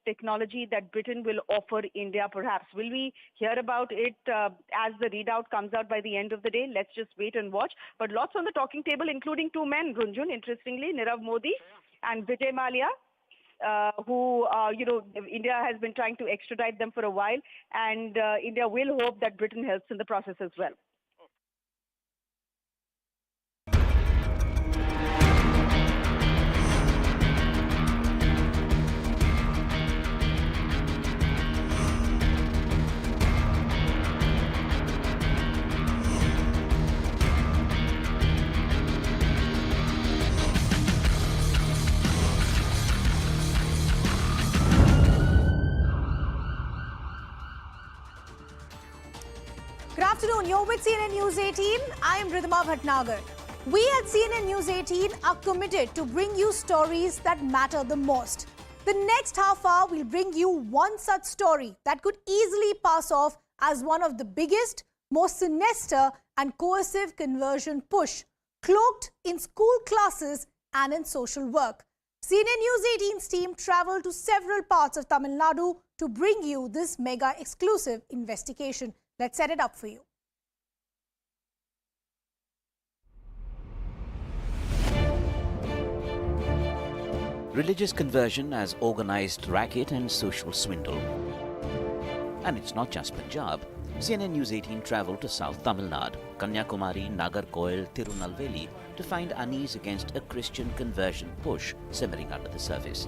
technology that Britain will offer India, perhaps. Will we hear about it as the readout comes out by the end of the day? Let's just wait and watch. But lots on the talking table, including two men, Runjun, interestingly, Nirav Modi and Vijay Mallya. Who, India has been trying to extradite them for a while, and India will hope that Britain helps in the process as well. Good afternoon, you're with CNN News 18. I am Ridhima Bhatnagar. We at CNN News 18 are committed to bring you stories that matter the most. The next half hour will bring you one such story that could easily pass off as one of the biggest, most sinister and coercive conversion push, cloaked in school classes and in social work. CNN News 18's team travelled to several parts of Tamil Nadu to bring you this mega exclusive investigation. Let's set it up for you. Religious conversion as organized racket and social swindle. And it's not just Punjab. CNN News 18 travelled to South Tamil Nadu, Kanyakumari, Nagarkoil, Tirunelveli to find unease against a Christian conversion push simmering under the surface.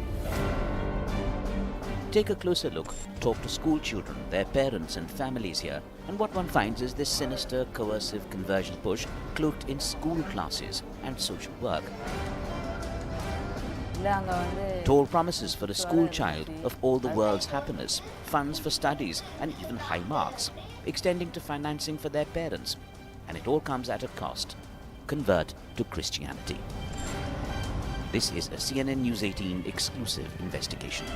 Take a closer look, talk to school children, their parents and families here, and what one finds is this sinister, coercive conversion push cloaked in school classes and social work. Told promises for a school child of all the world's happiness, funds for studies and even high marks, extending to financing for their parents. And it all comes at a cost. Convert to Christianity. This is a CNN News 18 exclusive investigation.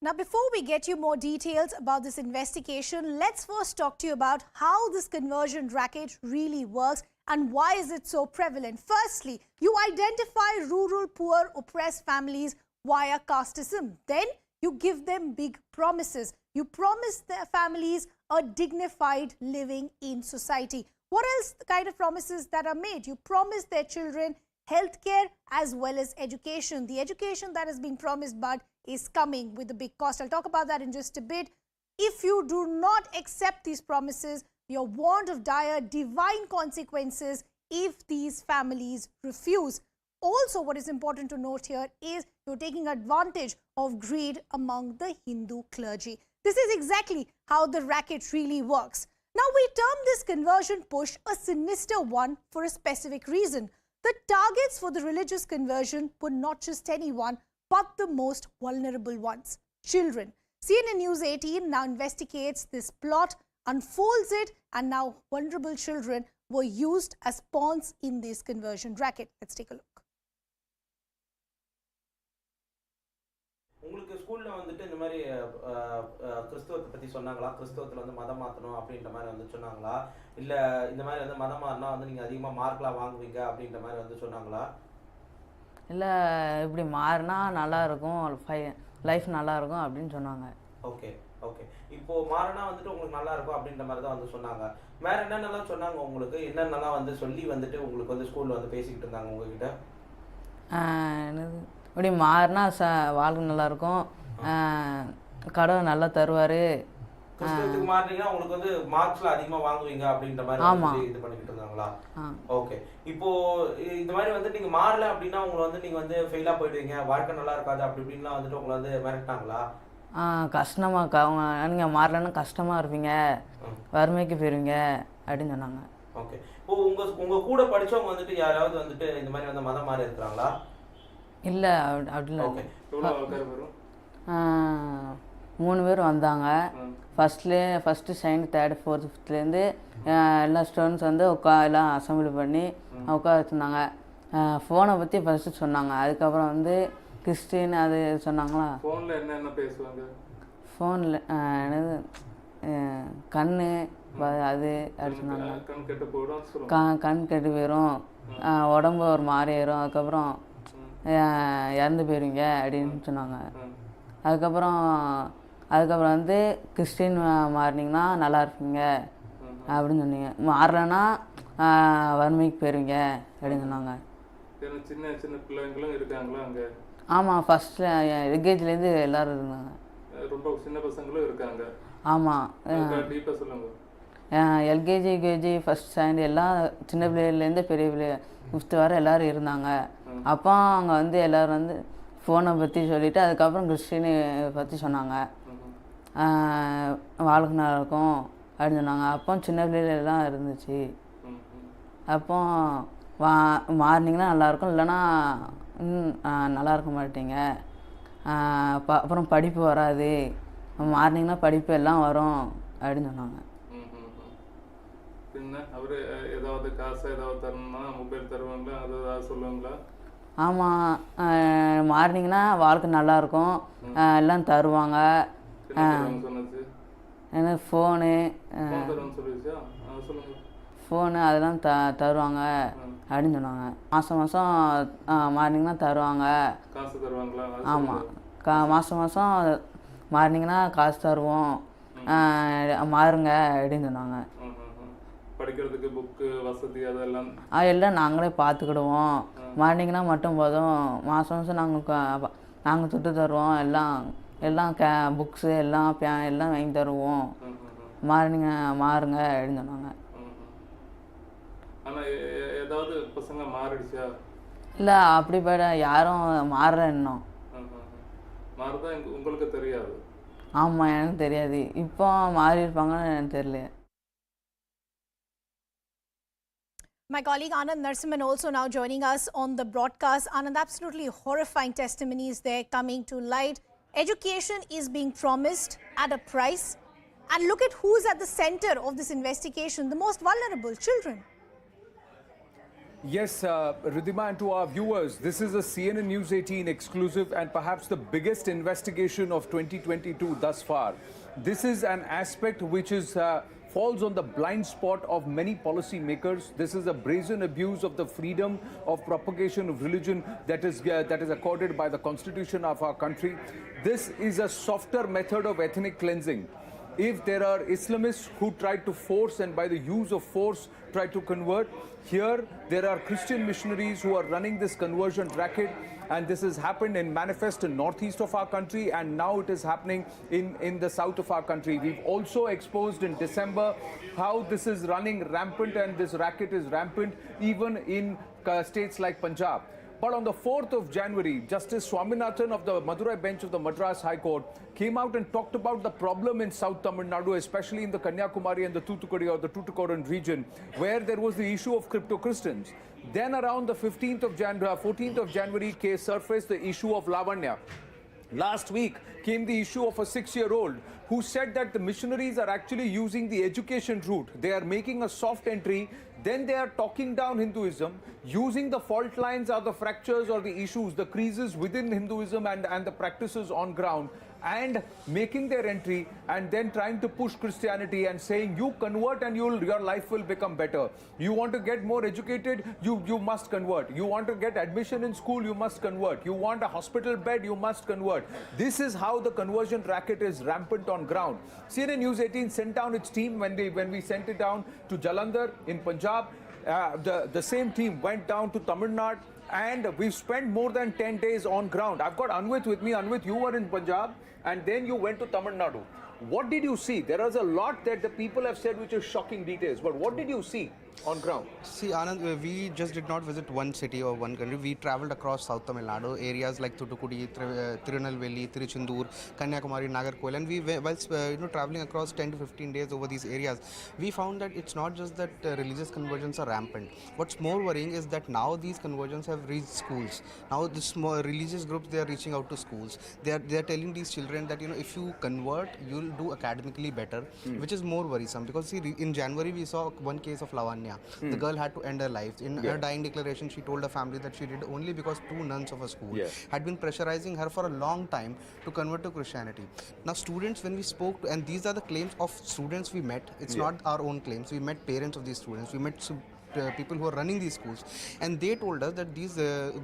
Now, before we get you more details about this investigation, let's first talk to you about how this conversion racket really works and why is it so prevalent. Firstly, you identify rural, poor, oppressed families via casteism. Then you give them big promises. You promise their families a dignified living in society. What else the kind of promises that are made? You promise their children healthcare as well as education. The education that is being promised but is coming with a big cost. I'll talk about that in just a bit. If you do not accept these promises, you're warned of dire divine consequences if these families refuse. Also, what is important to note here is you're taking advantage of greed among the Hindu clergy. This is exactly how the racket really works. Now, we term this conversion push a sinister one for a specific reason. The targets for the religious conversion were not just anyone, but the most vulnerable ones, children. CNN News 18 now investigates this plot, unfolds it, and now vulnerable children were used as pawns in this conversion racket. Let's take a look. உங்களுக்கு ஸ்கூல்ல வந்துட்டு இந்த மாதிரி கிறிஸ்தவத்தை பத்தி சொன்னாங்களா? கிறிஸ்தவத்துல வந்து மதம் மாத்தணும் அப்படின்ற மாதிரி வந்து சொன்னாங்களா? இல்ல இந்த மாதிரி வந்து மதம் மாறினா வந்து நீங்க அதிகமா மார்க்லாம் வாங்குவீங்க அப்படின்ற மாதிரி வந்து சொன்னாங்களா? இல்ல இப்படி மாறினா நல்லா இருக்கும், லைஃப் நல்லா இருக்கும் அப்படின்னு சொன்னாங்க. Okay okay. இப்போ மாறினா வந்துட்டு உங்களுக்கு நல்லா இருக்கும் அப்படின்ற மாதிரி தான் வந்து சொன்னாங்க. வேற என்னென்னலாம் சொன்னாங்க உங்களுக்கு? என்னென்னலாம் வந்து சொல்லி வந்துட்டு உங்களுக்கு வந்து ஸ்கூல்ல வந்து பேசிக்கிட்டு இருந்தாங்க உங்ககிட்ட? இப்படி மாறினா வாழ்க்கை நல்லாயிருக்கும், கடவுள் நல்லா தருவார். கிறிஸ்தவத்துக்கு மாறினீங்கன்னா உங்களுக்கு வந்து மார்க்ஸ்ல அதிகமா வாங்குவீங்க அப்படின்ற மாதிரி இது பண்ணிக்கிட்டு இருந்தாங்களா? ஓகே. இப்போ இந்த மாதிரி வந்து நீங்க மாறல அப்படின்னா உங்களை வந்து நீங்க வந்து ஃபெயிலா போயிடுவீங்க, வாழ்க்கை நல்லா இருக்காது அப்படி இப்படின்லாம் வந்துட்டு உங்களை வந்து மிரட்டாங்களா? கஷ்டமா நீங்க மாறலன்னா கஷ்டமா இருப்பீங்க, வறுமைக்கு போயிருவீங்க அப்படின்னு சொன்னாங்க. ஓகே. இப்போ உங்க கூட படிச்சவங்க வந்துட்டு யாராவது வந்துட்டு இந்த மாதிரி வந்து மதம் மாறி இருக்கிறாங்களா? இல்லை அப்படிலாம். ஓகே. 3 பேர் வந்தாங்க. ஃபஸ்ட்டு செகண்ட் தேர்டு ஃபோர்த்து ஃபிஃப்த்லேருந்து எல்லா ஸ்டூடெண்ட்ஸ் வந்து எல்லாம் அசம்பிளி பண்ணி உட்கார வச்சுருந்தாங்க. ஃபோனை பற்றி ஃபஸ்ட்டு சொன்னாங்க, அதுக்கப்புறம் வந்து கிறிஸ்டின் அது சொன்னாங்களா. ஃபோனில் என்னென்ன பேசுவாங்க? ஃபோனில் என்னது கண் அது அப்படி சொன்னாங்க. கண் கெட்டு போயிடும், உடம்பு ஒரு மாறி ஆயிரும். அதுக்கப்புறம் இறந்து போயிருவீங்க அப்படின்னு சொன்னாங்க. அதுக்கப்புறம் வந்து கிறிஸ்டின் மாறினீங்கன்னா நல்லா இருப்பீங்க அப்படின்னு சொன்னீங்க. மாறலைன்னா வறுமைக்கு போயிருவீங்க அப்படின்னு சொன்னாங்க. சின்ன சின்ன பிள்ளைங்களும் இருக்காங்களா அங்கே? ஆமாம், ஃபஸ்ட்டில் எல்கேஜிலேருந்து எல்லோரும் இருந்தாங்க. ரொம்ப சின்ன பசங்களும் இருக்காங்க? ஆமாம். டீப்பாக சொல்லுங்கள். எல்கேஜி, யூகேஜி, ஃபஸ்ட் ஸ்டாண்டர்ட் எல்லாம் சின்ன பிள்ளைலேருந்து பெரிய பிள்ளை 5th வரை எல்லோரும் இருந்தாங்க. அப்போ அங்கே வந்து எல்லோரும் வந்து ஃபோனை பற்றி சொல்லிவிட்டு அதுக்கப்புறம் கிறிஸ்டினை பற்றி சொன்னாங்க. வாழ்க்கை நல்லா இருக்கும் அப்படின்னு சொன்னாங்க. அப்போ சின்ன பிள்ளைலாம் இருந்துச்சு. அப்போ மாறினீங்கன்னா நல்லாயிருக்கும், இல்லைன்னா நல்லா இருக்க மாட்டீங்க. அப்புறம் படிப்பு வராது, மாறினீங்கன்னா படிப்பு எல்லாம் வரும் அப்படின்னு சொன்னாங்க. அவர் ஏதாவது காசு ஏதாவது தரணும்னா மொபைல் தருவாங்களா, அது ஏதாவது சொல்லுவாங்களா? ஆமாம், மாறினீங்கன்னா வாழ்க்கை நல்லாயிருக்கும், எல்லாம் தருவாங்க. எனக்கு ஃபோனு அதெல்லாம் தருவாங்க அப்படின்னு சொன்னாங்க. மாதம் மாறினீங்கன்னா தருவாங்க. காசு தருவாங்களா? ஆமாம், மாதம் மாறினீங்கன்னா காசு தருவோம், மாறுங்க அப்படின்னு சொன்னாங்க. படிக்கிறதுக்கு புக்கு வசதி அதெல்லாம் எல்லாம் நாங்களே பார்த்துக்கிடுவோம், மாறினீங்கன்னா மட்டும் போதும், மாதம் நாங்கள் சுட்டு தருவோம், எல்லாம் புக்ஸு எல்லாம் எல்லாம் வாங்கி தருவோம், மாறுங்க அப்படின்னு சொன்னாங்க. ஏதாவது பசங்க மாறிடுச்சா? இல்லை, அப்படிப்பட்ட யாரும் மாறுற இன்னும் மாறுதா உங்களுக்கு தெரியாது? ஆமாம், எனக்கு தெரியாது. இப்போ மாறி இருப்பாங்கன்னு எனக்கு தெரியல. My colleague Anand Narsimhan also now joining us on the broadcast. Anand, absolutely horrifying testimonies there coming to light. Education is being promised at a price. And look at who's at the center of this investigation, the most vulnerable, children. Yes, Ridhima, and to our viewers, this is a CNN News 18 exclusive and perhaps the biggest investigation of 2022 thus far. This is an aspect which is falls on the blind spot of many policy makers. This is a brazen abuse of the freedom of propagation of religion that is accorded by the constitution of our country. This is a softer method of ethnic cleansing. If there are Islamists who try to force and by the use of force try to convert, here there are Christian missionaries who are running this conversion racket, and this has happened in manifest in northeast of our country, and now it is happening in the south of our country. We've also exposed in December how this is running rampant, and this racket is rampant even in states like Punjab. But on the 4th of January, Justice Swaminathan of the Madurai bench of the Madras High Court came out and talked about the problem in South Tamil Nadu, especially in the Kanyakumari and the Thoothukudi or the Tuticorin region, where there was the issue of crypto-Christians. Then around the 14th of January case surfaced the issue of Lavanya. Last week came the issue of a 6-year-old who said that the missionaries are actually using the education route. They are making a soft entry, then they are talking down Hinduism, using the fault lines or the fractures or the issues, the creases within Hinduism and the practices on ground, and making their entry and then trying to push Christianity and saying you convert and your life will become better. You want to get more educated, you must convert. You want to get admission in school, you must convert. You want a hospital bed, you must convert. This is how the conversion racket is rampant on ground. CNN News 18 sent down its team when we sent it down to Jalandhar in Punjab. The same team went down to Tamil Nadu, and we've spent more than 10 days on ground. I've got Anvit with me. Anvit, you were in Punjab and then you went to Tamil Nadu. What did you see? There is a lot that the people have said which is shocking details, but what did you see on ground? See, Anand, we just did not visit one city or one country. We travelled across South Tamil Nadu, areas like Thoothukudi, Tirunelveli, Tiruchendur, Kanyakumari, Nagarkoil, and we, whilst travelling across 10 to 15 days over these areas, we found that it's not just that religious conversions are rampant. What's more worrying is that now these conversions have reached schools. Now this religious groups, they are reaching out to schools. They are telling these children that if you convert, you'll do academically better, which is more worrisome, because see, in January we saw one case of Lavanya. The girl had to end her life. In her dying declaration, she told her family that she did only because 2 nuns of a school had been pressurizing her for a long time to convert to Christianity. Now students, when we spoke to, and these are the claims of students we met, it's not our own claims. We met parents of these students, we met people who are running these schools, and they told us that these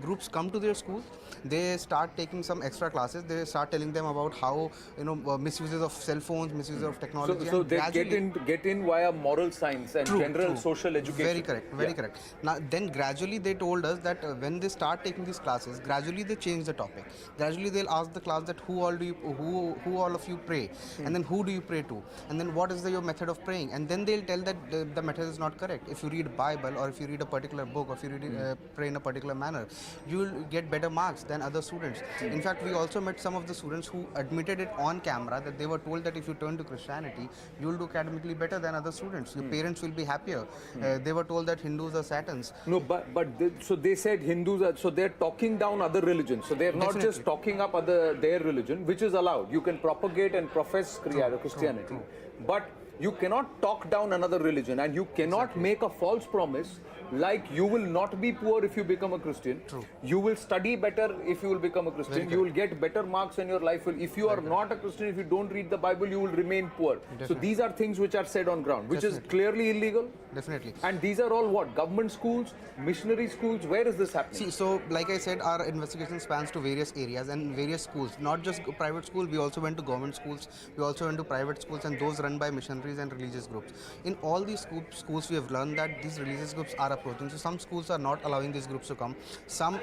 groups come to their schools, they start taking some extra classes, they start telling them about how misuses of cell phones, misuses of technology. So they get in via moral science and general social education. Very correct, very correct. Now then gradually they told us that when they start taking these classes, gradually they change the topic. Gradually they'll ask the class that who all of you pray, and then who do you pray to, and then what is your method of praying, and then they'll tell that the method is not correct. If you read Bible, or if you read a particular book, or if you pray in a particular manner, you'll get better marks than other students. In fact, we also met some of the students who admitted it on camera that they were told that if you turn to Christianity, you'll do academically better than other students. Your parents will be happier. They were told that Hindus are Satans. No, so they said Hindus are, so they're talking down other religions. So they're not just talking up their religion, which is allowed. You can propagate and profess Christianity, but you cannot talk down another religion, and you cannot make a false promise like you will not be poor if you become a Christian. You will study better if you will become a Christian. You will get better marks in your life. If you are not a Christian, if you don't read the Bible, you will remain poor. So these are things which are said on ground, which is clearly illegal. Definitely. And these are all what? Government schools, missionary schools? Where is this happening? See, so like I said, our investigation spans to various areas and various schools. Not just private schools, we also went to government schools, we also went to private schools, and those run by missionaries and religious groups. In all these schools, we have learned that these religious groups are approaching. So some schools are not allowing these groups to come.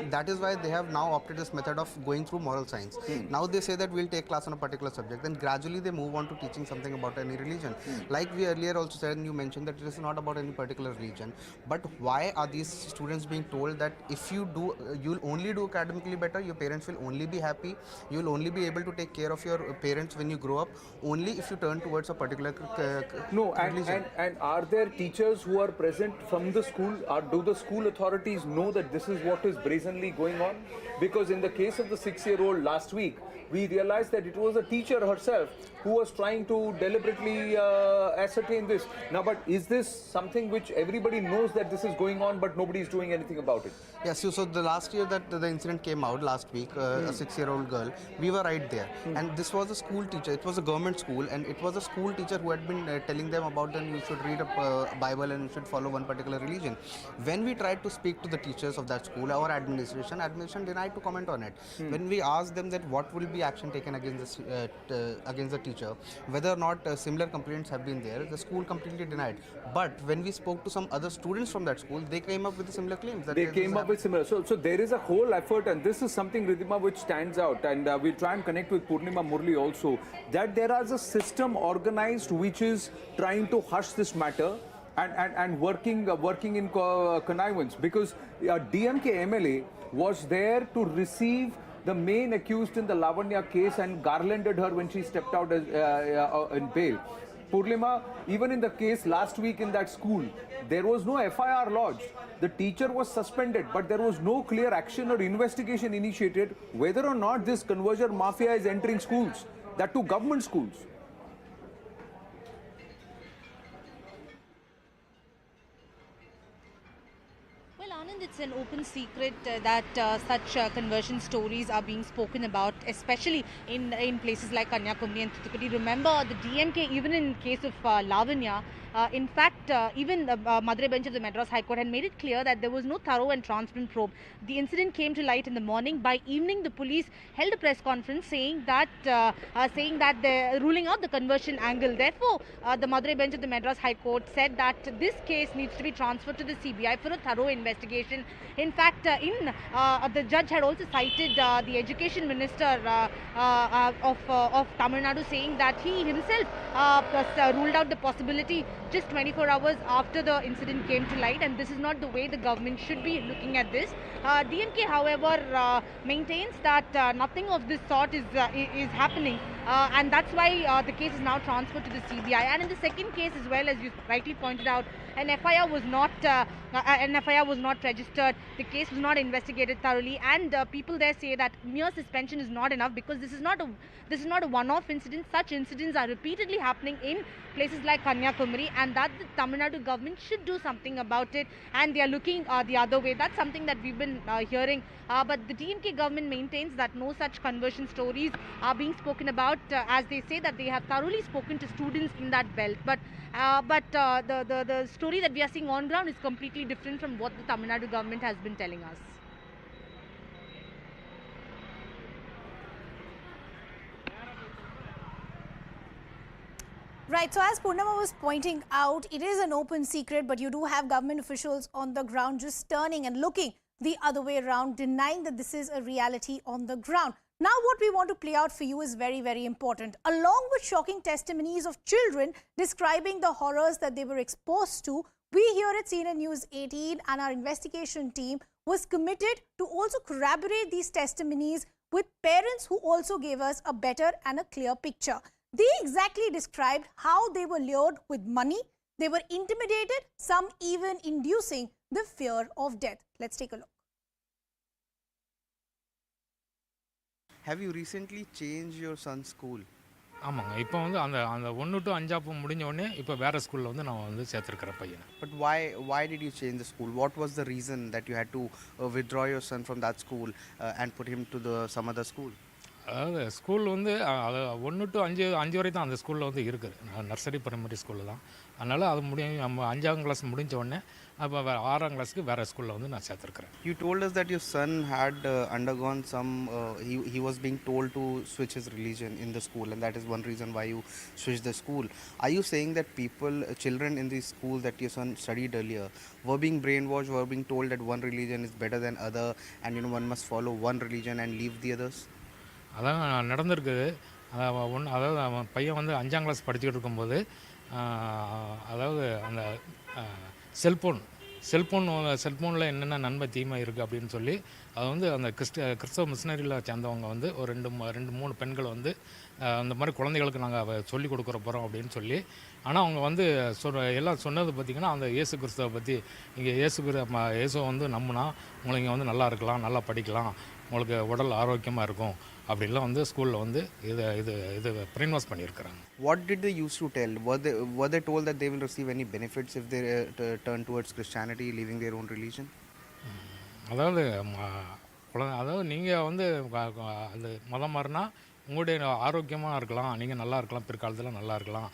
That is why they have now opted this method of going through moral science. Now they say that we'll take class on a particular subject, then gradually they move on to teaching something about any religion. Like we earlier also said, and you mentioned that it is not about any particular religion. But why are these students being told that if you do, you'll only do academically better, your parents will only be happy, you'll only be able to take care of your parents when you grow up, only if you turn towards a particular religion. And are there teachers who are present from the school? Do the school authorities know that this is what is brazenly going on? Because in the case of the 6-year-old last week, we realized that it was a teacher herself who was trying to deliberately ascertain this. Now, but is this something which everybody knows that this is going on, but nobody is doing anything about it? Yes, so the last year that the incident came out last week, a 6-year-old girl, we were right there. And this was a school teacher, it was a government school, and it was a school teacher who had been telling them about that you should read a Bible and you should follow one particular religion. When we tried to speak to the teachers of that school, our administration denied to comment on it. When we asked them that what will be action taken against the teacher, whether or not similar complaints have been there, the school completely denied. But when we spoke to some other students from that school, they came up with similar claims. They came up with similar. So there is a whole effort, and this is something, Ridhima, which stands out, and we'll try and connect with Purnima Murli also, that there is a system organized which is trying to hush this matter and working in connivance, because DMK MLA was there to receive the main accused in the Lavanya case and garlanded her when she stepped out in bail. Purnima, even in the case last week in that school, there was no FIR lodged. The teacher was suspended, but there was no clear action or investigation initiated whether or not this conversion mafia is entering schools, that too government schools. It's an open secret that such conversion stories are being spoken about, especially in places like Kanyakumari and Thoothukudi. Remember, the DMK, even in case of Lavanya, in fact, even the Madurai bench of the Madras High Court had made it clear that there was no thorough and transparent probe. The incident came to light in the morning. By evening, the police held a press conference saying that they're ruling out the conversion angle. Therefore, the Madurai bench of the Madras High Court said that this case needs to be transferred to the CBI for a thorough investigation. In fact, the judge had also cited the Education Minister of Tamil Nadu, saying that he himself ruled out the possibility just 24 hours after the incident came to light, and this is not the way the government should be looking at this. DMK, however, maintains that nothing of this sort is happening, and that's why the case is now transferred to the CBI. And in the second case as well, as you rightly pointed out, an FIR was not registered. The case was not investigated thoroughly, and people there say that mere suspension is not enough, because this is not a one-off incident. Such incidents are repeatedly happening in places like Kanyakumari, and that the Tamil Nadu government should do something about it, and they are looking the other way. That's something that we've been hearing, but the DMK government maintains that no such conversion stories are being spoken about. not, as they say, that they have thoroughly spoken to students in that belt. But the story that we are seeing on ground is completely different from what the Tamil Nadu government has been telling us. Right, so as Purnama was pointing out, it is an open secret, but you do have government officials on the ground just turning and looking the other way around, denying that this is a reality on the ground. Now what we want to play out for you is very, very important. Along with shocking testimonies of children describing the horrors that they were exposed to, we here at CNN News 18 and our investigation team was committed to also corroborate these testimonies with parents who also gave us a better and a clear picture. They exactly described how they were lured with money, they were intimidated, some even inducing the fear of death. Let's take a look. Have you recently changed your son's school? ஆமாங்க இப்போ வந்து அந்த அந்த 1 to 5 முடிஞ்ச உடனே இப்போ வேறு ஸ்கூலில் வந்து நான் வந்து சேர்த்துருக்கிறேன் பையனை. But why did you change the school? What was the reason that you had to withdraw your son from that school and put him to some other school? அதாவது ஸ்கூல் வந்து அது 1 to 5 வரை தான் அந்த ஸ்கூலில் வந்து இருக்குது. நர்சரி பிரைமரி ஸ்கூலில் தான். அதனால் அது நம்ம 5ஆம் கிளாஸ் முடிஞ்ச உடனே அப்போ 6ஆம் கிளாஸுக்கு வேறு ஸ்கூலில் வந்து நான் சேர்த்துருக்கிறேன். You told us that your son had undergone some, he was being told to switch his religion in the school, and that is one reason why you switched the school. Are you saying that children in the school that your son studied earlier were being brainwashed, were being told that one religion is better than other and one must follow one religion and leave the others? அதான் நடந்திருக்குது. அதாவது அவன் பையன் வந்து 5ஆம் class படிச்சுக்கிட்டு இருக்கும்போது அதாவது அந்த செல்ஃபோனில் என்னென்ன நன்மை தீமை இருக்குது அப்படின்னு சொல்லி அது வந்து அந்த கிறிஸ்தவ மிஷினரியில் சேர்ந்தவங்க வந்து ஒரு 2-3 பெண்கள் வந்து அந்த மாதிரி குழந்தைகளுக்கு நாங்கள் சொல்லிக் கொடுக்குற போகிறோம் அப்படின்னு சொல்லி, ஆனால் அவங்க வந்து எல்லாம் சொன்னது பார்த்திங்கன்னா அந்த இயேசு கிறிஸ்துவை பற்றி, இங்கே இயேசுவை வந்து நம்பினா உங்களை இங்கே வந்து நல்லா இருக்கலாம், நல்லா படிக்கலாம், உங்களுக்கு உடல் ஆரோக்கியமாக இருக்கும் அப்படின்லாம் வந்து ஸ்கூலில் வந்து இது பிரெயின்வாஷ் பண்ணியிருக்கிறாங்க. What did they used to tell? Were they told that they will receive any benefits if they turn towards Christianity, leaving their own religion? அதாவது நீங்கள் வந்து அது மதம் மாறினா உங்களுடைய ஆரோக்கியமாக இருக்கலாம், நீங்கள் நல்லா இருக்கலாம், பிற்காலத்தில் நல்லா இருக்கலாம்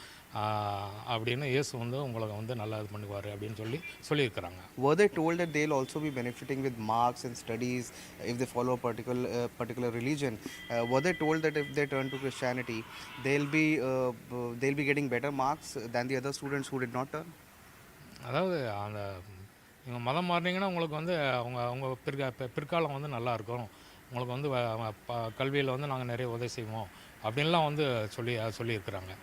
அப்படின்னு இயேசு வந்து உங்களை வந்து நல்லா இது பண்ணுவார் அப்படின்னு சொல்லியிருக்கிறாங்க. Were they told that they'll also be benefiting with marks and studies if they follow a particular religion? Were they told that if they turn to Christianity, they'll be getting better marks than the other students who did not turn? அதாவது அந்த நீங்கள் மதம் மாறினீங்கன்னா உங்களுக்கு வந்து அவங்க பிற்காலம் வந்து நல்லாயிருக்கும், உங்களுக்கு வந்து கல்வியில் வந்து நாங்கள் நிறைய உதவி செய்வோம் அப்படின்லாம் வந்து சொல்லியிருக்கிறாங்க.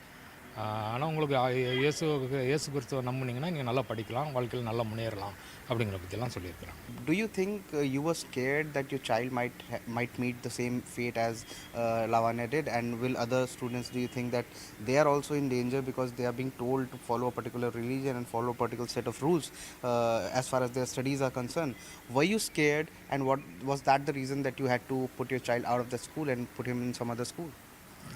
ஆனால் உங்களுக்கு இயேசு கிறிஸ்துவை நம்பினீங்கன்னா நீங்கள் நல்லா படிக்கலாம், வாழ்க்கையில் நல்லா முன்னேறலாம் அப்படிங்கிற பற்றிலாம் சொல்லியிருக்கிறாங்க. Do you think you were scared that your child might meet the same fate as Lavanya did, and will other students, do you think that they are also in danger because they are being told to follow a particular religion and follow a particular set of rules as far as their studies are concerned? Were you scared, and what was that the reason that you had to put your child out of the school and put him in some other school?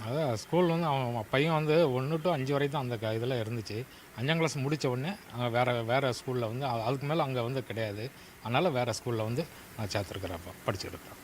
அதான் school வந்து அவன் பையன் வந்து 1 to 5 வரை தான் அந்த இதில் இருந்துச்சு. 5ஆம் கிளாஸ் முடித்த உடனே வேறு ஸ்கூலில் வந்து அதுக்கு மேலே அங்கே வந்து கிடையாது, அதனால் வேறு ஸ்கூலில் வந்து நான் சேர்த்துருக்கிறப்ப படிச்சுருக்கிறேன்.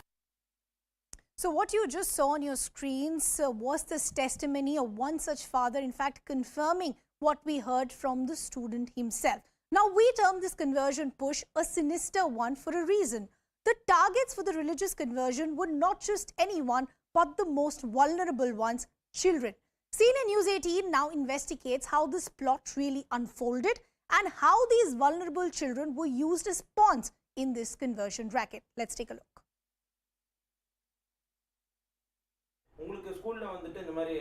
So what you just saw on your screens was this testimony of one such father, in fact confirming what we heard from the student himself. Now we term this conversion push a sinister one for a reason. The targets for the religious conversion were not just anyone, but the most vulnerable ones, children. CNN News 18 now investigates how this plot really unfolded and how these vulnerable children were used as pawns in this conversion racket. Let's take a look. உங்களுக்கு ஸ்கூல்ல வந்துட்டு இந்த மாதிரி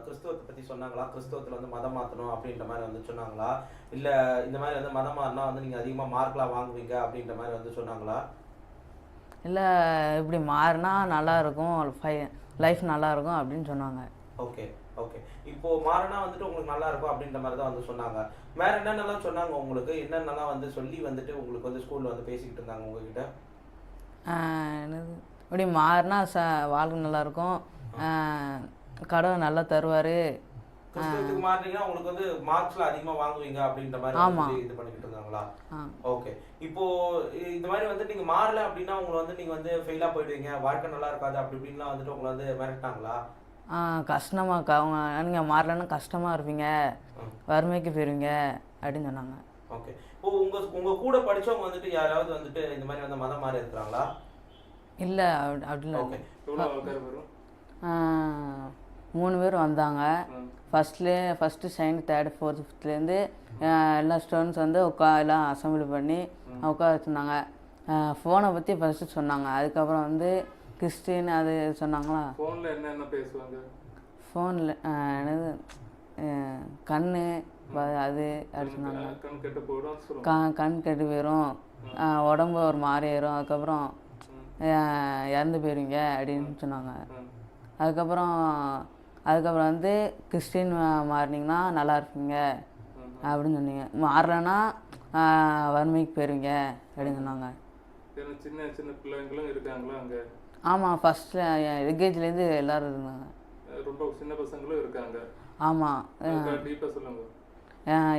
கிறிஸ்தவத்தை பற்றி சொன்னாங்களா? கிறிஸ்தவத்தில் வந்து மதம் மாற்றணும் அப்படின்ற மாதிரி வந்து சொன்னாங்களா? இல்லை இந்த மாதிரி வந்து மதம் மாறினா வந்து நீங்கள் அதிகமாக மார்க்லாம் வாங்குவீங்க அப்படின்ற மாதிரி வந்து சொன்னாங்களா? இல்லை இப்படி மாறினா நல்லாயிருக்கும், லைஃப் நல்லாயிருக்கும் அப்படின்னு சொன்னாங்க. Okay okay. இப்போது மாறினா வந்துட்டு உங்களுக்கு நல்லாயிருக்கும் அப்படின்ற மாதிரி தான் வந்து சொன்னாங்க. வேறு என்னென்னலாம் சொன்னாங்க உங்களுக்கு? என்னென்னலாம் வந்து சொல்லி வந்துட்டு உங்களுக்கு வந்து ஸ்கூலில் வந்து பேசிக்கிட்டு இருந்தாங்க உங்ககிட்ட? இப்படி மாறினா வாழ்க்கை நல்லாயிருக்கும், கடவுள் நல்லா தருவார், கிறிஸ்தவத்துக்கு மாறினீங்கன்னா உங்களுக்கு வந்து மார்க்ஸ்ல அதிகமா வாங்குவீங்க அப்படின்ற மாதிரி இது பண்ணிக்கிட்டு இருந்தாங்களா? ஓகே. இப்போ இந்த மாதிரி வந்து நீங்க மாறல அப்படின்னா உங்களை வந்து நீங்க வந்து ஃபெயிலா போயிடுவீங்க, வாழ்க்கை நல்லா இருக்காது அப்படி இப்படின்லாம் வந்துட்டு உங்களை வந்து மிரட்டாங்களா? கஷ்டமாக அவங்க நீங்கள் மாறலன்னா கஷ்டமாக இருப்பீங்க, வறுமைக்கு போயிருவீங்க அப்படின்னு சொன்னாங்க. ஓகே. இப்போ உங்க கூட படிச்சவங்க வந்துட்டு யாராவது வந்துட்டு இந்த மாதிரி வந்து மதம் மாறி இருக்கிறாங்களா? இல்லை அப்படிலாம் ஓகே. 3 பேர் வந்தாங்க. ஃபஸ்ட்டு செகண்ட் தேர்டு ஃபோர்த்து ஃபிஃப்த்லேருந்து எல்லா ஸ்டூடெண்ட்ஸ் வந்து எல்லாம் அசம்பிளி பண்ணி உட்கார வச்சுருந்தாங்க. ஃபோனை பற்றி ஃபஸ்ட்டு சொன்னாங்க. அதுக்கப்புறம் வந்து கிறிஸ்டின் அது சொன்னாங்களா. ஃபோனில் என்னென்ன பேசுவாங்க? ஃபோனில் என்னது கண் அது அப்படி சொன்னாங்க. கண் கெட்டு போயிடும், உடம்பு ஒரு மாறி ஆயிரும், அதுக்கப்புறம் இறந்து போயிருவீங்க அப்படின்னு சொன்னாங்க. அதுக்கப்புறம் வந்து கிறிஸ்டின் மாறினீங்கன்னா நல்லா இருப்பீங்க அப்படின்னு சொன்னீங்க. மாறலைன்னா வறுமைக்கு போயிருவீங்க அப்படின்னு சொன்னாங்க. சின்ன சின்ன பிள்ளைங்களும் இருக்காங்களா அங்கே? ஆமாம், ஃபஸ்ட்டு எல்கேஜிலேருந்து எல்லோரும் இருந்தாங்க. ரொம்ப சின்ன பசங்களும் இருக்காங்க? ஆமாம். டீப்பாக சொல்லுங்கள்.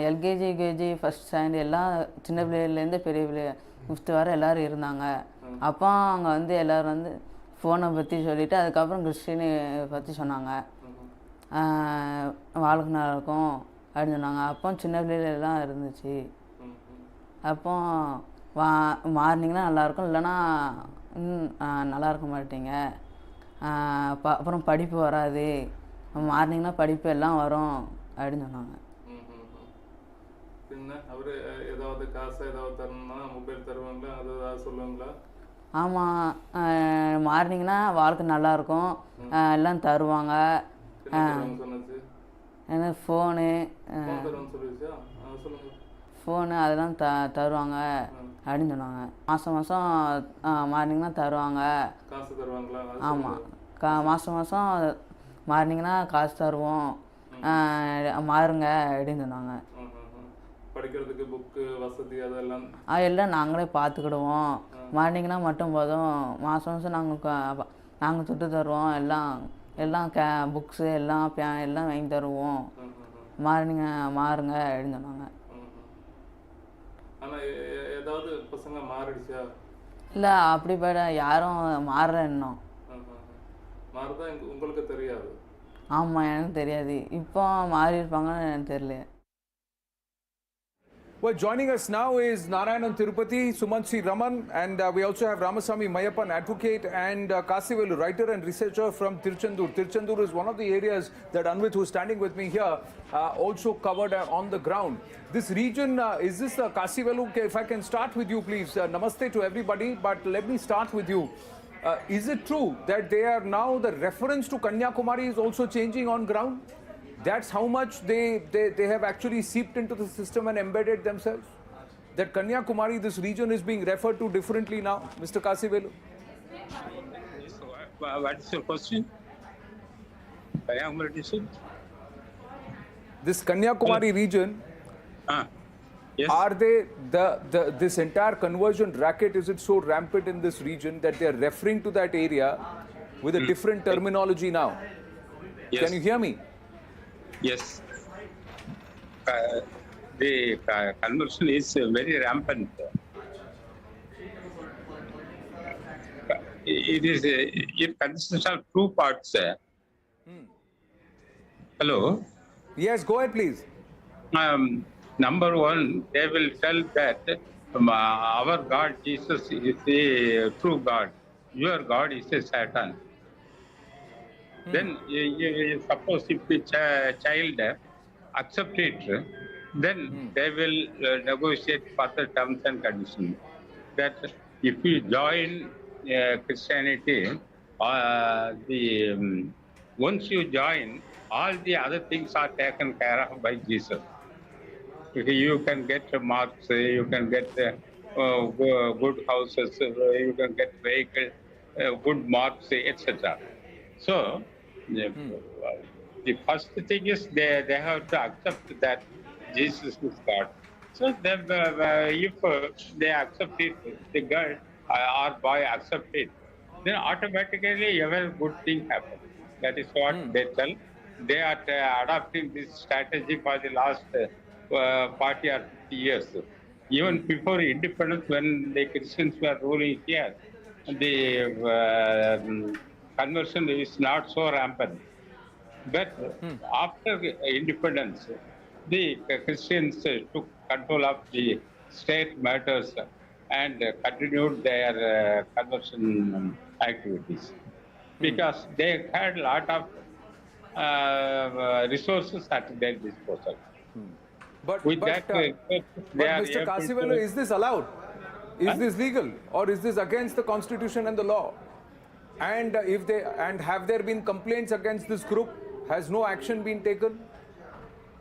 எல்கேஜி, யூகேஜி, ஃபஸ்ட் ஸ்டாண்ட் எல்லாம் சின்ன பிள்ளைலேருந்து பெரிய பிள்ளை 5th வரை எல்லோரும் இருந்தாங்க. அப்போ அங்கே வந்து எல்லோரும் வந்து ஃபோனை பற்றி சொல்லிவிட்டு அதுக்கப்புறம் கிறிஸ்டினை பற்றி சொன்னாங்க. வாழ்க்கை நல்லா இருக்கும் அப்படின்னு சொன்னாங்க. அப்போ சின்ன பிள்ளைகளெல்லாம் இருந்துச்சு. அப்போ மாறினீங்கன்னா நல்லாயிருக்கும், இல்லைன்னா நல்லா இருக்க மாட்டீங்க, அப்புறம் படிப்பு வராது, மாறினீங்கன்னா படிப்பு எல்லாம் வரும் அப்படின்னு சொன்னாங்க. அவர் ஏதாவது காசு ஏதாவது தரணும்னா மொபைல் தருவாங்களா, அது ஏதாவது சொல்லுவாங்களா? ஆமாம், மாறினீங்கன்னா வாழ்க்கை நல்லாயிருக்கும், எல்லாம் தருவாங்க. ஏன்னா ஃபோனு அதெல்லாம் தருவாங்க அப்படின்னு சொன்னாங்க. மாதம் மாறினீங்கன்னா தருவாங்க. காசு தருவாங்களா? ஆமாம், மாதம் மாறினீங்கன்னா காசு தருவோம், மாறுங்க அப்படின்னு சொன்னாங்க. படிக்கிறதுக்கு புக்கு வசதி அதெல்லாம் எல்லாம் நாங்களே பார்த்துக்கிடுவோம், மாறினீங்கன்னா மட்டும் போதும், மாதம் நாங்கள் சுட்டு தருவோம், எல்லாம் புக்ஸு எல்லாம் எல்லாம் வாங்கி தருவோம், மாறுங்க அப்படின்னு சொன்னாங்க. ஆனால் ஏதாவது பசங்க மாறிடுச்சா? இல்லை, அப்படிப்பட்ட யாரும் மாறல இன்னும். மாறுதா உங்களுக்கு தெரியாது? ஆமாம், எனக்கு தெரியாது. இப்போ மாறி இருப்பாங்கன்னு எனக்கு தெரியல. Well, joining us now is Narayanan Tirupati, Sumansi Raman, and we also have Ramasamy Mayappan, advocate, and Kasivelu, writer and researcher from Tiruchendur. Tiruchendur is one of the areas that Anvit, who is standing with me here, also covered on the ground. This region, is this Kasivelu? If I can start with you, please. Namaste to everybody, but let me start with you. Is it true that they are now, the reference to Kanyakumari is also changing on ground? That's how much they have actually seeped into the system and embedded themselves? That Kanyakumari, this region, is being referred to differently now, Mr. Kasivelu? What is your question? Kanyakumari region? This Kanyakumari region, yes. Are they, this entire conversion racket, is it so rampant in this region that they are referring to that area with a different terminology now? Yes. Can you hear me? Yes. The conversion is very rampant. It consists of 2 parts. Hello? Yes, go ahead, please. Number 1, they will tell that our God Jesus is the true God. Your God is a Satan. Then suppose if the child accept it, then they will negotiate further terms and conditions. That if you join Christianity, once you join, all the other things are taken care of by Jesus. You can get marks, you can get good houses, you can get vehicle, good marks, etc. So, the first thing is they have to accept that Jesus is God. So, if they accept it, the girl or boy accept it, then automatically every good thing happens. That is what they tell. They are adopting this strategy for the last 40 or 50 years. Even before independence, when the Christians were ruling here, the conversion is not so rampant. But after independence, the Christians took control of the state matters and continued their conversion activities because they had a lot of resources at their disposal. But With that, Mr. Kasivelu, is this allowed? Is this legal, or is this against the constitution and the law? And have there been complaints against this group? Has no action been taken?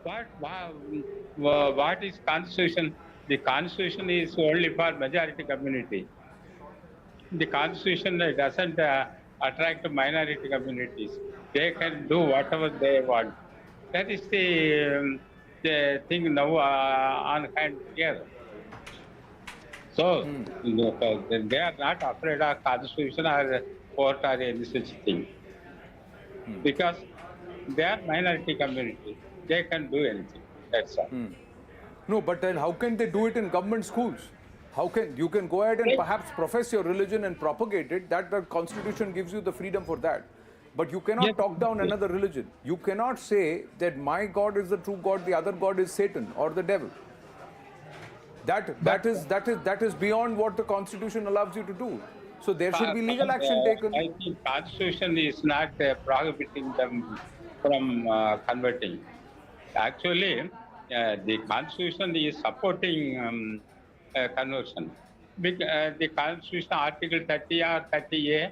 What is constitution? The constitution is only for majority community. The constitution doesn't attract minority communities. They can do whatever they want. That is the thing now on hand here. So they are not afraid of constitution or court or any such thing. Because they are minority community. They can do anything. That's all. No, but then how can they do it in government schools? How can you can go ahead and perhaps profess your religion and propagate it? That the constitution gives you the freedom for that. But you cannot talk down another religion. You cannot say that my God is the true God, the other God is Satan or the devil. That is beyond what the constitution allows you to do. So there should be legal action taken. I think constitution is not prohibiting them from converting. Actually, the constitution is supporting conversion. The constitution article 30 or 30A,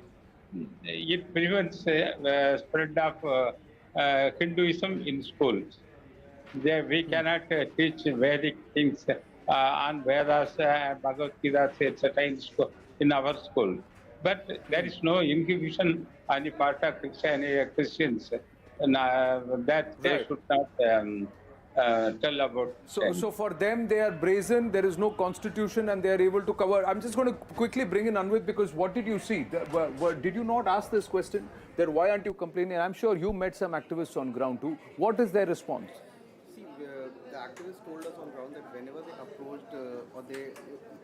it prevents spread of Hinduism in schools. We cannot teach Vedic things on Vedas, Bhagavad Gita, etc. in our school. But there is no inhibition on the part of Christians that they should not tell about. So for them, they are brazen, there is no constitution, and they are able to cover. I'm just going to quickly bring in Anvit, because what did you see? Did you not ask this question? That why aren't you complaining? I'm sure you met some activists on ground too. What is their response? See, the activists told us on ground that whenever they approached or they,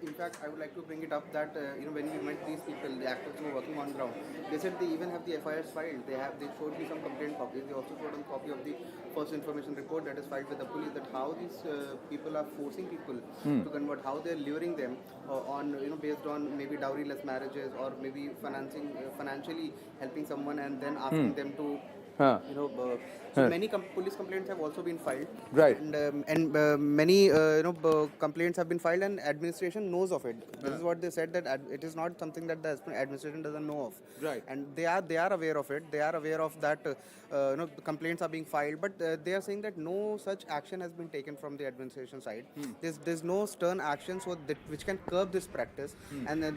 in fact, I would like to bring it up that when we met these people, the activists who were working on ground, they said they even have the FIRs filed. They showed me some complaint copies. They also showed a copy of the first information report that is filed with the police, that how these people are forcing people to convert, how they're luring them on based on maybe dowry-less marriages, or maybe financially helping someone and then asking them to. So many police complaints have also been filed, right? And many complaints have been filed, and administration knows of it. This is what they said, that it is not something that the administration doesn't know of, right? And they are aware of it. They are aware of that. Complaints are being filed, but they are saying that no such action has been taken from the administration side. There's no stern action which can curb this practice. And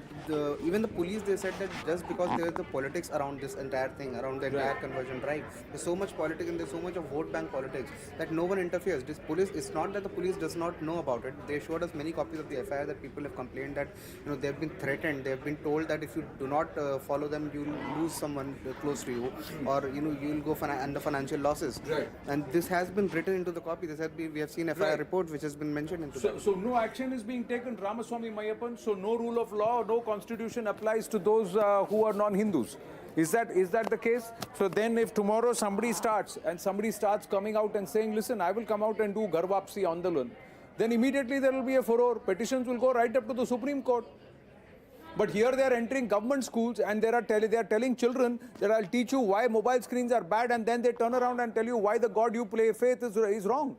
even the police, they said that just because there is the politics around this entire thing, around the entire conversion drive, there's so much politics and there's so much of vote bank politics that no one interferes. This police, it's not that the police does not know about it. They showed us many copies of the FIR that people have complained that they've been threatened. They've been told that if you do not follow them, you'll lose someone close to you, or you'll go under financial losses. Right. And this has been written into the copy. We have seen FIR report which has been mentioned into that. So no action is being taken, Ramaswamy Mayappan. So no rule of law, no constitution applies to those who are non-Hindus. Is that the case? So then if tomorrow somebody starts coming out and saying, listen, I will come out and do Garvapsi Andalan, then immediately there will be a furor. Petitions will go right up to the Supreme Court. But here they are entering government schools and they are telling children that I'll teach you why mobile screens are bad, and then they turn around and tell you why the God you play faith is wrong.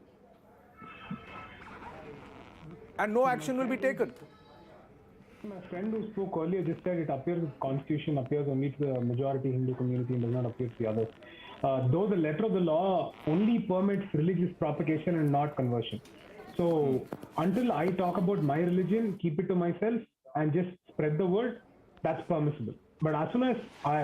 And no action will be taken. My friend who spoke earlier just said it appears the constitution appears only to the majority Hindu community and does not appear to the others. Though the letter of the law only permits religious propagation and not conversion. So until I talk about my religion, keep it to myself and just spread the word, that's permissible. But as soon as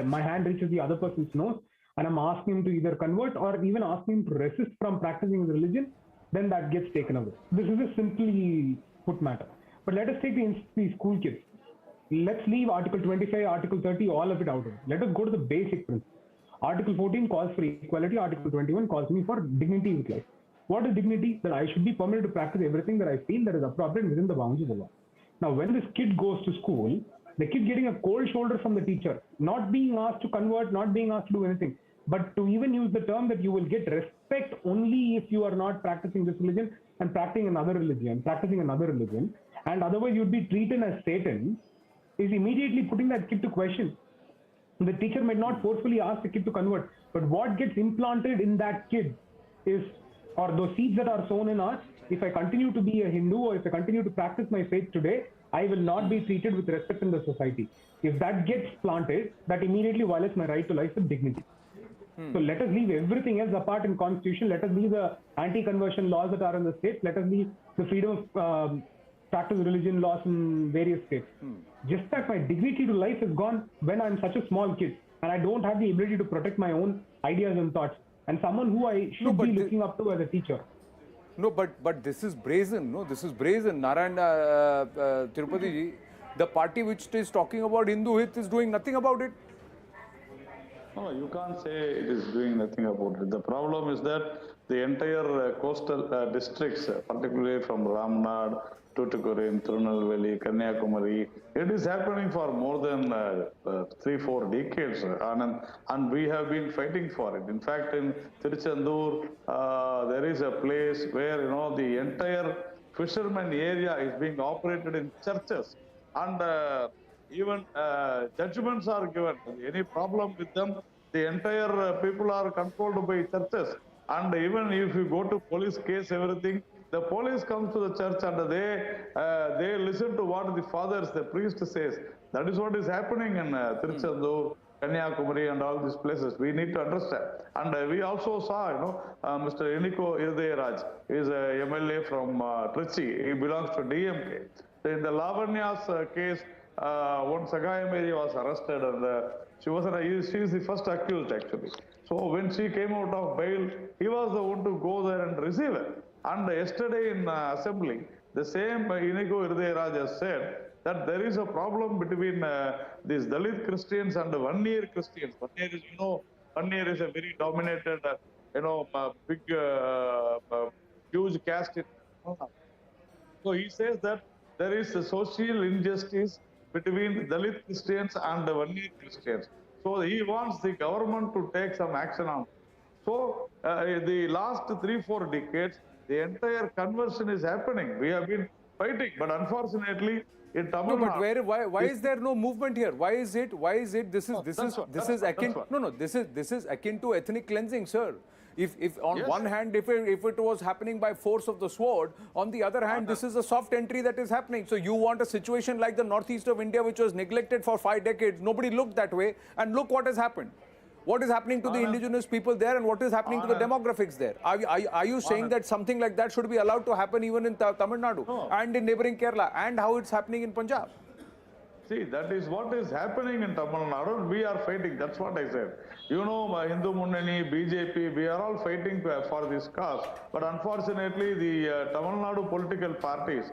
my hand reaches the other person's nose and I'm asking him to either convert or even asking him to resist from practicing his religion, then that gets taken away. This is a simply put matter. But let us take the school kids. Let's leave Article 25, Article 30, all of it out of it. Let us go to the basic principle. Article 14 calls for equality. Article 21 calls me for dignity with life. What is dignity? That I should be permitted to practice everything that I feel that is appropriate within the bounds of the law. Now, when this kid goes to school, the kid getting a cold shoulder from the teacher, not being asked to convert, not being asked to do anything. But to even use the term that you will get respect only if you are not practicing this religion and practicing another religion, and otherwise you'd be treated as Satan, is immediately putting that kid to question. The teacher might not forcefully ask the kid to convert, but what gets implanted in that kid is, or those seeds that are sown in us, if I continue to be a Hindu or if I continue to practice my faith today, I will not be treated with respect in the society. If that gets planted, that immediately violates my right to life with dignity. So let us leave everything else apart in constitution. Let us leave the anti-conversion laws that are in the states. Let us leave the freedom of practice religion laws in various states. Just that my dignity to life is gone when I'm such a small kid and I don't have the ability to protect my own ideas and thoughts. And someone who I should be looking up to as a teacher. No, but this is brazen. No, this is brazen. Narayana Tirupati ji, the party which is talking about Hindu Hit is doing nothing about it. No, you can't say it is doing nothing about it. The problem is that the entire coastal districts, particularly from Ramnad, Tuticorin, Tirunelveli, Kanyakumari, it is happening for more than 3-4 decades, Anand, and we have been fighting for it. In fact, in Tiruchendur, there is a place where, you know, the entire fisherman area is being operated in churches, and even judgments are given. Any problem with them, the entire people are controlled by churches. And even if you go to police case, everything, the police comes to the church and they listen to what the fathers, the priest says. That is what is happening in Tiruchendur, Kanyakumari and all these places. We need to understand. And we also saw, you know, Mr. Eniko Irdayaraj is a MLA from Trichy. He belongs to DMK. In the Lavanya's case, one Saga was arrested and she is the first accused actually. So when she came out of bail, he was the one to go there and receive it. And yesterday in assembly, the same Inigo Irdayaraj has said that there is a problem between these Dalit Christians and one-year Christians. One-year is, you know, one-year is a very dominated, big, huge caste. So he says that there is a social injustice between Dalit Christians and one-year Christians. So he wants the government to take some action on it. So the last 3-4 decades, the entire conversion is happening. We have been fighting, but unfortunately, in Tamil Nadu, why is there no movement here? Why is it? This is akin to ethnic cleansing, sir. If on one hand, if it was happening by force of the sword, on the other hand, this is a soft entry that is happening. So you want a situation like the northeast of India, which was neglected for 5 decades. Nobody looked that way, and look what has happened. What is happening to the indigenous people there, and what is happening to the demographics there? Are you saying that something like that should be allowed to happen even in Tamil Nadu and in neighboring Kerala, and how it's happening in Punjab? See, that is what is happening in Tamil Nadu. We are fighting. That's what I said. You know, Hindu Munnani, BJP, we are all fighting for this cause. But unfortunately, the Tamil Nadu political parties,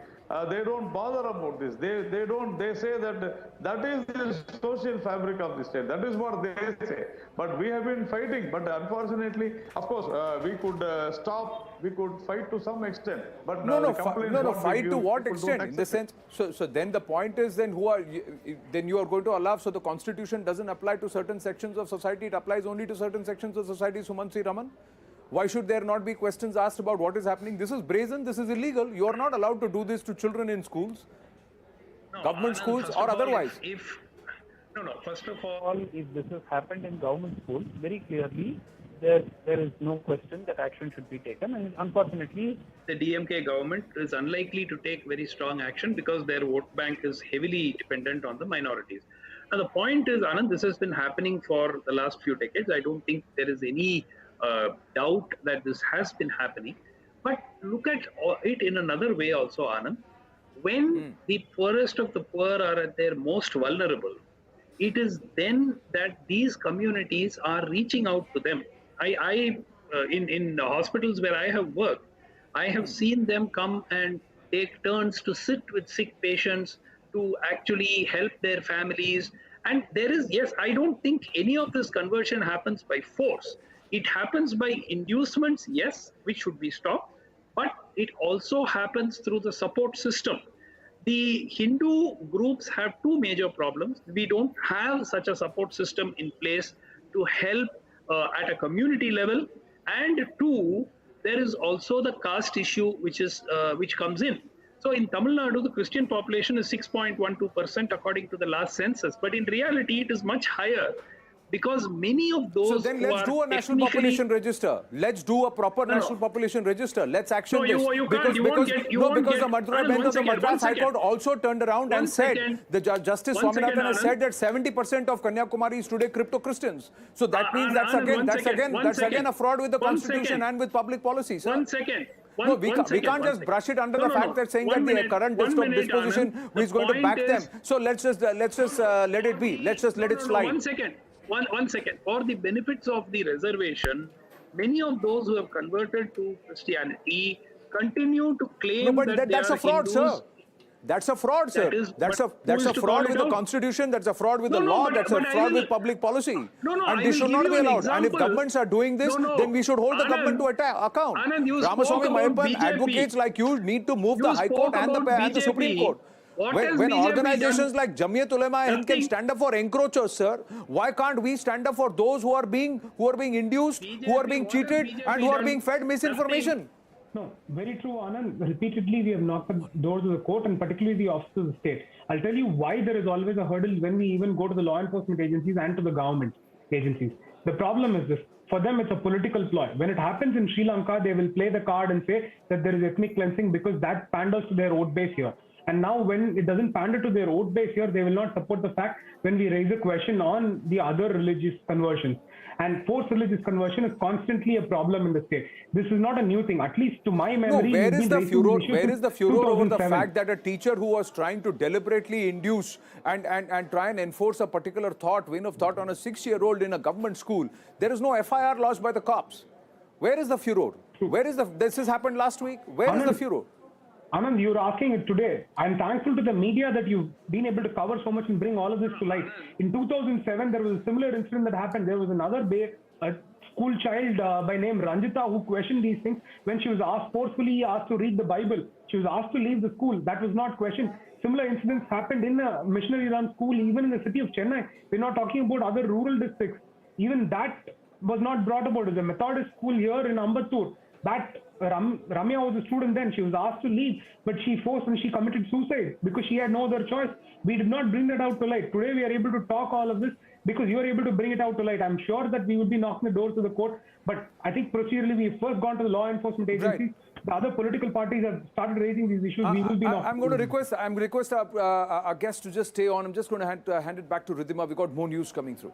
they don't bother about this. They say that is the social fabric of the state. That is what they say. But we have been fighting. But unfortunately, of course, we could stop. We could fight to some extent. But fight to what extent? In the sense, so then the point is, then you are going to allow. So the constitution doesn't apply to certain sections of society. It applies only to certain sections of society. Sumansi Raman. Why should there not be questions asked about what is happening? This is brazen, this is illegal. You are not allowed to do this to children in schools, government schools or otherwise. First of all, if this has happened in government schools, very clearly, there is no question that action should be taken. And unfortunately, the DMK government is unlikely to take very strong action because their vote bank is heavily dependent on the minorities. Now, the point is, Anand, this has been happening for the last few decades. I don't think there is any doubt that this has been happening. But look at it in another way also, Anand. When the poorest of the poor are at their most vulnerable, it is then that these communities are reaching out to them. In the hospitals where I have worked, I have seen them come and take turns to sit with sick patients, to actually help their families. And there is, yes, I don't think any of this conversion happens by force. It happens by inducements, yes, which should be stopped, but it also happens through the support system. The Hindu groups have two major problems. We don't have such a support system in place to help at a community level, and two, there is also the caste issue which comes in. So in Tamil Nadu, the Christian population is 6.12% according to the last census, but in reality, it is much higher. Because many of those. So then let's do a national population register. Let's do a proper national population register. Let's action this. Because the Madras bench of the Madras High Court also turned around and said, the Justice Swaminathan has said that 70% of Kanyakumari is today crypto Christians. So that means that's again a fraud with the constitution and with public policy. Sir. One second. We can't just brush it under the fact that saying that the current disposition is going to back them. So let's just let it be. Let's just let it slide. One second. For the benefits of the reservation, many of those who have converted to Christianity continue to claim that that's a fraud, Hindus. Sir. That's a fraud, sir. That's a fraud with the constitution. That's a fraud with the law. That's a fraud with public policy. And this should not be allowed. And if governments are doing this, then we should hold the government to account. Ramaswamy Mayappan, advocates like you need to move the High Court and the Supreme Court. When organizations like Jamiyat Ulema Hind can stand up for encroachers, sir, why can't we stand up for those who are being induced, who are being cheated, and who are being fed misinformation? No, very true, Anand. Repeatedly, we have knocked the doors of the court and particularly the office of the state. I'll tell you why there is always a hurdle when we even go to the law enforcement agencies and to the government agencies. The problem is this. For them, it's a political ploy. When it happens in Sri Lanka, they will play the card and say that there is ethnic cleansing because that panders to their vote base here. And now when it doesn't pander to their vote base here, they will not support the fact when we raise a question on the other religious conversions. And forced religious conversion is constantly a problem in the state. This is not a new thing, at least to my memory. No, where is the furor over the fact that a teacher who was trying to deliberately induce and try and enforce a particular vein of thought on a 6-year-old in a government school, there is no FIR lodged by the cops? Where is the furor? This has happened last week. Where is the furor? Anand, you're asking it today. I'm thankful to the media that you've been able to cover so much and bring all of this to light. In 2007, there was a similar incident that happened. There was another a school child by name Ranjita who questioned these things when she was forcefully asked to read the Bible. She was asked to leave the school. That was not questioned. Similar incidents happened in a missionary-run school, even in the city of Chennai. We're not talking about other rural districts. Even that was not brought about. There's a Methodist school here in Ambattur. That Ramya was a student then. She was asked to leave, but she forced and she committed suicide because she had no other choice. We did not bring that out to light. Today we are able to talk all of this because you are able to bring it out to light. I'm sure that we will be knocking the doors to the court, but I think procedurally we've first gone to the law enforcement agencies. Right. The other political parties have started raising these issues. We will be knocking. I'm going to request our guest to just stay on. I'm just going to hand it back to Ridhima. We've got more news coming through.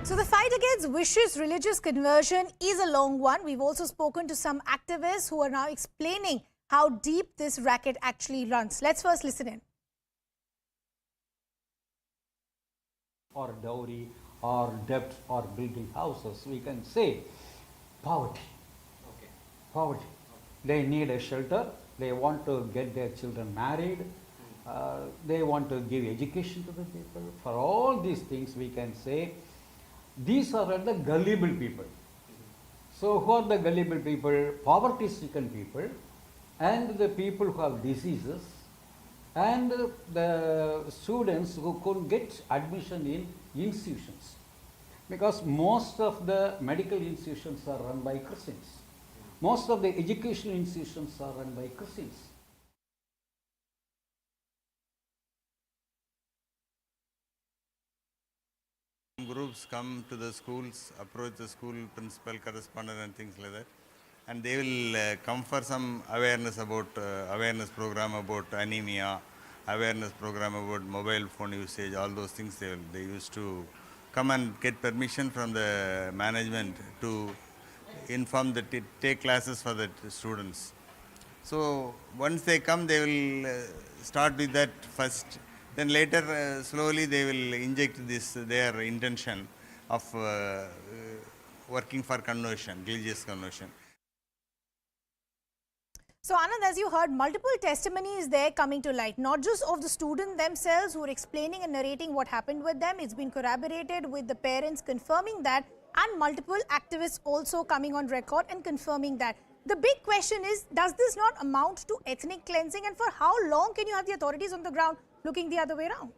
So the fight against vicious religious conversion is a long one. We've also spoken to some activists who are now explaining how deep this racket actually runs. Let's first listen in. Or dowry, or debt, or building houses, we can say poverty. Okay. Poverty. They need a shelter. They want to get their children married. They want to give education to the people. For all these things, we can say these are the gullible people. So who are the gullible people? Poverty-stricken people and the people who have diseases and the students who couldn't get admission in institutions. Because most of the medical institutions are run by Christians. Most of the educational institutions are run by Christians. Groups come to the schools, approach the school principal, correspondent and things like that, and they will come for some awareness about awareness program about anemia, awareness program about mobile phone usage, all those things. They used to come and get permission from the management to inform that take classes for the students. So once they come, they will start with that first. Then later, slowly they will inject their intention of working for conversion, religious conversion. So Anand, as you heard, multiple testimonies there coming to light, not just of the students themselves who are explaining and narrating what happened with them. It's been corroborated with the parents confirming that, and multiple activists also coming on record and confirming that. The big question is, does this not amount to ethnic cleansing, and for how long can you have the authorities on the ground looking the other way around.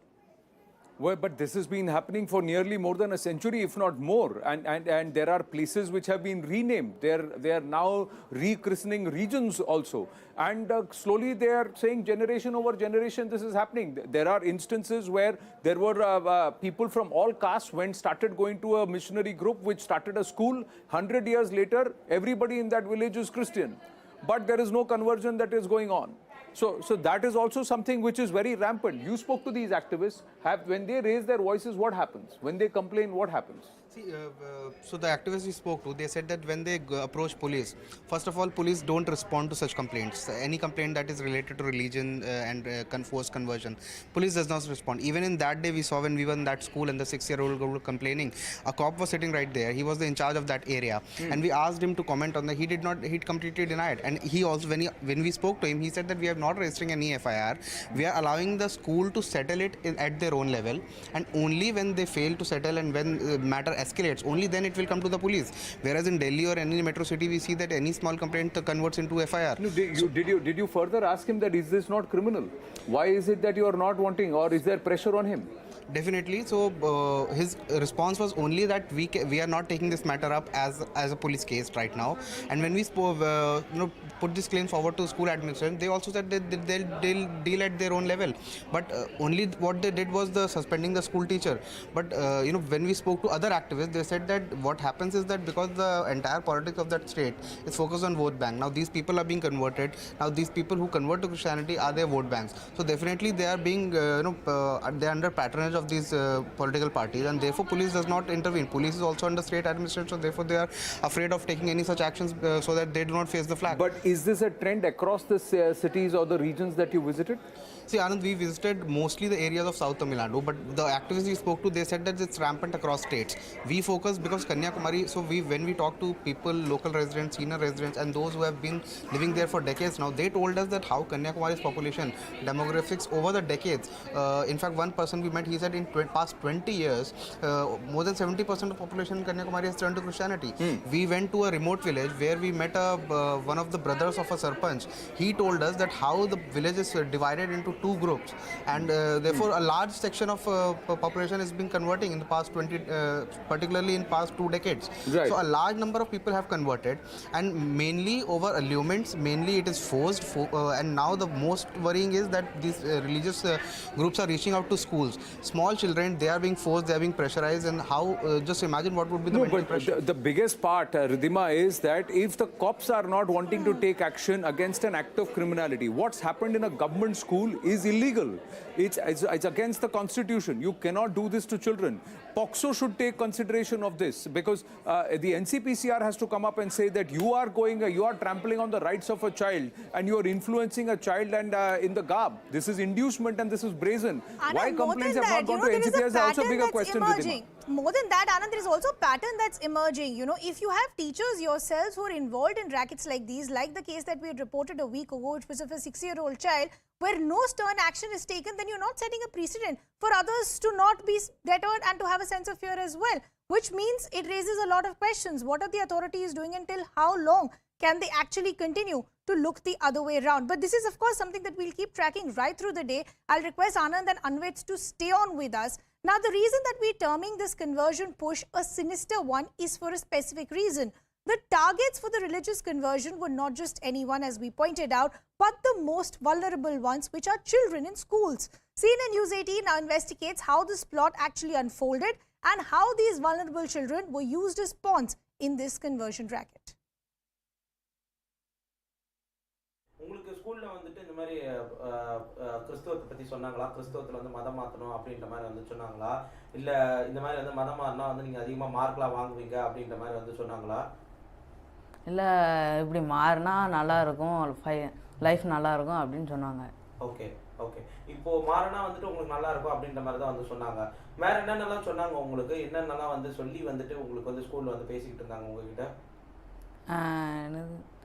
Well, but this has been happening for nearly more than a century, if not more. And there are places which have been renamed. They are now rechristening regions also. And slowly they are saying generation over generation this is happening. There are instances where there were people from all castes started going to a missionary group which started a school. 100 years later, everybody in that village is Christian. But there is no conversion that is going on. So that is also something which is very rampant. You spoke to these activists. When they raise their voices, what happens? When they complain, what happens? See, so the activists we spoke to, they said that when they approach police, first of all, police don't respond to such complaints. Any complaint that is related to religion and forced conversion, police does not respond. Even in that day, we saw when we were in that school and the 6-year-old girl was complaining, a cop was sitting right there. He was in charge of that area, and we asked him to comment on that. He did not. He completely denied. And he also, when we spoke to him, he said that we have not registering any FIR. We are allowing the school to settle it at their own level, and only when they fail to settle and when matter escalates, only then it will come to the police. Whereas in Delhi or any metro city, we see that any small complaint converts into FIR. No, did you further ask him that is this not criminal? Why is it that you are not wanting, or is there pressure on him? Definitely. So his response was only that we are not taking this matter up as a police case right now. And when we put this claim forward to school administration, they also said that they'll deal at their own level. But only what they did was suspending the school teacher. But when we spoke to other activists, they said that what happens is that because the entire politics of that state is focused on vote bank. Now these people are being converted. Now these people who convert to Christianity are their vote banks. So definitely they are being they are under patronage of these political parties, and therefore police does not intervene. Police is also under state administration, so therefore they are afraid of taking any such actions so that they do not face the flag. But is this a trend across the cities or the regions that you visited? See, Anand, we visited mostly the areas of South Tamil Nadu, but the activists we spoke to, they said that it's rampant across states. We focus because Kanyakumari, so when we talk to people, local residents, senior residents, and those who have been living there for decades now, they told us that how Kanyakumari's population, demographics over the decades. In fact, one person we met, he said in past 20 years, more than 70% of the population in Kanyakumari has turned to Christianity. We went to a remote village where we met one of the brothers of a sarpanch. He told us that how the village is divided into 2 groups, and therefore a large section of population has been converting in the past 20, particularly in past 2 decades. Right. So a large number of people have converted, and mainly over allurements, mainly it is forced, and now the most worrying is that these religious groups are reaching out to schools. Small children, they are being forced, they are being pressurized, and how, just imagine what would be the mental pressure. The biggest part, Ridhima, is that if the cops are not wanting to take action against an act of criminality, what's happened in a government school is illegal. It's against the constitution. You cannot do this to children. POCSO should take consideration of this, because the NCPCR has to come up and say that you are trampling on the rights of a child and you are influencing a child and in the garb. This is inducement and this is brazen. Why complaints have not gone to NCPCR is also a bigger question. More than that, Anand, there is also a pattern that's emerging. If you have teachers yourselves who are involved in rackets like these, like the case that we had reported a week ago, which was of a 6-year-old child, where no stern action is taken, then you're not setting a precedent for others to not be deterred and to have a sense of fear as well, which means it raises a lot of questions. What are the authorities doing, until how long can they actually continue to look the other way around? But this is, of course, something that we'll keep tracking right through the day. I'll request Anand and Anvit to stay on with us. Now, the reason that we're terming this conversion push a sinister one is for a specific reason. The targets for the religious conversion were not just anyone, as we pointed out, but the most vulnerable ones, which are children in schools. CNN News 18 now investigates how this plot actually unfolded and how these vulnerable children were used as pawns in this conversion racket. உங்களுக்கு ஸ்கூல்ல வந்துட்டு இந்த மாதிரி கிறிஸ்தவத்தை பத்தி சொன்னாங்களா? கிறிஸ்தவத்துல வந்து மதம் மாத்தணும் அப்படின்ற மாதிரி வந்து சொன்னாங்களா? இல்ல இந்த மாதிரி வந்து மதம் மாறினா வந்து நீங்க அதிகமா மார்க்லாம் வாங்குவீங்க அப்படின்ற மாதிரி வந்து சொன்னாங்களா? இல்ல இப்படி மாறினா நல்லா இருக்கும், லைஃப் நல்லா இருக்கும் அப்படின்னு சொன்னாங்க. Okay okay. இப்போ மாறினா வந்துட்டு உங்களுக்கு நல்லா இருக்கும் அப்படின்ற மாதிரி தான் வந்து சொன்னாங்க. வேற என்னென்னலாம் சொன்னாங்க உங்களுக்கு? என்னென்னலாம் வந்து சொல்லி வந்துட்டு உங்களுக்கு வந்து ஸ்கூல்ல வந்து பேசிக்கிட்டு இருந்தாங்க உங்ககிட்ட?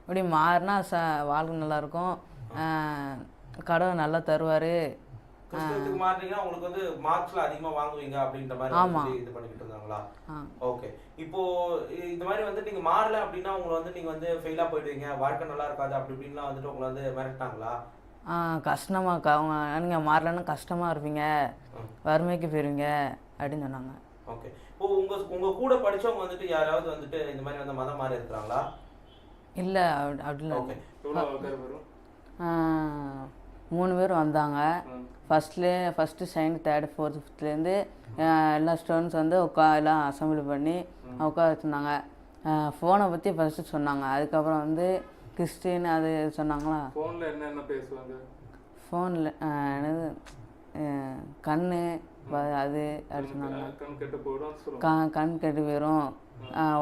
இப்படி மாறினா வாழ்க்கை நல்லாயிருக்கும், கடவுள் நல்லா தருவார். கிறிஸ்தவத்துக்கு மாறினீங்கன்னா உங்களுக்கு வந்து மார்க்ஸ்ல அதிகமாக வாங்குவீங்க அப்படின்ற மாதிரி இது பண்ணிக்கிட்டு இருந்தாங்களா? ஓகே. இப்போ இந்த மாதிரி வந்து நீங்க மாறல அப்படின்னா உங்களை வந்து நீங்க வந்து ஃபெயிலா போயிடுவீங்க, வாழ்க்கை நல்லா இருக்காது அப்படி இப்படின்லாம் வந்துட்டு உங்களை வந்து மிரட்டாங்களா? கஷ்டமாக அவங்க நீங்கள் மாறலன்னா கஷ்டமாக இருப்பீங்க, வறுமைக்கு போயிருவீங்க அப்படின்னு சொன்னாங்க. ஓகே. இப்போ உங்க கூட படிச்சவங்க வந்துட்டு யாராவது வந்துட்டு இந்த மாதிரி வந்து மதம் மாறி இருக்கிறாங்களா? இல்லை அப்படிலாம் ஓகே. 3 பேர் வந்தாங்க. ஃபஸ்ட்டு செகண்ட் தேர்டு ஃபோர்த்து ஃபிஃப்த்லேருந்து எல்லா ஸ்டூடெண்ட்ஸ் வந்து எல்லாம் அசம்பிளி பண்ணி உட்கார வச்சுருந்தாங்க. ஃபோனை பற்றி ஃபஸ்ட்டு சொன்னாங்க. அதுக்கப்புறம் வந்து கிறிஸ்டின் அது சொன்னாங்களா. ஃபோனில் என்னென்ன பேசுவாங்க? ஃபோனில் என்னது கண்ணு அது அப்படி சொன்னாங்க. கண் கெட்டு போயிடும்,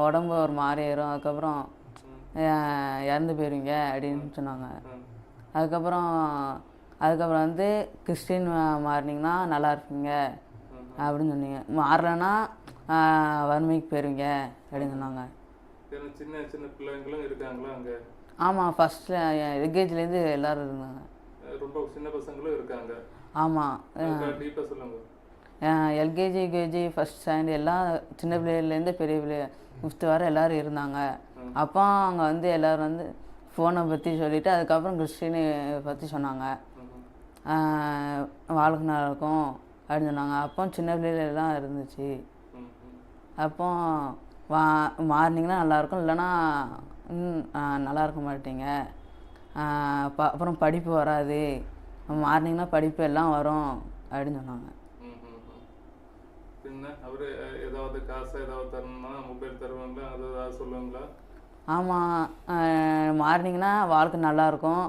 உடம்பு ஒரு மாறி ஆயிரும், அதுக்கப்புறம் இறந்து போயிருவீங்க அப்படின்னு சொன்னாங்க. அதுக்கப்புறம் வந்து கிறிஸ்டின் மாறினீங்கன்னா நல்லா இருப்பீங்க அப்படின்னு சொன்னீங்க. மாறலைன்னா வறுமைக்கு போயிருவீங்க அப்படின்னு சொன்னாங்க. சின்ன சின்ன பிள்ளைங்களும் இருக்காங்களா அங்கே? ஆமாம், ஃபஸ்ட்டில் எல்கேஜிலேருந்து எல்லோரும் இருந்தாங்க. ரொம்ப சின்ன பசங்களும் இருக்காங்க? ஆமாம். டீப்பாக சொல்லுங்கள். எல்கேஜி யூகேஜி ஃபஸ்ட் ஸ்டாண்ட் எல்லாம் சின்ன பிள்ளைலேருந்து பெரிய பிள்ளை 5th வரை எல்லோரும் இருந்தாங்க. அப்போ அங்கே வந்து எல்லோரும் வந்து ஃபோனை பற்றி சொல்லிவிட்டு அதுக்கப்புறம் கிறிஸ்டினை பற்றி சொன்னாங்க. வாழ்க்கை நல்லா இருக்கும் அப்படின்னு சொன்னாங்க. அப்போ சின்ன பிள்ளைலாம் இருந்துச்சு. அப்போ மாறினீங்கன்னா நல்லாயிருக்கும், இல்லைன்னா நல்லா இருக்க மாட்டீங்க, அப்புறம் படிப்பு வராது, மாறினீங்கன்னா படிப்பு எல்லாம் வரும் அப்படின்னு சொன்னாங்க. அவர் ஏதாவது காசு ஏதாவது தரணும்னா மொபைல் தருவாங்களா, அது ஏதாவது சொல்லுவாங்களா? ஆமாம், மாறினீங்கன்னா வாழ்க்கை நல்லாயிருக்கும்,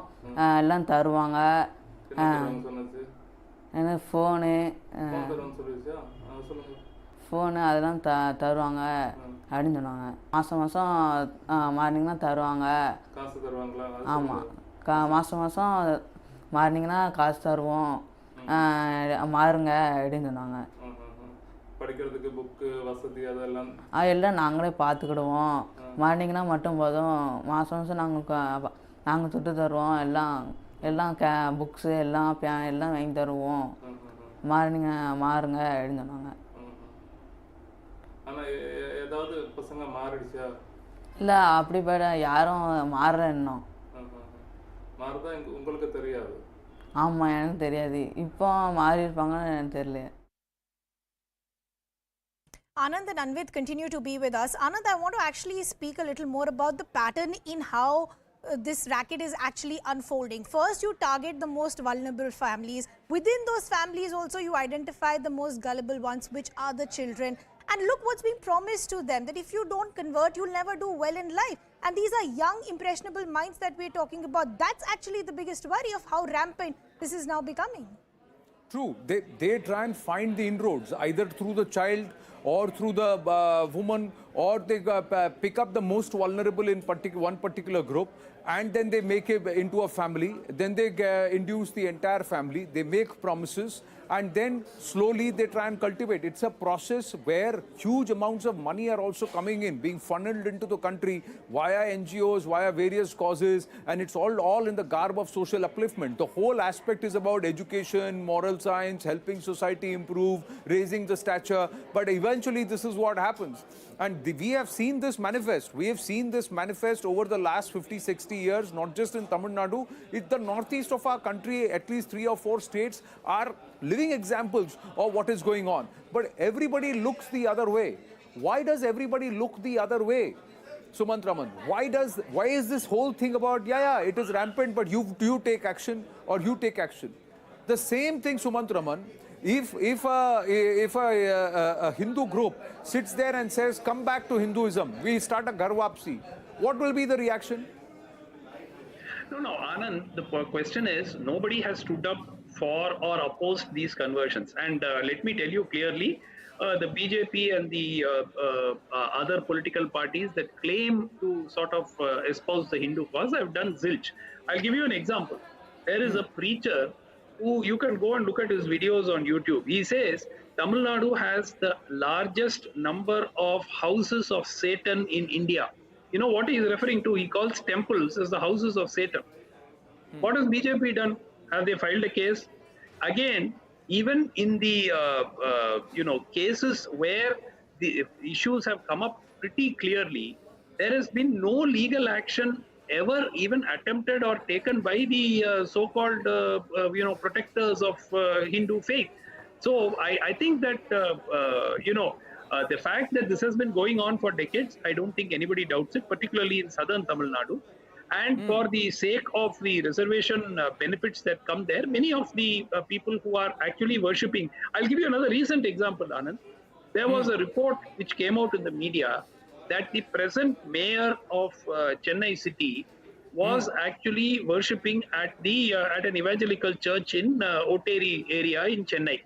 எல்லாம் தருவாங்க. ஏன்னா ஃபோனு அதெல்லாம் தருவாங்க அப்படின்னு சொன்னாங்க. மாதம் மாறினீங்கன்னா தருவாங்க. காசு தருவாங்களா? ஆமாம், மாதம் மாறினீங்கன்னா காசு தருவோம், மாறுங்க அப்படின்னு சொன்னாங்க. படிக்கிறதுக்கு புக்கு வசதி அதெல்லாம் எல்லாம் நாங்களே பார்த்துக்கிடுவோம், மாறினீங்கன்னா மட்டும் போதும், மாதம் நாங்கள் சுட்டு தருவோம், எல்லாம் புக்ஸு எல்லாம் எல்லாம் வாங்கி தருவோம், மாறுங்க அப்படின்னு சொன்னாங்க. ஆனால் ஏதாவது பசங்க மாறிடுச்சா? இல்லை, அப்படிப்பட்ட யாரும் மாறல இன்னும். மாறுதா உங்களுக்கு தெரியாது? ஆமாம், எனக்கு தெரியாது. இப்போ மாறி இருப்பாங்கன்னு எனக்கு தெரியல. Anand and Anvit continue to be with us. Anand, I want to actually speak a little more about the pattern in how this racket is actually unfolding. First, you target the most vulnerable families. Within those families also, you identify the most gullible ones, which are the children. And look what's being promised to them, that if you don't convert, you'll never do well in life. And these are young, impressionable minds that we're talking about. That's actually the biggest worry of how rampant this is now becoming. True. They try and find the inroads, either through the child or through the woman, or they pick up the most vulnerable in one particular group, and then they make it into a family. Then they induce the entire family. They make promises, and then slowly they try and cultivate. It's a process where huge amounts of money are also coming in, being funneled into the country via NGOs, via various causes, and it's all in the garb of social upliftment. The whole aspect is about education, moral science, helping society improve, raising the stature, but eventually this is what happens. And we have seen this manifest. We have seen this manifest over the last 50-60 years, not just in Tamil Nadu. The northeast of our country, at least 3 or 4 states, are living examples of what is going on. But everybody looks the other way. Why does everybody look the other way? Sumant Raman, why is this whole thing about, it is rampant, but you take action or you take action? The same thing, Sumant Raman, if a Hindu group sits there and says, come back to Hinduism, we start a Garvapsi, what will be the reaction? No, Anand, the question is, nobody has stood up for or opposed these conversions. And let me tell you clearly, the BJP and the other political parties that claim to sort of espouse the Hindu cause have done zilch. I'll give you an example. There is a preacher who, you can go and look at his videos on YouTube. He says Tamil Nadu has the largest number of houses of Satan in India. You know what he is referring to? He calls temples as the houses of Satan. What has BJP done? Have they filed a case? Again, even in the cases where the issues have come up pretty clearly, there has been no legal action ever even attempted or taken by the so-called protectors of Hindu faith. So I think that the fact that this has been going on for decades, I don't think anybody doubts it, particularly in southern Tamil Nadu. And for the sake of the reservation benefits that come there, many of the people who are actually worshipping. I'll give you another recent example, Anand. There was a report which came out in the media that the present mayor of Chennai city was actually worshipping at an evangelical church in Oteri area in Chennai.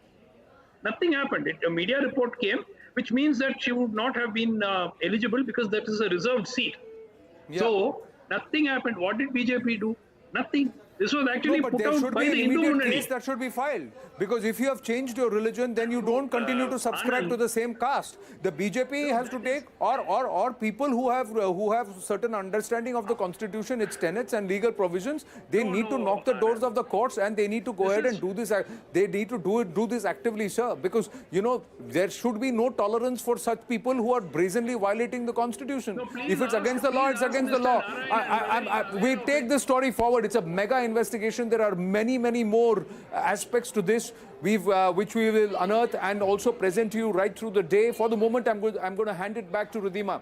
Nothing happened. A media report came, which means that she would not have been eligible because that is a reserved seat. Yeah. So nothing happened. What did BJP do? Nothing. This was actually put out by the Hindu immediate case that should be filed, because if you have changed your religion, then you don't continue to subscribe to the same caste. The BJP has to take, or people who have certain understanding of the constitution, its tenets and legal provisions, they need to knock the doors of the courts and they need to go ahead and do this. They need to do this actively, sir, because there should be no tolerance for such people who are brazenly violating the constitution. If it's against the law, it's against the law. We take this story forward. It's a mega investigation. There are many more aspects to this which we will unearth and also present to you right through the day. For the moment, I'm going to hand it back to Ridhima.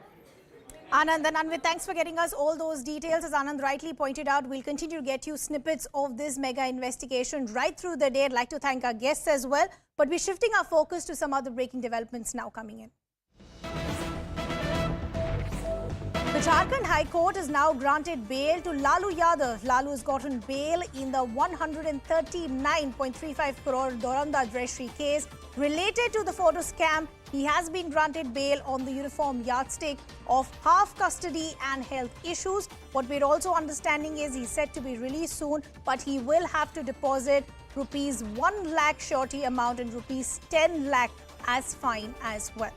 Anand and Anvit, thanks for getting us all those details. As Anand rightly pointed out, we'll continue to get you snippets of this mega investigation right through the day. I'd like to thank our guests as well, but we're shifting our focus to some other breaking developments now coming in. The Jharkhand High Court has now granted bail to Lalu Yadav. Lalu has gotten bail in the 139.35 crore Doranda Dreshri case related to the photo scam. He has been granted bail on the uniform yardstick of half custody and health issues. What we're also understanding is he's set to be released soon, but he will have to deposit rupees 1 lakh surety amount and rupees 10 lakh as fine as well.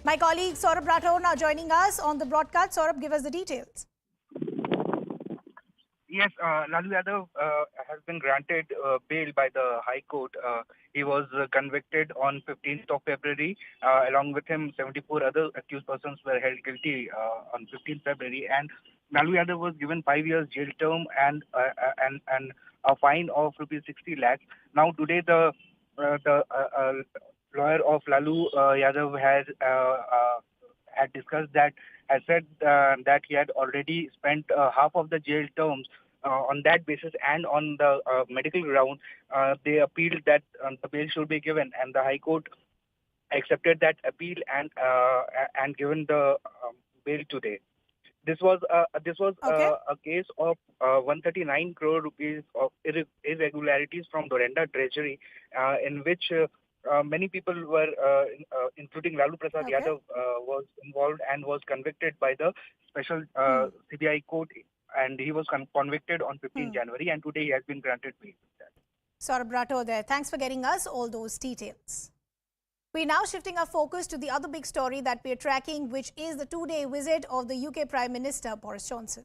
My colleague Saurabh Rathore now joining us on the broadcast. Saurabh, give us the details. Yes, Lalu Yadav has been granted bail by the High Court. He was convicted on 15th of February. Along with him, 74 other accused persons were held guilty on 15th February. And Lalu Yadav was given 5 years jail term and a fine of rupees 60 lakhs. Now today, the lawyer of Lalu Yadav had discussed that, has said that he had already spent half of the jail terms on that basis, and on the medical ground, they appealed that the bail should be given, and the High Court accepted that appeal and given the bail today. This was a case of 139 crore rupees of irregularities from Doranda Treasury, in which many people were, including Lalu Prasad Yadav, was involved and was convicted by the special CBI court, and he was convicted on 15 January, and today he has been granted bail. Saurabh Rathore there. Thanks for getting us all those details. We're now shifting our focus to the other big story that we're tracking, which is the two-day visit of the UK Prime Minister Boris Johnson.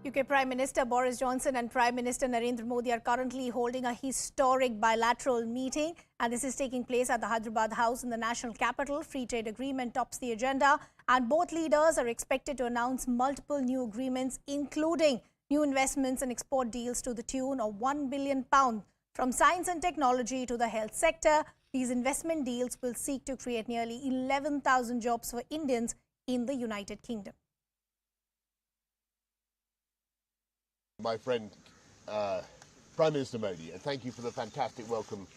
UK Prime Minister Boris Johnson and Prime Minister Narendra Modi are currently holding a historic bilateral meeting, and this is taking place at the Hyderabad House in the national capital. Free trade agreement tops the agenda, and both leaders are expected to announce multiple new agreements, including new investments and export deals to the tune of £1 billion from science and technology to the health sector. These investment deals will seek to create nearly 11,000 jobs for Indians in the United Kingdom. My friend, Prime Minister Modi, and thank you for the fantastic welcome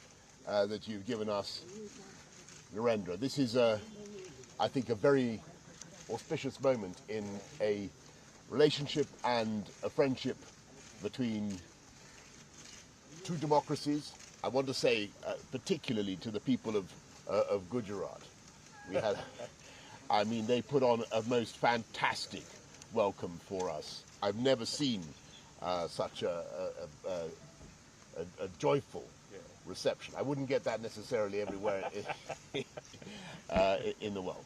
that you've given us, Narendra. This is, I think, a very auspicious moment in a relationship and a friendship between two democracies. I want to say, particularly to the people of Gujarat, we had, I mean, they put on a most fantastic welcome for us. I've never seen such a joyful reception. I wouldn't get that necessarily everywhere in the world.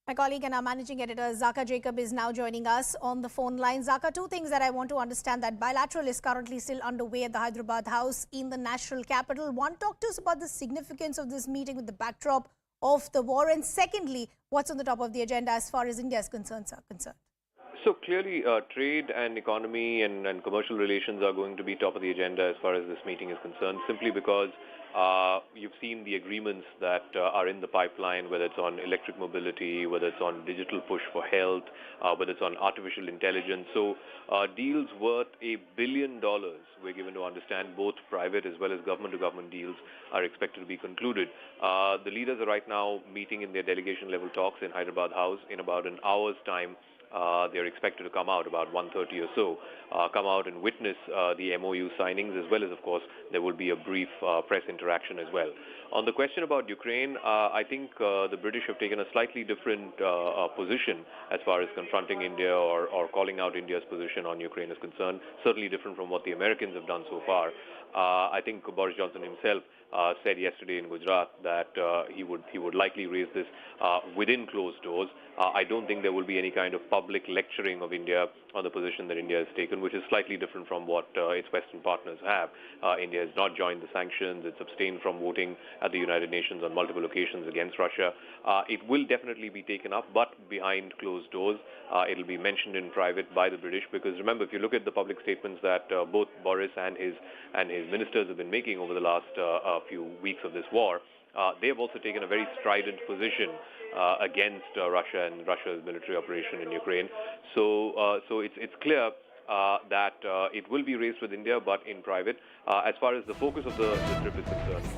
My colleague and our managing editor, Zaka Jacob, is now joining us on the phone line. Zaka, two things that I want to understand. That bilateral is currently still underway at the Hyderabad House in the national capital. One, talk to us about the significance of this meeting with the backdrop of the war. And secondly, what's on the top of the agenda as far as India's concerns are concerned? So clearly, trade and economy and commercial relations are going to be top of the agenda as far as this meeting is concerned, simply because you've seen the agreements that are in the pipeline, whether it's on electric mobility, whether it's on digital push for health, whether it's on artificial intelligence. So deals worth $1 billion, we're given to understand, both private as well as government-to-government deals are expected to be concluded. The leaders are right now meeting in their delegation-level talks in Hyderabad House. In about an hour's time, they're expected to come out about 1:30 or so, come out and witness the MOU signings, as well as, of course, there will be a brief press interaction as well. On the question about Ukraine, I think the British have taken a slightly different position as far as confronting India or calling out India's position on Ukraine is concerned, certainly different from what the Americans have done so far. I think Boris Johnson himself said yesterday in Gujarat that he would likely raise this within closed doors. I don't think there will be any kind of public lecturing of India on the position that India has taken, which is slightly different from what its Western partners have. India has not joined the sanctions. It's abstained from voting at the United Nations on multiple occasions against Russia. It will definitely be taken up, but behind closed doors. It'll be mentioned in private by the British, because remember, if you look at the public statements that both Boris and his ministers have been making over the last few weeks of this war, they have also taken a very strident position against Russia and Russia's military operation in Ukraine. So it's clear that it will be raised with India, but in private. As far as the focus of the trip is concerned.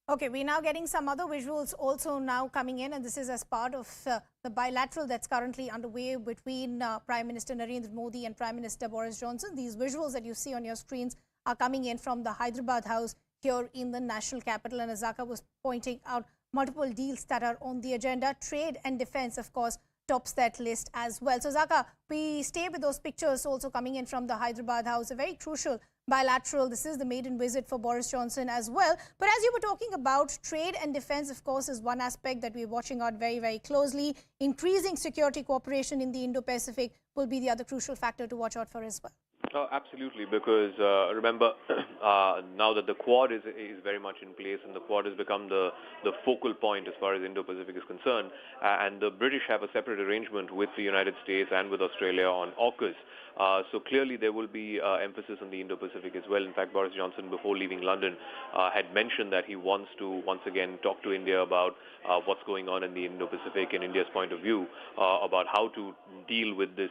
Okay, we're now getting some other visuals also now coming in, and this is as part of the bilateral that's currently underway between Prime Minister Narendra Modi and Prime Minister Boris Johnson. These visuals that you see on your screens are coming in from the Hyderabad House here in the national capital, and as Zaka was pointing out, multiple deals that are on the agenda. Trade and defense, of course, tops that list as well. So Zaka, we stay with those pictures also coming in from the Hyderabad House, a very crucial bilateral. This is the maiden visit for Boris Johnson as well. But as you were talking about, trade and defense, of course, is one aspect that we're watching out very, very closely. Increasing security cooperation in the Indo-Pacific will be the other crucial factor to watch out for as well. Absolutely, because remember, now that the Quad is very much in place, and the Quad has become the focal point as far as Indo-Pacific is concerned, and the British have a separate arrangement with the United States and with Australia on AUKUS. So clearly there will be emphasis on the Indo-Pacific as well. In fact, Boris Johnson, before leaving London, had mentioned that he wants to once again talk to India about what's going on in the Indo-Pacific and India's point of view about how to deal with this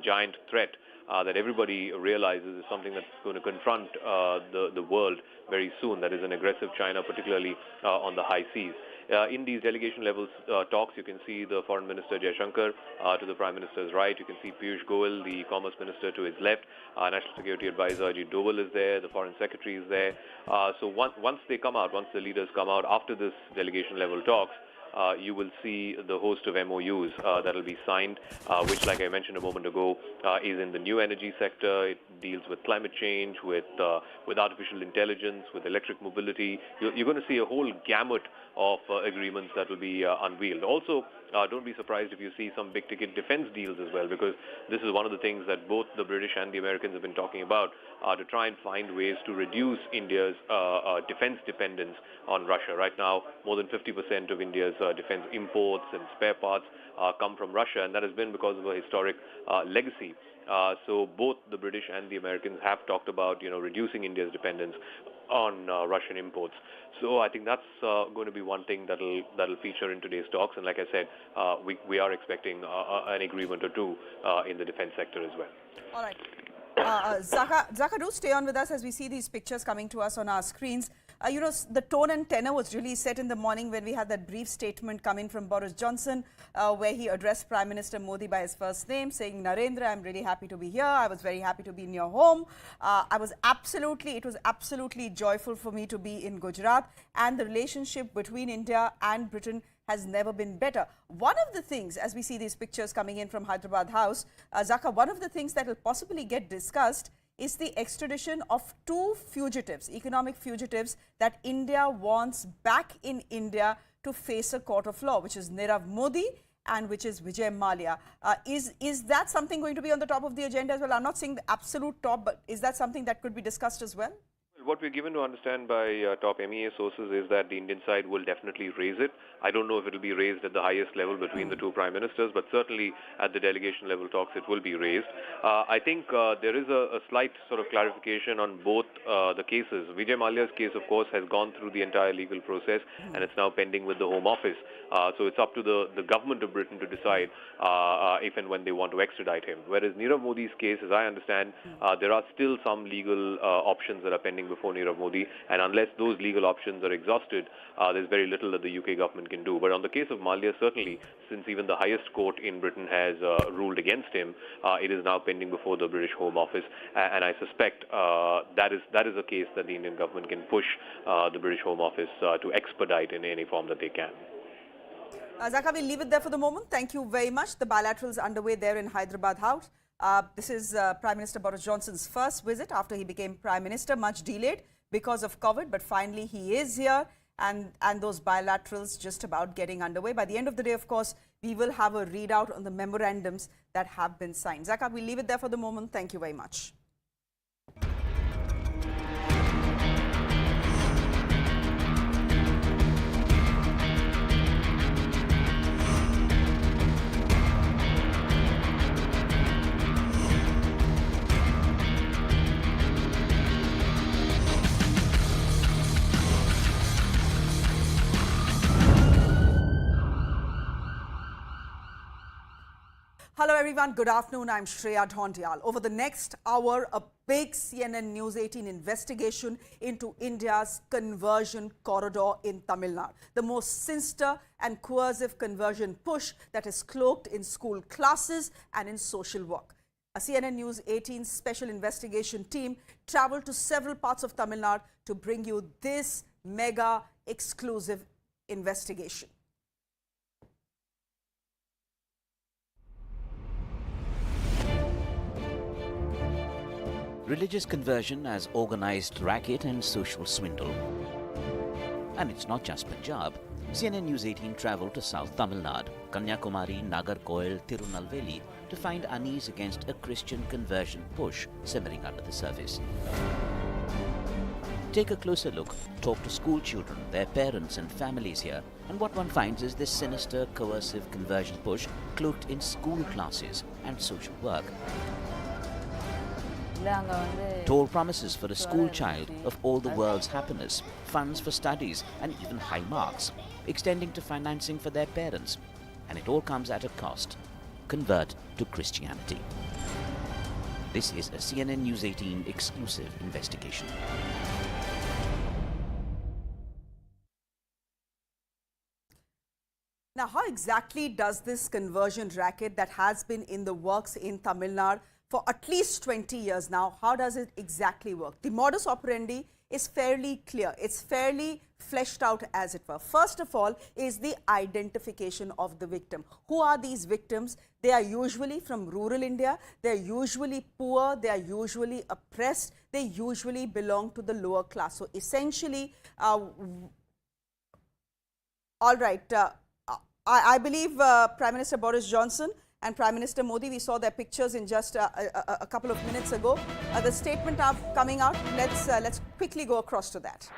giant threat that everybody realizes is something that's going to confront the world very soon. That is an aggressive China, particularly on the high seas. In these delegation-level talks, you can see the Foreign Minister Jaishankar to the Prime Minister's right. You can see Piyush Goyal, the Commerce Minister, to his left. National Security Advisor Ajit Doval is there. The Foreign Secretary is there. So once they come out, once the leaders come out after this delegation-level talks, you will see the host of MOUs that will be signed, which, like I mentioned a moment ago, is in the new energy sector. It deals with climate change, with artificial intelligence, with electric mobility. You're going to see a whole gamut of agreements that will be unveiled. Also, don't be surprised if you see some big-ticket defense deals as well, because this is one of the things that both the British and the Americans have been talking about, to try and find ways to reduce India's defense dependence on Russia. Right now, more than 50% of India's defense imports and spare parts come from Russia, and that has been because of a historic legacy. So both the British and the Americans have talked about, reducing India's dependence on Russian imports. So I think that's going to be one thing that'll feature in today's talks. And like I said, we are expecting an agreement or two in the defense sector as well. All right. Zaka, do stay on with us as we see these pictures coming to us on our screens. You know, the tone and tenor was really set in the morning when we had that brief statement coming from Boris Johnson, where he addressed Prime Minister Modi by his first name, saying, Narendra, I'm really happy to be here. I was very happy to be in your home. It was absolutely joyful for me to be in Gujarat, and the relationship between India and Britain has never been better. One of the things, as we see these pictures coming in from Hyderabad House, Zaka, one of the things that will possibly get discussed is the extradition of 2 fugitives, economic fugitives, that India wants back in India to face a court of law, which is Nirav Modi and which is Vijay Mallya. Is that something going to be on the top of the agenda as well? I'm not saying the absolute top, but is that something that could be discussed as well? What we're given to understand by top MEA sources is that the Indian side will definitely raise it. I don't know if it will be raised at the highest level between the 2 prime ministers, but certainly at the delegation level talks it will be raised. I think there is a slight sort of clarification on both the cases. Vijay Mallya's case, of course, has gone through the entire legal process and it's now pending with the Home Office. So it's up to the government of Britain to decide if and when they want to extradite him. Whereas Nirav Modi's case, as I understand, there are still some legal options that are pending before Nirav Modi, and unless those legal options are exhausted, there's very little that the UK government can do. But on the case of Mallya, certainly, since even the highest court in Britain has ruled against him, it is now pending before the British Home Office, and I suspect that is a case that the Indian government can push the British Home Office to expedite in any form that they can. Zaka, we'll leave it there for the moment. Thank you very much. The bilaterals underway there in Hyderabad House. This is Prime Minister Boris Johnson's first visit after he became Prime Minister, much delayed because of COVID, but finally he is here, and those bilaterals just about getting underway. By the end of the day, of course, we will have a readout on the memorandums that have been signed. Zaka, we'll leave it there for the moment. Thank you very much. Hello everyone, good afternoon. I'm Shreya Dhondial. Over the next hour, a big CNN News 18 investigation into India's conversion corridor in Tamil Nadu. The most sinister and coercive conversion push that is cloaked in school classes and in social work. A CNN News 18 special investigation team traveled to several parts of Tamil Nadu to bring you this mega exclusive investigation. Religious conversion as organized racket and social swindle. And it's not just Punjab. CNN News 18 travelled to South Tamil Nadu, Kanyakumari, Nagarkoil, Tirunelveli to find unease against a Christian conversion push simmering under the surface. Take a closer look, talk to school children, their parents and families here, and what one finds is this sinister, coercive conversion push cloaked in school classes and social work. Tall promises for a school child of all the world's happiness, funds for studies and even high marks, extending to financing for their parents. And it all comes at a cost. Convert to Christianity. This is a CNN News 18 exclusive investigation. Now, how exactly does this conversion racket that has been in the works in Tamil Nadu for at least 20 years now, how does it exactly work? The modus operandi is fairly clear. It's fairly fleshed out, as it were. First of all is the identification of the victim. Who are these victims? They are usually from rural India. They are usually poor. They are usually oppressed. They usually belong to the lower class. So essentially, all right, I believe Prime Minister Boris Johnson and Prime Minister Modi, we saw their pictures in just a couple of minutes ago. The statement are coming out. Let's quickly go across to that.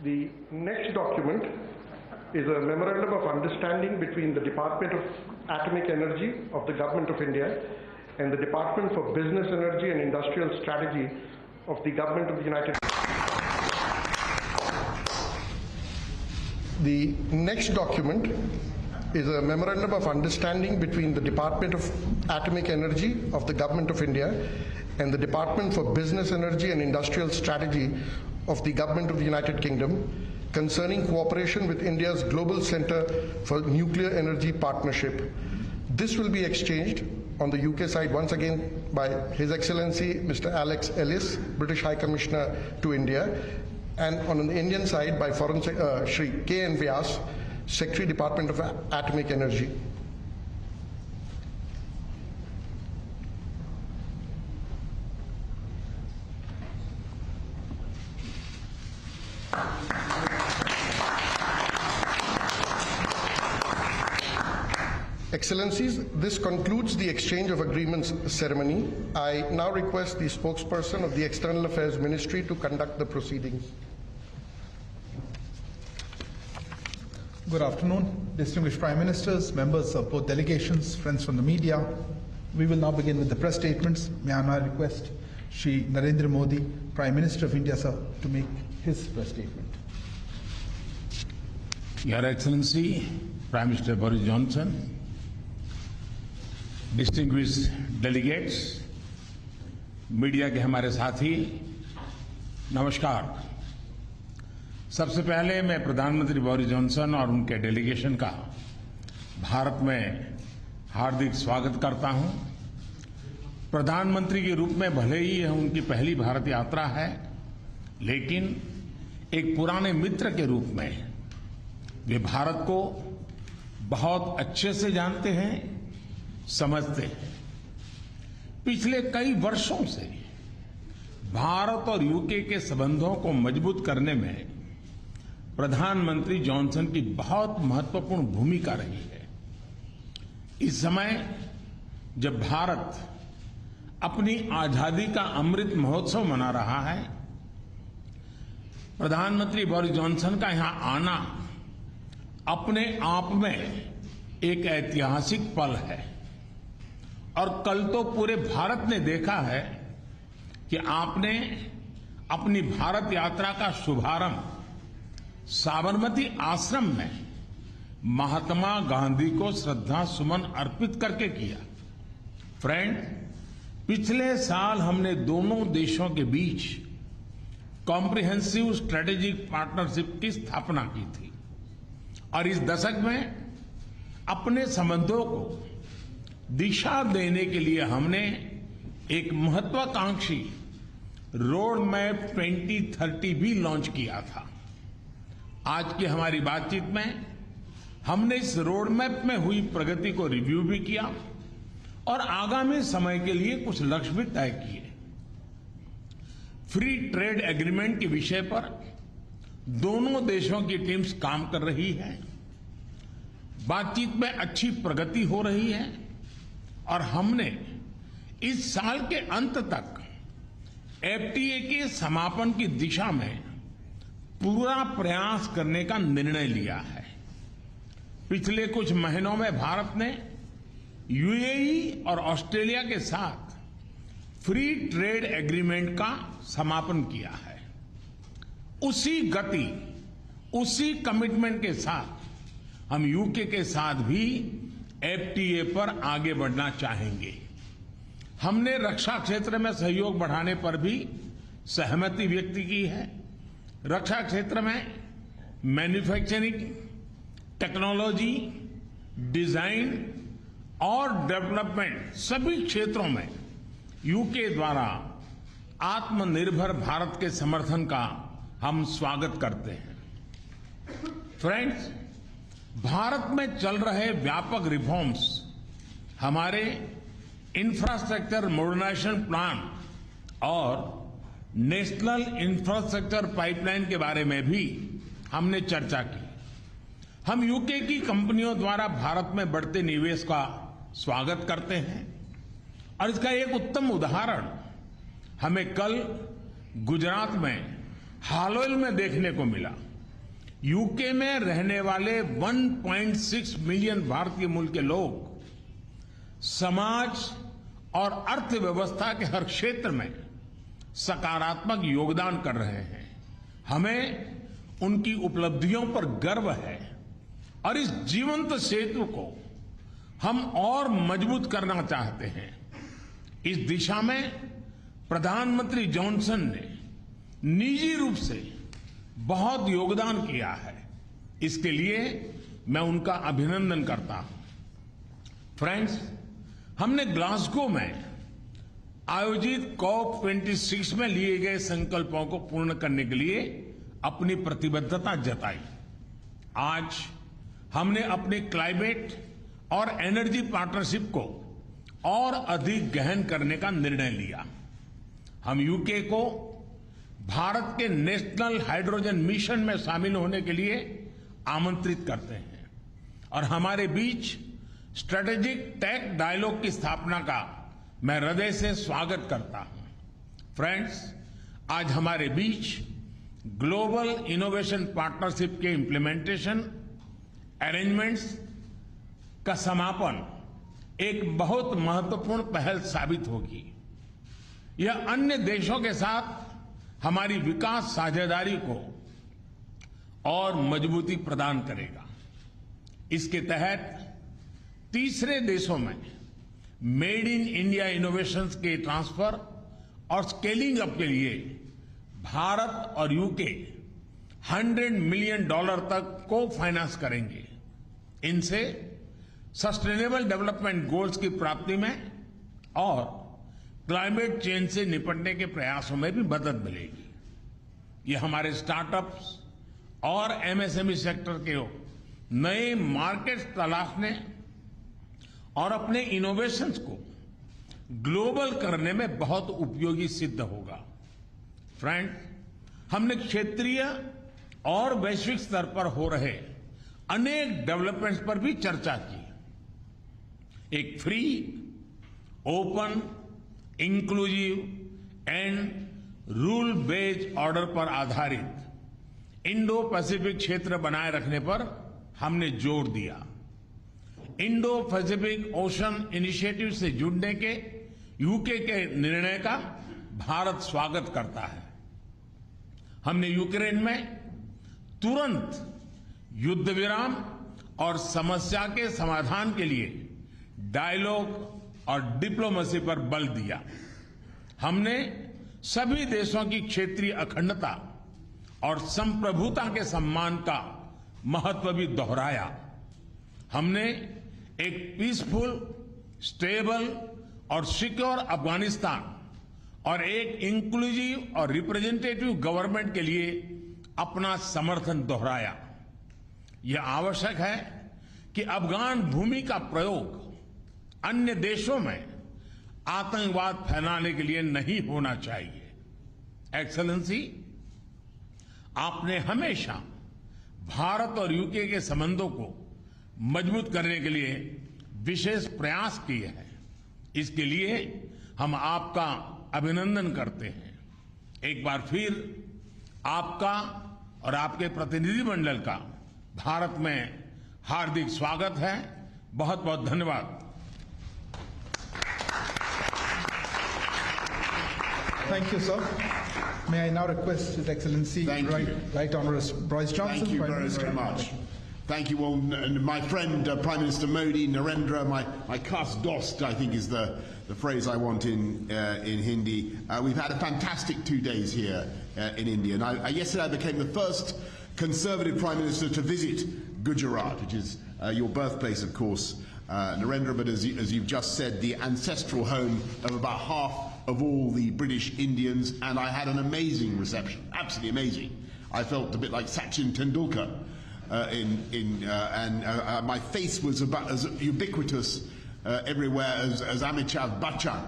The next document is a memorandum of understanding between the Department of Atomic Energy of the Government of India and the Department for Business Energy and Industrial Strategy of the Government of the United States. The next document is a memorandum of understanding between the Department of Atomic Energy of the Government of India and the Department for Business Energy and Industrial Strategy of the Government of the United Kingdom concerning cooperation with India's Global Centre for Nuclear Energy Partnership. This will be exchanged on the UK side once again by His Excellency Mr. Alex Ellis, British High Commissioner to India, and on the Indian side by Foreign Shri K.N. Vyas, Secretary, Department of Atomic Energy. Excellencies, this concludes the exchange of agreements ceremony. I now request the spokesperson of the External Affairs Ministry to conduct the proceedings. Good afternoon, distinguished Prime Ministers, members of both delegations, friends from the media. We will now begin with the press statements. May I now request Shri Narendra Modi, Prime Minister of India, sir, to make his press statement. Your Excellency, Prime Minister Boris Johnson, distinguished delegates, media के हमारे साथी, नमस्कार। सबसे पहले मैं प्रधानमंत्री Boris Johnson और उनके डेलीगेशन का भारत में हार्दिक स्वागत करता हूं। प्रधानमंत्री के रूप में भले ही यह उनकी पहली भारत यात्रा है, लेकिन एक पुराने मित्र के रूप में वे भारत को बहुत अच्छे से जानते हैं, समझते हैं। पिछले कई वर्षों से भारत और यूके के संबंधों को मजबूत करने में प्रधानमंत्री जॉनसन की बहुत महत्वपूर्ण भूमिका रही है। इस समय जब भारत अपनी आजादी का अमृत महोत्सव मना रहा है, प्रधानमंत्री बोरिस जॉनसन का यहां आना अपने आप में एक ऐतिहासिक पल है। और कल तो पूरे भारत ने देखा है कि आपने अपनी भारत यात्रा का शुभारंभ साबरमती आश्रम में महात्मा गांधी को श्रद्धा सुमन अर्पित करके किया। फ्रेंड, पिछले साल हमने दोनों देशों के बीच कॉम्प्रिहेंसिव स्ट्रेटेजिक पार्टनरशिप की स्थापना की थी और इस दशक में अपने संबंधों को दिशा देने के लिए हमने एक महत्वाकांक्षी रोड मैप 2030 भी लॉन्च किया था। आज की हमारी बातचीत में हमने इस रोड मैप में हुई प्रगति को रिव्यू भी किया और आगामी समय के लिए कुछ लक्ष्य भी तय किए। फ्री ट्रेड एग्रीमेंट के विषय पर दोनों देशों की टीम्स काम कर रही है। बातचीत में अच्छी प्रगति हो रही है और हमने इस साल के अंत तक एफटीए के समापन की दिशा में पूरा प्रयास करने का निर्णय लिया है। पिछले कुछ महीनों में भारत ने यूएई और ऑस्ट्रेलिया के साथ फ्री ट्रेड एग्रीमेंट का समापन किया है। उसी गति, उसी कमिटमेंट के साथ हम यूके के साथ भी एफटीए पर आगे बढ़ना चाहेंगे। हमने रक्षा क्षेत्र में सहयोग बढ़ाने पर भी सहमति व्यक्त की है। रक्षा क्षेत्र में मैन्युफैक्चरिंग, टेक्नोलॉजी, डिजाइन और डेवलपमेंट सभी क्षेत्रों में यूके द्वारा आत्मनिर्भर भारत के समर्थन का हम स्वागत करते हैं। फ्रेंड्स, भारत में चल रहे व्यापक रिफॉर्म्स हमारे इंफ्रास्ट्रक्चर मॉडर्नाइजेशन प्लान और नेशनल इंफ्रास्ट्रक्चर पाइपलाइन के बारे में भी हमने चर्चा की। हम यूके की कंपनियों द्वारा भारत में बढ़ते निवेश का स्वागत करते हैं और इसका एक उत्तम उदाहरण हमें कल गुजरात में हालोल में देखने को मिला। यूके में रहने वाले 1.6 मिलियन भारतीय मूल के लोग समाज और अर्थव्यवस्था के हर क्षेत्र में सकारात्मक योगदान कर रहे हैं। हमें उनकी उपलब्धियों पर गर्व है और इस जीवंत सेतु को हम और मजबूत करना चाहते हैं। इस दिशा में प्रधानमंत्री जॉनसन ने निजी रूप से बहुत योगदान किया है। इसके लिए मैं उनका अभिनंदन करता हूं। फ्रेंड्स, हमने ग्लासगो में आयोजित COP26 में लिए गए संकल्पों को पूर्ण करने के लिए अपनी प्रतिबद्धता जताई। आज हमने अपनी क्लाइमेट और एनर्जी पार्टनरशिप को और अधिक गहन करने का निर्णय लिया। हम यूके को भारत के नेशनल हाइड्रोजन मिशन में शामिल होने के लिए आमंत्रित करते हैं और हमारे बीच स्ट्रेटेजिक टेक डायलॉग की स्थापना का मैं हृदय से स्वागत करता हूं। फ्रेंड्स, आज हमारे बीच ग्लोबल इनोवेशन पार्टनरशिप के इम्प्लीमेंटेशन अरेंजमेंट्स का समापन एक बहुत महत्वपूर्ण पहल साबित होगी। यह अन्य देशों के साथ हमारी विकास साझेदारी को और मजबूती प्रदान करेगा। इसके तहत तीसरे देशों में मेड इन इंडिया इनोवेशंस के ट्रांसफर और स्केलिंग अप के लिए भारत और यूके $100 मिलियन तक को फाइनेंस करेंगे। इनसे सस्टेनेबल डेवलपमेंट गोल्स की प्राप्ति में और क्लाइमेट चेंज से निपटने के प्रयासों में भी मदद मिलेगी। ये हमारे स्टार्टअप्स और एमएसएमई सेक्टर के नए मार्केट्स तलाशने और अपने इनोवेशंस को ग्लोबल करने में बहुत उपयोगी सिद्ध होगा। फ्रेंड, हमने क्षेत्रीय और वैश्विक स्तर पर हो रहे अनेक डेवलपमेंट्स पर भी चर्चा की। एक free, open, inclusive and rule based order पर आधारित इंडो पैसिफिक क्षेत्र बनाए रखने पर हमने जोर दिया। इंडो पैसिफिक ओशन इनिशिएटिव से जुड़ने के यूके के निर्णय का भारत स्वागत करता है। हमने यूक्रेन में तुरंत युद्ध विराम और समस्या के समाधान के लिए डायलॉग और डिप्लोमेसी पर बल दिया। हमने सभी देशों की क्षेत्रीय अखंडता और संप्रभुता के सम्मान का महत्व भी दोहराया। हमने एक पीसफुल, स्टेबल और सिक्योर अफगानिस्तान और एक इंक्लूसिव और रिप्रेजेंटेटिव गवर्नमेंट के लिए अपना समर्थन दोहराया। यह आवश्यक है कि अफगान भूमि का प्रयोग अन्य देशों में आतंकवाद फैलाने के लिए नहीं होना चाहिए। एक्सेलेंसी, आपने हमेशा भारत और यूके के संबंधों को मजबूत करने के लिए विशेष प्रयास किए हैं। इसके लिए हम आपका अभिनंदन करते हैं। एक बार फिर आपका और आपके प्रतिनिधिमंडल का भारत में हार्दिक स्वागत है। बहुत बहुत धन्यवाद। Thank you, sir. May I now request His Excellency Right Honourable Boris Johnson. Thank you very much. Thank you. Well, my friend Prime Minister Modi, Narendra, my khas dost, I think is the phrase I want in Hindi. We've had a fantastic 2 days here in India. And yesterday I became the first Conservative Prime Minister to visit Gujarat, which is your birthplace, of course, Narendra, but as you've just said, the ancestral home of about half of all the British Indians, and I had an amazing reception, absolutely amazing. I felt a bit like Sachin Tendulkar, and my face was about as ubiquitous everywhere as Amitabh Bachchan.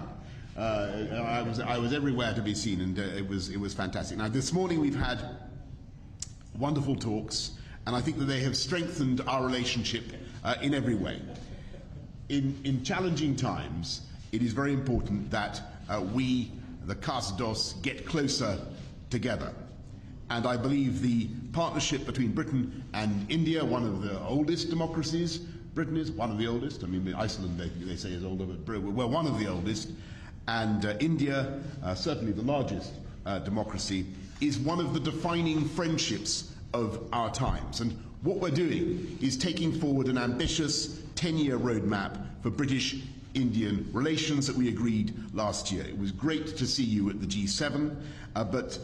I was everywhere to be seen, and it was fantastic. Now this morning we've had wonderful talks, and I think that they have strengthened our relationship in every way. In challenging times, it is very important that we, the Kasdos, get closer together. And I believe the partnership between Britain and India, one of the oldest democracies, Britain is one of the oldest, I mean Iceland they say is older, but we're one of the oldest, and India, certainly the largest democracy, is one of the defining friendships of our times. And what we're doing is taking forward an ambitious 10-year roadmap for British-Indian relations that we agreed last year. It was great to see you at the G7, but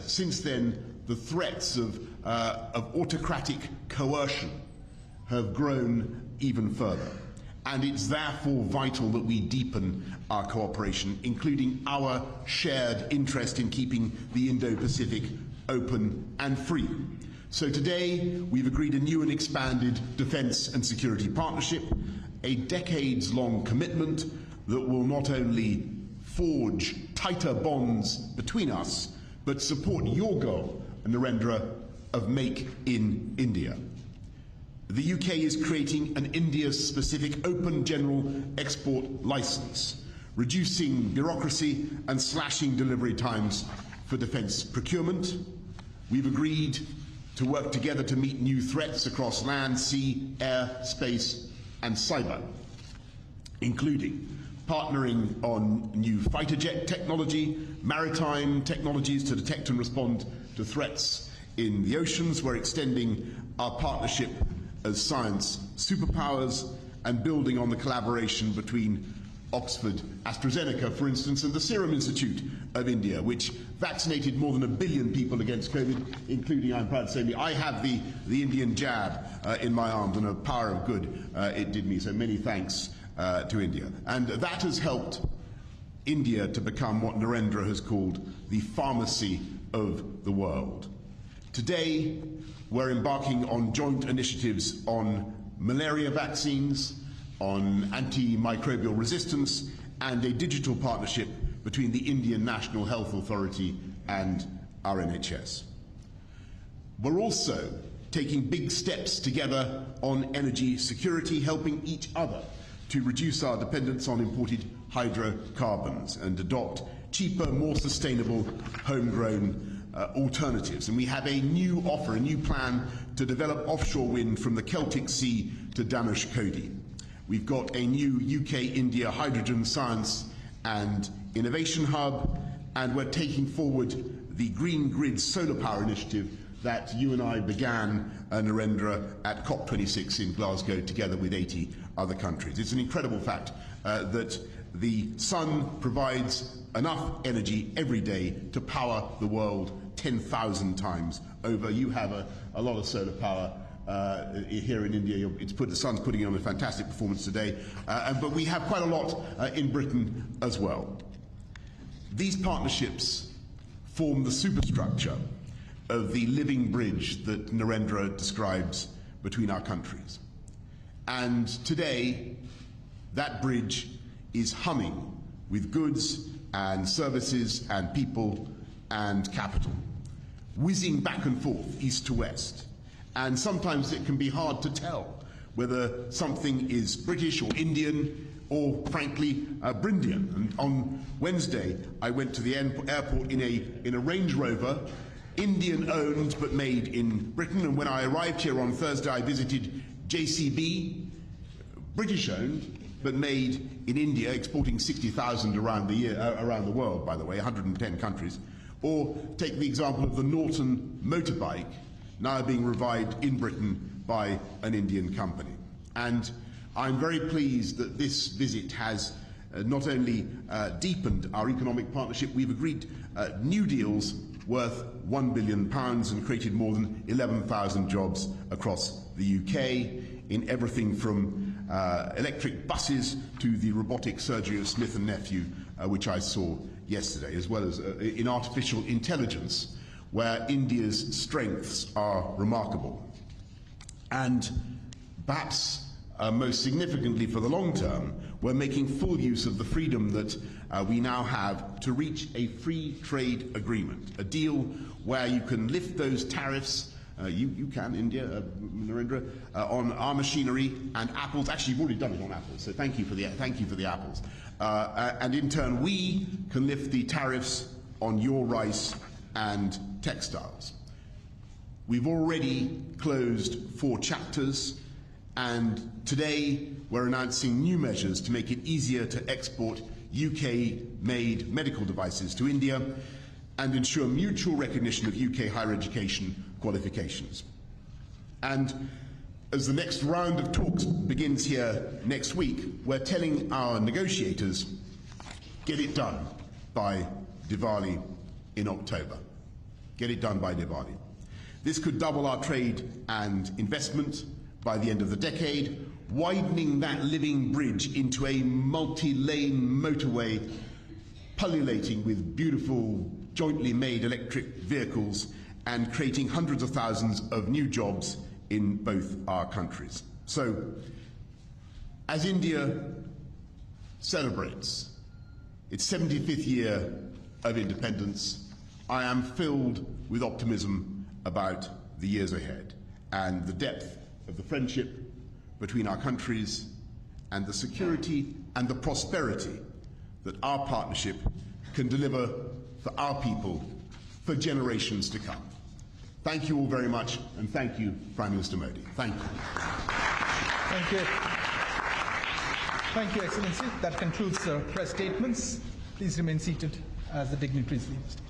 since then the threats of autocratic coercion have grown even further. And it's therefore vital that we deepen our cooperation, including our shared interest in keeping the Indo-Pacific open and free. So today, we've agreed a new and expanded defence and security partnership, a decades-long commitment that will not only forge tighter bonds between us, but support your goal, Narendra, of Make in India. The UK is creating an India-specific open general export licence, reducing bureaucracy and slashing delivery times for defence procurement. We've agreed to work together to meet new threats across land, sea, air, space and cyber, including partnering on new fighter jet technology, maritime technologies to detect and respond to threats in the oceans. We're extending our partnership as science superpowers and building on the collaboration between Oxford AstraZeneca, for instance, and the Serum Institute of India, which vaccinated more than 1 billion people against COVID, including, I'm proud to say, I have the Indian jab in my arm, and a power of good it did me. So many thanks to India. And that has helped India to become what Narendra has called the pharmacy of the world. Today, we're embarking on joint initiatives on malaria vaccines, on antimicrobial resistance, and a digital partnership between the Indian National Health Authority and our NHS. We're also taking big steps together on energy security, helping each other to reduce our dependence on imported hydrocarbons and adopt cheaper, more sustainable, homegrown alternatives. And we have a new offer, a new plan to develop offshore wind from the Celtic Sea to Dhanushkodi. We've got a new UK-India hydrogen science and innovation hub, and we're taking forward the Green Grid solar power initiative that you and I began, Narendra, at COP26 in Glasgow together with 80 other countries. It's an incredible fact that the sun provides enough energy every day to power the world 10,000 times over. You have a lot of solar power here in India. The sun's putting on a fantastic performance today, but we have quite a lot in Britain as well. These partnerships form the superstructure of the living bridge that Narendra describes between our countries. And today, that bridge is humming with goods and services and people and capital, whizzing back and forth, east to west. And sometimes it can be hard to tell whether something is British or Indian or, frankly, Brindian. And on Wednesday, I went to the airport in a Range Rover, Indian-owned but made in Britain. And when I arrived here on Thursday, I visited JCB, British-owned but made in India, exporting 60,000 around the world, by the way, 110 countries. Or take the example of the Norton motorbike, now being revived in Britain by an Indian company. And I'm very pleased that this visit has not only deepened our economic partnership, we've agreed new deals worth £1 billion and created more than 11,000 jobs across the UK in everything from electric buses to the robotic surgery of Smith & Nephew, which I saw yesterday, as well as in artificial intelligence, where India's strengths are remarkable. And perhaps most significantly for the long term, we're making full use of the freedom that we now have to reach a free trade agreement, a deal where you can lift those tariffs, you can, India, Narendra, on our machinery and apples. Actually, you've already done it on apples, so thank you for the apples. And in turn, we can lift the tariffs on your rice and textiles. We've already closed 4 chapters, and today we're announcing new measures to make it easier to export UK-made medical devices to India and ensure mutual recognition of UK higher education qualifications. And as the next round of talks begins here next week, we're telling our negotiators, get it done by Diwali in October. Get it done by Diwali. This could double our trade and investment by the end of the decade, widening that living bridge into a multi-lane motorway pullulating with beautiful jointly made electric vehicles and creating hundreds of thousands of new jobs in both our countries. So, as India celebrates its 75th year of independence, I am filled with optimism about the years ahead and the depth of the friendship between our countries and the security and the prosperity that our partnership can deliver for our people for generations to come. Thank you all very much, and thank you, Prime Minister Modi. Thank you. Thank you. Thank you, Excellency. That concludes the press statements. Please remain seated as the dignitaries leave the stage.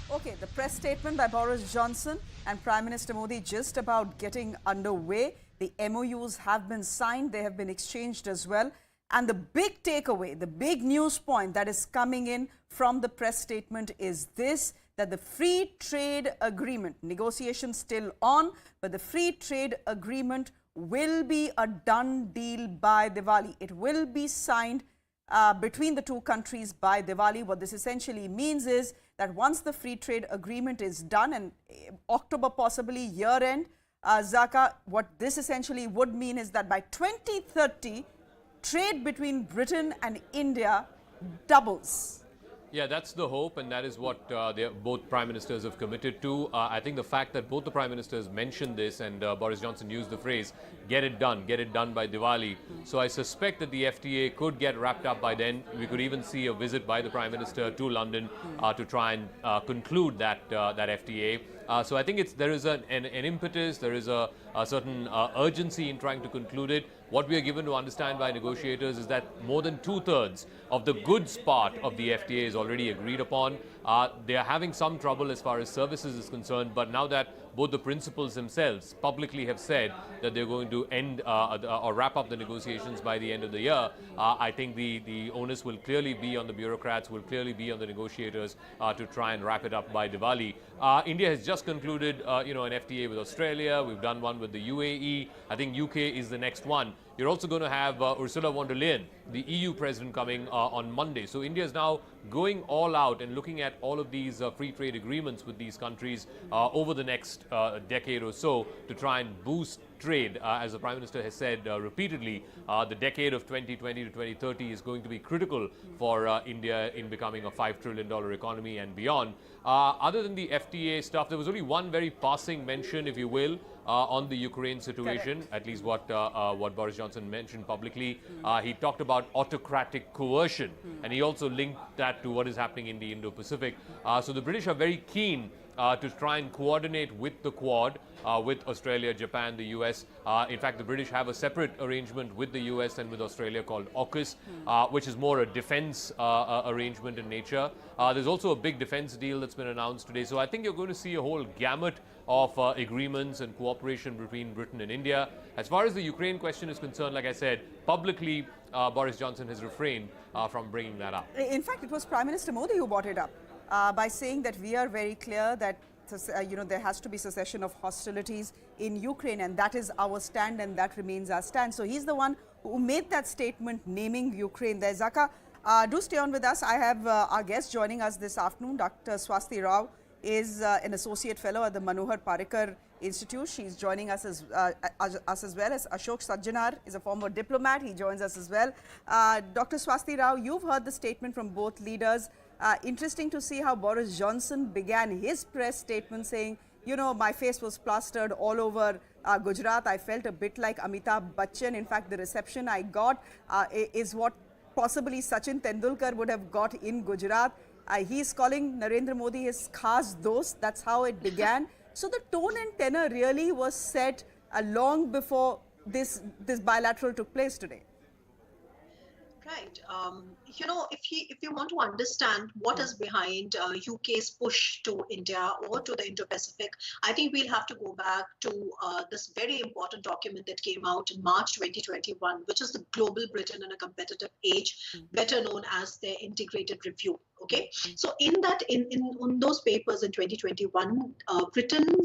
Okay, the press statement by Boris Johnson and Prime Minister Modi just about getting underway. The MOUs have been signed, they have been exchanged as well. And the big takeaway, the big news point that is coming in from the press statement is this, that the free trade agreement, negotiations still on, but the free trade agreement will be a done deal by Diwali. It will be signed between the two countries by Diwali. What this essentially means is that once the free trade agreement is done, and October possibly year end, Zaka, what this essentially would mean is that by 2030, trade between Britain and India doubles. Yeah, that's the hope, and that is what both Prime Ministers have committed to. I think the fact that both the Prime Ministers mentioned this, and Boris Johnson used the phrase, get it done by Diwali. So I suspect that the FTA could get wrapped up by then. We could even see a visit by the Prime Minister to London to try and conclude that FTA. So I think there is an impetus, there is a certain urgency in trying to conclude it. What we are given to understand by negotiators is that more than 2/3 of the goods part of the FTA is already agreed upon. They are having some trouble as far as services is concerned, but now that both the principals themselves publicly have said that they're going to end or wrap up the negotiations by the end of the year, I think the onus will clearly be on the bureaucrats, will clearly be on the negotiators to try and wrap it up by Diwali. India has just concluded an FTA with Australia. We've done one with the UAE. I think UK is the next one. You're also going to have Ursula von der Leyen, the EU president, coming on Monday. So India is now going all out and looking at all of these free trade agreements with these countries over the next decade or so to try and boost trade. As the Prime Minister has said repeatedly, the decade of 2020 to 2030 is going to be critical for India in becoming a $5 trillion economy and beyond. Other than the FTA stuff, there was only one very passing mention, if you will, on the Ukraine situation. Correct. At least what Boris Johnson mentioned publicly. He talked about autocratic coercion, and he also linked that to what is happening in the Indo-Pacific. So the British are very keen to try and coordinate with the Quad, with Australia, Japan, the US. In fact, the British have a separate arrangement with the US and with Australia called AUKUS, which is more a defense arrangement in nature. There's also a big defense deal that's been announced today. So I think you're going to see a whole gamut of agreements and cooperation between Britain and India. As far as the Ukraine question is concerned, like I said, publicly, Boris Johnson has refrained from bringing that up. In fact, it was Prime Minister Modi who brought it up by saying that we are very clear that there has to be cessation of hostilities in Ukraine, and that is our stand, and that remains our stand. So he's the one who made that statement naming Ukraine there. Zaka, do stay on with us. I have our guest joining us this afternoon. Dr. Swasti Rao is an associate fellow at the Manohar Parrikar Institute. She's joining us as well as Ashok Sajjanar is a former diplomat. He joins us as well. Dr. Swasti Rao, you've heard the statement from both leaders. Interesting to see how Boris Johnson began his press statement saying, my face was plastered all over Gujarat. I felt a bit like Amitabh Bachchan. In fact, the reception I got is what possibly Sachin Tendulkar would have got in Gujarat. He's calling Narendra Modi his khas dost. That's how it began. So the tone and tenor really was set long before this bilateral took place today. Right. If you want to understand what is behind UK's push to India or to the Indo-Pacific, I think we'll have to go back to this very important document that came out in March 2021, which is the Global Britain in a Competitive Age, better known as their Integrated Review. Okay, so in those papers in 2021, Britain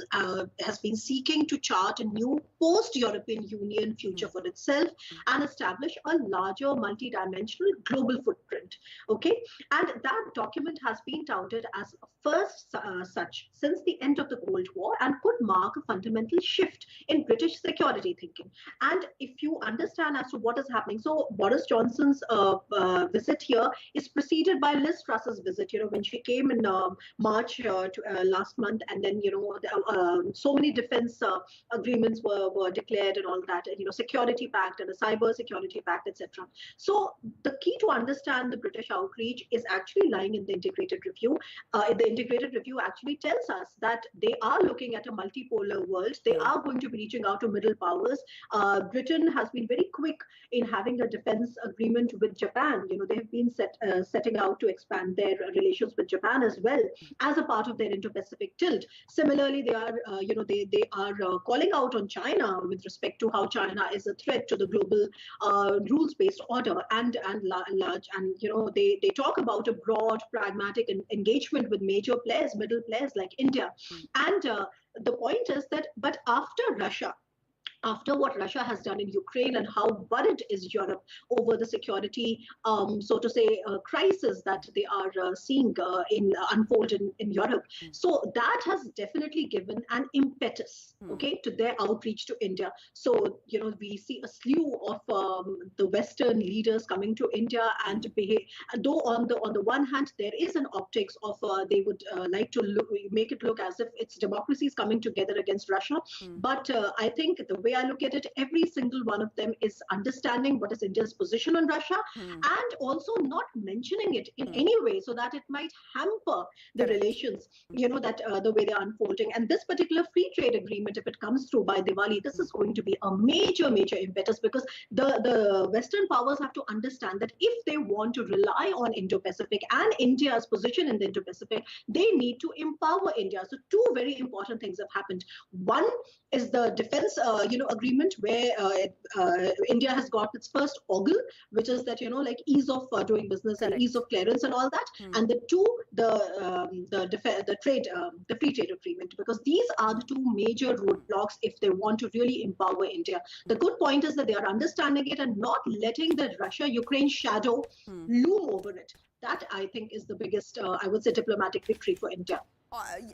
has been seeking to chart a new post-European Union future for itself and establish a larger multi-dimensional global footprint. Okay, and that document has been touted as a first such since the end of the Cold War and could mark a fundamental shift in British security thinking. And if you understand as to what is happening, so Boris Johnson's visit here is preceded by Liz Truss's visit, when she came in March last month, and then, so many defense agreements were declared and all that, and, security pact and a cyber security pact, etc. So the key to understand the British outreach is actually lying in the integrated review. The integrated review actually tells us that they are looking at a multipolar world. They are going to be reaching out to middle powers. Britain has been very quick in having a defense agreement with Japan. They have been setting out to expand their relations with Japan as well as a part of their Indo-Pacific tilt. Similarly, they are, they are calling out on China with respect to how China is a threat to the global rules-based order and large. And they talk about a broad, pragmatic engagement with major players, middle players like India. And the point is that, but after what Russia has done in Ukraine and how worried is Europe over the security, so to say, crisis that they are seeing unfold in Europe. So that has definitely given an impetus, okay, to their outreach to India. So, we see a slew of the Western leaders coming to India and behave, though on the one hand, there is an optics of they would like to make it look as if it's democracies coming together against Russia. But I think the way I look at it, every single one of them is understanding what is India's position on Russia and also not mentioning it in any way so that it might hamper the relations, that the way they're unfolding. And this particular free trade agreement, if it comes through by Diwali, this is going to be a major impetus, because the Western powers have to understand that if they want to rely on Indo-Pacific and India's position in the Indo-Pacific, they need to empower India. So two very important things have happened. One is the defense, agreement where India has got its first ogle, which is that, like ease of doing business and ease of clearance and all that. And the two, the free trade agreement, because these are the two major roadblocks if they want to really empower India. The good point is that they are understanding it and not letting the Russia-Ukraine shadow loom over it. That, I think, is the biggest, I would say, diplomatic victory for India.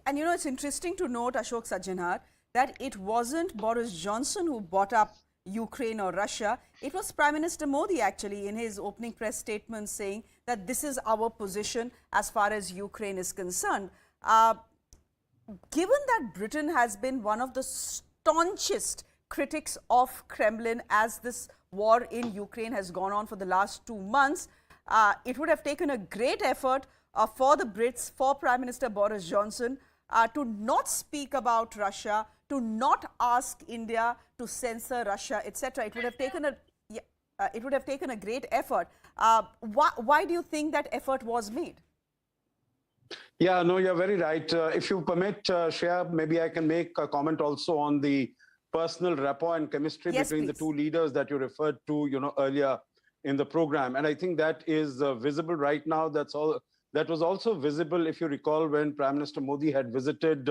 And it's interesting to note, Ashok Sajjanhar, that it wasn't Boris Johnson who brought up Ukraine or Russia. It was Prime Minister Modi, actually, in his opening press statement saying that this is our position as far as Ukraine is concerned. Given that Britain has been one of the staunchest critics of Kremlin as this war in Ukraine has gone on for the last 2 months, it would have taken a great effort for the Brits, for Prime Minister Boris Johnson, to not speak about Russia, to not ask India to censor Russia, etc. It would have taken a great effort. Why do you think that effort was made? Yeah, no, you're very right. If you permit, Shreya, maybe I can make a comment also on the personal rapport and chemistry between the two leaders that you referred to, earlier in the program. And I think that is visible right now. That was also visible, if you recall, when Prime Minister Modi had visited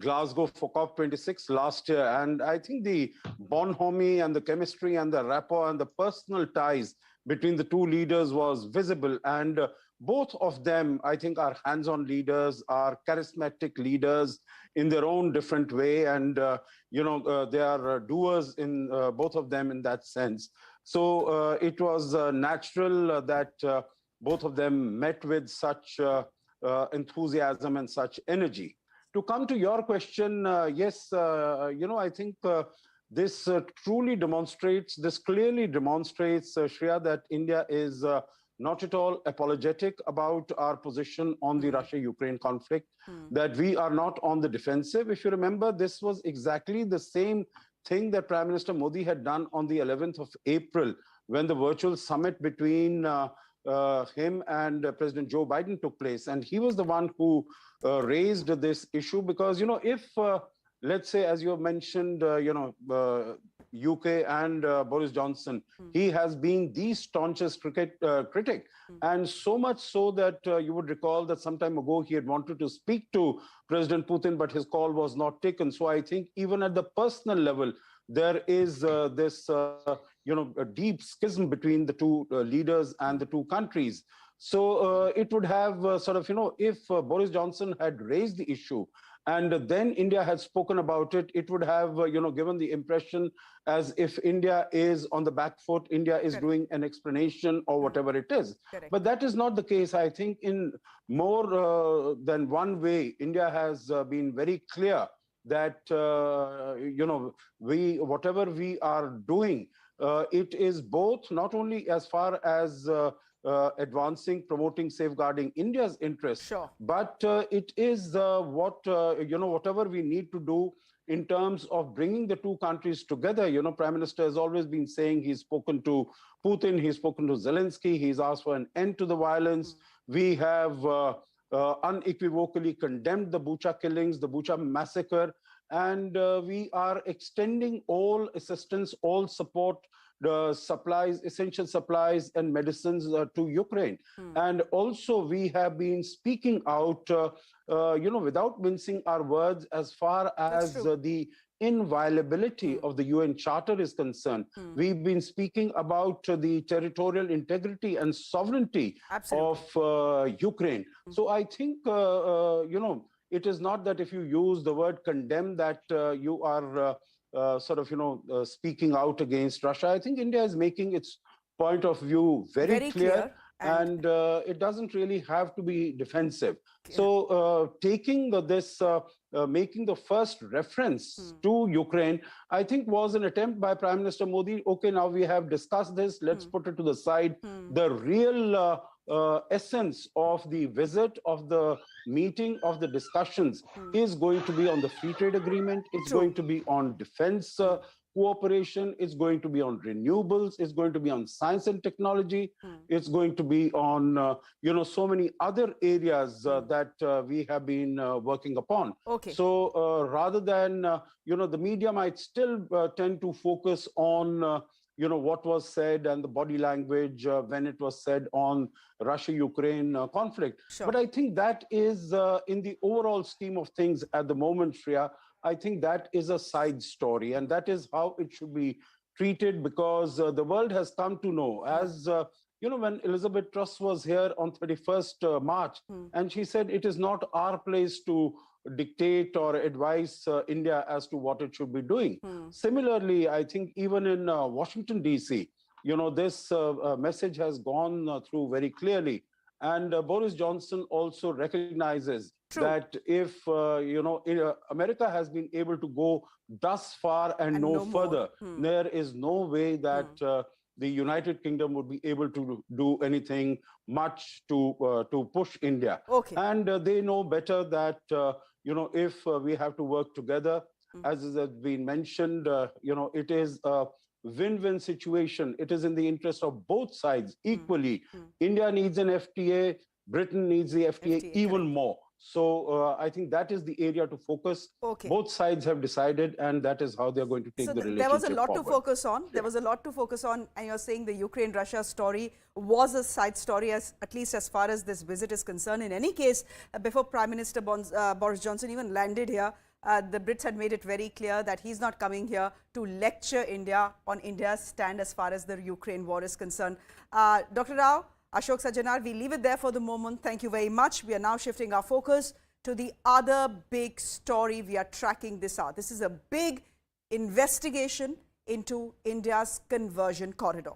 Glasgow for COP26 last year. And I think the bonhomie and the chemistry and the rapport and the personal ties between the two leaders was visible. And both of them, I think, are hands-on leaders, are charismatic leaders in their own different way. And, they are doers in both of them in that sense. So it was natural that both of them met with such enthusiasm and such energy. To come to your question, yes, I think this clearly demonstrates, Shreya, that India is not at all apologetic about our position on the Russia-Ukraine conflict, that we are not on the defensive. If you remember, this was exactly the same thing that Prime Minister Modi had done on the 11th of April, when the virtual summit between him and President Joe Biden took place. And he was the one who raised this issue because, if, let's say, as you have mentioned, UK and Boris Johnson, he has been the staunchest critic. And so much so that you would recall that some time ago he had wanted to speak to President Putin, but his call was not taken. So I think even at the personal level, there is this, a deep schism between the two leaders and the two countries. So it would have if Boris Johnson had raised the issue and then India had spoken about it, it would have, given the impression as if India is on the back foot, India is doing an explanation or whatever it is. But that is not the case. I think in more than one way, India has been very clear that, whatever we are doing, it is both not only as far as advancing, promoting, safeguarding India's interests, but it is whatever we need to do in terms of bringing the two countries together. Prime Minister has always been saying he's spoken to Putin, he's spoken to Zelensky, he's asked for an end to the violence. We have unequivocally condemned the Bucha killings, the Bucha massacre, and we are extending all assistance, all support, the supplies, essential supplies and medicines to Ukraine. And also we have been speaking out, without mincing our words as far as the inviolability of the UN Charter is concerned. We've been speaking about the territorial integrity and sovereignty of Ukraine. So I think, it is not that if you use the word condemn that you are speaking out against Russia. I think India is making its point of view very clear and it doesn't really have to be defensive. So taking this, making the first reference to Ukraine, I think was an attempt by Prime Minister Modi. Okay, now we have discussed this, let's put it to the side. The real essence of the visit, of the meeting, of the discussions is going to be on the free trade agreement. It's going to be on defense cooperation. It's going to be on renewables. It's going to be on science and technology. It's going to be on, so many other areas that we have been working upon. So rather than, the media might still tend to focus on what was said and the body language when it was said on Russia-Ukraine conflict. But I think that is in the overall scheme of things at the moment, Shreya, I think that is a side story and that is how it should be treated because the world has come to know as when Elizabeth Truss was here on 31st March and she said it is not our place to dictate or advise India as to what it should be doing. Similarly, I think even in Washington, D.C., this message has gone through very clearly. And Boris Johnson also recognizes that if, America has been able to go thus far and no further, there is no way that the United Kingdom would be able to do anything much to push India. And they know better that, if we have to work together, as has been mentioned, it is a win-win situation. It is in the interest of both sides equally. India needs an FTA, Britain needs the FTA even more. So I think that is the area to focus. Both sides have decided, and that is how they're going to take the relationship there was a lot forward. to focus on. There was a lot to focus on, and you're saying the Ukraine-Russia story was a side story, at least as far as this visit is concerned. In any case, before Prime Minister Boris Johnson even landed here, the Brits had made it very clear that he's not coming here to lecture India on India's stand as far as the Ukraine war is concerned. Dr. Rao, Ashok Sajjanar, we leave it there for the moment. Thank you very much. We are now shifting our focus to the other big story we are tracking this hour. This is a big investigation into India's conversion corridor.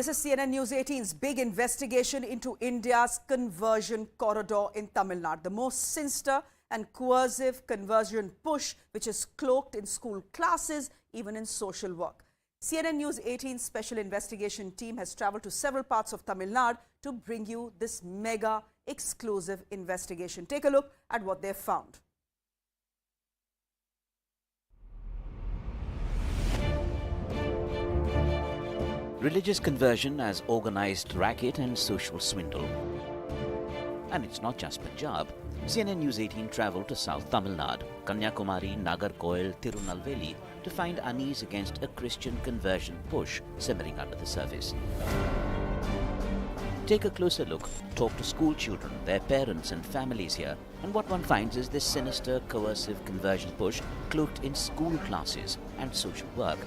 This is CNN News 18's big investigation into India's conversion corridor in Tamil Nadu, the most sinister and coercive conversion push which is cloaked in school classes, even in social work. CNN News 18's special investigation team has travelled to several parts of Tamil Nadu to bring you this mega exclusive investigation. Take a look at what they've found. Religious conversion as organized racket and social swindle. And it's not just Punjab. CNN News 18 travelled to South Tamil Nadu, Kanyakumari, Nagarkoil, Tirunelveli to find unease against a Christian conversion push simmering under the surface. Take a closer look, talk to school children, their parents and families here, and what one finds is this sinister, coercive conversion push cloaked in school classes and social work.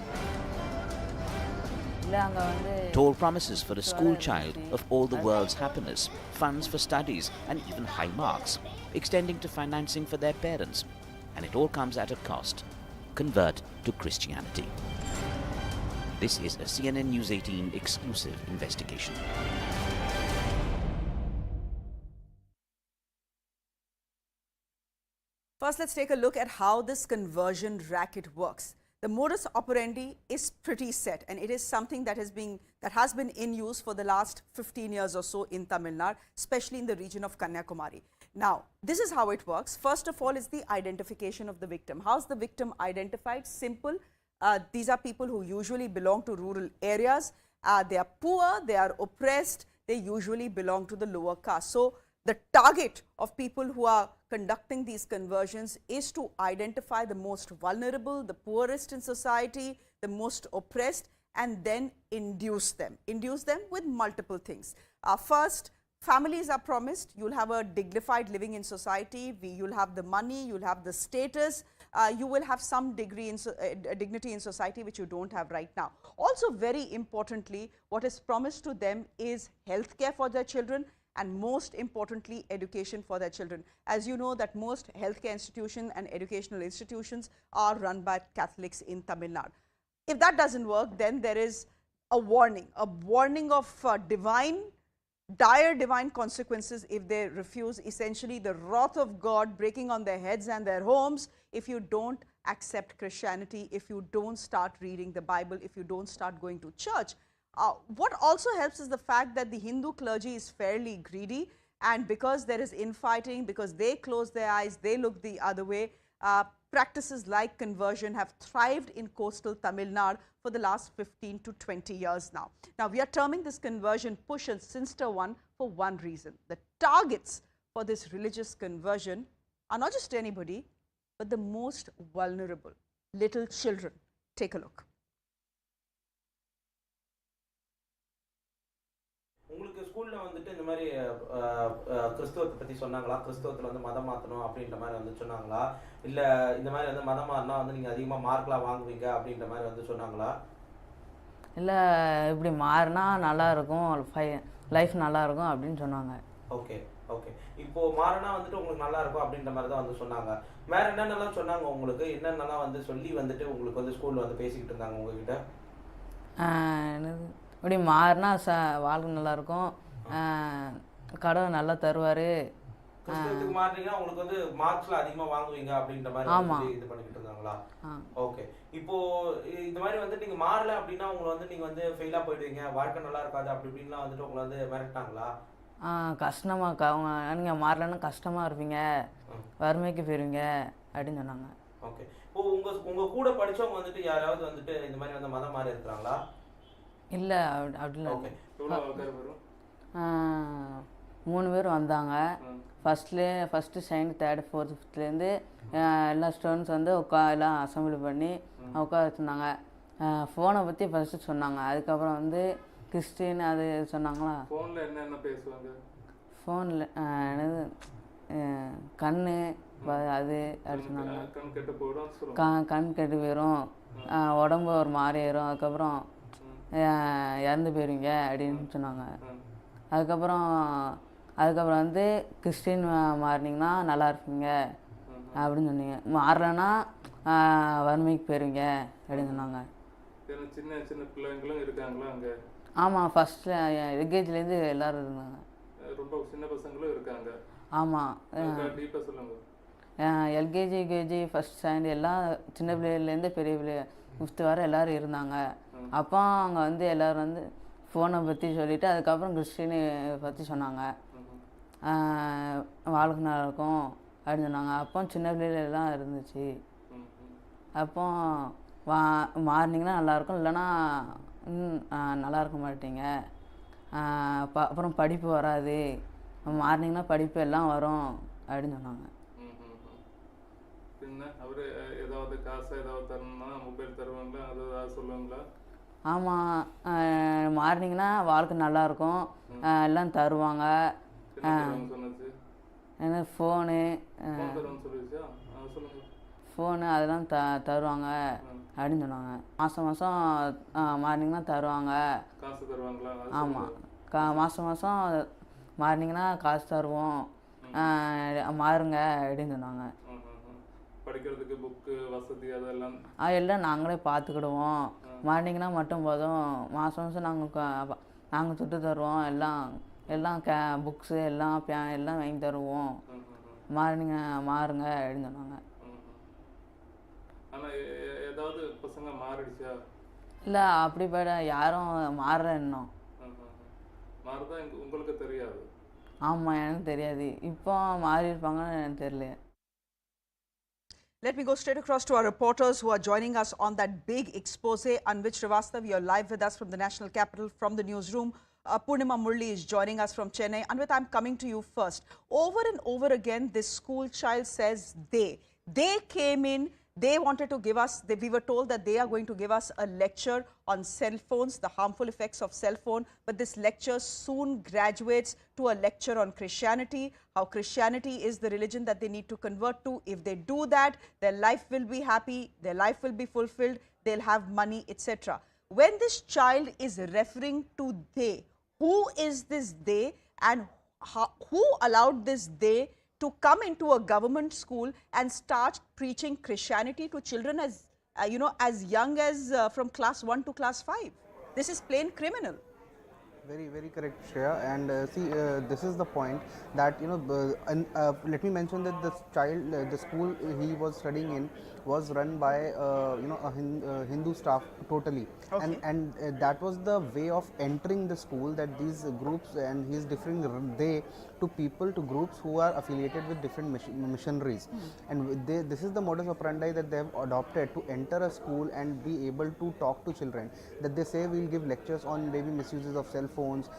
Told promises for a school child of all the world's happiness, funds for studies and even high marks, extending to financing for their parents. And it all comes at a cost. Convert to Christianity. This is a CNN News 18 exclusive investigation. First, let's take a look at how this conversion racket works. The modus operandi is pretty set, and it is something that has been in use for the last 15 years or so in Tamil Nadu, especially in the region of Kanyakumari. Now, this is how it works. First of all is the identification of the victim. How's the victim identified? Simple. These are people who usually belong to rural areas. They are poor, they are oppressed, they usually belong to the lower caste. So, the target of people who are conducting these conversions is to identify the most vulnerable, the poorest in society, the most oppressed, and then induce them. Induce them with multiple things. First, families are promised. You'll have a dignified living in society. You'll have the money, you'll have the status, you will have some degree in dignity in society which you don't have right now. Also, very importantly, what is promised to them is healthcare for their children, and most importantly, education for their children. As you know that most healthcare institutions and educational institutions are run by Catholics in Tamil Nadu. If that doesn't work, then there is a warning of dire divine consequences if they refuse, essentially the wrath of God breaking on their heads and their homes if you don't accept Christianity, if you don't start reading the Bible, if you don't start going to church. What also helps is the fact that the Hindu clergy is fairly greedy, and because there is infighting, because they close their eyes, they look the other way, practices like conversion have thrived in coastal Tamil Nadu for the last 15 to 20 years now. Now, we are terming this conversion push a sinister one for one reason. The targets for this religious conversion are not just anybody, but the most vulnerable, little children. Take a look. உங்களுக்கு ஸ்கூல்ல வந்துட்டு இந்த மாதிரி கிறிஸ்தவத்தை பத்தி சொன்னாங்களா? கிறிஸ்தவத்துல வந்து மதம் மாத்தணும் அப்படின்ற மாதிரி வந்து சொன்னாங்களா? இல்ல இந்த மாதிரி வந்து மதம் மாறினா வந்து நீங்க அதிகமா மார்க்லாம் வாங்குவீங்க அப்படின்ற மாதிரி வந்து சொன்னாங்களா? இல்ல இப்படி மாறினா நல்லா இருக்கும், லைஃப் நல்லா இருக்கும் அப்படின்னு சொன்னாங்க. Okay okay. இப்போ மாறினா வந்துட்டு உங்களுக்கு நல்லா இருக்கும் அப்படின்ற மாதிரி தான் வந்து சொன்னாங்க. வேற என்னென்னலாம் சொன்னாங்க உங்களுக்கு? என்னென்னலாம் வந்து சொல்லி வந்துட்டு உங்களுக்கு வந்து ஸ்கூல்ல வந்து பேசிக்கிட்டு இருந்தாங்க உங்ககிட்ட? இப்படி மாறினா வாழ்க்கை நல்லாயிருக்கும், கடவுள் நல்லா தருவார். கிறிஸ்தவத்துக்கு மாறினீங்கன்னா உங்களுக்கு வந்து மார்க்ஸ்ல அதிகமாக வாங்குவீங்க அப்படின்ற மாதிரி இது பண்ணிக்கிட்டு இருந்தாங்களா? ஓகே. இப்போ இந்த மாதிரி வந்து நீங்க மாறல அப்படின்னா உங்களை வந்து நீங்க வந்து ஃபெயிலா போயிடுவீங்க, வாழ்க்கை நல்லா இருக்காது அப்படி இப்படின்லாம் வந்துட்டு உங்களை வந்து மிரட்டாங்களா? கஷ்டமாக அவங்க நீங்கள் மாறலன்னா கஷ்டமாக இருப்பீங்க, வறுமைக்கு போயிருவீங்க அப்படின்னு சொன்னாங்க. ஓகே. இப்போ உங்க கூட படிச்சவங்க வந்துட்டு யாராவது வந்துட்டு இந்த மாதிரி வந்து மதம் மாறி இருக்கிறாங்களா? இல்லை அப்படிலாம் 3 பேர் வந்தாங்க. ஃபஸ்ட்டு செகண்ட் தேர்டு ஃபோர்த்து ஃபிஃப்த்லேருந்து எல்லா ஸ்டூடெண்ட்ஸ் வந்து எல்லாம் அசம்பிளி பண்ணி உட்கார வச்சுருந்தாங்க. ஃபோனை பற்றி ஃபஸ்ட்டு சொன்னாங்க, அதுக்கப்புறம் வந்து கிறிஸ்டின் அது சொன்னாங்களா. ஃபோனில் என்னென்ன பேசுவாங்க? ஃபோனில் என்னது கண்ணு அது அப்படி சொன்னாங்க. கண் கெட்டு போயிடும், உடம்பு ஒரு மாறி ஏறும், அதுக்கப்புறம் இறந்து போயிருவீங்க அப்படின்னு சொன்னாங்க. அதுக்கப்புறம் வந்து கிறிஸ்டின் மாறினீங்கன்னா நல்லா இருப்பீங்க அப்படின்னு சொன்னீங்க. மாறலன்னா வறுமைக்கு போயிருவீங்க அப்படின்னு சொன்னாங்க. சின்ன சின்ன பிள்ளைங்களும் இருக்காங்களா அங்கே? ஆமாம் ஃபஸ்ட்டில் எல்கேஜிலேருந்து எல்லோரும் இருந்தாங்க. ரொம்ப சின்ன பசங்களும் இருக்காங்க. ஆமாம். டீப்பாக சொல்லுங்கள். எல்கேஜி யூகேஜி ஃபஸ்ட் ஸ்டாண்ட் எல்லாம் சின்ன பிள்ளைலேருந்து பெரிய பிள்ளை 5th வரை எல்லோரும் இருந்தாங்க. அப்போ அங்கே வந்து எல்லோரும் வந்து ஃபோனை பற்றி சொல்லிவிட்டு அதுக்கப்புறம் கிறிஸ்டினை பற்றி சொன்னாங்க. வாழ்க்கை நல்லா இருக்கும் அப்படின்னு சொன்னாங்க. அப்போ சின்ன பிள்ளைலாம் இருந்துச்சு. அப்போ மாறினீங்கன்னா நல்லாயிருக்கும், இல்லைன்னா நல்லா இருக்க மாட்டீங்க. அப்புறம் படிப்பு வராது, மாறினீங்கன்னா படிப்பு எல்லாம் வரும் அப்படின்னு சொன்னாங்க. பின்ன அவர் ஏதாவது காசு ஏதாவது தரணும்னா மொபைல் தருவாங்களா, அது ஏதாவது சொல்லுவாங்களா? ஆமாம், மாறினீங்கன்னா வாழ்க்கை நல்லாயிருக்கும், எல்லாம் தருவாங்க. என்ன ஃபோனு ஃபோனு அதெல்லாம் தருவாங்க அப்படின்னு சொன்னாங்க. மாதம் மாதம் மாறினீங்கன்னா தருவாங்க. காசு தருவாங்களா? ஆமாம், மாதம் மாதம் மாறினீங்கன்னா காசு தருவோம், மாறுங்க அப்படின்னு சொன்னாங்க. படிக்கிறதுக்கு புக்கு வசதி அதெல்லாம் எல்லாம் நாங்களே பார்த்துக்கிடுவோம், மாறினீங்கன்னா மட்டும் போதும், மாதம் மாதம் நாங்கள் சுட்டு தருவோம், எல்லாம் புக்ஸு எல்லாம் வாங்கி தருவோம், மாறுங்க அப்படின்னு சொன்னாங்க. ஆனால் ஏதாவது பசங்க மாறிடுச்சா? இல்லை, அப்படிப்பட்ட யாரும் மாறுற இன்னும் மாறுதா உங்களுக்கு தெரியாது? ஆமாம், எனக்கு தெரியாது. இப்போ மாறி இருப்பாங்கன்னு எனக்கு தெரியல. Let me go straight across to our reporters who are joining us on that big expose. Anvit Srivastav, you're live with us from the national capital, from the newsroom. Purnima Murli is joining us from Chennai. Anvit, I'm coming to you first. Over and over again, this school child says they came in. They wanted to give us, we were told that they are going to give us a lecture on cell phones, the harmful effects of cell phone. But this lecture soon graduates to a lecture on Christianity, how Christianity is the religion that they need to convert to. If they do that, their life will be happy, their life will be fulfilled, they'll have money, etc. When this child is referring to they, who is this they, and who allowed this they to come into a government school and start preaching Christianity to children as as young as from class 1 to class 5? This is plain criminal. Very, very correct, Shreya. And this is the point that let me mention that this child, the school he was studying in, was run by a Hindu staff totally. Okay. And that was the way of entering the school, that these groups, and he is differing they to people, to groups who are affiliated with different missionaries. And this is the modus operandi that they have adopted to enter a school and be able to talk to children. That they say we'll give lectures on maybe misuses of cell phones,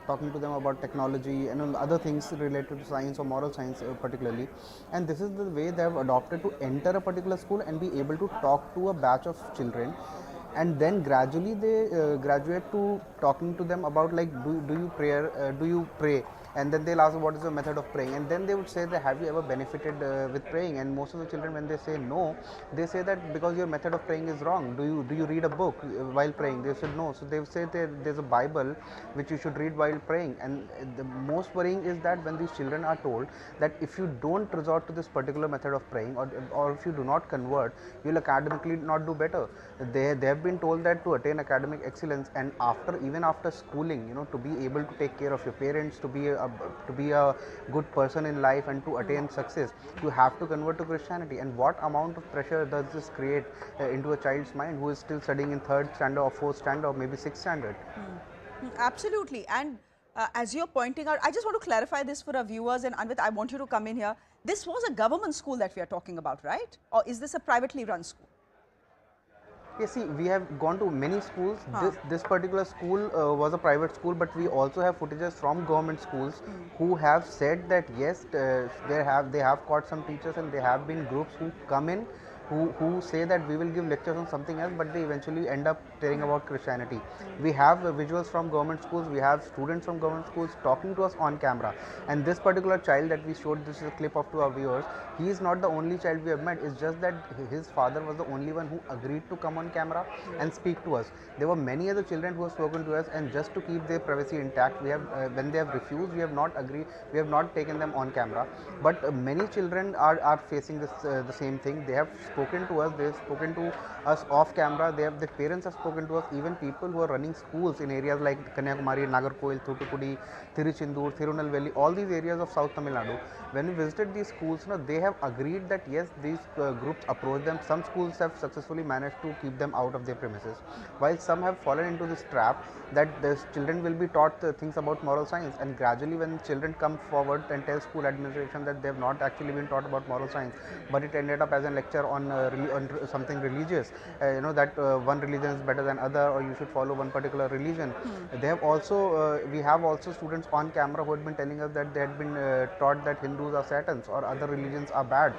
talking to them about technology and other things related to science or moral science particularly. And this is the way they have adopted to enter a particular school and be able to talk to a batch of children. And then gradually they graduate to talking to them about like do you pray, and then they'll ask what is the method of praying, and then they would say that have you ever benefited with praying, and most of the children, when they say no, they say that because your method of praying is wrong. Do you read a book while praying? They said no. So they say that there's a Bible which you should read while praying. And the most worrying is that when these children are told that if you don't resort to this particular method of praying, or if you do not convert, you'll academically not do better. They have been told that to attain academic excellence, and even after schooling, to be able to take care of your parents, to be a good person in life, and to attain success, you have to convert to Christianity. And what amount of pressure does this create into a child's mind who is still studying in 3rd standard or 4th standard or maybe 6th standard? Absolutely. And as you're pointing out, I just want to clarify this for our viewers, and Anvit, I want you to come in here. This was a government school that we are talking about, right? Or is this a privately run school? Yes, see, we have gone to many schools. This particular school was a private school, but we also have footages from government schools who have said that yes, they have caught some teachers, and there have been groups who come in who say that we will give lectures on something else, but they eventually end up telling about Christianity. We have visuals from government schools, we have students from government schools talking to us on camera. And this particular child that we showed, this is a clip of to our viewers, he is not the only child we have met. It's just that his father was the only one who agreed to come on camera and speak to us. There were many other children who have spoken to us, and just to keep their privacy intact, we have when they have refused, we have not taken them on camera. But many children are facing this the same thing. They have spoken to us. They've spoken to us off camera. Their parents have spoken to us. Even people who are running schools in areas like Kanyakumari, Nagarkoil, Thoothukudi, Tiruchendur, Tirunelveli, all these areas of South Tamil Nadu. When we visited these schools, they have agreed that yes, these groups approach them. Some schools have successfully managed to keep them out of their premises, while some have fallen into this trap that the children will be taught things about moral science, and gradually when children come forward and tell school administration that they have not actually been taught about moral science, but it ended up as a lecture on something religious, that one religion is better than other, or you should follow one particular religion. They have also we have also students on camera who had been telling us that they had been taught that Hindus are satans or other religions are bad.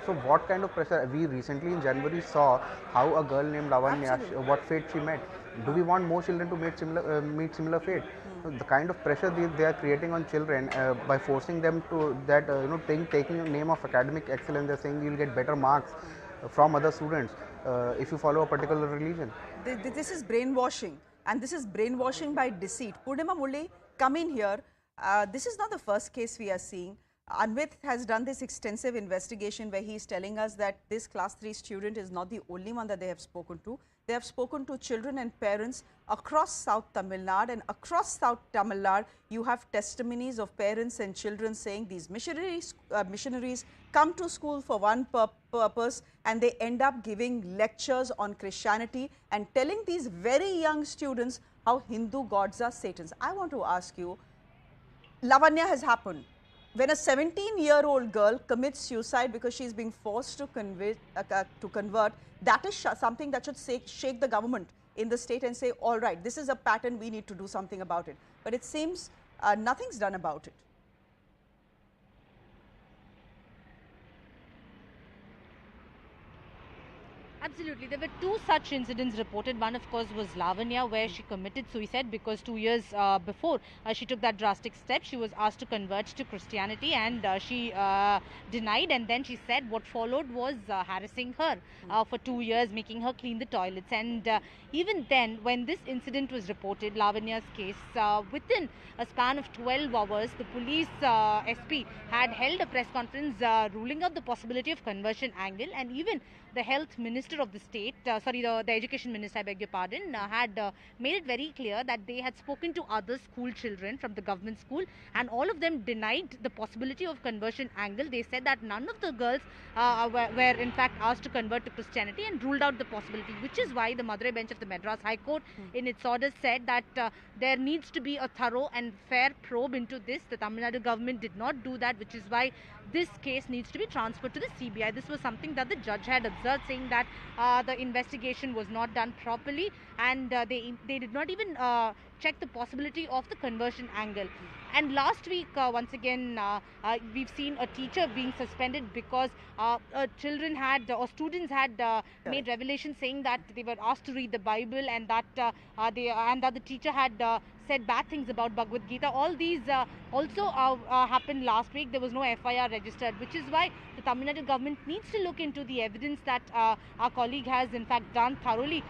So what kind of pressure? We recently in January saw how a girl named Lavanya, what fate she met. Do we want more children to meet similar fate? So the kind of pressure they are creating on children by forcing them to that taking the name of academic excellence, they're saying you'll get better marks from other students if you follow a particular religion. This is brainwashing, and this is brainwashing by deceit. Purnima Mulli, come in here. This is not the first case we are seeing. Anvit has done this extensive investigation where he is telling us that this class 3 student is not the only one that they have spoken to. They have spoken to children and parents across South Tamil Nadu, and across South Tamil Nadu, you have testimonies of parents and children saying these missionaries come to school for one purpose, and they end up giving lectures on Christianity and telling these very young students how Hindu gods are Satans. I want to ask you, Lavanya has happened. When a 17-year-old girl commits suicide because she is being forced to convert, that is something that should shake the government in the state and say, all right, this is a pattern, we need to do something about it. But it seems nothing's done about it. Absolutely. There were two such incidents reported. One, of course, was Lavanya, where she committed suicide because 2 years before she took that drastic step. She was asked to convert to Christianity, and she denied. And then she said what followed was harassing her for 2 years, making her clean the toilets. And even then, when this incident was reported, Lavanya's case, within a span of 12 hours, the police SP had held a press conference ruling out the possibility of conversion angle, and even the health minister of the state, the education minister, I beg your pardon, had made it very clear that they had spoken to other school children from the government school, and all of them denied the possibility of conversion angle. They said that none of the girls were in fact asked to convert to Christianity, and ruled out the possibility, which is why the Madurai bench of the Madras High Court in its orders said that there needs to be a thorough and fair probe into this. The Tamil Nadu government did not do that, which is why this case needs to be transferred to the CBI. This was something that the judge had observed, saying that the investigation was not done properly, and they did not even check the possibility of the conversion angle. And last week, once again, we've seen a teacher being suspended because children had or students had made revelations saying that they were asked to read the Bible, and that the teacher had said bad things about Bhagavad Gita. All these also happened last week. There was no FIR registered, which is why the Tamil Nadu government needs to look into the evidence that our colleague has in fact done thoroughly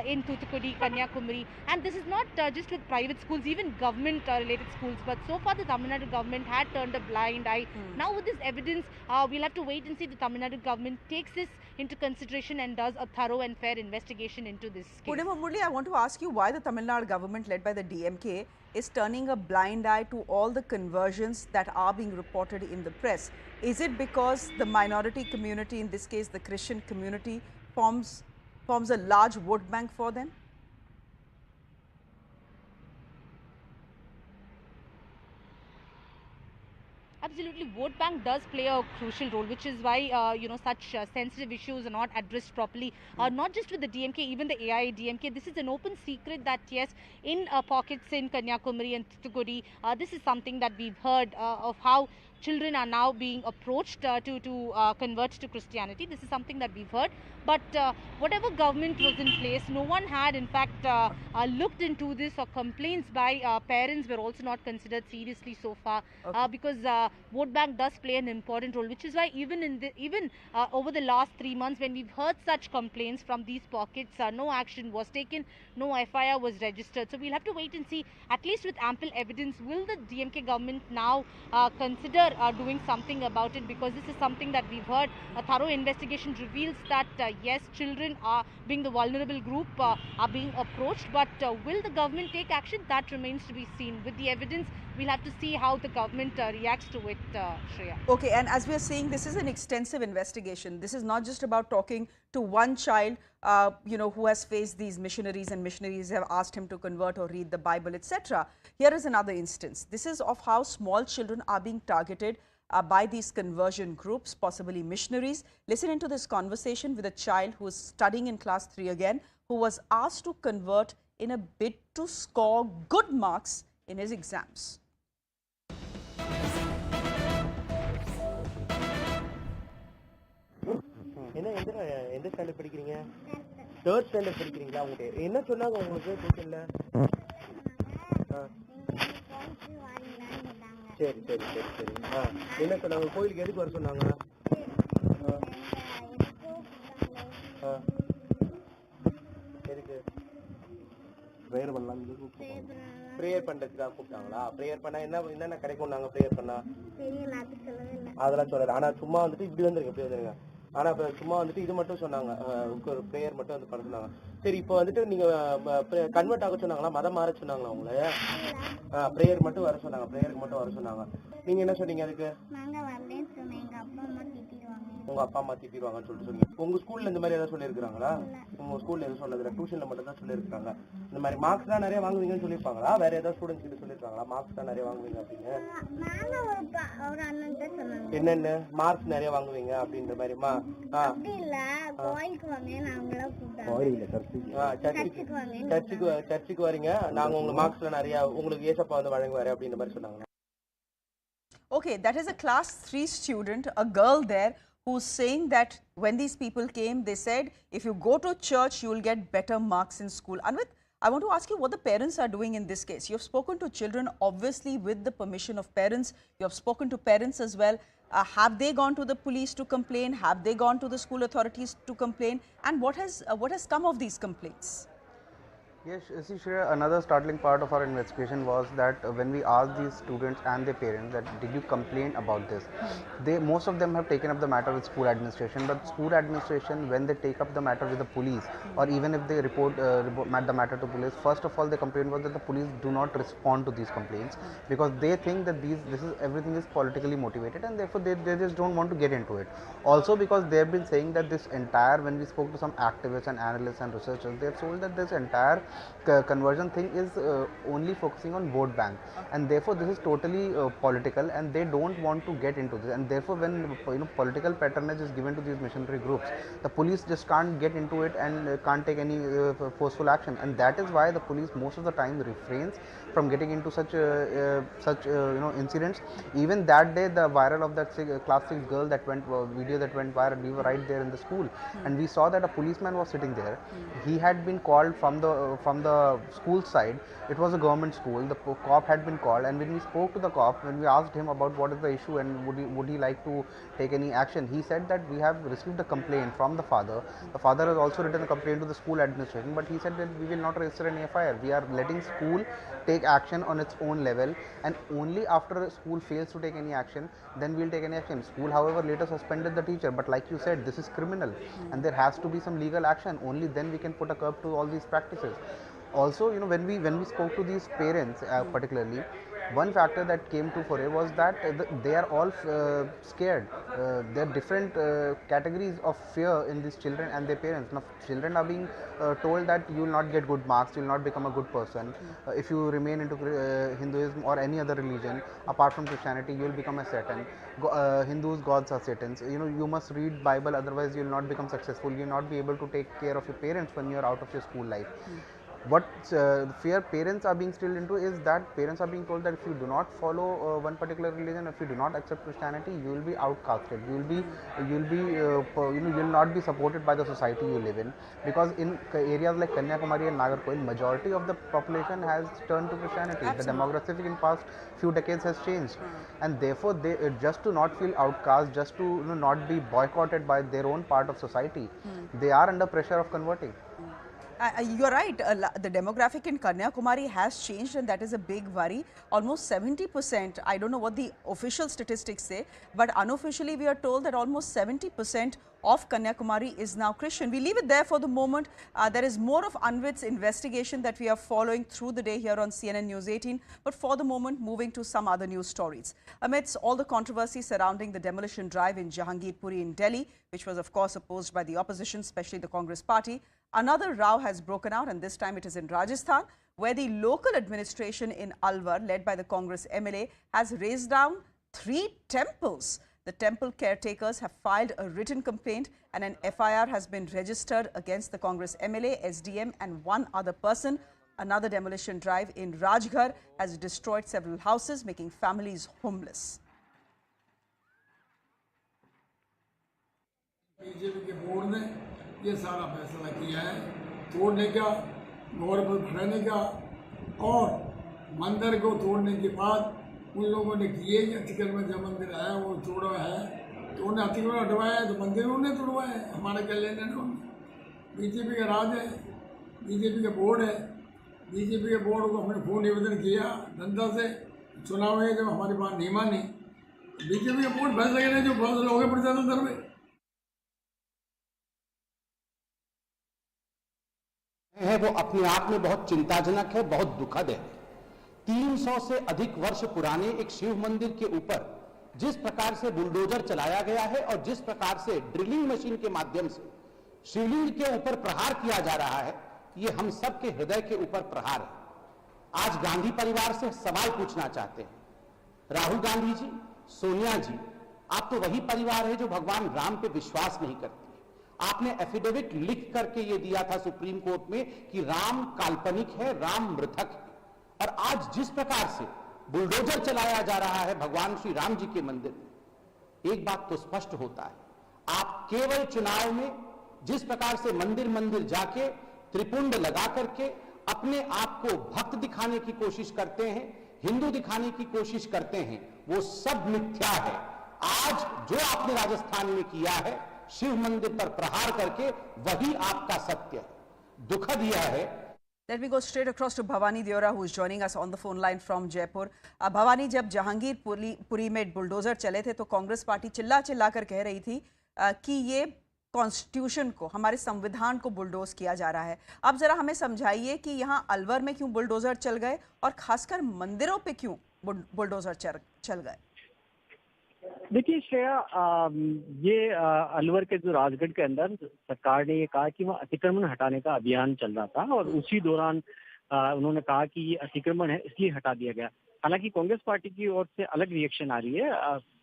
in Thoothukudi, Kanyakumari. And this is not just with private schools, even government related schools. But so far the Tamil Nadu government had turned a blind eye. Now with this evidence, we'll have to wait and see if the Tamil Nadu government takes this into consideration and does a thorough and fair investigation into this case. Purnima Mulli, I want to ask you why the Tamil Nadu government led by the DMK is turning a blind eye to all the conversions that are being reported in the press. Is it because the minority community, in this case the Christian community, forms a large vote bank for them? Absolutely, vote bank does play a crucial role, which is why such sensitive issues are not addressed properly. Not just with the DMK, even the AIADMK. This is an open secret that yes, in pockets in Kanyakumari and Thoothukudi, this is something that we've heard of how children are now being approached to convert to Christianity. This is something that we've heard. But whatever government was in place, no one had in fact looked into this, or complaints by parents were also not considered seriously so far. Because vote bank does play an important role, which is why even over the last 3 months, when we've heard such complaints from these pockets, no action was taken, no FIR was registered. So we'll have to wait and see, at least with ample evidence, will the DMK government now consider doing something about it, because this is something that we've heard. A thorough investigation reveals that yes, children are being the vulnerable group, are being approached, but will the government take action? That remains to be seen. With the evidence, we'll have to see how the government reacts to it, Shreya. Okay, and as we are saying, this is an extensive investigation. This is not just about talking to one child, who has faced these missionaries, and missionaries have asked him to convert or read the Bible, etc. Here is another instance. This is of how small children are being targeted by these conversion groups, possibly missionaries. Listen into this conversation with a child who is studying in class 3 again, who was asked to convert in a bid to score good marks in his exams. எந்த standard படிக்கிறீங்க? 3rd standard படிக்கிறீங்களா? உங்களுக்கு என்ன சொன்னாங்க உங்களுக்கு டியூஷன்ல? சரி சரி சரி சரி. என்ன சொன்னாங்க? கோயிலுக்கு எதுக்கு வர சொன்னாங்க? எதுக்கு? ப்ரேயர் பண்ணலாம். ப்ரேயர் பண்றதுக்காக கூப்பிட்டாங்களா? ப்ரேயர் பண்ணா என்னென்ன கிடைக்கும்? நாங்க ப்ரேயர் பண்ணா அதெல்லாம் சொல்லல. ஆனா சும்மா வந்துட்டு இப்படி வந்துருங்க. ஆனா இப்ப சும்மா வந்துட்டு இது மட்டும் சொன்னாங்க, ஒரு ப்ரேயர் மட்டும் வந்து பண்ண சொன்னாங்க. சரி, இப்போ வந்துட்டு நீங்க கன்வெர்ட் ஆக சொன்னாங்களா? மதம் மாற சொன்னாங்களா உங்களை? ப்ரேயர் மட்டும் வர சொன்னாங்க, ப்ரேயருக்கு மட்டும் வர சொன்னாங்க. நீங்க என்ன சொன்னீங்க அதுக்கு? உங்க அப்பா அம்மா திட்டிடுவாங்கன்னு சொல்லிட்டு சொன்னீங்க. உங்க ஸ்கூல்ல இந்த மாதிரி ஏதாவது சொல்லியிருக்காங்களா? உங்க ஸ்கூல்ல எதுவும் சொன்னதில்ல, டியூஷன்ல மட்டும் தான் சொல்லியிருக்காங்க. இந்த மாதிரி மார்க்ஸ் தான் நிறைய வாங்குவீங்கன்னு சொல்லியிருப்பாங்களா? வேற ஏதாவது ஸ்டூடெண்ட்ஸ் கிட்ட சொல்லியிருக்காங்களா மார்க்ஸ் தான் நிறைய வாங்குவீங்க அப்படின்னு? என்னென்ன மார்க்ஸ் நிறைய வாங்குவீங்க அப்படின்ற மாதிரிமா? சர்ச்சுக்கு வரீங்க, நாங்க உங்க மார்க்ஸ்ல நிறைய உங்களுக்கு ஏசப்பா வந்து வழங்குவாரு அப்படின்ற மாதிரி சொன்னாங்க. Okay, that is a class 3 student, a girl there, who's saying that when these people came, they said, if you go to church, you will get better marks in school. Anvit, I want to ask you what the parents are doing in this case. You have spoken to children, obviously with the permission of parents. You have spoken to parents as well. Have they gone to the police to complain? Have they gone to the school authorities to complain? And what has come of these complaints? Yes, see, Shreya, another startling part of our investigation was that when we asked these students and their parents that did you complain about this, most of them have taken up the matter with school administration. But school administration, when they take up the matter with the police, or even if they report the matter to police, first of all the complaint was that the police do not respond to these complaints because they think that everything is politically motivated, and therefore they just don't want to get into it. Also because they have been saying that this entire, when we spoke to some activists and analysts and researchers, they have told that this entire conversion thing is only focusing on vote bank, and therefore this is totally political, and they don't want to get into this. And therefore when political patronage is given to these missionary groups, the police just can't get into it and can't take any forceful action, and that is why the police most of the time refrains from getting into such incidents. Even that day, the viral of that class 6 girl video that went viral, we were right there in the school, and we saw that a policeman was sitting there. He had been called from the school side. It was a government school. The cop had been called, and when we spoke to the cop, when we asked him about what is the issue and would he like to take any action, he said that we have received a complaint from the father. The father has also written a complaint to the school administration, but he said that we will not register any FIR. We are letting school take action on its own level, and only after school fails to take any action, then we will take any action. School, however, later suspended the teacher, but like you said, this is criminal, and there has to be some legal action. Only then we can put a curb to all these practices. Also, when we spoke to these parents particularly, one factor that came to fore was that they are all scared. There are different categories of fear in these children and their parents. Now, children are being told that you will not get good marks, you will not become a good person. If you remain into Hinduism or any other religion apart from Christianity, you will become a Satan. Hindus' gods are Satans. You must read Bible, otherwise you will not become successful. You will not be able to take care of your parents when you are out of your school life. What fear parents are being still into is that parents are being told that if you do not follow one particular religion, if you do not accept Christianity, you will be outcasted. You will not be supported by the society you live in, because in areas like Kanyakumari and Nagarkoil, majority of the population has turned to Christianity. Absolutely. The demographic in past few decades has changed, and therefore they just to not feel outcast, just to not be boycotted by their own part of society, they are under pressure of converting. You're right. The demographic in Kanyakumari has changed, and that is a big worry. Almost 70%, I don't know what the official statistics say, but unofficially we are told that almost 70% of Kanyakumari is now Christian. We leave it there for the moment. There is more of Anvit's investigation that we are following through the day here on CNN News 18. But for the moment, moving to some other news stories. Amidst all the controversy surrounding the demolition drive in Jahangirpuri in Delhi, which was of course opposed by the opposition, especially the Congress party, another row has broken out, and this time it is in Rajasthan, where the local administration in Alwar, led by the Congress MLA, has razed down 3 temples. The temple caretakers have filed a written complaint, and an FIR has been registered against the Congress MLA, SDM and one other person. Another demolition drive in Rajgarh has destroyed several houses, making families homeless. BJP के board ने ये सारा फैसला किया है तोड़ने का, मोहर पर बढ़ाने का, और मंदिर को तोड़ने के बाद उन लोगों ने किए कि अतिक्रमण जब मंदिर आया वो तोड़ा है, तो उन्हें अतिक्रमण हटवाया है, तो मंदिर उन्हें तोड़वाया है, हमारे क्या लेने देने उन्हें। बीजेपी का राज है, बीजेपी का बोर्ड है, बीजेपी के बोर्ड को हमने फोन निवेदन किया जनता से, चुनाव है जब हमारी बात नहीं मानी, बीजेपी के बोर्ड फैसला करने जो फैसला हो गए प्रजातंत्र में है वो अपने आप में बहुत चिंताजनक है, बहुत दुखद है। 300 से अधिक वर्ष पुराने एक शिव मंदिर के ऊपर जिस प्रकार से बुलडोजर चलाया गया है और जिस प्रकार से ड्रिलिंग मशीन के माध्यम से शिवलिंग के ऊपर प्रहार किया जा रहा है, ये हम सब के हृदय के ऊपर प्रहार है। आज गांधी परिवार से सवाल पूछना चाहते हैं, राहुल गांधी जी, सोनिया जी, आप तो वही परिवार है जो भगवान राम पे विश्वास नहीं करते। आपने एफिडेविट लिख करके ये दिया था सुप्रीम कोर्ट में कि राम काल्पनिक है, राम मृतक है, और आज जिस प्रकार से बुलडोजर चलाया जा रहा है भगवान श्री राम जी के मंदिर में, एक बात तो स्पष्ट होता है, आप केवल चुनाव में जिस प्रकार से मंदिर मंदिर जाके त्रिपुंड लगा करके अपने आप को भक्त दिखाने की कोशिश करते हैं, हिंदू दिखाने की कोशिश करते हैं, वो सब मिथ्या है। आज जो आपने राजस्थान में किया है शिव मंदिर पर प्रहार करके, वही आपका सत्य है। दुखद यह है। Let me go straight across to Bhavani Deora, who is joining us on the phone line from Jaipur. Bhavani, जब जहांगीरपुरी में बुलडोजर चले थे तो कांग्रेस पार्टी चिल्ला चिल्ला कर कह रही थी कि ये कॉन्स्टिट्यूशन को, हमारे संविधान को बुलडोज किया जा रहा है। अब जरा हमें समझाइए कि यहाँ अलवर में क्यों बुलडोजर चल गए और खासकर मंदिरों पे क्यों बुलडोजर चल गए? देखिए श्रेया, ये अलवर के जो राजगढ़ के अंदर सरकार ने ये कहा कि वहाँ अतिक्रमण हटाने का अभियान चल रहा था और उसी दौरान उन्होंने कहा कि ये अतिक्रमण है इसलिए हटा दिया गया। हालांकि कांग्रेस पार्टी की ओर से अलग रिएक्शन आ रही है।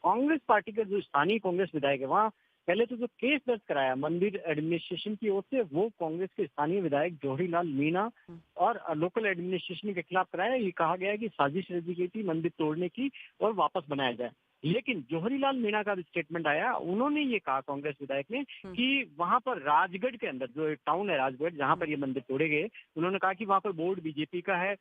कांग्रेस पार्टी के जो स्थानीय कांग्रेस विधायक है, वहाँ पहले तो जो केस दर्ज कराया मंदिर एडमिनिस्ट्रेशन की ओर से, वो कांग्रेस के स्थानीय विधायक जौहरीलाल मीणा और लोकल एडमिनिस्ट्रेशन के खिलाफ कराया। ये कहा गया है कि साजिश रची गई थी मंदिर तोड़ने की और वापस बनाया जाए। लेकिन जौहरीलाल मीणा का स्टेटमेंट आया, उन्होंने ये कहा कांग्रेस विधायक ने कि वहां पर राजगढ़ के अंदर जो टाउन है राजगढ़, जहां पर ये मंदिर तोड़े गए, उन्होंने कहा कि वहां पर बोर्ड बीजेपी का है,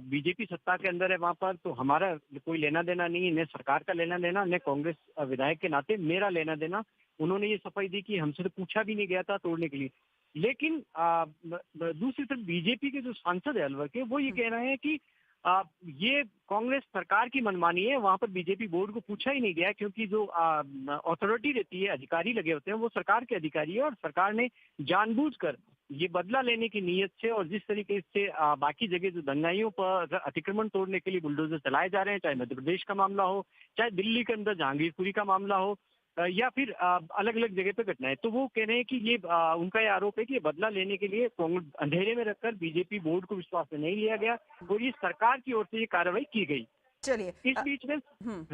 बीजेपी सत्ता के अंदर है वहां पर, तो हमारा कोई लेना देना नहीं है, न सरकार का लेना देना न कांग्रेस विधायक के नाते मेरा लेना देना। उन्होंने ये सफाई दी कि हमसे तो पूछा भी नहीं गया था तोड़ने के लिए। लेकिन दूसरी तरफ बीजेपी के जो सांसद है अलवर के, वो ये कह रहे हैं कि ये कांग्रेस सरकार की मनमानी है, वहां पर बीजेपी बोर्ड को पूछा ही नहीं गया, क्योंकि जो अथॉरिटी रहती है, अधिकारी लगे होते हैं, वो सरकार के अधिकारी है और सरकार ने जानबूझकर ये बदला लेने की नीयत से और जिस तरीके से बाकी जगह जो दंगाइयों पर अतिक्रमण तोड़ने के लिए बुलडोजर चलाए जा रहे हैं, चाहे मध्य प्रदेश का मामला हो, चाहे दिल्ली के अंदर जहांगीरपुरी का मामला हो, या फिर अलग अलग जगह पे घटनाएं, तो वो कह रहे हैं कि ये उनका ये आरोप है कि ये बदला लेने के लिए अंधेरे में रखकर बीजेपी बोर्ड को विश्वास में नहीं लिया गया और ये सरकार की ओर से ये कार्रवाई की गई। चलिए इस बीच में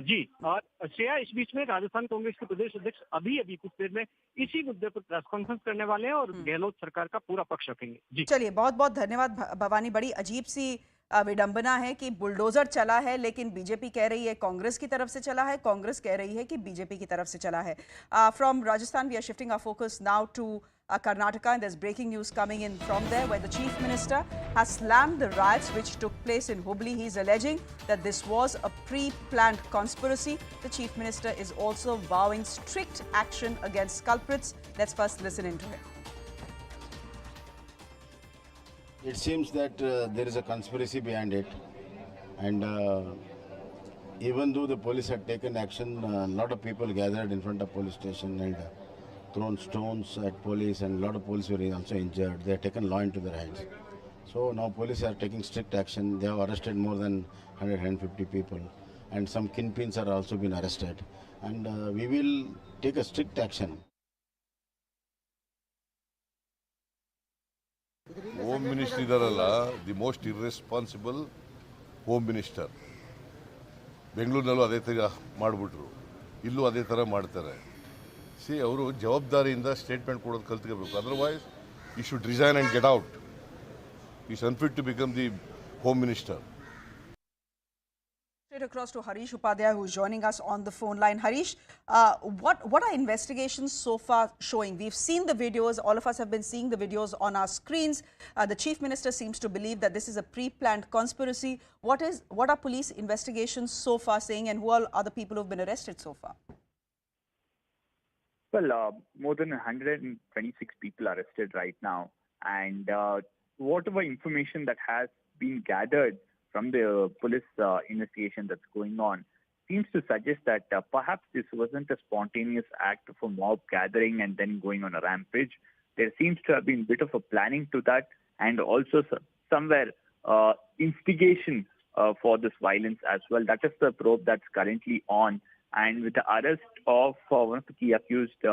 जी और श्रेया, इस बीच में राजस्थान कांग्रेस के प्रदेश अध्यक्ष अभी कुछ देर में इसी मुद्दे पर प्रेस कॉन्फ्रेंस करने वाले हैं और गहलोत सरकार का पूरा पक्ष रखेंगे। जी चलिए, बहुत बहुत धन्यवाद भवानी। बड़ी अजीब सी विडंबना है कि बुलडोजर चला है, लेकिन बीजेपी कह रही है कांग्रेस की तरफ से चला है, कांग्रेस कह रही है कि बीजेपी की तरफ से चला है। From Rajasthan we are shifting our focus now to Karnataka, and there's breaking news coming in from there where the Chief Minister has slammed the riots which took place in Hubli. He's alleging that this was a pre-planned conspiracy. The Chief Minister is also vowing strict action against culprits. Let's first listen into it. It seems that there is a conspiracy behind it, and even though the police had taken action, a lot of people gathered in front of police station and thrown stones at police, and a lot of police were also injured. They have taken law into their hands. So now police are taking strict action. They have arrested more than 150 people, and some kingpins are also been arrested. And we will take a strict action. Home Minister idaralla, the most irresponsible Home Minister. ಬೆಂಗಳೂರಿನಲ್ಲೂ ಅದೇ ಥರ ಮಾಡಿಬಿಟ್ರು, ಇಲ್ಲೂ ಅದೇ ಥರ ಮಾಡ್ತಾರೆ. C ಅವರು ಜವಾಬ್ದಾರಿಯಿಂದ statement ಕೊಡೋದು ಕಲ್ತ್ಕೋಬೇಕು. Otherwise you should resign and get out. Is unfit to become the home minister. Straight across to Harish Upadhyay, who's joining us on the phone line. Harish, what are investigations so far showing? We've seen the videos. All of us have been seeing the videos on our screens. The Chief Minister seems to believe that this is a pre-planned conspiracy. What are police investigations so far saying, and who are the people who've been arrested so far? Well, more than 126 people arrested right now, and whatever information that has been gathered from the police investigation that's going on seems to suggest that perhaps this wasn't a spontaneous act of a mob gathering and then going on a rampage. There seems to have been a bit of a planning to that, and also somewhere instigation for this violence as well. That is the probe that's currently on. And with the arrest of one of the key accused,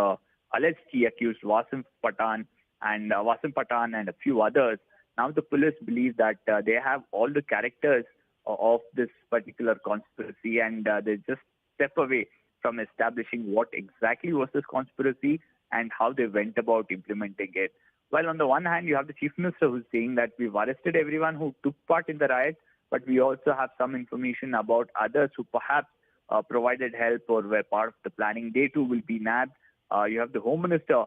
alleged key accused, Wasim Patan and a few others, now the police believe that they have all the characters of this particular conspiracy, and they just step away from establishing what exactly was this conspiracy and how they went about implementing it. Well, on the one hand, you have the Chief Minister who's saying that we've arrested everyone who took part in the riot, but we also have some information about others who perhaps provided help or were part of the planning. They too will be nabbed. You have the Home Minister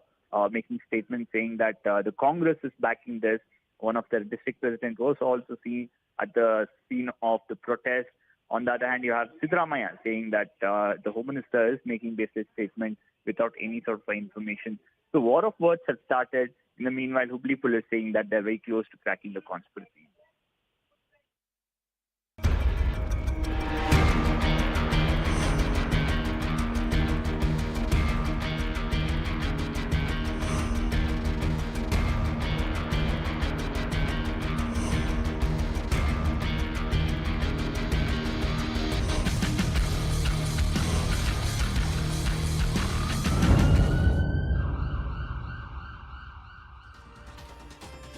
making statements saying that the Congress is backing this. One of their district presidents was also seen at the scene of the protest. On the other hand, you have Siddaramaiah saying that the Home Minister is making basic statements without any sort of information. So war of words have started. In the meanwhile, Hubli police saying that they're very close to cracking the conspiracy.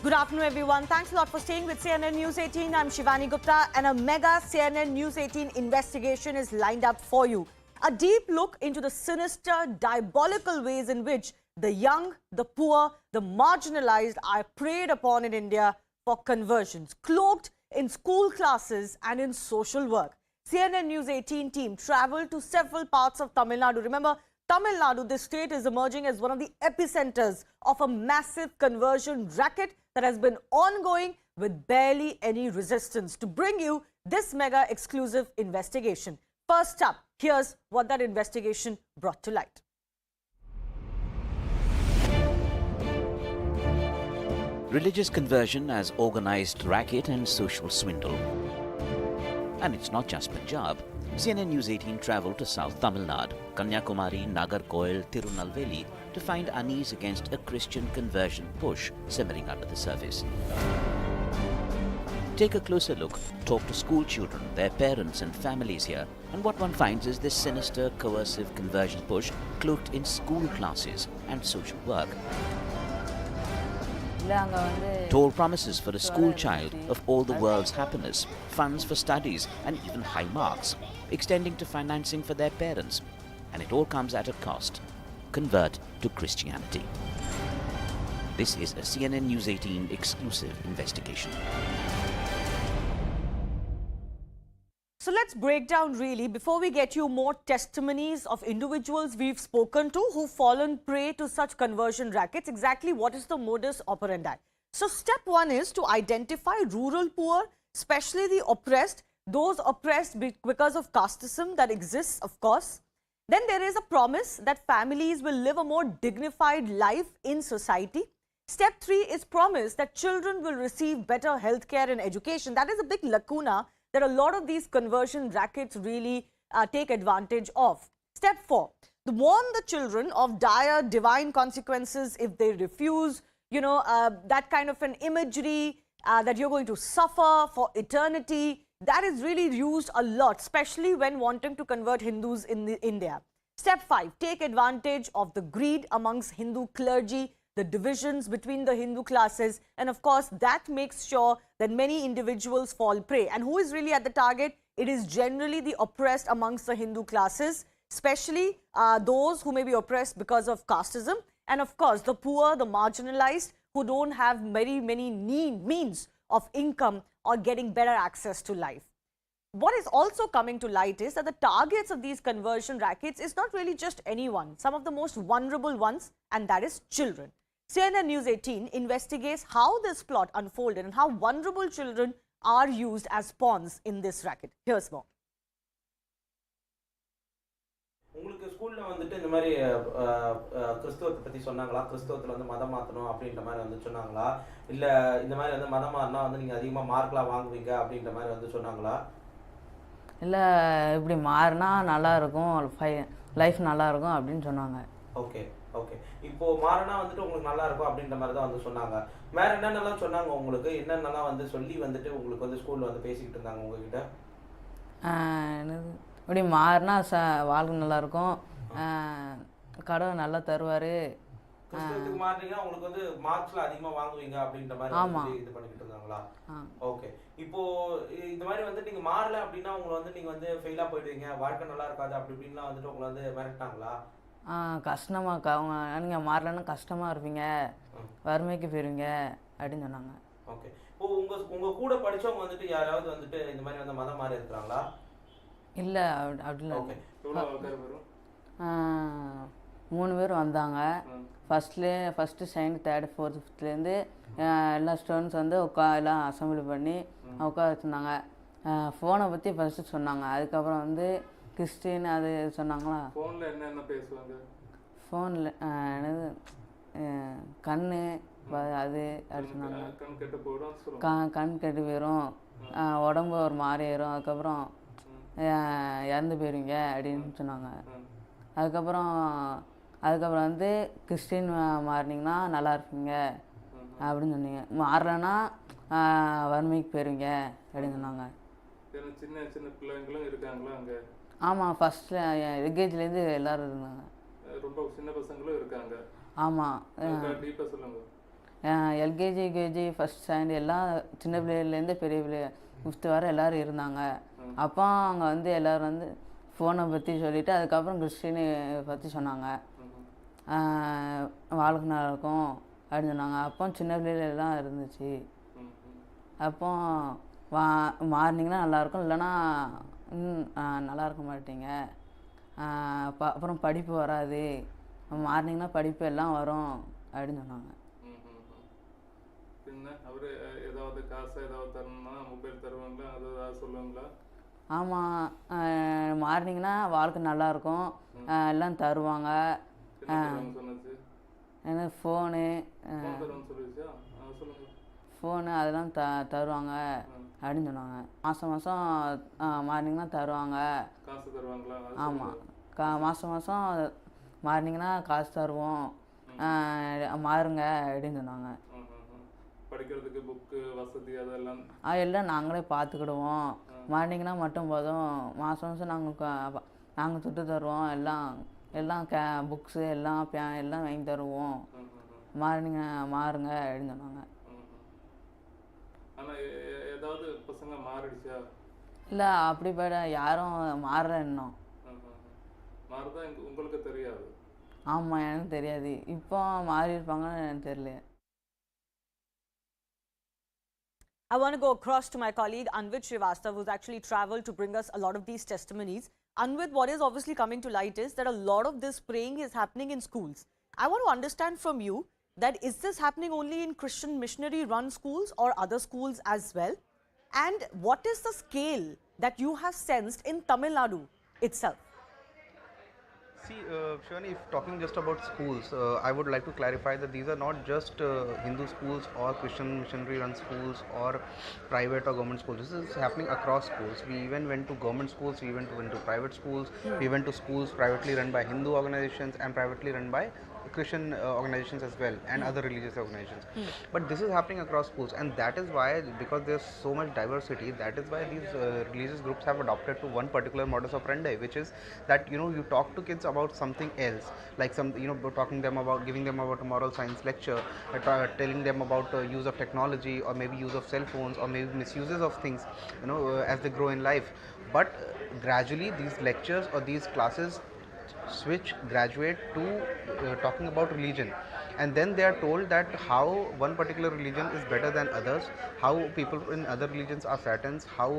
Good afternoon, everyone. Thanks a lot for staying with CNN News 18. I'm Shivani Gupta, and a mega CNN News 18 investigation is lined up for you. A deep look into the sinister, diabolical ways in which the young, the poor, the marginalized are preyed upon in India for conversions, cloaked in school classes and in social work. CNN News 18 team traveled to several parts of Tamil Nadu. Remember, Tamil Nadu, this state is emerging as one of the epicenters of a massive conversion racket that has been ongoing with barely any resistance. To bring you this mega exclusive investigation. First up, here's what that investigation brought to light. Religious conversion as organized racket and social swindle. And it's not just Punjab. CNN News 18 travelled to South Tamil Nadu, Kanyakumari, Nagarkoil, Tirunelveli to find unease against a Christian conversion push simmering under the surface. Take a closer look, talk to school children, their parents and families here, and what one finds is this sinister, coercive conversion push cloaked in school classes and social work. Tall promises for a school child of all the world's happiness, funds for studies and even high marks, extending to financing for their parents. And it all comes at a cost. Convert to Christianity. This is a CNN News 18 exclusive investigation. So let's break down really, before we get you more testimonies of individuals we've spoken to who've fallen prey to such conversion rackets, exactly what is the modus operandi. So step one is to identify rural poor, especially the oppressed, those oppressed because of casteism that exists, of course. Then there is a promise that families will live a more dignified life in society. Step three is promise that children will receive better healthcare and education. That is a big lacuna that a lot of these conversion rackets really take advantage of. Step four, warn the children of dire divine consequences if they refuse, that kind of an imagery that you're going to suffer for eternity. That is really used a lot, especially when wanting to convert Hindus in India. Step five, take advantage of the greed amongst Hindu clergy, the divisions between the Hindu classes, and of course that makes sure that many individuals fall prey. And who is really at the target? It is generally the oppressed amongst the Hindu classes, especially those who may be oppressed because of casteism, and of course the poor, the marginalized, who don't have very many means of income or getting better access to life. What is also coming to light is that the targets of these conversion rackets is not really just anyone, some of the most vulnerable ones, and that is children. CNN News 18 investigates how this plot unfolded and how vulnerable children are used as pawns in this racket. Here's more. உங்களுக்கு ஸ்கூல்ல வந்துட்டு இந்த மாதிரி கிறிஸ்தவத்தை பத்தி சொன்னாங்களா? கிறிஸ்தவத்துல வந்து மதம் மாத்தணும் அப்படின்ற மாதிரி வந்து சொன்னாங்களா? இல்ல இந்த மாதிரி வந்து மதம் மாறினா வந்து நீங்க அதிகமா மார்க்லாம் வாங்குவீங்க அப்படின்ற மாதிரி வந்து சொன்னாங்களா? இல்ல இப்படி மாறினா நல்லா இருக்கும், லைஃப் நல்லா இருக்கும் அப்படின்னு சொன்னாங்க. Okay okay. இப்போ மாறினா வந்துட்டு உங்களுக்கு நல்லா இருக்கும் அப்படின்ற மாதிரி தான் வந்து சொன்னாங்க. வேற என்னென்னலாம் சொன்னாங்க உங்களுக்கு? என்னென்னலாம் வந்து சொல்லி வந்துட்டு உங்களுக்கு வந்து ஸ்கூல்ல வந்து பேசிக்கிட்டு இருந்தாங்க உங்ககிட்ட? இப்படி மாறினா வாழ்க்கை நல்லாயிருக்கும், கடவுள் நல்லா தருவார். கிறிஸ்தவத்துக்கு மாறினீங்கன்னா உங்களுக்கு வந்து மார்க்ஸ்ல அதிகமா வாங்குவீங்க அப்படின்ற மாதிரி இது பண்ணிக்கிட்டு இருந்தாங்களா? ஓகே. இப்போ இந்த மாதிரி வந்து நீங்க மாறல அப்படின்னா உங்களை வந்து நீங்க வந்து ஃபெயிலா போயிடுவீங்க, வாழ்க்கை நல்லா இருக்காது அப்படி இப்படின்லாம் வந்துட்டு உங்களை வந்து மிரட்டாங்களா? கஷ்டமாக அவங்க நீங்கள் மாறலன்னா கஷ்டமாக இருப்பீங்க, வறுமைக்கு போயிருவீங்க அப்படின்னு சொன்னாங்க. ஓகே. இப்போ உங்க கூட படிச்சவங்க வந்துட்டு யாராவது வந்துட்டு இந்த மாதிரி வந்து மதம் மாறி இருக்கிறாங்களா? இல்லை அப்படிலாம். ஓகே. 3 பேர் வந்தாங்க. ஃபஸ்ட்டு செகண்ட் தேர்டு ஃபோர்த்து ஃபிஃப்த்லேருந்து எல்லா ஸ்டூடெண்ட்ஸ் வந்து எல்லாம் அசம்பிளி பண்ணி உட்கார வச்சுருந்தாங்க. ஃபோனை பற்றி ஃபஸ்ட்டு சொன்னாங்க, அதுக்கப்புறம் வந்து கிறிஸ்டின் அது சொன்னாங்களா. ஃபோனில் என்னென்ன பேசுவாங்க? ஃபோனில் என்னது கண்ணு அது அப்படி சொன்னாங்க. கண் கெட்டு போயிடும், உடம்பு ஒரு மாறி ஏறும், அதுக்கப்புறம் இறந்து போயிருவீங்க அப்படின்னு சொன்னாங்க. அதுக்கப்புறம் வந்து கிறிஸ்டின் மாறினீங்கன்னா நல்லா இருப்பீங்க அப்படின்னு சொன்னீங்க. மாறலன்னா வறுமைக்கு போயிருவீங்க அப்படின்னு சொன்னாங்க. சின்ன சின்ன பிள்ளைங்களும் இருக்காங்களா அங்கே? ஆமாம், ஃபஸ்ட்டில் எல்கேஜிலேருந்து எல்லோரும் இருந்தாங்க. ரொம்ப சின்ன பசங்களும் இருக்காங்க? ஆமாம், டீப்பாக சொல்லுங்க. எல்கேஜி யூகேஜி ஃபஸ்ட் ஸ்டாண்டர்ட் எல்லாம் சின்ன பிள்ளைலேருந்து பெரிய பிள்ளை 5th வரை எல்லோரும் இருந்தாங்க. அப்போ அங்கே வந்து எல்லோரும் வந்து ஃபோனை பற்றி சொல்லிவிட்டு அதுக்கப்புறம் கிறிஸ்டினை பற்றி சொன்னாங்க. வாழ்க்கை நல்லா இருக்கும் அப்படின்னு சொன்னாங்க. அப்போ சின்ன பிள்ளைலாம் இருந்துச்சு. அப்போ மாறினீங்கன்னா நல்லாயிருக்கும், இல்லைன்னா நல்லா இருக்க மாட்டீங்க, அப்புறம் படிப்பு வராது, மாறினீங்கன்னா படிப்பு எல்லாம் வரும் அப்படின்னு சொன்னாங்க. அவர் ஏதாவது காசு ஏதாவது தரணும்னா மொபைல் தருவாங்களா, அது ஏதாவது சொல்லுவாங்களா? ஆமாம், மாறினீங்கன்னா வாழ்க்கை நல்லாயிருக்கும், எல்லாம் தருவாங்க. ஏன்னா ஃபோனு அதெல்லாம் தருவாங்க அப்படின்னு சொன்னாங்க. மாதம் மாறினீங்கன்னா தருவாங்க. காசு தருவாங்களா? ஆமாம், மாதம் மாறினீங்கன்னா காசு தருவோம், மாறுங்க அப்படின்னு சொன்னாங்க. படிக்கிறதுக்கு புக்கு வசதி அதெல்லாம் எல்லாம் நாங்களே பார்த்துக்கிடுவோம், மாறினீங்கன்னா மட்டும் போதும், மாதம் நாங்கள் சுட்டு தருவோம், எல்லாம் புக்ஸு எல்லாம் வாங்கி தருவோம் மாறுங்க அப்படின்னு சொன்னாங்க. ஏதாவது பசங்க மாறிடுச்சா? இல்லை அப்படிப்பட்ட யாரும் மாறல இன்னும். மாறுதா உங்களுக்கு தெரியாது? ஆமாம், எனக்கு தெரியாது. இப்போ மாறி இருப்பாங்கன்னு எனக்கு தெரியல. I want to go across to my colleague Anvit Srivastav, who's actually traveled to bring us a lot of these testimonies. Anvit, what is obviously coming to light is that a lot of this praying is happening in schools. I want to understand from you that is this happening only in Christian missionary-run schools or other schools as well? And what is the scale that you have sensed in Tamil Nadu itself? See, Shivani, if talking just about schools, I would like to clarify that these are not just Hindu schools or Christian missionary-run schools or private or government schools. This is happening across schools. We even went to government schools, we even went to private schools, we went to schools privately run by Hindu organizations and privately run by Christian organizations as well, and other religious organizations. But this is happening across schools, and that is why, because there's so much diversity, that is why these religious groups have adopted to one particular modus operandi, which is that you talk to kids about something else, like talking them about, giving them about a moral science lecture, telling them about use of technology, or maybe use of cell phones, or maybe misuses of things, as they grow in life. But gradually these lectures or these classes graduate to talking about religion, and then they are told that how one particular religion is better than others, how people in other religions are satans, how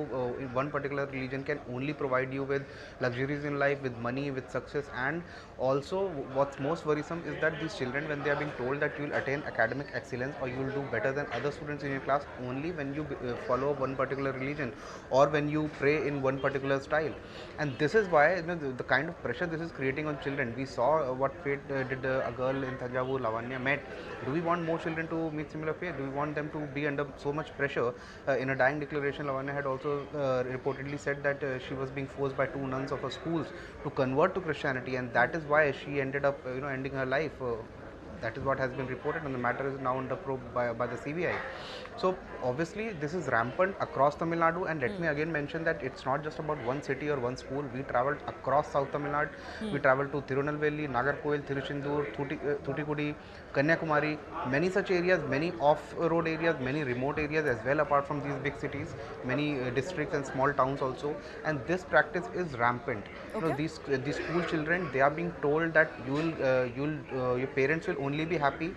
one particular religion can only provide you with luxuries in life, with money, with success. And also what's most worrisome is that these children, when they are being told that you will attain academic excellence or you will do better than other students in your class only when you follow one particular religion or when you pray in one particular style. And this is why the kind of pressure this is creating on children. We saw what fate did a girl in Tanjavur, Lavanya, met. Do we want more children to meet similar fate? Do we want them to be under so much pressure? In a dying declaration, Lavanya had also reportedly said that she was being forced by 2 nuns of her schools to convert to Christianity, and that is why she ended up ending her life. That is what has been reported, and the matter is now under probe by the CBI. So obviously this is rampant across Tamil Nadu, and let me again mention that it's not just about one city or one school. We travelled across South Tamil Nadu. We travelled to Tirunelveli, Nagarkoil, Tiruchendur, Thoothukudi, Kanyakumari, many such areas, many off-road areas, many remote areas as well, apart from these big cities, many districts and small towns also. And this practice is rampant. These school children, they are being told that your parents will only be happy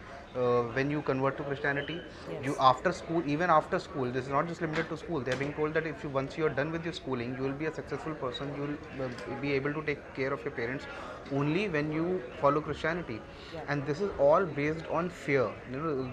when you convert to Christianity. You after school, even after school, this is not just limited to school. They are being told that if once you are done with your schooling, you will be a successful person. You will be able to take care of your parents only when you follow Christianity. And this is all based on fear.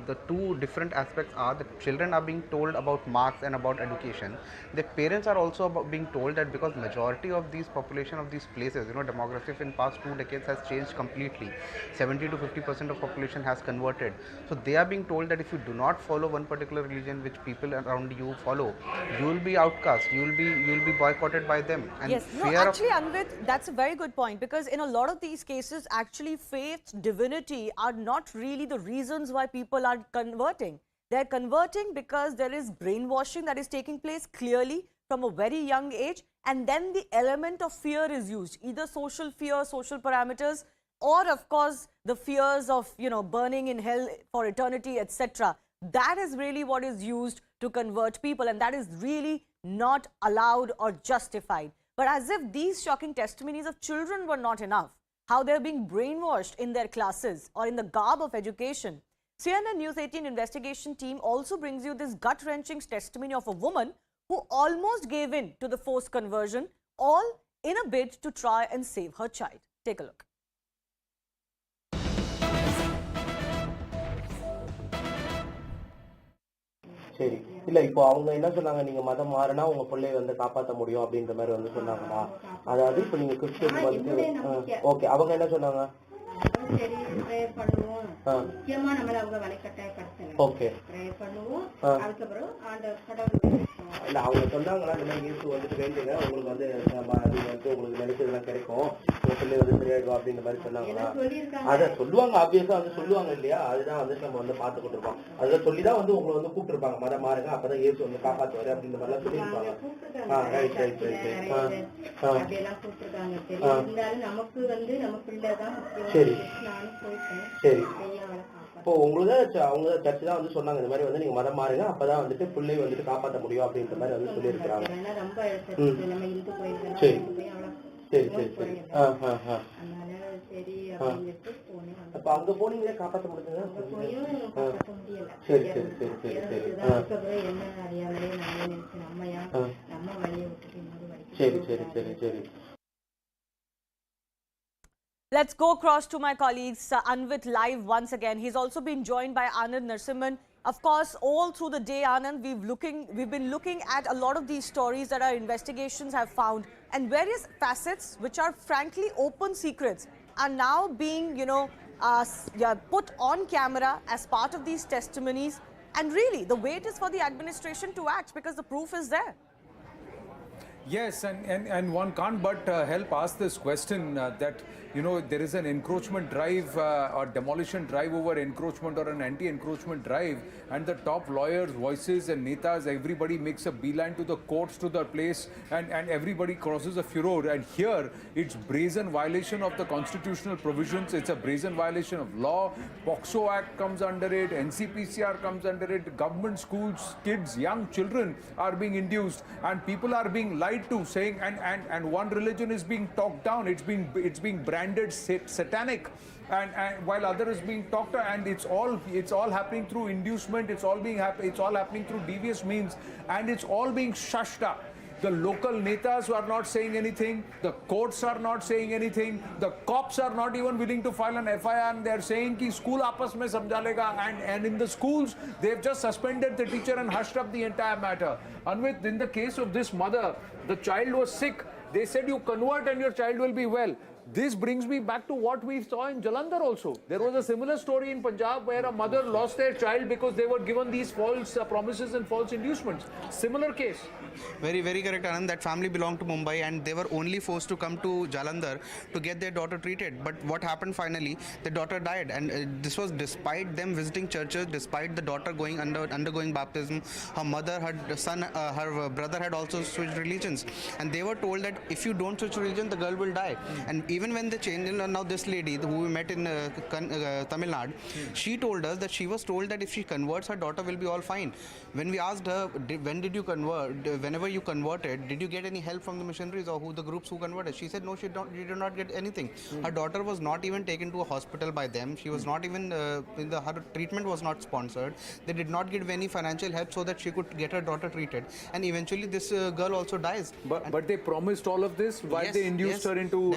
The two different aspects are that children are being told about marks and about education. Their parents are also being told that because majority of these population of these places, demographic in past 2 decades has changed completely. 70 to 50% of population has converted. So they are being told that if you do not follow one particular religion which people around you follow, you will be outcast. You will be boycotted by them. And yes, actually, Anvit, that's a very good point, because in a lot of these cases, actually faith, divinity are not really the reasons why people are converting. They're converting because there is brainwashing that is taking place clearly from a very young age, and then the element of fear is used, either social fear, social parameters, or of course the fears of burning in hell for eternity, etc. That is really what is used to convert people, and that is really not allowed or justified. But as if these shocking testimonies of children were not enough, how they're being brainwashed in their classes or in the garb of education, CNN News 18 investigation team also brings you this gut-wrenching testimony of a woman who almost gave in to the forced conversion, all in a bid to try and save her child. Take a look. சரி, இல்ல இப்போ அவங்க என்ன சொன்னாங்க, நீங்க மதம் மாறினா உங்க பிள்ளைய வந்து காப்பாற்ற முடியும் அப்படின்ற மாதிரி வந்து சொன்னாங்களா? அதாவது இப்போ நீங்க கிறிஸ்டியன் வந்து ஓகே, அவங்க என்ன சொன்னாங்க? சரி, பிரேயர் பண்ணுவோம், முக்கியமா நம்மள அவங்க வலைக்கட்டாயப்படுத்தல. ஓகே, பிரேயர் பண்ணுவோம், அதுக்கு அப்புறம் ஆண்டவர் கடவுள் இல்ல அவங்க சொன்னாங்களா, இந்த மாதிரி இயேசு வந்துட்டு வேண்டுங்க, உங்களுக்கு வந்து நீங்க வந்து உங்களுக்கு நினைச்சதெல்லாம் கிடைக்கும், உங்க பிள்ளை வந்து சரியாயிடுவா அப்படின்ற மாதிரி சொன்னாங்களா? அத சொல்லுவாங்க, ஆப்வியஸா வந்து சொல்லுவாங்க இல்லையா? அதுதான் வந்து நம்ம வந்து பார்த்துக்கிட்டு இருக்கோம். அதை சொல்லிதான் வந்து உங்களை வந்து கூப்பிட்டு இருப்பாங்க, மதம் மாறுங்க, அப்பதான் இயேசு வந்து காப்பாற்றுவாரு அப்படின்ற மாதிரி எல்லாம் சொல்லியிருப்பாங்க. ரைட் ரைட் ரைட் அப்படியெல்லாம் கூப்பிட்டுருக்காங்க. இருந்தாலும் நமக்கு வந்து நம்ம பிள்ளை தான். சரி சரி இப்போ உங்களுக்கு அவங்க சர்ச்சு தான் வந்து சொன்னாங்க இந்த மாதிரி வந்து நீங்க மதம் மாறுங்க அப்பதான் வந்துட்டு பிள்ளை வந்துட்டு காப்பாற்ற முடியும் அப்படின்ற மாதிரி வந்து சொல்லியிருக்கிறாங்க. சரி சரி சரி சரி அப்ப அங்க போனீங்களே காப்பாற்ற முடிஞ்சதா? சரி சரி சரி சரி சரி சரி சரி சரி. Let's go across to my colleagues Anvit live once again. He's also been joined by Anand Narsimhan. Of course, all through the day, Anand, we've been looking at a lot of these stories that our investigations have found, and various facets which are frankly open secrets are now being, put on camera as part of these testimonies. And really, the wait is for the administration to act because the proof is there. Yes, and one can't but help ask this question that, there is an encroachment drive or demolition drive over encroachment or an anti-encroachment drive, and the top lawyers, voices and netas, everybody makes a beeline to the courts, to the place, and everybody crosses a furor. And here, it's brazen violation of the constitutional provisions, it's a brazen violation of law. POXO Act comes under it, NCPCR comes under it, government schools, kids, young children are being induced, and people are being lied to, saying and one religion is being talked down, it's being branded satanic, and while other is being talked, and it's all happening through inducement, it's all happening through devious means, and it's all being shushed up. The local netas are not saying anything, the courts are not saying anything, the cops are not even willing to file an FIR, and they're saying ki school aapas mein samjhalega, and in the schools they've just suspended the teacher and hushed up the entire matter. Anvit, in the case of this mother, the child was sick, they said you convert and your child will be well. This brings me back to what we saw in Jalandhar also. There was a similar story in Punjab where a mother lost their child because they were given these false promises and false inducements. Similar case. Very, very correct, Anand. That family belonged to Mumbai and they were only forced to come to Jalandhar to get their daughter treated. But what happened finally? The daughter died, and this was despite them visiting churches, despite the daughter undergoing baptism. Her mother, her brother had also switched religions, and they were told that if you don't switch religion, the girl will die. And even when they changed, now this lady who we met in Tamil Nadu, she told us that she was told that if she converts, her daughter will be all fine. When we asked her, when did you convert? Whenever you converted, did you get any help from the missionaries or the groups who converted? She said no, she did not get anything. Her daughter was not even taken to a hospital by them. She was not even her treatment was not sponsored. They did not give any financial help so that she could get her daughter treated. And eventually, this girl also dies. But they promised all of this while they induced her into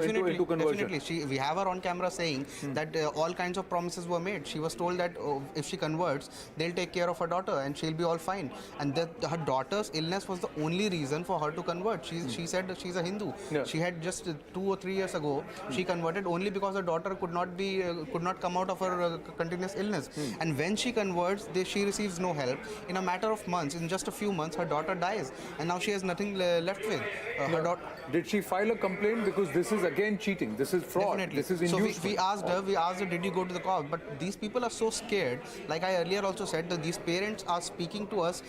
conversion. Definitely, we have her on camera saying that all kinds of promises were made. She was told that if she converts, they'll take care of her daughter and she'll be all fine. And that her daughter's illness was the only reason for her to convert. She said that she's a Hindu. Yeah. She had just 2 or 3 years ago, she converted only because her daughter could not come out of her continuous illness. And when she converts, she receives no help. In a matter of months, in just a few months, her daughter dies, and now she has nothing left with. Her daughter. Did she file a complaint? Because this is again cheating. This is fraud. Definitely. This is inducement. So we asked her, did you go to the cops? But these people are so scared. Like I earlier also said, that these parents are speaking to us.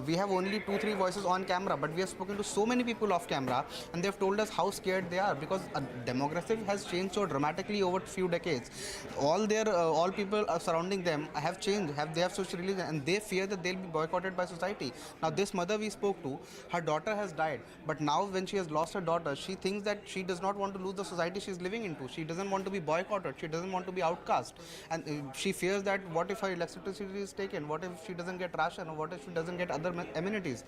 We have only 2-3 voices on camera, but we have spoken to so many people off camera, and they've told us how scared they are because demographic has changed so dramatically over a few decades. All people surrounding them have changed. They have switched religion, and they fear that they'll be boycotted by society. Now, this mother we spoke to, her daughter has died, but now when she has lost her daughter, she thinks that she does not want to lose the society she's living into. She doesn't want to be boycotted. She doesn't want to be outcast. And she fears that what if her electricity is taken? What if she doesn't get ration? Or what if she doesn't get other amenities?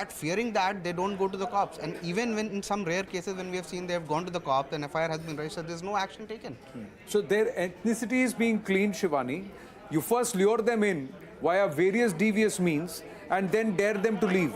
Fearing that, they don't go to the cops. And even when in some rare cases when we have seen they have gone to the cops and FIR has been registered, there's no action taken. So their ethnicity is being cleaned, Shivani. You first lure them in via various devious means and then dare them to leave.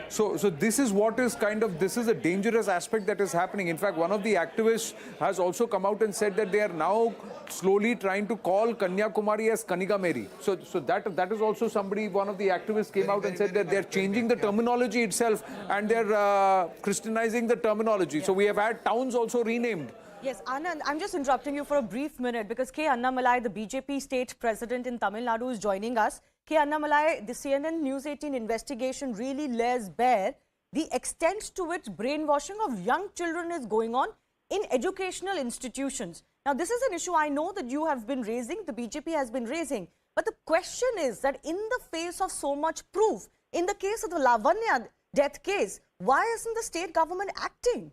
So this is what is this is a dangerous aspect that is happening. In fact, one of the activists has also come out and said that they are now slowly trying to call Kanyakumari as Kanigameri. So that is also somebody, one of the activists came out and said that they're changing the terminology itself and they're Christianizing the terminology. So we have had towns also renamed. Yes, Anand, I'm just interrupting you for a brief minute because K. Annamalai, the BJP state president in Tamil Nadu, is joining us. K. Annamalai, the CNN News 18 investigation really lays bare the extent to which brainwashing of young children is going on in educational institutions. Now, this is an issue I know that you have been raising, the BJP has been raising. But the question is that in the face of so much proof, in the case of the Lavanya death case, why isn't the state government acting?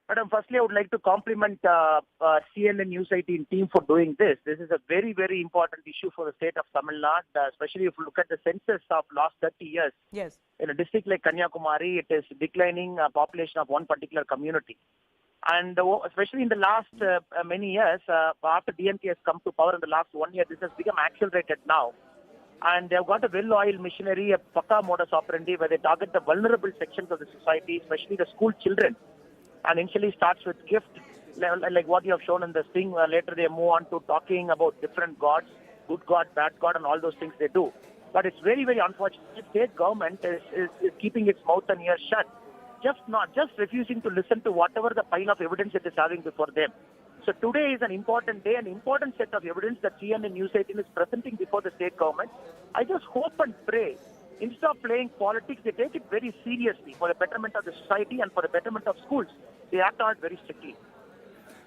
Madam, firstly, I would like to compliment CNN News 18 team for doing this. This is a very, very important issue for the state of Tamil Nadu, especially if you look at the census of last 30 years. Yes. In a district like Kanyakumari, it is declining population of one particular community. And especially in the last many years, after DMK has come to power in the last 1 year, this has become accelerated now. And they've got a well-oiled machinery, a Paka Modus operandi, where they target the vulnerable sections of the society, especially the school children. And initially starts with gift, like what you have shown in this thing. Later they move on to talking about different gods, good God, bad God, and all those things they do. But it's very, very unfortunate. The state government is keeping its mouth and ears shut. Just refusing to listen to whatever the pile of evidence it is having before them. So today is an important day, an important set of evidence that CNN News 18 is presenting before the state government. I just hope and pray, instead of playing politics, they take it very seriously for the betterment of the society and for the betterment of schools. They act on it very strictly.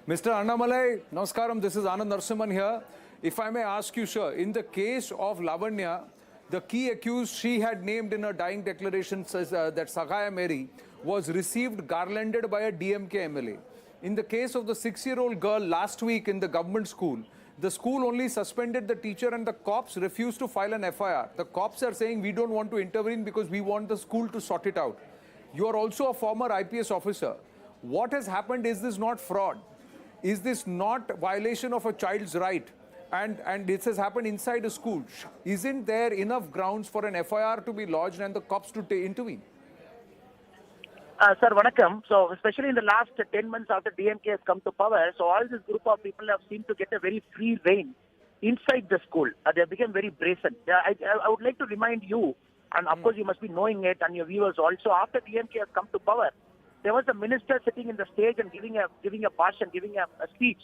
Mr. Annamalai, Namaskaram, this is Anand Narasimhan here. If I may ask you, sir, in the case of Lavanya, the key accused she had named in her dying declaration says that Sagaya Mary was received garlanded by a DMK MLA. In the case of the 6-year-old girl last week in the government school, the school only suspended the teacher and the cops refused to file an FIR. The cops are saying we don't want to intervene because we want the school to sort it out. You are also a former IPS officer. What has happened? Is this not fraud? Is this not violation of a child's right? And this has happened inside a school. Isn't there enough grounds for an FIR to be lodged and the cops to intervene? Sir, Vanakkam. So, especially in the last 10 months after DMK has come to power, so all this group of people have seemed to get a very free reign inside the school. They have become very brazen. I would like to remind you, and of course you must be knowing it, and your viewers also, after DMK has come to power, there was a minister sitting in the stage and giving a bhashan, giving a speech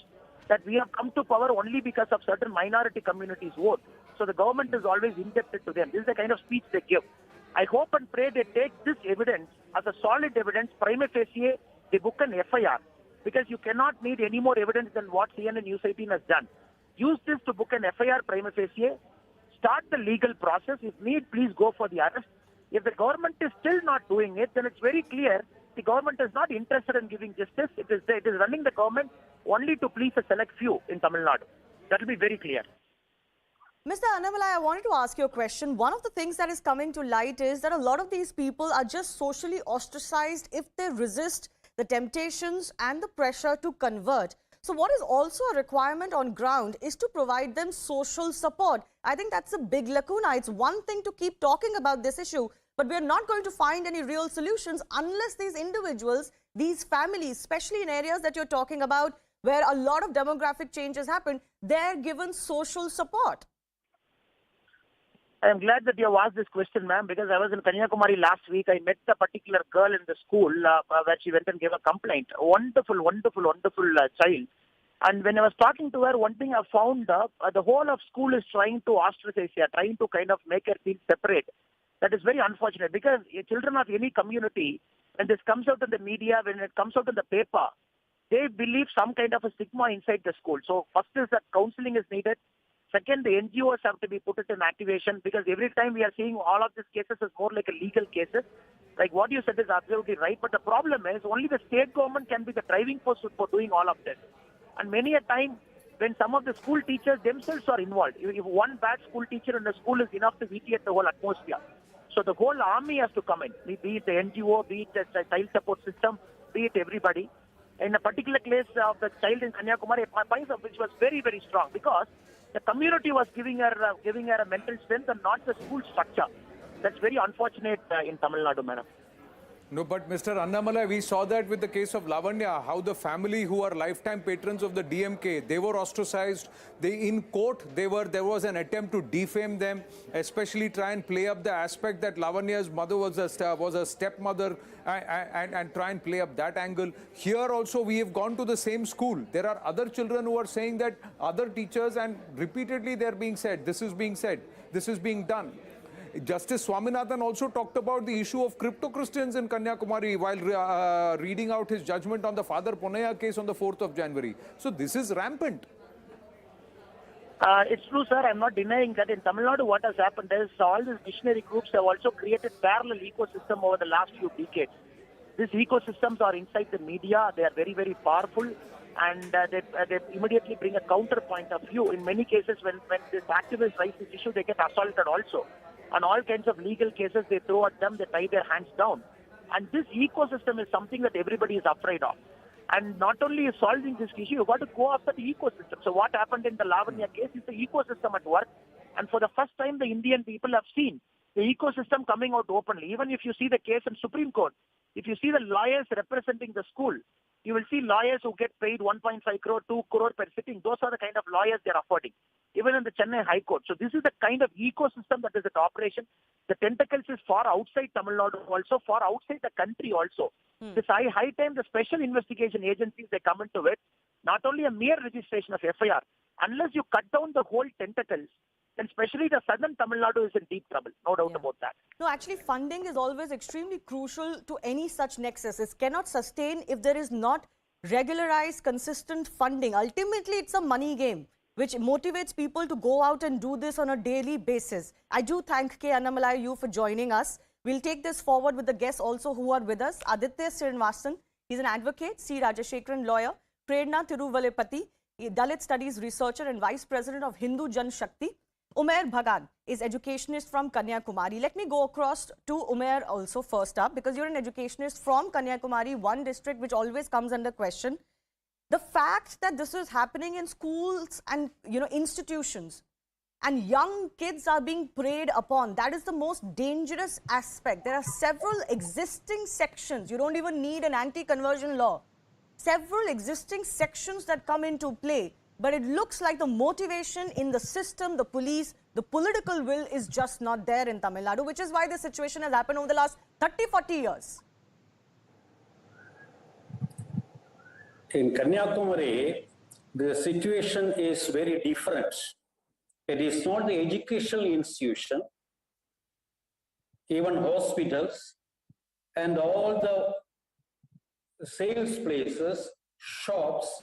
that we have come to power only because of certain minority communities' vote. So the government is always indebted to them. This is the kind of speech they give. I hope and pray they take this evidence as a solid evidence, prima facie, they book an FIR. Because you cannot need any more evidence than what CNN News 18 has done. Use this to book an FIR prima facie, start the legal process. If need, please go for the arrest. If the government is still not doing it, then it's very clear the government is not interested in giving justice. It is running the government only to please a select few in Tamil Nadu. That will be very clear. Mr. Annamalai, I wanted to ask you a question. One of the things that is coming to light is that a lot of these people are just socially ostracized if they resist the temptations and the pressure to convert. So what is also a requirement on ground is to provide them social support. I think that's a big lacuna. It's one thing to keep talking about this issue, but we're not going to find any real solutions unless these individuals, these families, especially in areas that you're talking about where a lot of demographic changes happen, they're given social support. I am glad that you have asked this question, ma'am, because I was in Kanyakumari last week. I met a particular girl in the school where she went and gave a complaint. Wonderful, wonderful, wonderful child. And when I was talking to her, one thing I found, the whole of school is trying to ostracize her, trying to kind of make her feel separate. That is very unfortunate because children of any community, when this comes out in the media, when it comes out in the paper, they believe some kind of a stigma inside the school. So first is that counseling is needed. Second, the NGOs have to be put in activation because every time we are seeing all of these cases as more like a legal cases. Like what you said is absolutely right. But the problem is only the state government can be the driving force for doing all of this. And many a time when some of the school teachers themselves are involved, if one bad school teacher in the school is enough to vitiate the whole atmosphere. So the whole army has to come in, be it the NGO, be it the child support system, be it everybody. In a particular case of the child in Kanyakumari, my point of which was very, very strong because the community was giving her a mental strength and not the school structure. That's very unfortunate in Tamil Nadu, madam. No, but Mr. Annamalai, we saw that with the case of Lavanya, how the family who are lifetime patrons of the DMK, they were ostracized. In court, there was an attempt to defame them, especially try and play up the aspect that Lavanya's mother was a stepmother and try and play up that angle. Here also, we have gone to the same school. There are other children who are saying that other teachers, and repeatedly they're being said, this is being done. Justice Swaminathan also talked about the issue of crypto-Christians in Kanyakumari while reading out his judgment on the Father Ponaya case on the 4th of January. So this is rampant. It's true, sir. I'm not denying that. In Tamil Nadu, what has happened is all these missionary groups have also created parallel ecosystem over the last few decades. These ecosystems are inside the media. They are very, very powerful, and they immediately bring a counterpoint of view. In many cases, when this activists raise this issue, they get assaulted also. On all kinds of legal cases, they throw at them, they tie their hands down. And this ecosystem is something that everybody is afraid of. And not only is solving this issue, you've got to go after the ecosystem. So what happened in the Lavanya case is the ecosystem at work. And for the first time, the Indian people have seen the ecosystem coming out openly. Even if you see the case in Supreme Court, if you see the lawyers representing the school, you will see lawyers who get paid 1.5 crore, 2 crore per sitting. Those are the kind of lawyers they're affording, even in the Chennai High Court. So this is the kind of ecosystem that is at operation. The tentacles is far outside Tamil Nadu also, far outside the country also. This high time the special investigation agencies, they come into it, not only a mere registration of FIR, unless you cut down the whole tentacles, then especially the southern Tamil Nadu is in deep trouble, no doubt about that. No, actually funding is always extremely crucial to any such nexus. It cannot sustain if there is not regularized, consistent funding. Ultimately, it's a money game, which motivates people to go out and do this on a daily basis. I do thank K. Annamalai, you for joining us. We'll take this forward with the guests also who are with us. Aditya Srinivasan, he's an advocate, C. Rajashekharan lawyer, Prerna Tiruvalapati, Dalit Studies researcher and Vice President of Hindu Jan Shakti. Umair Bhagan is educationist from Kanyakumari. Let me go across to Umair also first up, because you're an educationist from Kanyakumari, one district which always comes under question. The fact that this is happening in schools and institutions, and young kids are being preyed upon, that is the most dangerous aspect. There are several existing sections. You don't even need an anti-conversion law. Several existing sections that come into play. But it looks like the motivation in the system, the police, the political will is just not there in Tamil Nadu, which is why this situation has happened over the last 30-40 years. In Kanyakumari, the situation is very different. It is not the educational institution, even hospitals, and all the sales places, shops,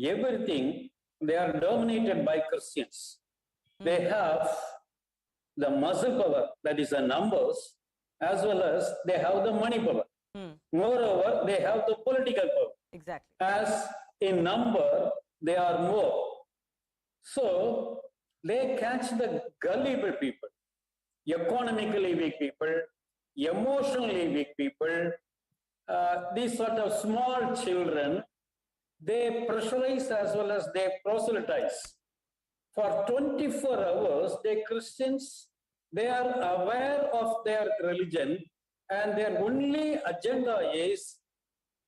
everything, they are dominated by Christians. They have the muscle power, that is the numbers, as well as they have the money power. Moreover, they have the political power. Exactly. As in number, they are more. So, they catch the gullible people, economically weak people, emotionally weak people, these sort of small children, they pressurize as well as they proselytize. For 24 hours, the Christians, they are aware of their religion, and their only agenda is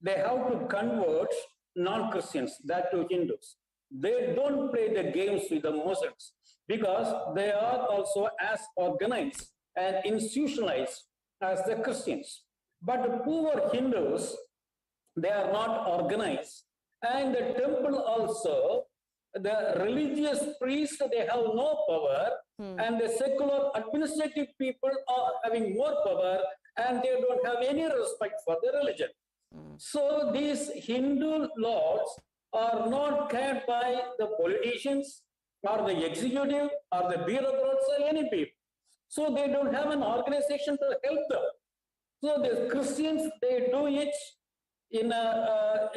they have to convert non-Christians, that to Hindus. They don't play the games with the Muslims because they are also as organized and institutionalized as the Christians. But the poor Hindus, they are not organized. And the temple also, the religious priests, they have no power, and the secular administrative people are having more power, and they don't have any respect for the religion. So these Hindu lords are not cared by the politicians or the executive or the bureaucrats or any people. So they don't have an organization to help them. So the Christians, they do it in a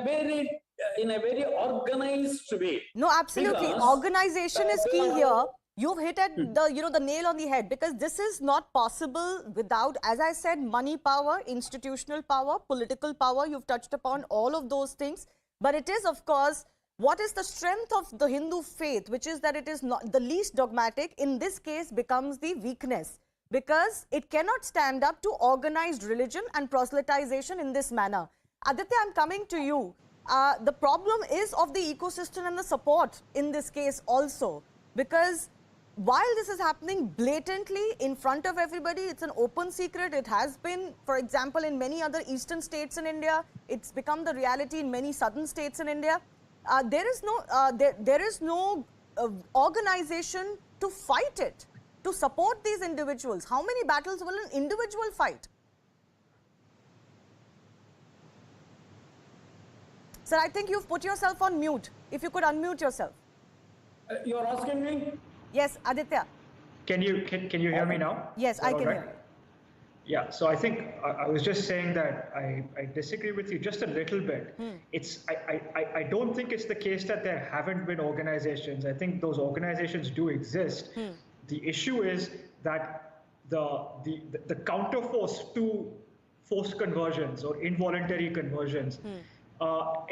very organized way. No, absolutely. Because, organization is key here. You've hit at the nail on the head, because this is not possible without, as I said, money power, institutional power, political power. You've touched upon all of those things. But it is, of course, what is the strength of the Hindu faith, which is that it is not the least dogmatic, in this case becomes the weakness, because it cannot stand up to organized religion and proselytization in this manner. Aditya, I'm coming to you. The problem is of the ecosystem and the support in this case also, because while this is happening blatantly in front of everybody, it's an open secret. It has been, for example, in many other eastern states in India. It's become the reality in many southern states in India. There is no organization to fight it, to support these individuals? How many battles will an individual fight? Sir, I think you've put yourself on mute. If you could unmute yourself. You're asking me? Yes, Aditya. Can you hear me now? Yes, I can hear you. Yeah, so I think I was just saying that I disagree with you just a little bit. I don't think it's the case that there haven't been organizations. I think those organizations do exist. The issue is that the counterforce to forced conversions or involuntary conversions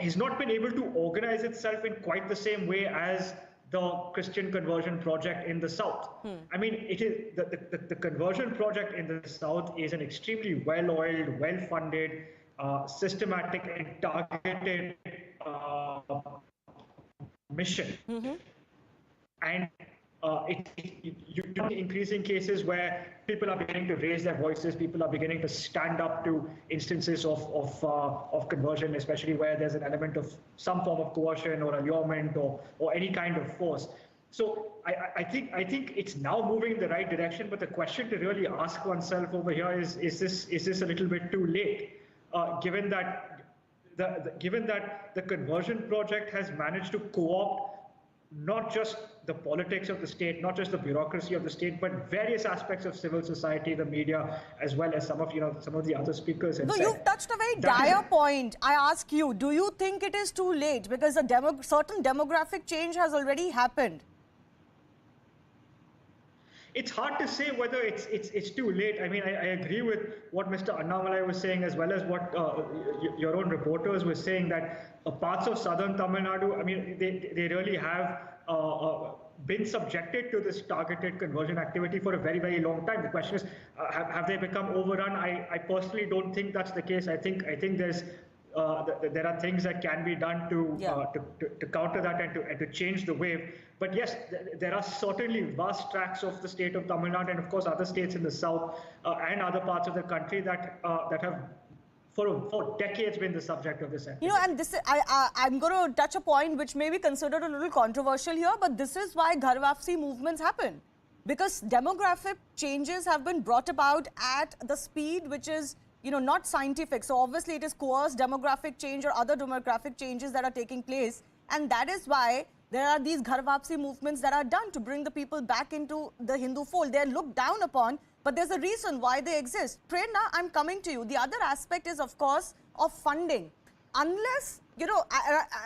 has not been able to organize itself in quite the same way as the Christian conversion project in the South. I mean, it is the conversion project in the South is an extremely well-oiled, well-funded, systematic and targeted mission. And you increasing cases where people are beginning to raise their voices, people are beginning to stand up to instances of conversion, especially where there's an element of some form of coercion or allurement or any kind of force. So I think it's now moving in the right direction, but the question to really ask oneself over here is this a little bit too late, given that the conversion project has managed to co-opt not just the politics of the state, not just the bureaucracy of the state, but various aspects of civil society, the media, as well as some of the other speakers. No, you've touched a very dire point. I ask you, do you think it is too late? Because a certain demographic change has already happened. It's hard to say whether it's too late. I mean, I agree with what Mr. Annamalai was saying, as well as what your own reporters were saying, that parts of southern Tamil Nadu, I mean, they really have been subjected to this targeted conversion activity for a very, very long time. The question is, have they become overrun? I personally don't think that's the case. I think there's there are things that can be done to counter that and to change the wave. But yes, there are certainly vast tracts of the state of Tamil Nadu and of course other states in the south and other parts of the country that have for decades been the subject of this activity. You know, and this I'm going to touch a point which may be considered a little controversial here, but this is why Ghar Wapsi movements happen. Because demographic changes have been brought about at the speed which is, you know, not scientific. So obviously it is coerced demographic change or other demographic changes that are taking place. And that is why there are these Ghar Wapsi movements that are done to bring the people back into the Hindu fold. They are looked down upon, but there's a reason why they exist. Prerna, I'm coming to you. The other aspect is, of course, of funding. Unless, you know,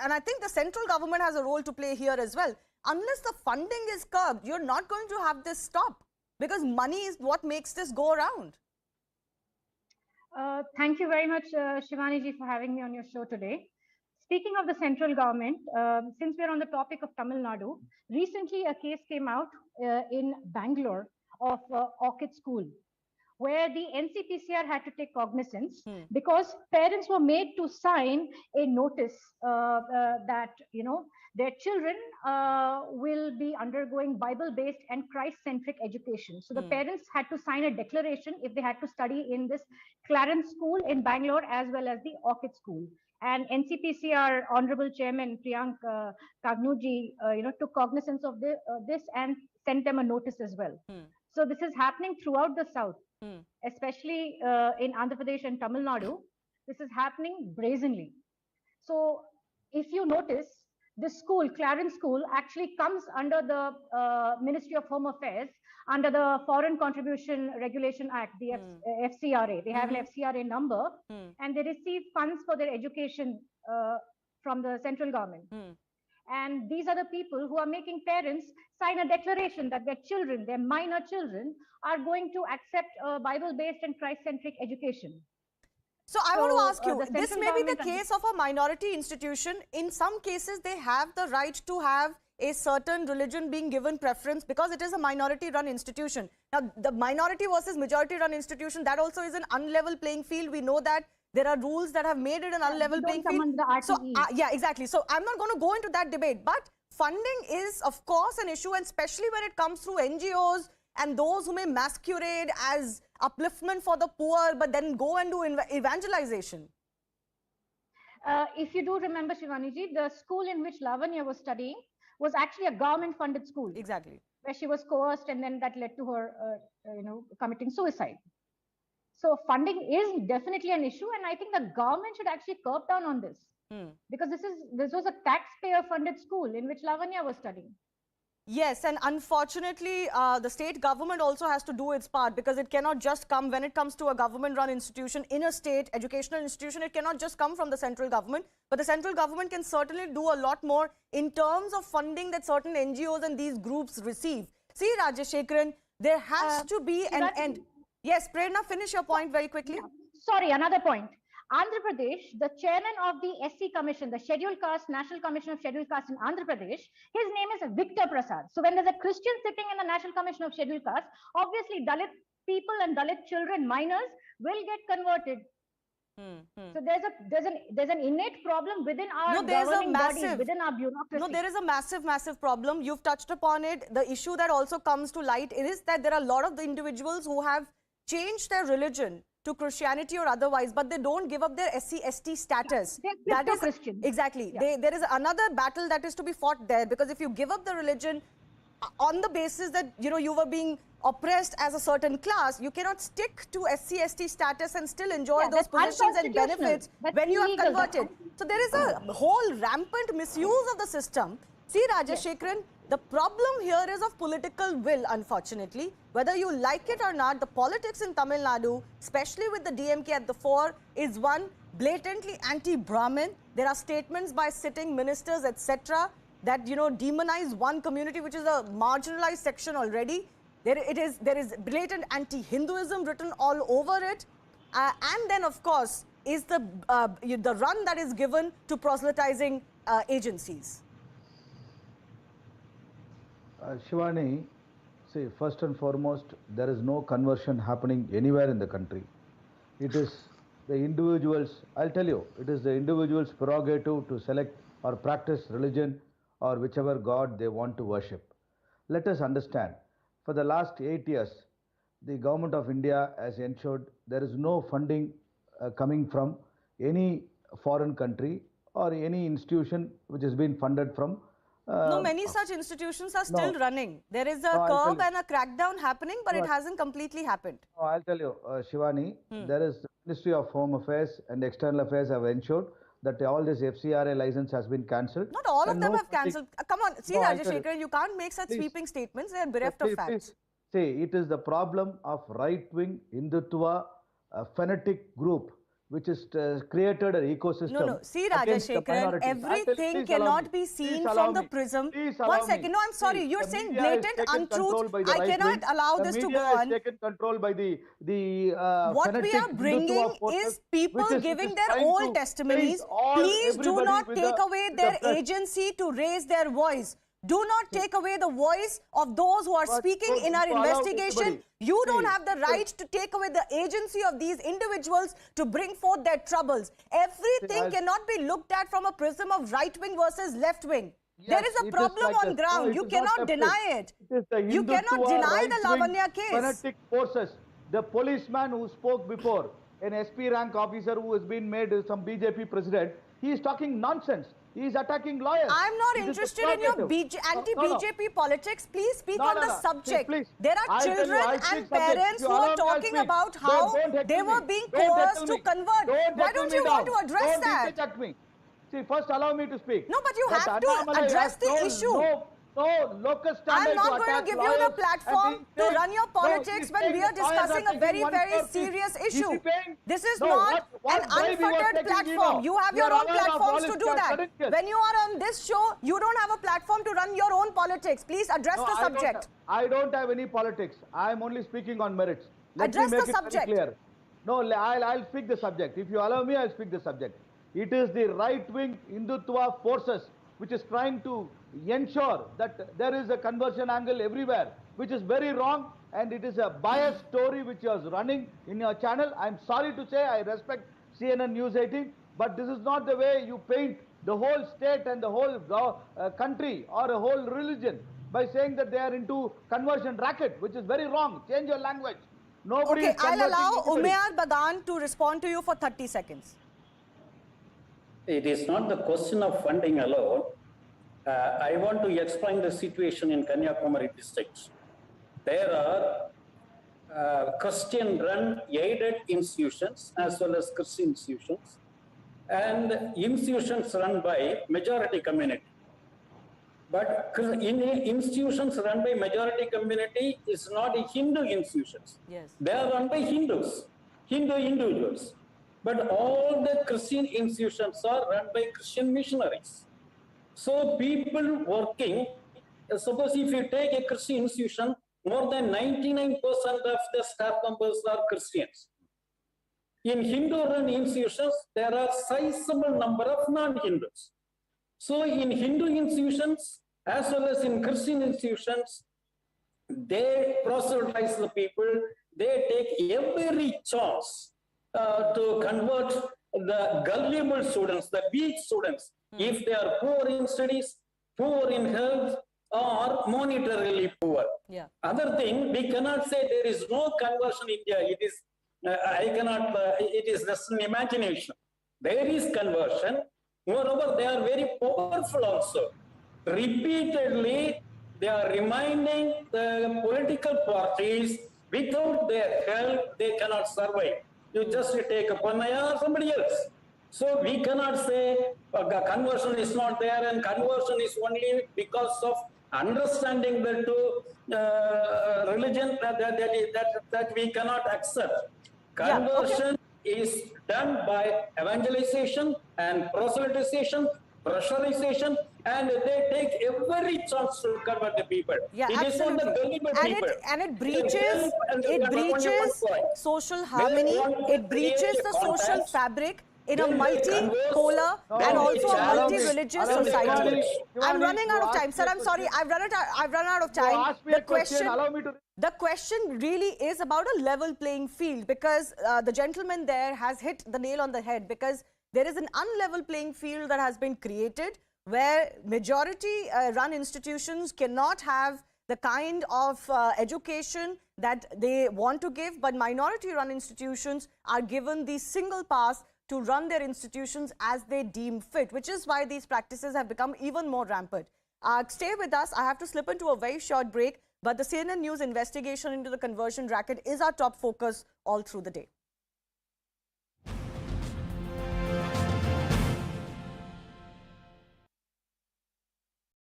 and I think the central government has a role to play here as well. Unless the funding is curbed, you're not going to have this stop, because money is what makes this go around. Thank you very much, Shivani ji, for having me on your show today. Speaking of the central government, since we're on the topic of Tamil Nadu, recently a case came out in Bangalore of Orchid School, where the NCPCR had to take cognizance because parents were made to sign a notice that, you know, their children will be undergoing Bible-based and Christ-centric education. So the parents had to sign a declaration if they had to study in this Clarence School in Bangalore as well as the Orchid School. And NCPCR Honorable Chairman Priyank Kagnuji, you know, took cognizance of this and sent them a notice as well. So this is happening throughout the South, especially in Andhra Pradesh and Tamil Nadu. This is happening brazenly. So if you notice, this school, Clarence School, actually comes under the Ministry of Home Affairs, under the Foreign Contribution Regulation Act, the FCRA. They have an FCRA number, and they receive funds for their education from the central government. And these are the people who are making parents sign a declaration that their children, their minor children, are going to accept Bible-based and Christ-centric education. So I want to ask you, this may be the case of a minority institution. In some cases, they have the right to have a certain religion being given preference because it is a minority-run institution. Now, the minority versus majority-run institution, that also is an unlevel playing field. We know that there are rules that have made it an unlevel playing field. So, yeah, exactly. So I'm not going to go into that debate. But funding is, of course, an issue, and especially when it comes through NGOs and those who may masquerade as upliftment for the poor, but then go and do evangelization. If you do remember, Shivani ji, the school in which Lavanya was studying was actually a government-funded school. Exactly. where she was coerced, and then that led to her, committing suicide. So funding is definitely an issue, and I think the government should actually curb down on this, because this was a taxpayer-funded school in which Lavanya was studying. Yes, and unfortunately, the state government also has to do its part, because it cannot just come, when it comes to a government-run institution in a state educational institution, it cannot just come from the central government. But the central government can certainly do a lot more in terms of funding that certain NGOs and these groups receive. See, Rajashekaran, there has to be an end. Yes, Prerna, finish your point very quickly. Yeah. Sorry, another point. Andhra Pradesh, the chairman of the SC Commission, the Scheduled Caste, National Commission of Scheduled Caste in Andhra Pradesh, his name is Victor Prasad. So when there's a Christian sitting in the National Commission of Scheduled Caste, obviously Dalit people and Dalit children, minors, will get converted. So there's an innate problem within our governing bodies, within our bureaucracy. No, there is a massive problem. You've touched upon it. The issue that also comes to light is that there are a lot of the individuals who have changed their religion to Christianity or otherwise, but they don't give up their SC/ST status. That is Christian. Exactly. Yeah. There is another battle that is to be fought there, because if you give up the religion on the basis that you were being oppressed as a certain class, you cannot stick to SC/ST status and still enjoy those positions and benefits when you have converted. So there is a whole rampant misuse of the system. See, Rajashekaran, the problem here is of political will, unfortunately. Whether you like it or not, the politics in Tamil Nadu, especially with the DMK at the fore, is one blatantly anti-Brahmin. There are statements by sitting ministers, etc., that demonize one community, which is a marginalized section already. There is blatant anti-Hinduism written all over it, and then of course is the run that is given to proselytizing agencies. Shivani, see, first and foremost, there is no conversion happening anywhere in the country. It is the individuals, I'll tell you, it is the individual's prerogative to select or practice religion or whichever God they want to worship. Let us understand, for the last 8 years, the government of India has ensured there is no funding coming from any foreign country or any institution which has been funded from no, many such institutions are still running. There is a curb and a crackdown happening, but it hasn't completely happened. I'll tell you, Shivani, there is the Ministry of Home Affairs and External Affairs have ensured that all this FCRA license has been cancelled. Not all of them have cancelled. Come on, see, Rajashekaran, you can't make such sweeping statements. They are bereft of facts. See, it is the problem of right-wing Hindutva fanatic group which is created an ecosystem. No, see, Rajashekaran, everything cannot be seen from the prism. 1 second. No, I'm sorry. You're saying blatant untruth. I cannot allow this to go on. The media is taken control by the what we are bringing is people giving their old testimonies. Please do not take away their agency to raise their voice. Do not take away the voice of those who are speaking in our investigation. You don't have the right to take away the agency of these individuals to bring forth their troubles. Everything cannot be looked at from a prism of right-wing versus left-wing. There is a problem on ground. You cannot deny it. You cannot deny the Lavanya case. Fanatic forces. The policeman who spoke before, an SP rank officer who has been made some BJP president, he is talking nonsense. He is attacking lawyers. I'm not interested in your anti-BJP politics. Please speak on the subject. There are children and parents who are talking about how they were being coerced to convert. Why don't you want to address that? See, first allow me to speak. No, but you have to address the issue. I'm not going to give you the platform to run your politics when we are discussing a very, very serious issue. This is not an unfettered platform. You have your own platforms to do that. When you are on this show, you don't have a platform to run your own politics. Please address the subject. I don't have any politics. I am only speaking on merits. Address the subject. Clear. No, I'll speak the subject. If you allow me, I'll speak the subject. It is the right-wing Hindutva forces which is trying to ensure that there is a conversion angle everywhere, which is very wrong, and it is a biased story which is running in your channel. I'm sorry to say, I respect CNN News 18, but this is not the way you paint the whole state and the whole country or a whole religion by saying that they are into conversion racket, which is very wrong. Change your language. Nobody okay, I'll allow Umayyad Bagan to respond to you for 30 seconds. It is not the question of funding alone. I want to explain the situation in Kanyakumari district. There are Christian-run aided institutions as well as Christian institutions, and institutions run by majority community. But in institutions run by majority community is not a Hindu institutions. Yes. They are run by Hindus, Hindu individuals. But all the Christian institutions are run by Christian missionaries. So people working, suppose if you take a Christian institution, more than 99% of the staff members are Christians. In Hindu-run institutions, there are sizable number of non-Hindus. So in Hindu institutions, as well as in Christian institutions, they proselytize the people, they take every chance to convert the gullible students, the weak students, if they are poor in studies, poor in health, or monetarily poor. Yeah. Other thing, we cannot say there is no conversion in India. It is, it is just an imagination. There is conversion. Moreover, they are very powerful also. Repeatedly, they are reminding the political parties, without their help, they cannot survive. You just take a Pannaya or somebody else. So we cannot say conversion is not there and conversion is only because of understanding the two religion that we cannot accept. Conversion is done by evangelization and proselytization, pressurization, and they take every chance to convert the people. Yeah, it absolutely. is not the gullible people. And it breaches social harmony. It breaches the social fabric in a multipolar and also a multi-religious society. I'm running out of time, sir. I'm sorry. I've run out of time. The question really is about a level playing field, because the gentleman there has hit the nail on the head, because there is an unlevel playing field that has been created where majority run institutions cannot have the kind of education that they want to give, but minority run institutions are given the single pass to run their institutions as they deem fit, which is why these practices have become even more rampant. Stay with us. I have to slip into a very short break, but the CNN News investigation into the conversion racket is our top focus all through the day.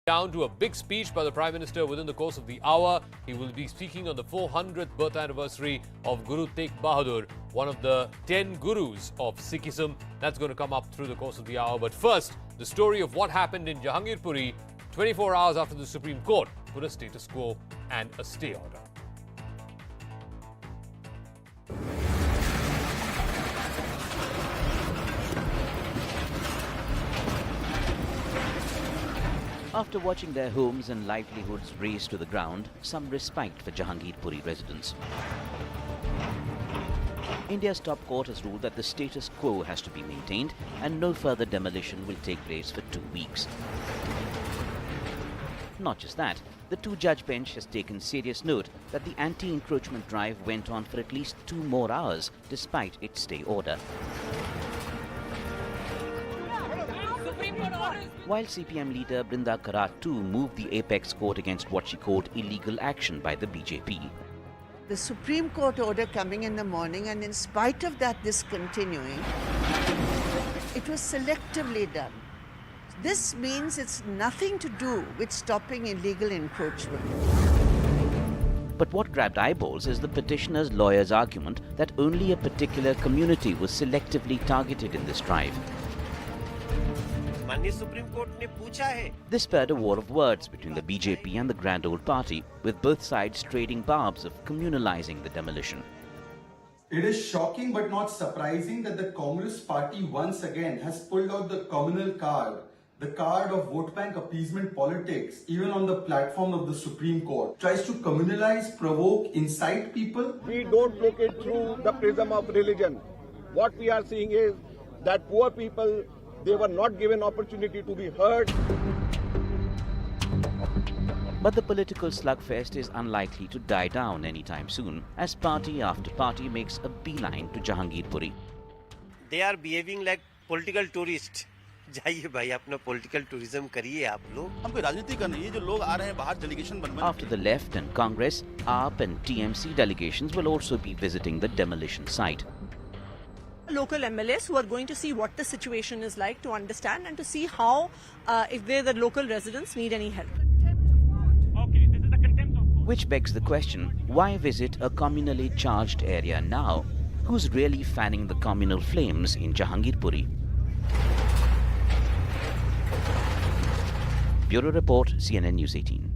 Down to a big speech by the Prime Minister within the course of the hour. He will be speaking on the 400th birth anniversary of Guru Tegh Bahadur, one of the 10 gurus of Sikhism. That's going to come up through the course of the hour. But first, the story of what happened in Jahangirpuri 24 hours after the Supreme Court put a status quo and a stay order. After watching their homes and livelihoods razed to the ground, some respite for Jahangirpuri residents. India's top court has ruled that the status quo has to be maintained and no further demolition will take place for 2 weeks. Not just that, the two-judge bench has taken serious note that the anti-encroachment drive went on for at least 2 more hours despite its stay order. While CPM leader Brinda Karat too moved the apex court against what she called illegal action by the BJP. The Supreme Court order coming in the morning, and in spite of that discontinuing, it was selectively done. This means it's nothing to do with stopping illegal encroachment. But what grabbed eyeballs is the petitioner's lawyer's argument that only a particular community was selectively targeted in this drive. This spurred a war of words between the BJP and the Grand Old Party, with both sides trading barbs of communalizing the demolition. It is shocking but not surprising that the Communist Party once again has pulled out the communal card, the card of vote bank appeasement politics, even on the platform of the Supreme Court. Tries to communalize, provoke, incite people. We don't look it through the prism of religion. What we are seeing is that poor people, they were not given opportunity to be heard. But the political slugfest is unlikely to die down anytime soon, as party after party makes a beeline to Jahangirpuri. They are behaving like political tourists. जाइए भाई अपना political tourism करिए आप लोग हमको राजनीति करनी है जो लोग आ रहे हैं बाहर डेलीगेशन बन After the left and Congress, AAP and TMC delegations will also be visiting the demolition site. Local MLAs who are going to see what the situation is like to understand and to see how, if the local residents need any help. Which begs the question, why visit a communally charged area now? Who's really fanning the communal flames in Jahangirpuri? Bureau Report, CNN News 18.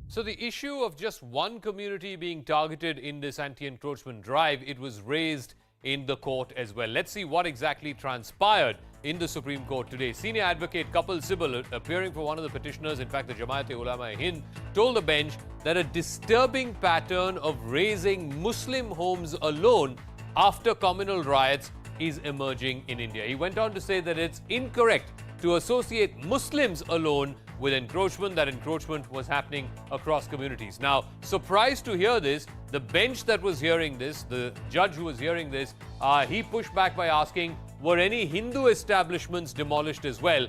So the issue of just one community being targeted in this anti-encroachment drive, it was raised in the court as well. Let's see what exactly transpired in the Supreme Court today. Senior advocate Kapil Sibal, appearing for one of the petitioners, in fact the Jamaat-e-Ulama-e-Hind, told the bench that a disturbing pattern of raising Muslim homes alone after communal riots is emerging in India. He went on to say that it's incorrect to associate Muslims alone with encroachment, that encroachment was happening across communities. Now, surprised to hear this, the bench that was hearing this, the judge who was hearing this, he pushed back by asking, were any Hindu establishments demolished as well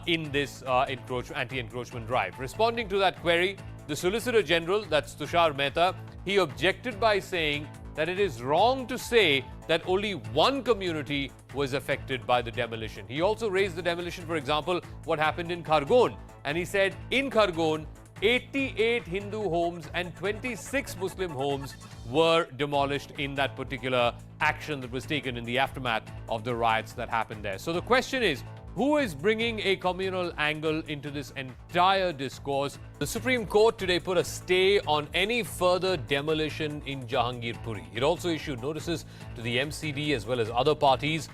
in this anti-encroachment drive? Responding to that query, the Solicitor General, that's Tushar Mehta, he objected by saying that it is wrong to say that only one community was affected by the demolition. He also raised the demolition, for example, what happened in Khargon. And he said in Khargon, 88 Hindu homes and 26 Muslim homes were demolished in that particular action that was taken in the aftermath of the riots that happened there. So the question is, who is bringing a communal angle into this entire discourse? The Supreme Court today put a stay on any further demolition in Jahangirpuri. It also issued notices to the MCD as well as other parties.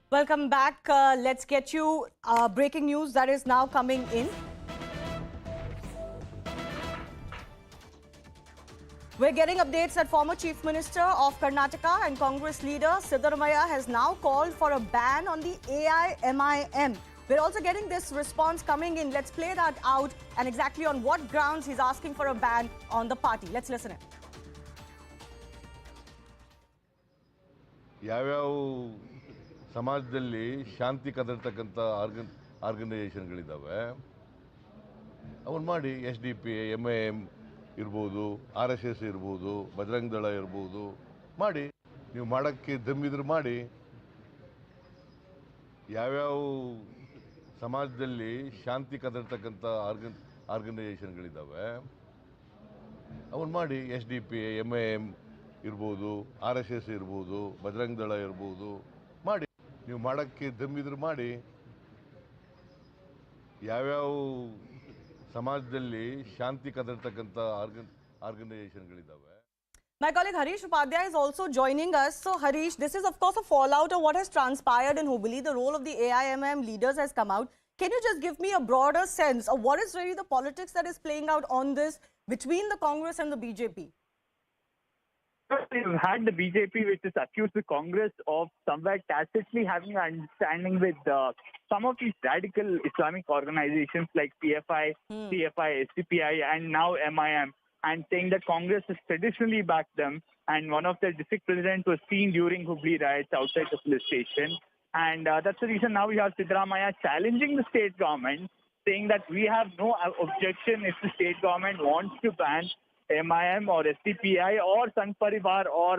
Welcome back. Let's get you breaking news that is now coming in. We're getting updates that former Chief Minister of Karnataka and Congress leader Siddaramaiah has now called for a ban on the AIMIM. We're also getting this response coming in. Let's play that out and exactly on what grounds he's asking for a ban on the party. Let's listen in. ಸಮಾಜದಲ್ಲಿ ಶಾಂತಿ ಕದರ್ತಕ್ಕಂಥ ಆರ್ಗನೈಸೇಷನ್ಗಳಿದ್ದಾವೆ ಅವನು ಮಾಡಿ SDP, MIM ಇರ್ಬೋದು, RSS ಇರ್ಬೋದು, ಬಜರಂಗ ದಳ ಇರ್ಬೋದು, ಮಾಡಿ ನೀವು ಮಾಡೋಕ್ಕೆ ದಮ್ಮಿದ್ರೆ ಮಾಡಿ. ಯಾವ್ಯಾವ ಸಮಾಜದಲ್ಲಿ ಶಾಂತಿ ಕದರ್ತಕ್ಕಂಥ ಆರ್ಗನೈಸೇಷನ್ಗಳಿದ್ದಾವೆ ಅವನು ಮಾಡಿ SDP, MIM ಇರ್ಬೋದು, RSS ಇರ್ಬೋದು, ಬಜರಂಗ ದಳ ಇರ್ಬೋದು, ಮಾಡಿ ನೀವು ಮಾಡೋಕ್ಕೆ ದಮ್ಮಿದ್ರೆ ಮಾಡಿ. ಯಾವ್ಯಾವ ಸಮಾಜದಲ್ಲಿ ಶಾಂತಿ ಕದರ್ತಕ್ಕಂಥ ಆರ್ಗನೈಸೇಷನ್ಗಳಿದ್ದಾವೆ. My colleague Harish Upadhyay is also joining us. So Harish, this is of course a fallout of what has transpired in Hubli. The role of the AIMM leaders has come out. Can you just give me a broader sense of what is really the politics that is playing out on this between the Congress and the BJP? We've had the BJP, which has accused the Congress of somewhere tacitly having an understanding with some of these radical Islamic organizations like PFI, CFI, SCPI, and now MIM, and saying that Congress has traditionally backed them. And one of their district presidents was seen during Hubli riots outside the police station. And that's the reason now we have Siddaramaiah challenging the state government, saying that we have no objection if the state government wants to ban MIM or SCPI or Sangh Parivar or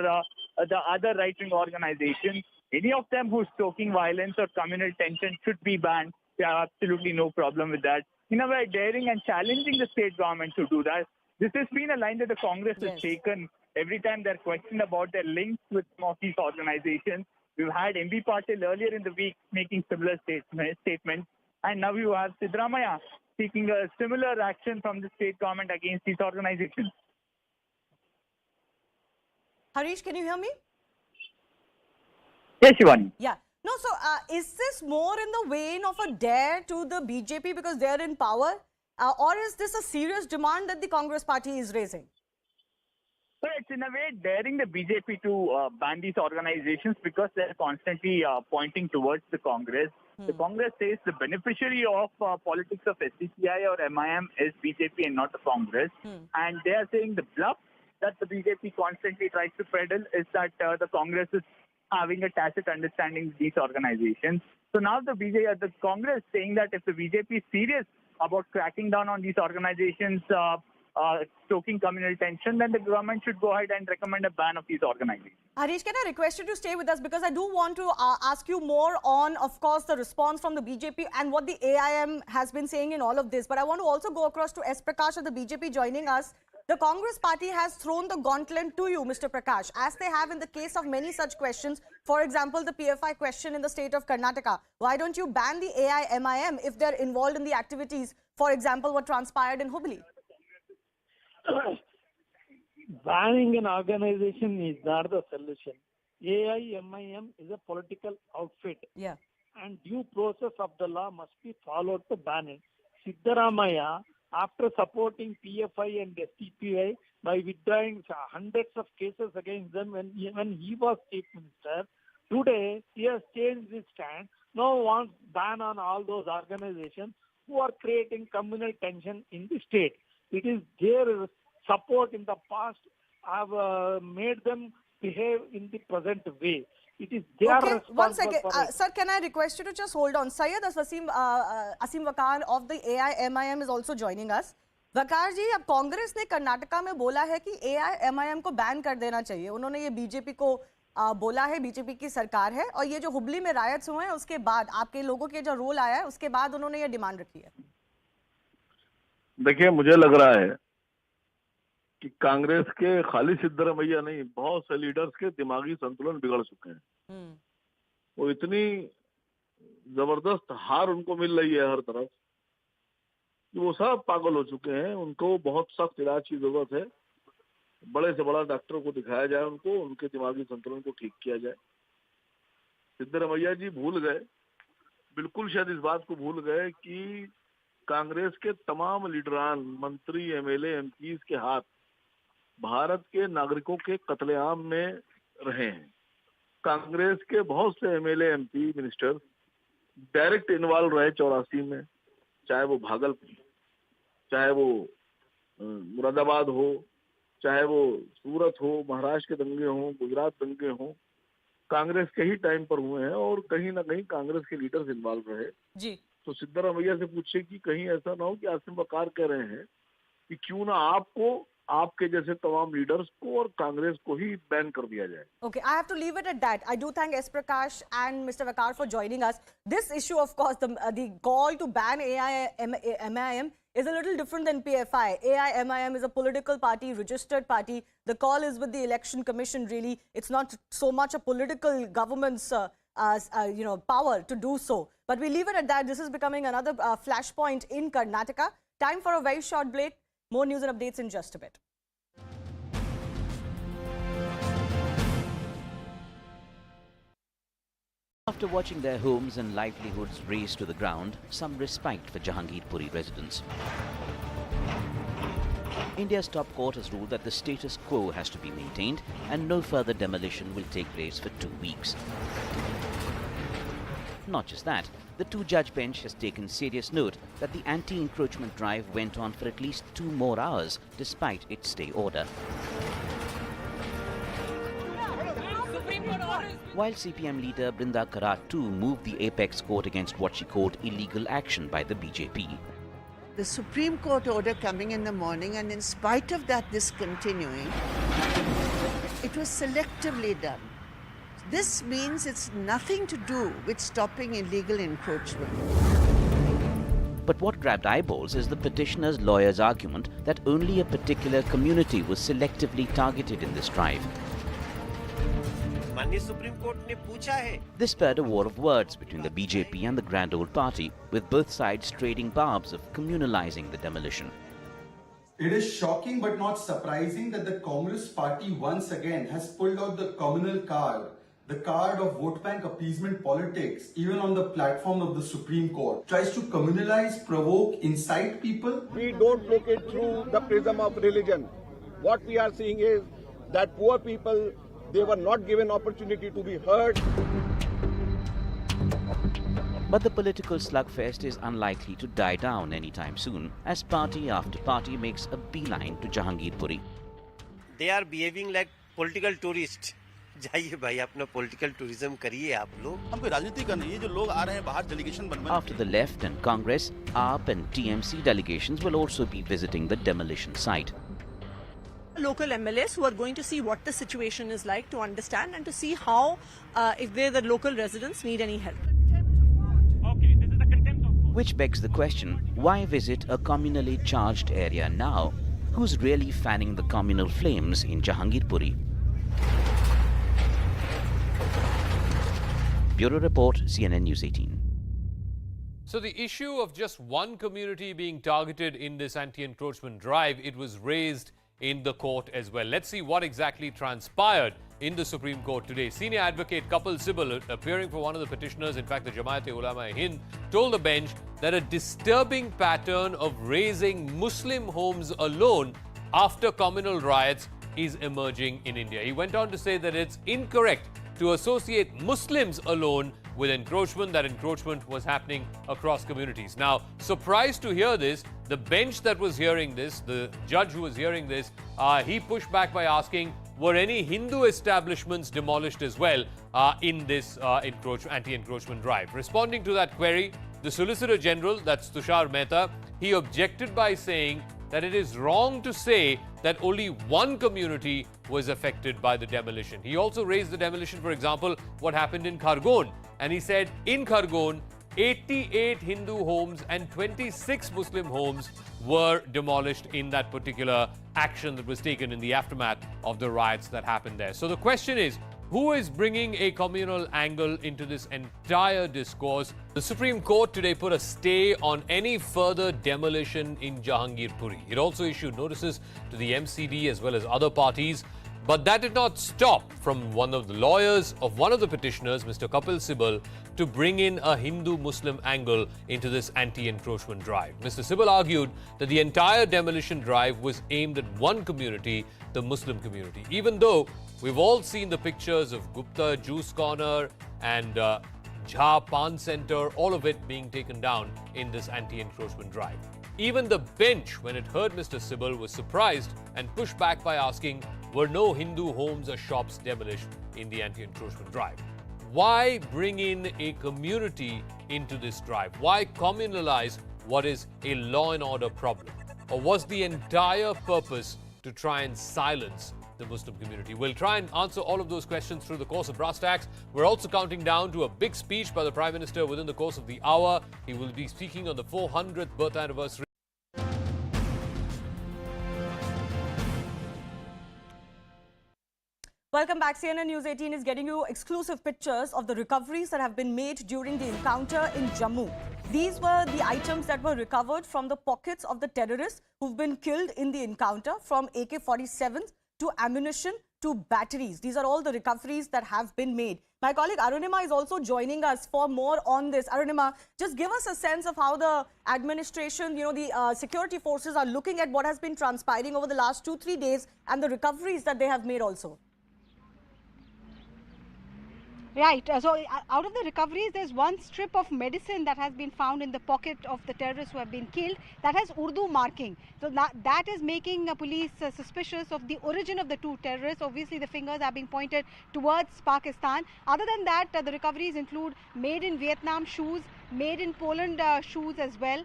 the other right-wing organizations. Any of them who's stoking violence or communal tension should be banned. We have absolutely no problem with that. In a way, daring and challenging the state government to do that. This has been a line that the Congress has taken every time they're questioned about their links with some of these organizations. We've had MB Patil earlier in the week making similar statements. And now you have Siddaramaiah seeking a similar action from the state government against these organizations. Harish, can you hear me? Yes, Shivani. Yeah. No, so is this more in the vein of a dare to the BJP because they're in power? Or is this a serious demand that the Congress party is raising? So it's in a way daring the BJP to ban these organizations because they're constantly pointing towards the Congress. The Congress says the beneficiary of politics of SCPI or MIM is BJP and not the Congress. And they are saying the bluff that the BJP constantly tries to peddle is that the Congress is having a tacit understanding with these organizations. So now the Congress saying that if the BJP is serious about cracking down on these organizations, stoking communal tension, then the government should go ahead and recommend a ban of these organizations. Harish, can I request you to stay with us, because I do want to ask you more on, of course, the response from the BJP and what the AIM has been saying in all of this. But I want to also go across to S. Prakash of the BJP joining us. The Congress party has thrown the gauntlet to you, Mr. Prakash, as they have in the case of many such questions. For example, the PFI question in the state of Karnataka. Why don't you ban the AIMIM if they're involved in the activities, for example, what transpired in Hubli? Banning an organization is not the solution. AIMIM is a political outfit. Yeah. And due process of the law must be followed to ban it. Siddaramaiah, after supporting PFI and STPI by withdrawing hundreds of cases against them when he was Chief Minister, today he has changed his stand. Now wants ban on all those organizations who are creating communal tension in the state. It is their support in the past have made them behave in the present way. It is their responsibility. One second. Sir, can I request you to just hold on? Syed Asim Vakar of the AIMIM is also joining us. वकार जी, अब कांग्रेस ने कर्नाटका में बोला है कि AIMIM को ban कर देना चाहिए. उन्होंने ये बीजेपी को बोला है, बीजेपी की सरकार है, और ये जो हुबली में रायट्स हुए हैं उसके बाद आपके लोगों के जो रोल आया है उसके बाद उन्होंने ये डिमांड रखी है. देखिए, मुझे लग रहा है कि कांग्रेस के खाली सिद्धरामैया नहीं, बहुत से लीडर्स के दिमागी संतुलन बिगड़ चुके हैं. वो इतनी जबरदस्त हार उनको मिल रही है हर तरफ, वो सब पागल हो चुके हैं. उनको बहुत सख्त इलाज की जरूरत है. बड़े से बड़ा डॉक्टर को दिखाया जाए, उनके दिमागी संतुलन को ठीक किया जाए. सिद्धरामैया जी भूल गए, बिल्कुल शायद इस बात को भूल गए कि कांग्रेस के तमाम लीडरान, मंत्री, एमएलए, एमपीज के हाथ भारत के नागरिकों के कत्लेआम में रहे हैं. कांग्रेस के बहुत से MLA, MP, minister direct involve रहे 84 में, चाहे वो भागलपुर, चाहे वो मुरादाबाद हो, चाहे वो सूरत हो, महाराष्ट्र के दंगे हों, गुजरात दंगे हों, कांग्रेस के ही टाइम पर हुए हैं और कहीं ना कहीं कांग्रेस के लीडर्स इन्वॉल्व रहे जी. तो सिद्धरामैया से पूछे कि कहीं ऐसा ना हो कि आसिम वकार कह रहे हैं कि क्यों ना आपको, आपके जैसे तमाम लीडर्स को और कांग्रेस को ही बैन कर दिया जाए. Okay, I have to leave it at that. I do thank S. Prakash and Mr. Vakar for joining us. This issue, of course, the call to ban AIMIM is a little different than PFI. AIMIM is a political party, registered party. The call is with the Election Commission, really. It's not so much a political government's power to do so. But we leave it at that. This is becoming another flashpoint in Karnataka. Time for a very short break. More news and updates in just a bit. After watching their homes and livelihoods razed to the ground, some respite for Jahangirpuri residents. India's top court has ruled that the status quo has to be maintained and no further demolition will take place for 2 weeks. Not just that, the two-judge bench has taken serious note that the anti-encroachment drive went on for at least 2 more hours despite its stay order. While CPM leader Brinda Karat too moved the apex court against what she called illegal action by the BJP. The Supreme Court order coming in the morning, and in spite of that discontinuing, it was selectively done. This means it's nothing to do with stopping illegal encroachment. But what grabbed eyeballs is the petitioner's lawyer's argument that only a particular community was selectively targeted in this drive. Supreme Court ने पूछा है. This spurred a war of words between the BJP and the Grand Old Party, with both sides trading barbs of communalizing the demolition. It is shocking but not surprising that the Communist Party once again has pulled out the communal card, the card of vote bank appeasement politics, even on the platform of the Supreme Court. Tries to communalize, provoke, incite people. We don't look it through the prism of religion. What we are seeing is that poor people, they were not given opportunity to be heard. But the political slugfest is unlikely to die down anytime soon, as party after party makes a beeline to Jahangirpuri. They are behaving like political tourists. जाइए भाई अपना political tourism करिए आप लोग। हम कोई राजनीति करनी है, ये जो लोग आ रहे हैं बाहर डेलीगेशन बन After the left and Congress, AAP and TMC delegations will also be visiting the demolition site. Local MLAs who are going to see what the situation is like to understand and to see how, if they, the local residents, need any help. Which begs the question, why visit a communally charged area now? Who's really fanning the communal flames in Jahangirpuri? Bureau Report, CNN News 18. So the issue of just one community being targeted in this anti-encroachment drive, it was raised in the court as well. Let's see what exactly transpired in the Supreme Court today. Senior advocate Kapil Sibal, appearing for one of the petitioners, in fact the Jamaat-e-Ulama-e-Hind, told the bench that a disturbing pattern of raising Muslim homes alone after communal riots is emerging in India. He went on to say that it's incorrect to associate Muslims alone with encroachment, that encroachment was happening across communities. Now, surprised to hear this, the bench that was hearing this, the judge who was hearing this, he pushed back by asking, were any Hindu establishments demolished as well in this anti-encroachment drive? Responding to that query, the Solicitor General, that's Tushar Mehta, he objected by saying that it is wrong to say that only one community was affected by the demolition. He also raised the demolition, for example, what happened in Khargon. And he said in Khargon, 88 Hindu homes and 26 Muslim homes were demolished in that particular action that was taken in the aftermath of the riots that happened there. So the question is, who is bringing a communal angle into this entire discourse? The Supreme Court today put a stay on any further demolition in Jahangirpuri. It also issued notices to the MCD as well as other parties. But that did not stop from one of the lawyers of one of the petitioners, Mr. Kapil Sibal, to bring in a Hindu-Muslim angle into this anti-encroachment drive. Mr. Sibal argued that the entire demolition drive was aimed at one community, the Muslim community, even though we've all seen the pictures of Gupta Juice Corner and Jha Pan Center, all of it being taken down in this anti-encroachment drive. Even the bench, when it heard Mr. Sibal, was surprised and pushed back by asking, were no Hindu homes or shops demolished in the anti-encroachment drive? Why bring in a community into this drive? Why communalize what is a law and order problem? Or was the entire purpose to try and silence the Muslim community? We'll try and answer all of those questions through the course of Brass Tacks. We're also counting down to a big speech by the Prime Minister within the course of the hour. He will be speaking on the 400th birth anniversary. Welcome back. CNN News 18 is getting you exclusive pictures of the recoveries that have been made during the encounter in Jammu. These were the items that were recovered from the pockets of the terrorists who've been killed in the encounter, from AK-47s to ammunition to batteries. These are all the recoveries that have been made. My colleague Arunima is also joining us for more on this. Arunima, just give us a sense of how the administration, the security forces are looking at what has been transpiring over the last 2-3 days and the recoveries that they have made also. Right. So out of the recoveries, there's one strip of medicine that has been found in the pocket of the terrorists who have been killed that has Urdu marking. So that is making police suspicious of the origin of the two terrorists. Obviously, the fingers are being pointed towards Pakistan. Other than that, the recoveries include made in Vietnam shoes, made in Poland shoes as well.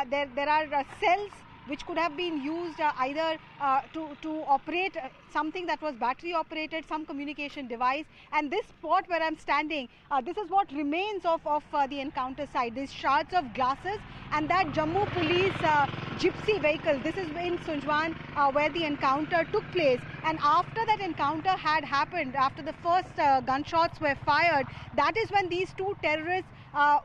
There are cells which could have been used either to operate something that was battery operated, some communication device. And this spot where I'm standing, this is what remains of the encounter site. These shards of glasses and that Jammu police gypsy vehicle. This is in Sunjwan where the encounter took place. And after that encounter had happened, after the first gunshots were fired, that is when these two terrorists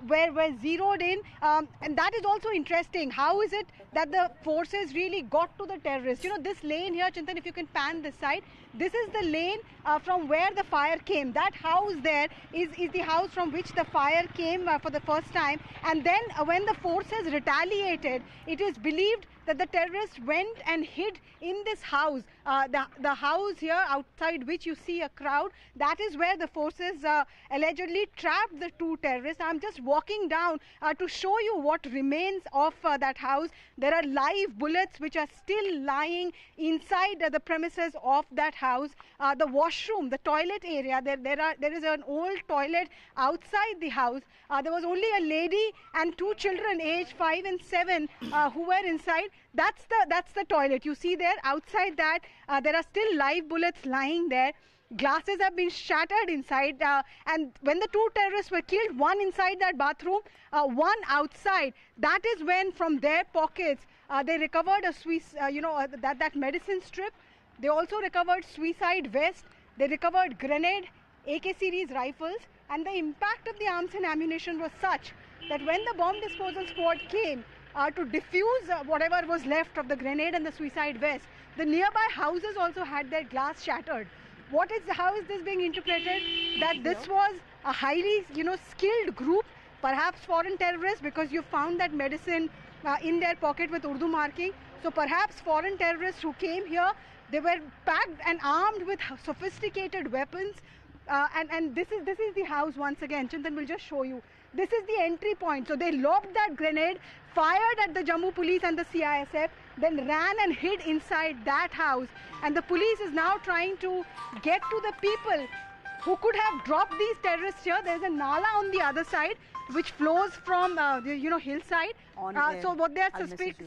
were zeroed in. And that is also interesting. How is it that the forces really got to the terrorists? This lane here, Chintan, if you can pan this side, this is the lane from where the fire came. That house there is the house from which the fire came for the first time. And then when the forces retaliated, it is believed that the terrorists went and hid in this house. The house here outside which you see a crowd, that is where the forces allegedly trapped the two terrorists. I'm just walking down to show you what remains of that house. There are live bullets which are still lying inside the premises of that house. The washroom, the toilet area, there is an old toilet outside the house. There was only a lady and 2 children aged 5 and 7 who were inside. That's the toilet. You see there, outside that, there are still live bullets lying there. Glasses have been shattered inside, and when the 2 terrorists were killed, one inside that bathroom, one outside, that is when from their pockets they recovered a that medicine strip. They also recovered suicide vest. They recovered grenade, AK series rifles, and the impact of the arms and ammunition was such that when the bomb disposal squad came to defuse whatever was left of the grenade and the suicide vest, the nearby houses also had their glass shattered. How is this being interpreted? That this was a highly, skilled group, perhaps foreign terrorists, because you found that medicine in their pocket with Urdu marking. So perhaps foreign terrorists who came here, they were packed and armed with sophisticated weapons. And this is the house once again. Chintan will just show you. This is the entry point. So they lobbed that grenade, fired at the Jammu police and the CISF, then ran and hid inside that house. And the police is now trying to get to the people who could have dropped these terrorists here. There's a nala on the other side which flows from the hillside. So what they're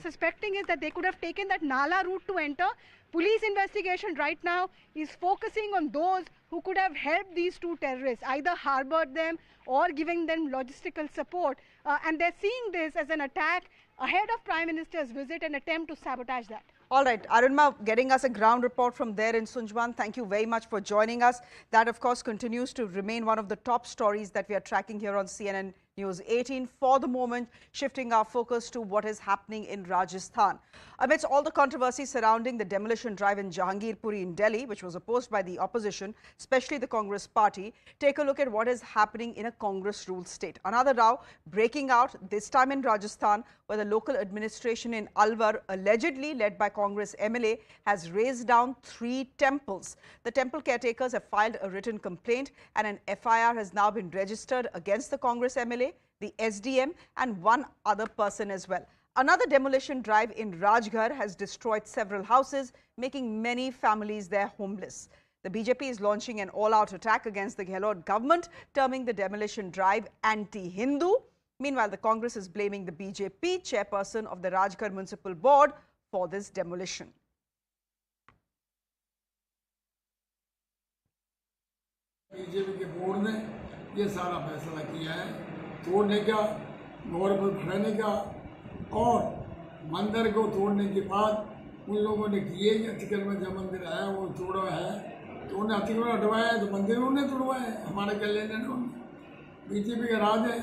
suspecting is that they could have taken that nala route to enter. Police investigation right now is focusing on those who could have helped these 2 terrorists, either harbored them or giving them logistical support. And they're seeing this as an attack ahead of Prime Minister's visit, an attempt to sabotage that. All right, Arunma getting us a ground report from there in Sunjwan. Thank you very much for joining us. That, of course, continues to remain one of the top stories that we are tracking here on CNN News 18. For the moment, shifting our focus to what is happening in Rajasthan. Amidst all the controversy surrounding the demolition drive in Jahangirpuri in Delhi, which was opposed by the opposition, especially the Congress party, take a look at what is happening in a Congress-ruled state. Another row breaking out, this time in Rajasthan, where the local administration in Alwar, allegedly led by Congress MLA, has razed down 3 temples. The temple caretakers have filed a written complaint, and an FIR has now been registered against the Congress MLA, the SDM, and 1 other person as well. Another demolition drive in Rajgarh has destroyed several houses, making many families there homeless. The BJP is launching an all-out attack against the Gehlot government, terming the demolition drive anti-Hindu. Meanwhile, the Congress is blaming the BJP chairperson of the Rajgarh Municipal Board for this demolition. BJP के board ने ये सारा फैसला किया है तोड़ने का, मोहर पर बढ़ाने का, और मंदिर को तोड़ने के बाद उन लोगों ने किए कि अतिक्रमण में जो मंदिर आया वो तोड़ा है, तो उन्हें अतिक्रमण हटवाया है, तो मंदिर उन्हें तोड़वाया है, हमारे क्या लेने उन्होंने। बीजेपी का राज है,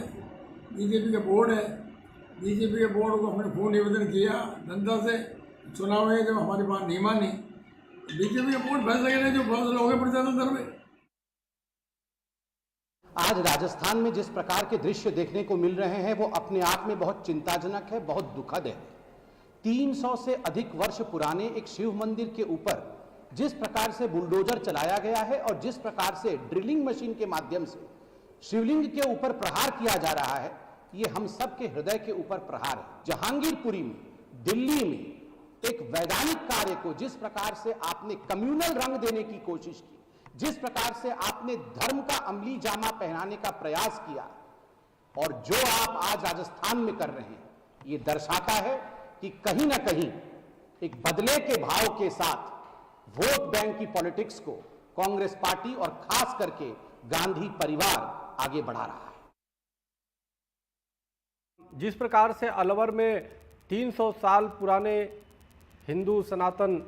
बीजेपी का बोर्ड है, बीजेपी के बोर्ड को हमने फोन निवेदन किया जनता से, चुनाव है जब हमारी बात नहीं मानी, बीजेपी के बोर्ड फैसला करे जो फैसला हो गए प्रजातंत्र में। आज राजस्थान में जिस प्रकार के दृश्य देखने को मिल रहे हैं वो अपने आप में बहुत चिंताजनक है, बहुत दुखद है। 300 से अधिक वर्ष पुराने एक शिव मंदिर के ऊपर जिस प्रकार से बुलडोजर चलाया गया है और जिस प्रकार से ड्रिलिंग मशीन के माध्यम से शिवलिंग के ऊपर प्रहार किया जा रहा है, ये हम सब के हृदय के ऊपर प्रहार है। जहांगीरपुरी में, दिल्ली में एक वैधानिक कार्य को जिस प्रकार से आपने कम्युनल रंग देने की कोशिश की, जिस प्रकार से आपने धर्म का अमली जामा पहनाने का प्रयास किया, और जो आप आज राजस्थान में कर रहे हैं, ये दर्शाता है कि कहीं ना कहीं एक बदले के भाव के साथ वोट बैंक की पॉलिटिक्स को कांग्रेस पार्टी और खास करके गांधी परिवार आगे बढ़ा रहा है। जिस प्रकार से अलवर में 300 साल पुराने हिंदू सनातन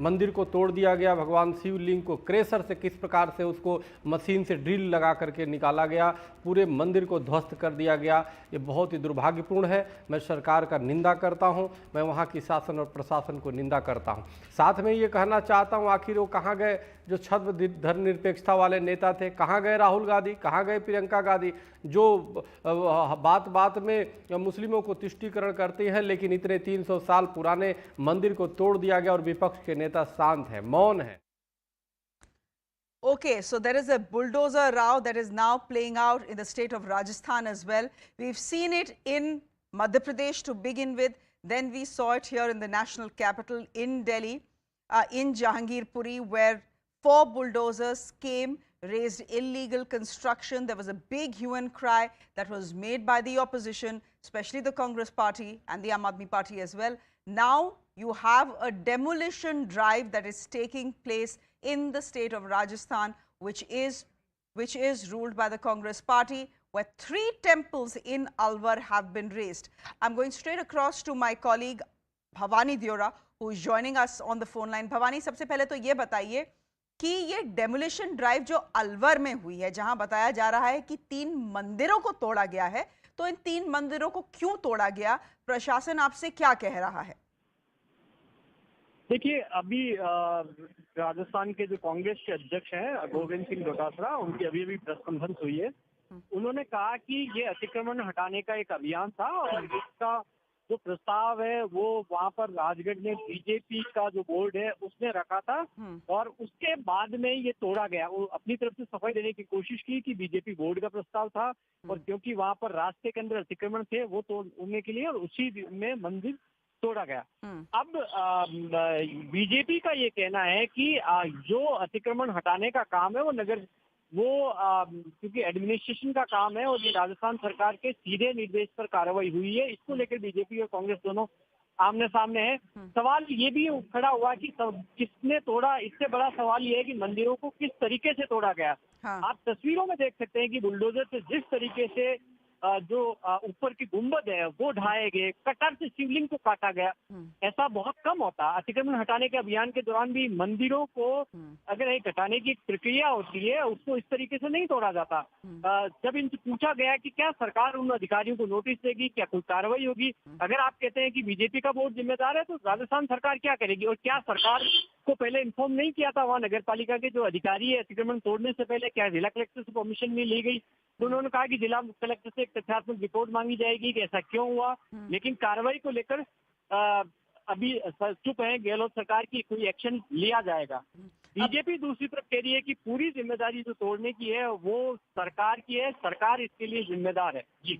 मंदिर को तोड़ दिया गया, भगवान शिवलिंग को क्रेशर से किस प्रकार से उसको मशीन से ड्रिल लगा करके निकाला गया, पूरे मंदिर को ध्वस्त कर दिया गया, ये बहुत ही दुर्भाग्यपूर्ण है। मैं सरकार का निंदा करता हूं, मैं वहां की शासन और प्रशासन को निंदा करता हूं। साथ में ये कहना चाहता हूं, आखिर वो कहाँ गए जो छद्म धर्मनिरपेक्षता वाले नेता थे? कहाँ गए राहुल गांधी, कहाँ गए प्रियंका गांधी, जो बात बात में मुस्लिमों को तुष्टीकरण करते हैं, लेकिन इतने 300 साल पुराने मंदिर को तोड़ दिया गया और विपक्ष के नेता शांत है, मौन है। Okay, so there is a bulldozer row that is now playing out in the state of Rajasthan as well. We've seen it in Madhya Pradesh to begin with. Then we saw it here in the national capital in Delhi, in Jahangirpuri, where 4 bulldozers came, raised illegal construction. There was a big hue and cry that was made by the opposition, especially the Congress party and the Aam Aadmi party as well. Now you have a demolition drive that is taking place in the state of Rajasthan, which is ruled by the Congress party, where 3 temples in Alwar have been razed. I'm going straight across to my colleague Bhavani Deora, who is joining us on the phone line. Bhavani, सबसे पहले तो ये बताइए कि ये demolition drive जो अलवर में हुई है, जहां बताया जा रहा है कि 3 मंदिरों को तोड़ा गया है, तो इन 3 मंदिरों को क्यों तोड़ा गया? प्रशासन आपसे क्या कह रहा है? देखिए, अभी राजस्थान के जो कांग्रेस के अध्यक्ष हैं गोविंद सिंह डोटासरा, उनकी अभी प्रेस कॉन्फ्रेंस हुई है। उन्होंने कहा कि ये अतिक्रमण हटाने का एक अभियान था और इसका जो प्रस्ताव है वो वहाँ पर राजगढ़ में बीजेपी का जो बोर्ड है उसने रखा था और उसके बाद में ये तोड़ा गया। वो अपनी तरफ से सफाई देने की कोशिश की कि बीजेपी बोर्ड का प्रस्ताव था और क्योंकि वहाँ पर रास्ते के अंदर अतिक्रमण थे वो तोड़ने के लिए और उसी में मंदिर तोड़ा गया। अब बीजेपी का ये कहना है कि जो अतिक्रमण हटाने का काम है वो क्योंकि एडमिनिस्ट्रेशन का काम है और ये राजस्थान सरकार के सीधे निर्देश पर कार्रवाई हुई है। इसको लेकर बीजेपी और कांग्रेस दोनों आमने सामने है। सवाल ये भी खड़ा हुआ कि किसने तोड़ा। इससे बड़ा सवाल ये है कि मंदिरों को किस तरीके से तोड़ा गया। आप तस्वीरों में देख सकते हैं कि बुलडोजर से जिस तरीके से जो ऊपर की गुंबद है वो ढाए गए, कटर से शिवलिंग को काटा गया। ऐसा बहुत कम होता। अतिक्रमण हटाने के अभियान के दौरान भी मंदिरों को अगर एक हटाने की प्रक्रिया होती है उसको इस तरीके से नहीं तोड़ा जाता। जब इनसे पूछा गया कि क्या सरकार उन अधिकारियों को नोटिस देगी, क्या कोई कार्रवाई होगी, अगर आप कहते हैं कि बीजेपी का बोर्ड जिम्मेदार है तो राजस्थान सरकार क्या करेगी? और क्या सरकार को पहले इन्फॉर्म नहीं किया था वहाँ नगर पालिका के जो अधिकारी है अतिक्रमण तोड़ने से पहले? क्या जिला कलेक्टर से परमिशन नहीं ली गई? तो उन्होंने कहा कि जिला कलेक्टर से एक तथ्यात्मक रिपोर्ट मांगी जाएगी कि ऐसा क्यों हुआ, लेकिन कार्रवाई को लेकर अभी चुप है गहलोत सरकार की, कोई एक्शन लिया जाएगा। बीजेपी दूसरी तरफ कह रही है कि पूरी जिम्मेदारी जो तोड़ने की है वो सरकार की है, सरकार इसके लिए जिम्मेदार है। जी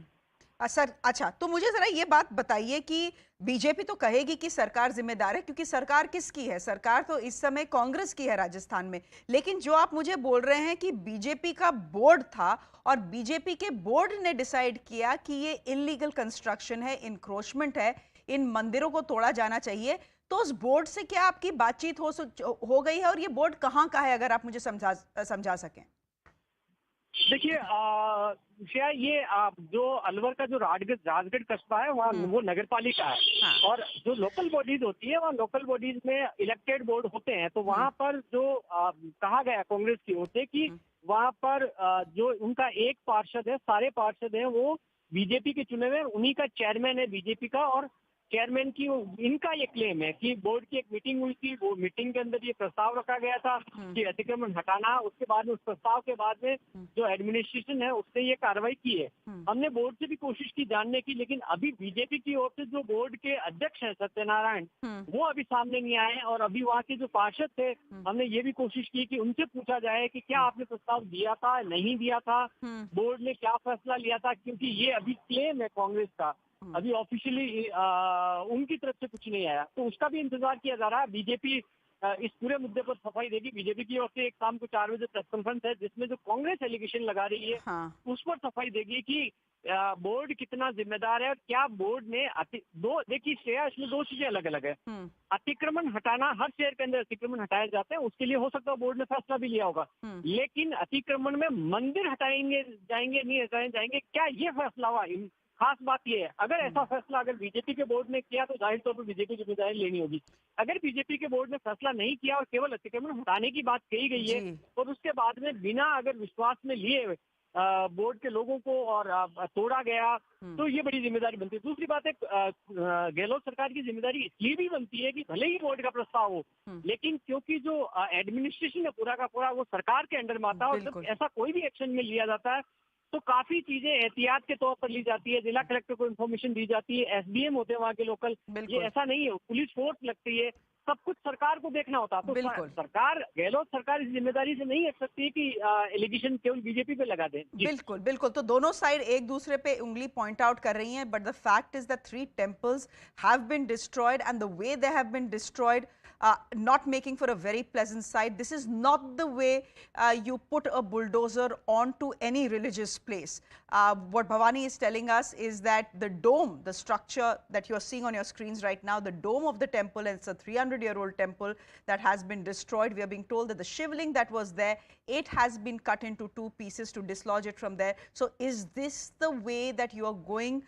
सर, अच्छा, तो मुझे जरा ये बात बताइए कि बीजेपी तो कहेगी कि सरकार जिम्मेदार है, क्योंकि सरकार किसकी है? सरकार तो इस समय कांग्रेस की है राजस्थान में। लेकिन जो आप मुझे बोल रहे हैं कि बीजेपी का बोर्ड था और बीजेपी के बोर्ड ने डिसाइड किया कि ये इलीगल कंस्ट्रक्शन है, इंक्रोचमेंट है, इन मंदिरों को तोड़ा जाना चाहिए, तो उस बोर्ड से क्या आपकी बातचीत हो गई है? और ये बोर्ड कहाँ का है, अगर आप मुझे समझा सकें। देखिए ये जो अलवर का जो राजगढ़ कस्बा है वहाँ वो नगर पालिका है और जो लोकल बॉडीज होती है वहाँ लोकल बॉडीज में इलेक्टेड बोर्ड होते हैं। तो वहाँ पर जो कहा गया कांग्रेस की ओर से कि वहाँ पर जो उनका एक पार्षद है, सारे पार्षद हैं वो बीजेपी के चुने हुए, उन्हीं का चेयरमैन है बीजेपी का। और चेयरमैन की इनका ये क्लेम है कि बोर्ड की एक मीटिंग हुई थी, वो मीटिंग के अंदर ये प्रस्ताव रखा गया था कि अतिक्रमण हटाना। उसके बाद में उस प्रस्ताव के बाद में जो एडमिनिस्ट्रेशन है उसने ये कार्रवाई की है। हमने बोर्ड से भी कोशिश की जानने की, लेकिन अभी बीजेपी की ओर से जो बोर्ड के अध्यक्ष हैं सत्यनारायण, वो अभी सामने नहीं आए। और अभी वहाँ के जो पार्षद थे, हमने ये भी कोशिश की कि उनसे पूछा जाए कि क्या आपने प्रस्ताव दिया था, नहीं दिया था, बोर्ड ने क्या फैसला लिया था, क्योंकि ये अभी क्लेम है कांग्रेस का, अभी ऑफिशियली उनकी तरफ से कुछ नहीं आया। तो उसका भी इंतजार किया जा रहा है। बीजेपी इस पूरे मुद्दे पर सफाई देगी। बीजेपी की ओर से एक शाम को 4 बजे प्रेस कॉन्फ्रेंस है जिसमें जो कांग्रेस एलिगेशन लगा रही है उस पर सफाई देगी कि बोर्ड कितना जिम्मेदार है और क्या बोर्ड ने देखिए श्रेया, इसमें 2 चीजें अलग अलग है। अतिक्रमण हटाना, हर शहर के अंदर अतिक्रमण हटाए जाते हैं, उसके लिए हो सकता है बोर्ड ने फैसला भी लिया होगा, लेकिन अतिक्रमण में मंदिर हटाएंगे जाएंगे नहीं हटाए जाएंगे, क्या ये फैसला हुआ? खास बात यह है, अगर ऐसा फैसला अगर बीजेपी के बोर्ड ने किया तो जाहिर तौर पर बीजेपी की जिम्मेदारी लेनी होगी। अगर बीजेपी के बोर्ड ने फैसला नहीं किया और केवल अतिक्रमण हटाने की बात कही गई है और उसके बाद में बिना अगर विश्वास में लिए बोर्ड के लोगों को और तोड़ा गया, तो ये बड़ी जिम्मेदारी बनती है। दूसरी बात है, गहलोत सरकार की जिम्मेदारी इसलिए भी बनती है कि भले ही बोर्ड का प्रस्ताव हो, लेकिन क्योंकि जो एडमिनिस्ट्रेशन है पूरा का पूरा वो सरकार के अंडर में आता है और जब ऐसा कोई भी एक्शन में लिया जाता है तो काफी चीजें एहतियात के तौर पर ली जाती है। जिला कलेक्टर को इन्फॉर्मेशन दी जाती है, एसडीएम होते हैं वहाँ के लोकल, ये ऐसा नहीं है, पुलिस फोर्स लगती है, सब कुछ सरकार को देखना होता है। तो सरकार, गहलोत सरकार इस जिम्मेदारी से नहीं हट सकती कि एलिगेशन केवल बीजेपी पे लगा दें। बिल्कुल बिल्कुल, तो दोनों साइड एक दूसरे पे उंगली पॉइंट आउट कर रही हैं, but the fact is that 3 temples have been destroyed and the way they have been destroyed, not making for a very pleasant sight. This is not the way you put a bulldozer onto any religious place. What Bhavani is telling us is that the dome, the structure that you're seeing on your screens right now, the dome of the temple, and it's a 300-year-old temple that has been destroyed. We are being told that the shivling that was there, it has been cut into 2 pieces to dislodge it from there. So is this the way that you are going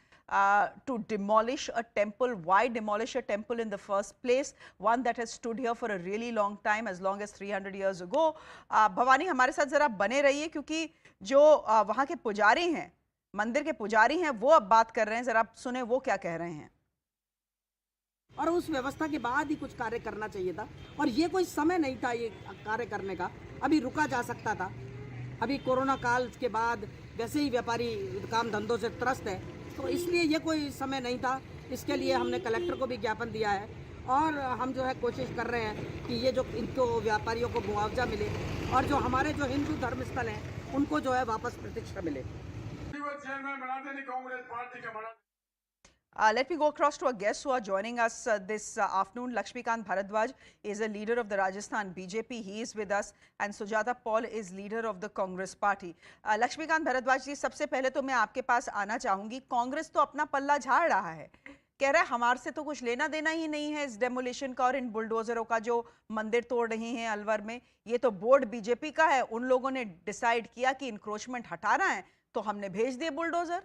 to demolish a temple? Why demolish a temple in the first place? One that has stood here for a really long time, as long as 300 years ago. Bhavani हमारे साथ जरा बने रहिए, क्योंकि जो वहाँ के पुजारी हैं, मंदिर के पुजारी हैं, वो अब बात कर रहे हैं. जरा सुने वो क्या कह रहे हैं. और उस व्यवस्था के बाद ही कुछ कार्य करना चाहिए था, और ये कोई समय नहीं था ये कार्य करने का. अभी रुका जा सकता था. अभी कोरोना काल के बाद वैसे ही व्यापारी काम धंधों से त्रस्त है, तो इसलिए ये कोई समय नहीं था. इसके लिए हमने कलेक्टर को भी ज्ञापन दिया है, और हम जो है कोशिश कर रहे हैं कि ये जो इनको व्यापारियों को मुआवजा मिले, और जो हमारे जो हिंदू धर्मस्थल हैं उनको जो है वापस प्रतिष्ठा मिले. Let me go across to our guests who are joining us this afternoon. Lakshmikant Bharadwaj is a leader of the Rajasthan BJP. He is with us. And Sujata Paul is leader of the Congress party. Lakshmikant Bharadwaj जी, सबसे पहले तो मैं आपके पास आना चाहूँगी. कांग्रेस तो अपना पल्ला झाड़ रहा है, कह रहा है हमारे से तो कुछ लेना देना ही नहीं है इस डेमोलिशन का और इन बुलडोजरों का जो मंदिर तोड़ रही हैं अलवर में. ये तो बोर्ड बीजेपी का है. उन लोगों ने डिसाइड किया कि इंक्रोचमेंट हटाना है, तो हमने भेज दिए बुलडोजर.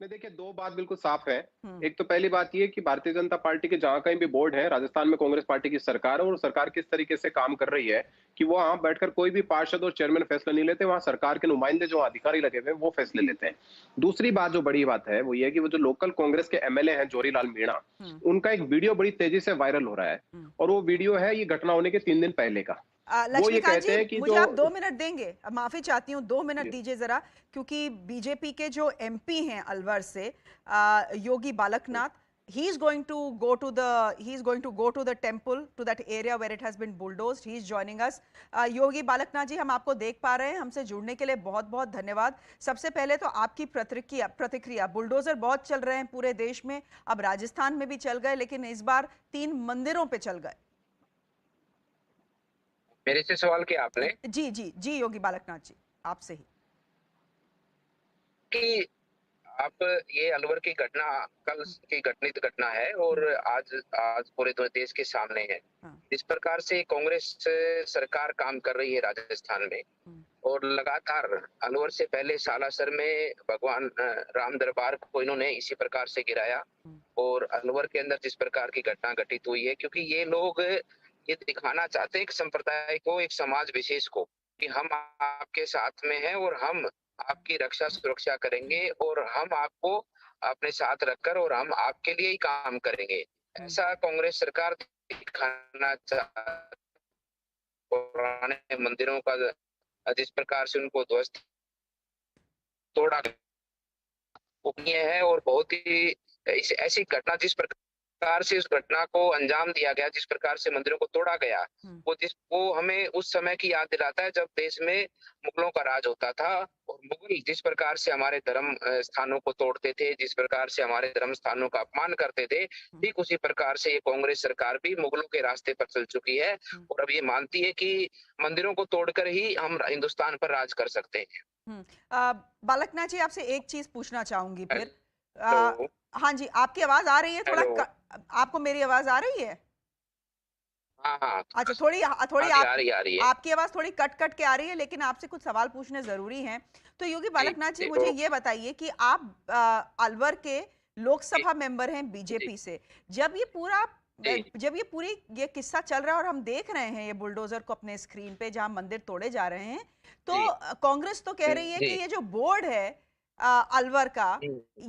देखिए, 2 बात बिल्कुल साफ है. एक तो पहली बात ये कि भारतीय जनता पार्टी के जहां कहीं भी बोर्ड है, राजस्थान में कांग्रेस पार्टी की सरकार है, और सरकार किस तरीके से काम कर रही है कि वो वहां बैठकर कोई भी पार्षद और चेयरमैन फैसला नहीं लेते. वहां सरकार के नुमाइंदे जो अधिकारी लगे हुए हैं वो फैसले लेते हैं. दूसरी बात जो बड़ी बात है वो ये है कि वो जो लोकल कांग्रेस के एमएलए हैं जोरीलाल मीणा, उनका एक वीडियो बड़ी तेजी से वायरल हो रहा है, और वो वीडियो है ये घटना होने के 3 दिन पहले का. लक्ष्मीकांत जी, मुझे आप 2 मिनट देंगे? माफी चाहती हूँ, 2 मिनट दीजिए जरा, क्योंकि बीजेपी के जो एमपी हैं अलवर से, योगी Balaknath, he is going to go to the temple, to that area where it has been bulldozed. He is joining us. योगी बालकनाथ जी, हम आपको देख पा रहे हैं. हमसे जुड़ने के लिए बहुत बहुत धन्यवाद. सबसे पहले तो आपकी प्रतिक्रिया. बुलडोजर बहुत चल रहे हैं पूरे देश में, अब राजस्थान में भी चल गए, लेकिन इस बार 3 मंदिरों पे चल गए. मेरे से सवाल किया आपने? जी जी जी, योगी बालकनाथ जी, आपसे ही. कि आप ये अलवर की घटना कल की घटनित घटना है और आज पूरे देश के सामने है. इस प्रकार से कांग्रेस सरकार काम कर रही है राजस्थान में, और लगातार अलवर से पहले सालासर में भगवान राम दरबार को इन्होंने इसी प्रकार से गिराया, और अलवर के अंदर जिस प्रकार की घटना घटित हुई है, क्योंकि ये लोग ये दिखाना चाहते हैं एक संप्रदाय को, एक समाज विशेष को, कि हम आपके साथ में हैं और हम आपकी रक्षा सुरक्षा करेंगे, और हम आपको अपने साथ रखकर और हम आपके लिए ही काम करेंगे. ऐसा कांग्रेस सरकार दिखाना चाहती. पुराने मंदिरों का जिस प्रकार से उनको ध्वस्त तोड़ा है, और बहुत ही ऐसी घटना जिस प्रकार से उस घटना को अंजाम दिया गया, जिस प्रकार से मंदिरों को तोड़ा गया, वो हमें उस समय की याद दिलाता है जब देश में मुगलों का राज होता था, और मुगल जिस प्रकार से हमारे धर्म स्थानों को तोड़ते थे, जिस प्रकार से हमारे धर्म स्थानों का अपमान करते थे, ठीक उसी प्रकार से ये कांग्रेस सरकार भी मुगलों के रास्ते पर चल चुकी है, और अब ये मानती है कि मंदिरों को तोड़कर ही हम हिंदुस्तान पर राज कर सकते हैं. बालकनाथ जी, आपसे एक चीज पूछना चाहूंगी फिर. हाँ जी, आपकी आवाज आ रही है? थोड़ा आपको मेरी आवाज आ रही है? हाँ. अच्छा, थोड़ी आ रही है. आपकी आवाज थोड़ी कट के आ रही है, लेकिन आपसे कुछ सवाल पूछने जरूरी हैं. तो योगी बालकनाथ जी, मुझे ये बताइए कि आप अलवर के लोकसभा मेंबर हैं बीजेपी से. जब ये पूरी किस्सा चल रहा है और हम देख रहे हैं ये बुलडोजर को अपने स्क्रीन पे, जहां मंदिर तोड़े जा रहे हैं, तो कांग्रेस तो कह रही है कि ये जो बोर्ड है अलवर का,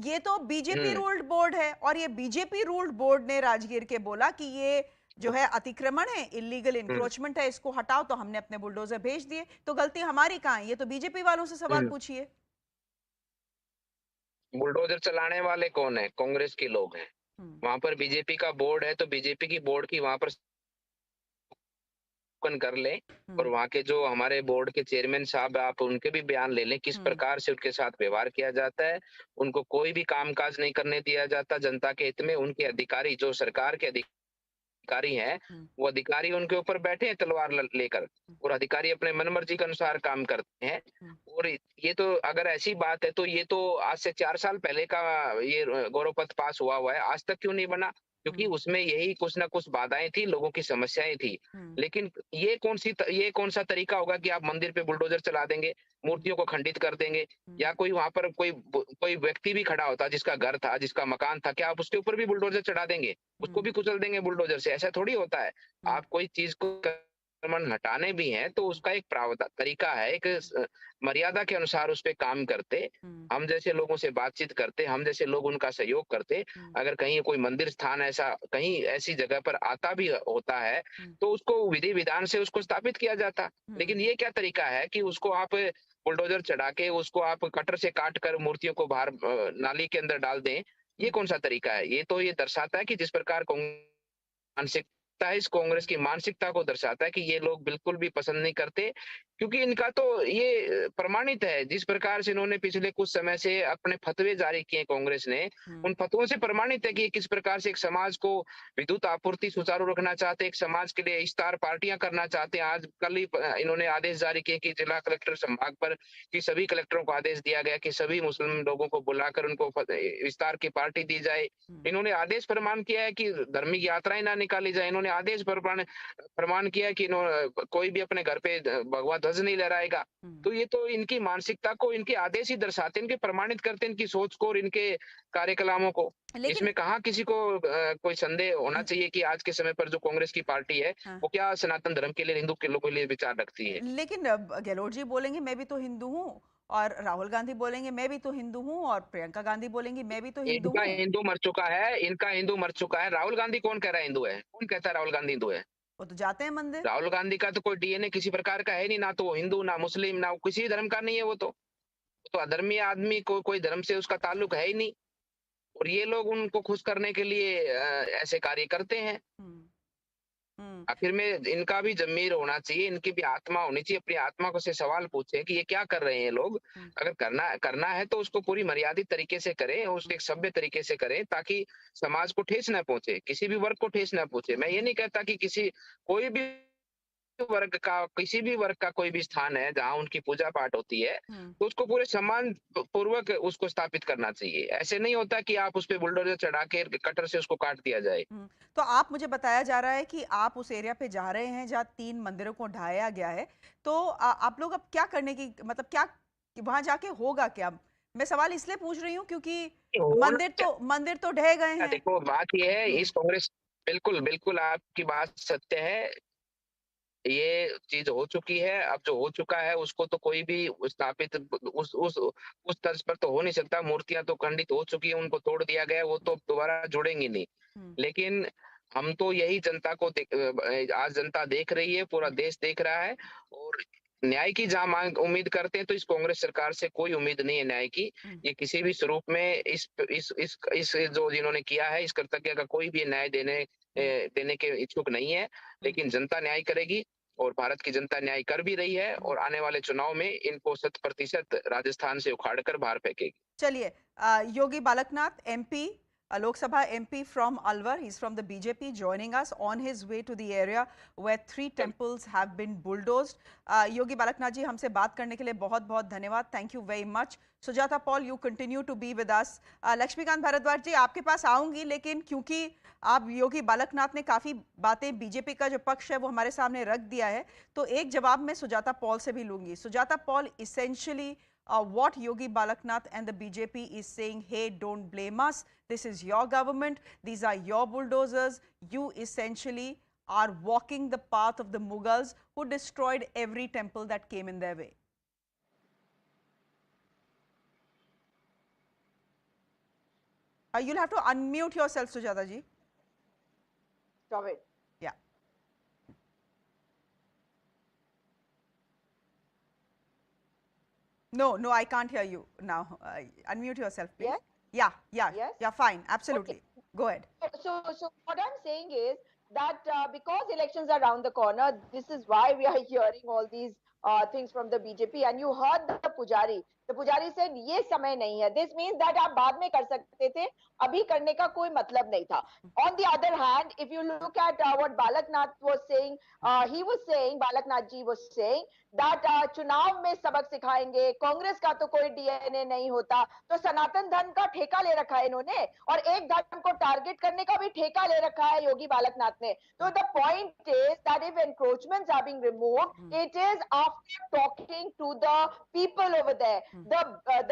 ये तो बीजेपी रूल्ड बोर्ड है, और ये बीजेपी रूल्ड बोर्ड ने राजगीर के बोला कि ये जो है अतिक्रमण है, इलीगल इंक्रोचमेंट है, इसको हटाओ, तो हमने अपने बुलडोजर भेज दिए. तो गलती हमारी कहाँ है? ये तो बीजेपी वालों से सवाल पूछिए. बुलडोजर चलाने वाले कौन है? कांग्रेस के लोग हैं. वहां पर बीजेपी का बोर्ड है, तो बीजेपी की बोर्ड की वहां पर कर ले, और वहाँ के जो हमारे बोर्ड के चेयरमैन साहब, आप उनके भी बयान ले लें किस प्रकार से उनके साथ व्यवहार किया जाता है. उनको कोई भी कामकाज नहीं करने दिया जाता जनता के हित में. उनके अधिकारी, जो सरकार के अधिकारी अधिकारी हैं, वो अधिकारी उनके ऊपर बैठे हैं तलवार लेकर, और अधिकारी अपने मनमर्जी के अनुसार काम करते हैं। और ये तो अगर ऐसी बात है तो ये तो आज से 4 साल पहले का ये गौरव पथ पास हुआ है, आज तक क्यों नहीं बना? क्योंकि उसमें यही कुछ ना कुछ बाधाएं थी, लोगों की समस्याएं थी। लेकिन ये कौन सा तरीका होगा कि आप मंदिर पे बुलडोजर चला देंगे, मूर्तियों को खंडित कर देंगे, या कोई वहां पर कोई व्यक्ति भी खड़ा होता जिसका घर था, जिसका मकान था, क्या आप उसके ऊपर भी बुलडोजर चढ़ा देंगे? उसको भी कुचल देंगे बुलडोजर से? ऐसा थोड़ी होता है। आप कोई चीज को अतिक्रमण हटाने भी हैं तो उसका एक प्रावधान तरीका है, एक मर्यादा के अनुसार उस पे काम करते, हम जैसे लोगों से बातचीत करते, हम जैसे लोग उनका सहयोग करते। अगर कहीं कोई मंदिर स्थान ऐसा कहीं ऐसी जगह पर आता भी होता है तो उसको विधि विधान से उसको स्थापित किया जाता। लेकिन ये क्या तरीका है कि उसको आप बुलडोजर चढ़ा के उसको आप कटर से काट कर मूर्तियों को बाहर नाली के अंदर डाल दें? ये कौन सा तरीका है? ये तो ये दर्शाता है कि जिस प्रकार मानसिकता है, इस कांग्रेस की मानसिकता को दर्शाता है कि ये लोग बिल्कुल भी पसंद नहीं करते, क्योंकि इनका तो ये प्रमाणित है। जिस प्रकार से इन्होंने पिछले कुछ समय से अपने फतवे जारी किए कांग्रेस ने, उन फतवों से प्रमाणित है कि किस प्रकार से एक समाज को विद्युत आपूर्ति सुचारू रखना चाहते हैं, एक समाज के लिए इस्तार पार्टियां करना चाहते हैं। आज कल ही इन्होंने आदेश जारी किए कि जिला कलेक्टर संभाग पर कि सभी कलेक्टरों को आदेश दिया गया कि सभी मुस्लिम लोगों को बुलाकर उनको विस्तार की पार्टी दी जाए। इन्होंने आदेश प्रमाण किया है कि धार्मिक यात्राएं ना निकाली जाए। इन्होंने आदेश प्रमाण किया है कि कोई भी अपने घर पे भगवा ध्वज नहीं लहराएगा। तो ये तो इनकी मानसिकता को इनके आदेश ही दर्शाते हैं, इनके प्रमाणित करते हैं इनकी सोच को और इनके कार्यकलामों को। इसमें कहाँ किसी को कोई संदेह होना चाहिए कि आज के समय पर जो कांग्रेस की पार्टी है वो क्या सनातन धर्म के लिए, हिंदू के लोगों के लिए विचार रखती है। लेकिन गहलोत जी बोलेंगे मैं भी तो हिंदू हूँ, और राहुल गांधी बोलेंगे मैं भी तो हिंदू हूँ, और प्रियंका गांधी बोलेंगी मैं भी तो हिंदू हूँ। इनका हिंदू मर चुका है, इनका हिंदू मर चुका है। राहुल गांधी कौन कह रहा है हिंदू है? कौन कहता है राहुल गांधी हिंदू है? वो तो जाते हैं मंदिर। राहुल गांधी का तो कोई डीएनए किसी प्रकार का है नहीं, ना तो हिंदू, ना मुस्लिम, ना किसी धर्म का नहीं है। वो तो अधर्मी आदमी को कोई धर्म से उसका ताल्लुक है ही नहीं, और ये लोग उनको खुश करने के लिए ऐसे कार्य करते हैं। आखिर में इनका भी जमीर होना चाहिए, इनकी भी आत्मा होनी चाहिए। अपनी आत्मा को से सवाल पूछे कि ये क्या कर रहे हैं लोग। अगर करना है तो उसको पूरी मर्यादित तरीके से करें, उसको एक सभ्य तरीके से करें, ताकि समाज को ठेस न पहुंचे, किसी भी वर्ग को ठेस न पहुंचे। मैं ये नहीं कहता कि कोई भी किसी भी वर्ग का कोई भी स्थान है जहाँ उनकी पूजा पाठ होती है तो उसको पूरे सम्मान पूर्वक उसको स्थापित करना चाहिए। ऐसे नहीं होता कि आप उस पे बुलडोजर चढ़ा के कटर से उसको काट दिया जाए। तो आप, मुझे बताया जा रहा है कि आप उस एरिया पे जा रहे हैं जहाँ 3 मंदिरों को ढाया गया है, तो आप लोग अब क्या करने की, मतलब क्या वहां जाके होगा क्या? मैं सवाल इसलिए पूछ रही हूँ क्योंकि मंदिर तो ढह गए हैं। देखो बात यह है, इस कांग्रेस बिल्कुल आपकी बात सत्य है, ये चीज हो चुकी है। अब जो हो चुका है उसको तो कोई भी स्थापित उस तर्ज पर तो हो नहीं सकता। मूर्तियां तो खंडित हो चुकी है, उनको तोड़ दिया गया, वो तो दोबारा जुड़ेंगी नहीं। लेकिन हम तो यही जनता को आज जनता देख रही है, पूरा देश देख रहा है, और न्याय की जहां मांग उम्मीद करते हैं तो इस कांग्रेस सरकार से कोई उम्मीद नहीं है न्याय की। ये किसी भी स्वरूप में इस जो जिन्होंने किया है इस कर्तव्य का कोई भी न्याय देने के इच्छुक नहीं है। लेकिन जनता न्याय करेगी, और भारत की जनता न्याय कर भी रही है, और आने वाले चुनाव में इनको 100% राजस्थान से उखाड़ कर बाहर फेंकेगी। चलिए, योगी Balaknath MP, Lok Sabha MP from Alwar, he's from the BJP, joining us on his way to the area where 3 temples have been bulldozed. Yogi Balaknath ji, हमसे बात करने के लिए बहुत-बहुत धन्यवाद. Thank you very much. Sujata Paul, you continue to be with us. Laxmikant Bhardwaj जी, आपके पास आऊंगी, लेकिन क्योंकि आप योगी बालकनाथ ने काफ़ी बातें बीजेपी का जो पक्ष है वो हमारे सामने रख दिया है, तो एक जवाब मैं सुजाता पॉल से भी लूंगी. Sujata Paul, essentially what Yogi Balaknath and the BJP is saying, hey, don't blame us, this is your government, these are your bulldozers, you essentially are walking the path of the Mughals who destroyed every temple that came in their way. You'll have to unmute yourself, Sujata ji. Stop it. Yeah. No, I can't hear you now. Unmute yourself, please. Yes? Yeah. Yes? Yeah, fine. Absolutely. Okay. Go ahead. So what I'm saying is that because elections are around the corner, this is why we are hearing all these things from the BJP. And you heard the Pujari. The पुजारी said ये समय नहीं है. This means that आप बाद में कर सकते थे, अभी करने का कोई मतलब नहीं था. On the other hand, if you look at what Balaknath was saying, he was saying, Balaknath ji was saying that चुनाव में सबक सिखाएंगे, कांग्रेस का तो कोई डीएनए नहीं होता. तो सनातन धर्म का ठेका ले रखा है इन्होंने, और एक धर्म को टारगेट करने का भी ठेका ले रखा है योगी बालकनाथ ने. तो the point is that if encroachments are being removed, it is after talking to the people over there.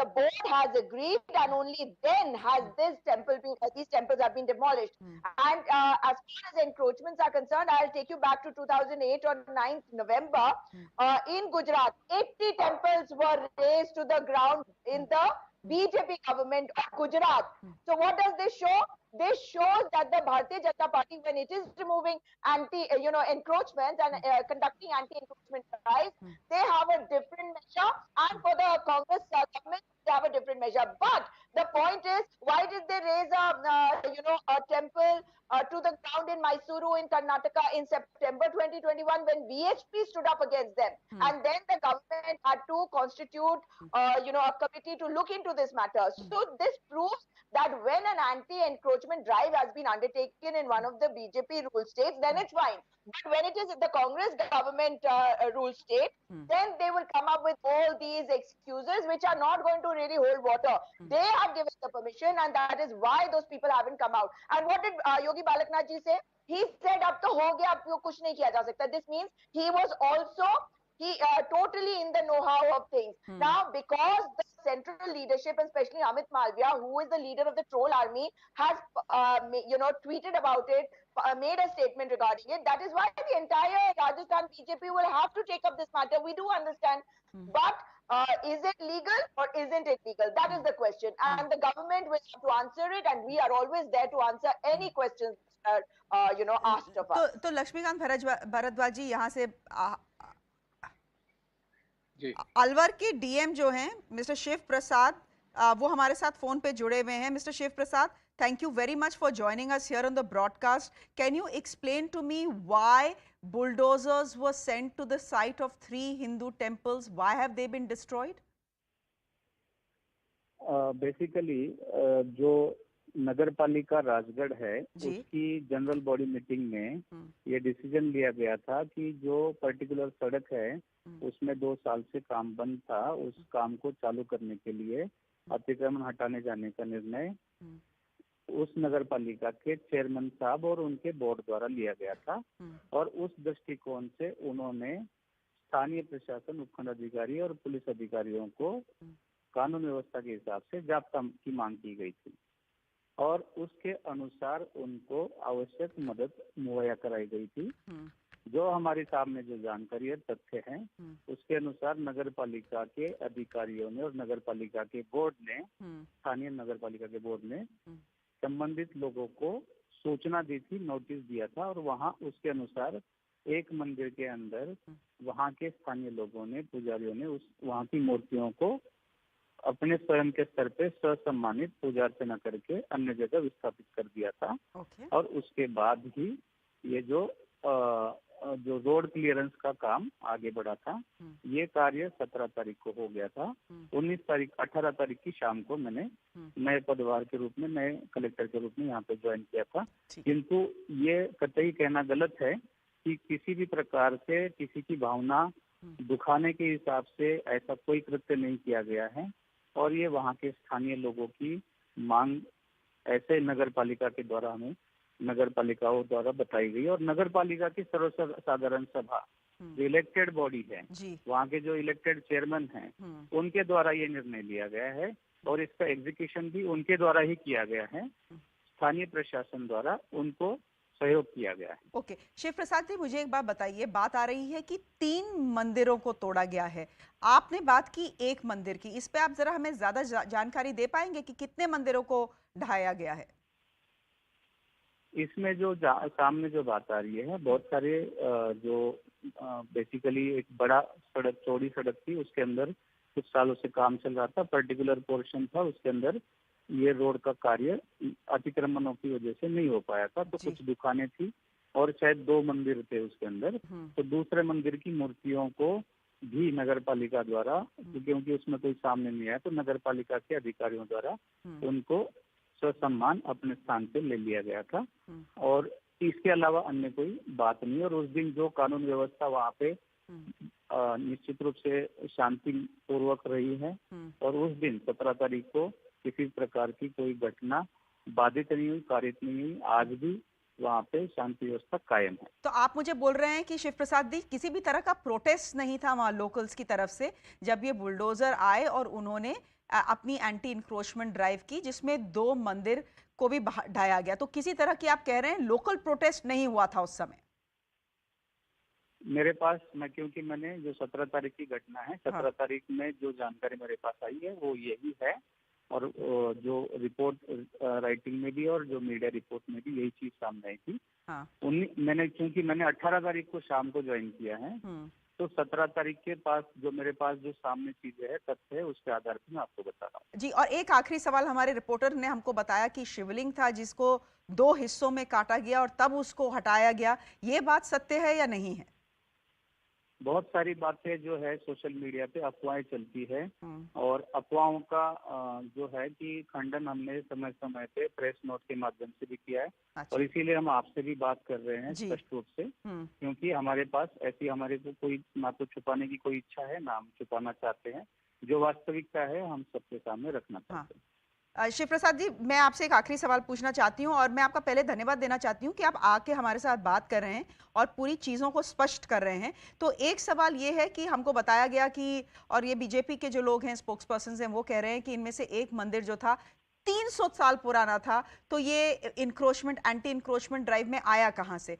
The board has agreed, and only then has these temples have been demolished. And as far as encroachments are concerned, I'll take you back to 2008 or 9th November. In Gujarat, 80 temples were razed to the ground in the BJP government of Gujarat. So what does this show? This shows that the Bharatiya Janata Party, when it is removing encroachments and conducting anti-encroachment drives, they have a different measure, and for the Congress government, they have a different measure. But the point is, why did they raise a temple to the ground in Mysuru in Karnataka in September 2021 when VHP stood up against them? And then the government had to constitute a committee to look into this matter. So this proves that when an anti-encroachment drive has been undertaken in one of the BJP ruled states, then it's fine. But when it is the Congress government ruled state, then they will come up with all these excuses which are not going to really hold water. They have given the permission, and that is why those people haven't come out. And what did Yogi Balaknath ji say? He said, "Ab to ho gaya, ab kuch nahi kiya ja sakta." This means he was also totally in the know-how of things. Now, because the central leadership, and especially Amit Malviya, who is the leader of the troll army, has tweeted about it, made a statement regarding it. That is why the entire Rajasthan BJP will have to take up this matter. We do understand, but is it legal or isn't it legal? That is the question, and the government will have to answer it, and we are always there to answer any questions that are asked of us. तो लक्ष्मीकांत भारद्वाज जी, यहाँ से अलवर के DM जो हैं mister Shiv प्रसाद, वो हमारे साथ phone पे जुड़े हुए हैं. Mister Shiv Prasad, thank you very much for joining us here on the broadcast. Can you explain to me why bulldozers were sent to the site of 3 Hindu temples? Why have they been destroyed? Basically जो नगर पालिका राजगढ़ है, उसकी general body meeting में ये decision लिया गया था कि जो पर्टिकुलर सड़क है उसमें 2 साल से काम बंद था, उस काम को चालू करने के लिए अतिक्रमण हटाने जाने का निर्णय उस नगर पालिका के चेयरमैन साहब और उनके बोर्ड द्वारा लिया गया था. और उस दृष्टिकोण से उन्होंने स्थानीय प्रशासन, उपखंड अधिकारी और पुलिस अधिकारियों को कानून व्यवस्था के हिसाब से जाब्ता की मांग की गई थी, और उसके अनुसार उनको आवश्यक मदद मुहैया कराई गई थी. जो हमारे सामने जो जानकारी है, तथ्य हैं, उसके अनुसार नगर पालिका के अधिकारियों ने और नगर पालिका के बोर्ड ने, स्थानीय नगर पालिका के बोर्ड ने संबंधित लोगों को सूचना दी थी, नोटिस दिया था, और वहां उसके अनुसार एक मंदिर के अंदर वहां के स्थानीय लोगों ने, पुजारियों ने वहां की मूर्तियों को अपने स्वयं के स्तर पे ससम्मानित पूजा अर्चना करके अन्य जगह विस्थापित कर दिया था. और उसके बाद ही ये जो रोड क्लियरेंस का काम आगे बढ़ा था, ये कार्य 17 तारीख को हो गया था. 18 तारीख की शाम को मैंने नए पदभार के रूप में, नए कलेक्टर के रूप में यहाँ पे ज्वाइन किया था. किंतु ये कतई कहना गलत है कि किसी भी प्रकार से किसी की भावना दुखाने के हिसाब से ऐसा कोई कृत्य नहीं किया गया है. और ये वहाँ के स्थानीय लोगों की मांग ऐसे नगर पालिका के द्वारा हमें नगर पालिकाओं द्वारा बताई गई. और नगर पालिका की सर्वसाधारण सभा जो इलेक्टेड बॉडी है, वहाँ के जो इलेक्टेड चेयरमैन हैं, उनके द्वारा ये निर्णय लिया गया है, और इसका एग्जीक्यूशन भी उनके द्वारा ही किया गया है. स्थानीय प्रशासन द्वारा उनको सहयोग किया गया है. ओके, शिव प्रसाद जी, मुझे एक बात बताइए. बात आ रही है कि 3 मंदिरों को तोड़ा गया है, आपने बात की एक मंदिर की. इस पे आप जरा हमें ज्यादा जानकारी दे पाएंगे कि कितने मंदिरों को ढाया गया है? इसमें जो सामने जो बात आ रही है, बहुत सारे जो बेसिकली एक बड़ा सड़क, चौड़ी सड़क थी, उसके अंदर कुछ सालों से काम चल रहा था. पर्टिकुलर पोर्शन था, उसके अंदर ये रोड का कार्य अतिक्रमणों की वजह से नहीं हो पाया था. तो कुछ दुकानें थी और शायद 2 मंदिर थे उसके अंदर. तो दूसरे मंदिर की मूर्तियों को भी नगर पालिका द्वारा, क्योंकि उसमें कोई सामने नहीं आया, तो नगर पालिका के अधिकारियों द्वारा उनको ससम्मान अपने स्थान पे ले लिया गया था और इसके अलावा अन्य कोई बात नहीं। और उस दिन जो कानून व्यवस्था वहाँ पे निश्चित रूप से शांति पूर्वक रही है और उस दिन 17 तारीख को किसी प्रकार की कोई घटना बाधित नहीं हुई, कारित नहीं हुई। आज भी वहाँ पे शांति व्यवस्था कायम है। तो आप मुझे बोल रहे हैं कि शिव प्रसाद जी किसी भी तरह का प्रोटेस्ट नहीं था वहाँ लोकल्स की तरफ से जब ये बुलडोजर आए और उन्होंने अपनी एंटी इंक्रोचमेंट ड्राइव की जिसमें 2 मंदिर को भी ढाया गया, तो किसी तरह की आप कह रहे हैं लोकल प्रोटेस्ट नहीं हुआ था उस समय? मेरे पास क्योंकि मैंने जो 17 तारीख की घटना है, 17 तारीख में जो जानकारी मेरे पास आई है वो यही है और जो रिपोर्ट राइटिंग में भी और जो मीडिया रिपोर्ट में भी यही चीज सामने आई थी। क्योंकि मैंने 18 तारीख को शाम को ज्वाइन किया है, तो 17 तारीख के पास जो मेरे पास जो सामने चीजें है, तथ्य है, उसके आधार पर मैं आपको बता रहा हूँ। जी, और एक आखिरी सवाल, हमारे रिपोर्टर ने हमको बताया कि शिवलिंग था जिसको 2 हिस्सों में काटा गया और तब उसको हटाया गया, ये बात सत्य है या नहीं है? बहुत सारी बातें जो है सोशल मीडिया पे अफवाहें चलती है और अफवाहों का जो है कि खंडन हमने समय समय पे प्रेस नोट के माध्यम से भी किया है और इसीलिए हम आपसे भी बात कर रहे हैं स्पष्ट रूप से, क्योंकि हमारे पास ऐसी हमारे को कोई ना तो छुपाने की कोई इच्छा है ना हम छुपाना चाहते हैं। जो वास्तविकता है हम सबके सामने रखना चाहते हैं। शिव प्रसाद जी, मैं आपसे एक आखिरी सवाल पूछना चाहती हूँ और मैं आपका पहले धन्यवाद देना चाहती हूँ कि आप आके हमारे साथ बात कर रहे हैं और पूरी चीज़ों को स्पष्ट कर रहे हैं। तो एक सवाल ये है कि हमको बताया गया कि, और ये बीजेपी के जो लोग हैं, स्पोक्स पर्सन हैं, वो कह रहे हैं कि इनमें से एक मंदिर जो था 300 साल पुराना था, तो ये इंक्रोचमेंट, एंटी इंक्रोचमेंट ड्राइव में आया कहाँ से?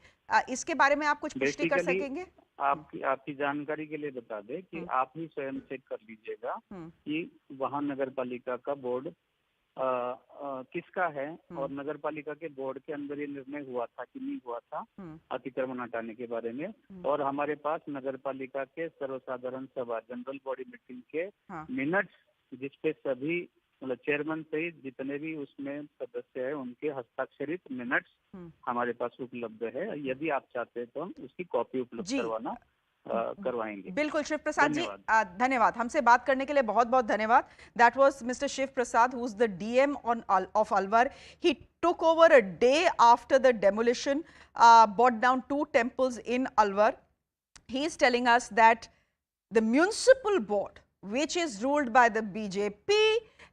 इसके बारे में आप कुछ पुष्टि कर सकेंगे? आपकी जानकारी के लिए बता दें कि आप ही स्वयं चेक कर लीजिएगा कि वहाँ नगर पालिका का बोर्ड किसका है और नगर पालिका के बोर्ड के अंदर ये निर्णय हुआ था कि नहीं हुआ था अतिक्रमण हटाने के बारे में। और हमारे पास नगर पालिका के सर्वसाधारण सभा जनरल बॉडी मीटिंग के मिनट्स जिसपे सभी मतलब चेयरमैन सहित जितने भी उसमें सदस्य हैं उनके हस्ताक्षरित मिनट्स हमारे पास उपलब्ध है। यदि आप चाहते हैं तो हम उसकी कॉपी उपलब्ध करवाएंगे। बिल्कुल शिव प्रसाद जी, धन्यवाद, हमसे बात करने के लिए बहुत बहुत धन्यवाद। That was mister Shiv Prasad, who is the DM of Alwar. He took over a day after the demolition brought down 2 temples in Alwar. He is telling us that the municipal board, which is ruled by the BJP,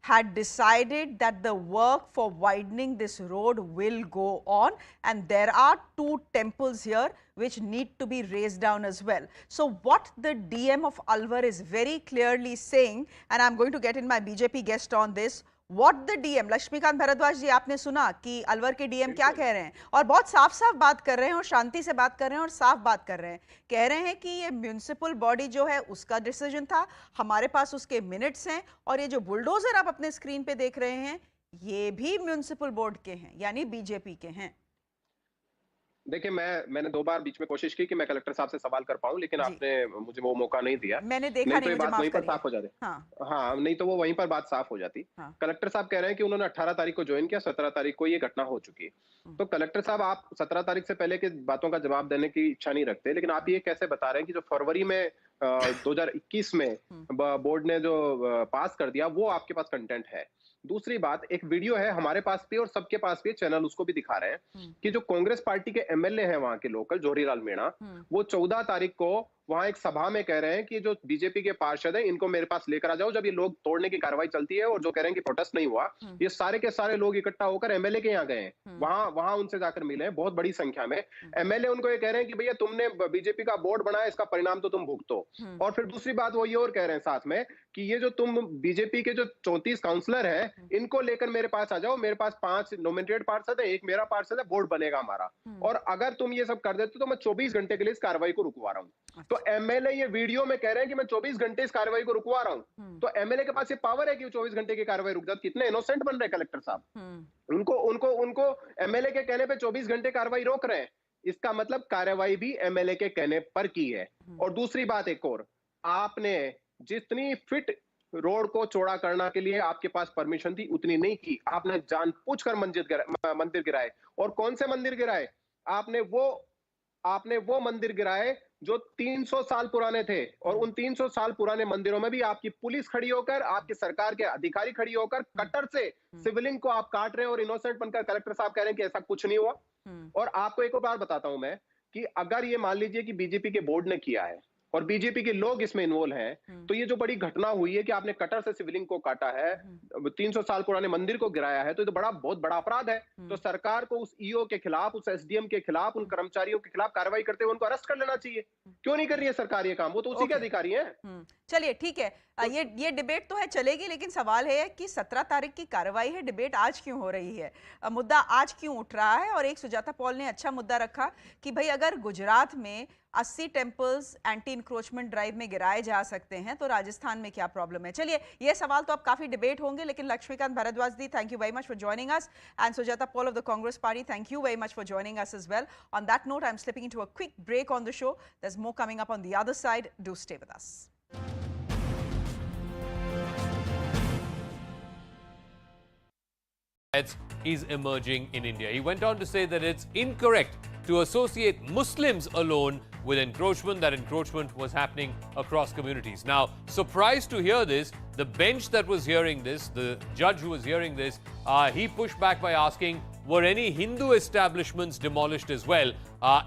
had decided that the work for widening this road will go on, and there are 2 temples here which need to be raised down as well. So what the DM of Alwar is very clearly saying, and I'm going to get in my BJP guest on this, what the DM, Laxmikant Bhardwaj ji, आपने सुना कि अलवर के DM क्या कह रहे हैं और बहुत साफ साफ बात कर रहे हैं और शांति से बात कर रहे हैं और साफ बात कर रहे हैं। कह रहे हैं कि ये म्यूनिसिपल बॉडी जो है उसका डिसीजन था, हमारे पास उसके मिनट्स हैं और ये जो बुलडोजर आप अपने स्क्रीन पे देख रहे हैं ये भी म्यूनिसिपल बोर्ड के हैं, यानी बीजेपी के हैं। देखिए, मैंने 2 बार बीच में कोशिश की कि मैं कलेक्टर साहब से सवाल कर पाऊं, लेकिन आपने मुझे वो मौका नहीं दिया। मैंने देखा नहीं तो ये मुझे बात वहीं पर साफ हो जाती। हाँ, नहीं तो वो वहीं पर बात साफ हो जाती। कलेक्टर साहब कह रहे हैं कि उन्होंने 18 तारीख को ज्वाइन किया, 17 तारीख को ये घटना हो चुकी है। तो कलेक्टर साहब, आप 17 तारीख से पहले के बातों का जवाब देने की इच्छा नहीं रखते, लेकिन आप ये कैसे बता रहे हैं कि जो फरवरी में 2021 में बोर्ड ने जो पास कर दिया वो आपके पास कंटेंट है? दूसरी बात, एक वीडियो है हमारे पास भी और सबके पास भी, चैनल उसको भी दिखा रहे हैं कि जो कांग्रेस पार्टी के एमएलए हैं वहां के लोकल, जोहरीलाल मीणा, वो 14 तारीख को वहां एक सभा में कह रहे हैं कि जो बीजेपी के पार्षद हैं इनको मेरे पास लेकर आ जाओ जब ये लोग तोड़ने की कार्रवाई चलती है, और जो कह रहे हैं कि प्रोटेस्ट नहीं हुआ, ये सारे के सारे लोग इकट्ठा होकर एमएलए के यहाँ गए हैं, वहां उनसे जाकर मिले हैं बहुत बड़ी संख्या में। एमएलए उनको ये कह रहे हैं कि भैया तुमने बीजेपी का बोर्ड बनाया, इसका परिणाम तो तुम भुगतो। और फिर दूसरी बात वो ये और कह रहे हैं साथ में कि ये जो तुम बीजेपी के जो 34 काउंसलर हैं इनको लेकर मेरे पास आ जाओ, मेरे पास 5 नॉमिनेटेड पार्षद है, एक मेरा पार्षद है, बोर्ड बनेगा हमारा, और अगर तुम ये सब कर देते तो मैं 24 घंटे के लिए इस कार्रवाई को रुकवा रहा हूं। तो एमएलए ये वीडियो में कह रहे हैं कि मैं 24 घंटे इस कार्रवाई को रुकवा रहा हूं, तो एमएलए के पास ये पावर है कि 24 घंटे की कार्रवाई रुक जाती। कितने इनोसेंट बन रहे हैं कलेक्टर साहब, उनको एमएलए के कहने पे 24 घंटे कार्रवाई रोक रहे हैं, इसका मतलब कार्रवाई भी एमएलए के कहने पर की है। और दूसरी बात एक और, आपने जितनी फिट रोड को चौड़ा करने के लिए आपके पास परमिशन थी उतनी नहीं की, आपने जानबूझकर मंदिर गिराए। और कौन से मंदिर गिराए? आपने वो मंदिर गिराए जो 300 साल पुराने थे, और उन 300 साल पुराने मंदिरों में भी आपकी पुलिस खड़ी होकर, आपकी सरकार के अधिकारी खड़ी होकर कट्टर से सिविलिंग को आप काट रहे हैं, और इनोसेंट बनकर कलेक्टर साहब कह रहे हैं कि ऐसा कुछ नहीं हुआ। और आपको एक और बात बताता हूं मैं कि अगर ये मान लीजिए कि बीजेपी के बोर्ड ने किया है और बीजेपी के लोग इसमें इन्वॉल्व हैं, तो ये जो बड़ी घटना हुई है कि आपने कटर से सिविलिंग को काटा है, 300 साल पुराने मंदिर को गिराया है, तो ये तो बहुत बड़ा अपराध है। तो सरकार को उस ईओ के खिलाफ, उस एसडीएम के खिलाफ, उन कर्मचारियों के खिलाफ कार्रवाई करते हुए उनको अरेस्ट कर लेना चाहिए। क्यों नहीं कर रही है सरकार ये काम? वो तो उसी के अधिकारी हैं। चलिए ठीक है, ये डिबेट तो है, चलेगी, लेकिन सवाल है कि 17 तारीख की कार्रवाई है, डिबेट आज क्यों हो रही है, मुद्दा आज क्यों उठ रहा है? और एक सुजाता पॉल ने अच्छा मुद्दा रखा कि भाई अगर गुजरात में 80 टेम्पल्स एंटी इंक्रोचमेंट ड्राइव में गिराए जा सकते हैं तो राजस्थान में क्या प्रॉब्लम है? चलिए, ये सवाल तो अब काफी डिबेट होंगे, लेकिन लक्ष्मीकांत भारद्वाज दी, thank you very much for joining us, and Sujata Paul of the Congress party, thank you very much for joining us as well. On that note, I'm slipping into a quick break on the show. There's more coming up on the other side. Do stay with us. Is emerging in India. He went on to say that it's incorrect to associate Muslims alone with encroachment, that encroachment was happening across communities. Now, surprised to hear this, the bench that was hearing this, the judge who was hearing this, he pushed back by asking, were any Hindu establishments demolished as well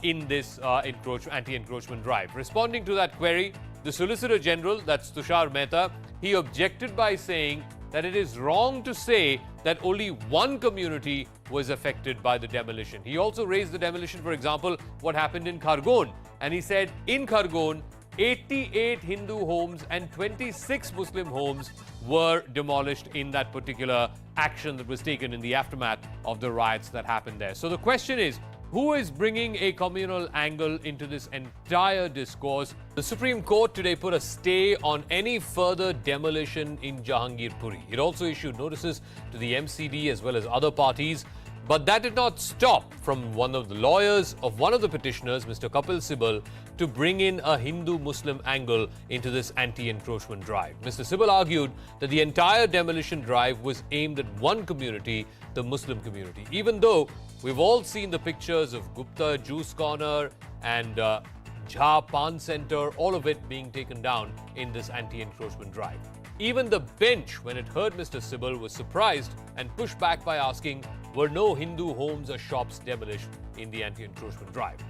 in this anti-encroachment drive? Responding to that query, the Solicitor General, that's Tushar Mehta, he objected by saying that it is wrong to say that only one community was affected by the demolition. He also raised the demolition, for example, what happened in Khargon. And he said in Khargon, 88 Hindu homes and 26 Muslim homes were demolished in that particular action that was taken in the aftermath of the riots that happened there. So the question is, who is bringing a communal angle into this entire discourse? The Supreme Court today put a stay on any further demolition in Jahangirpuri. It also issued notices to the MCD as well as other parties. But that did not stop from one of the lawyers of one of the petitioners, Mr. Kapil Sibal, to bring in a Hindu-Muslim angle into this anti-encroachment drive. Mr. Sibal argued that the entire demolition drive was aimed at one community, the Muslim community, even though we've all seen the pictures of Gupta Juice Corner and Jha Pan Center, all of it being taken down in this anti-encroachment drive. Even the bench, when it heard Mr. Sibal, was surprised and pushed back by asking, were no Hindu homes or shops demolished in the anti-encroachment drive?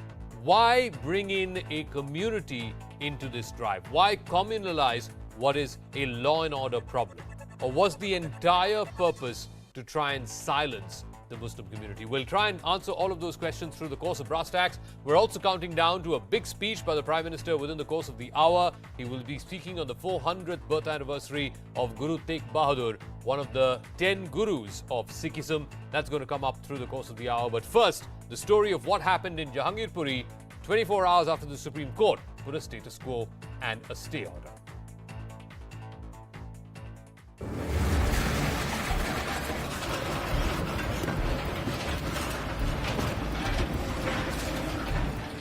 Why bring in a community into this drive? Why communalize what is a law and order problem? Or was the entire purpose to try and silence the Muslim community? We'll try and answer all of those questions through the course of Brass Tacks. We're also counting down to a big speech by the Prime Minister within the course of the hour. He will be speaking on the 400th birth anniversary of Guru Tegh Bahadur, one of the 10 gurus of Sikhism. That's going to come up through the course of the hour. But first, the story of what happened in Jahangirpuri 24 hours after the Supreme Court put a status quo and a stay order.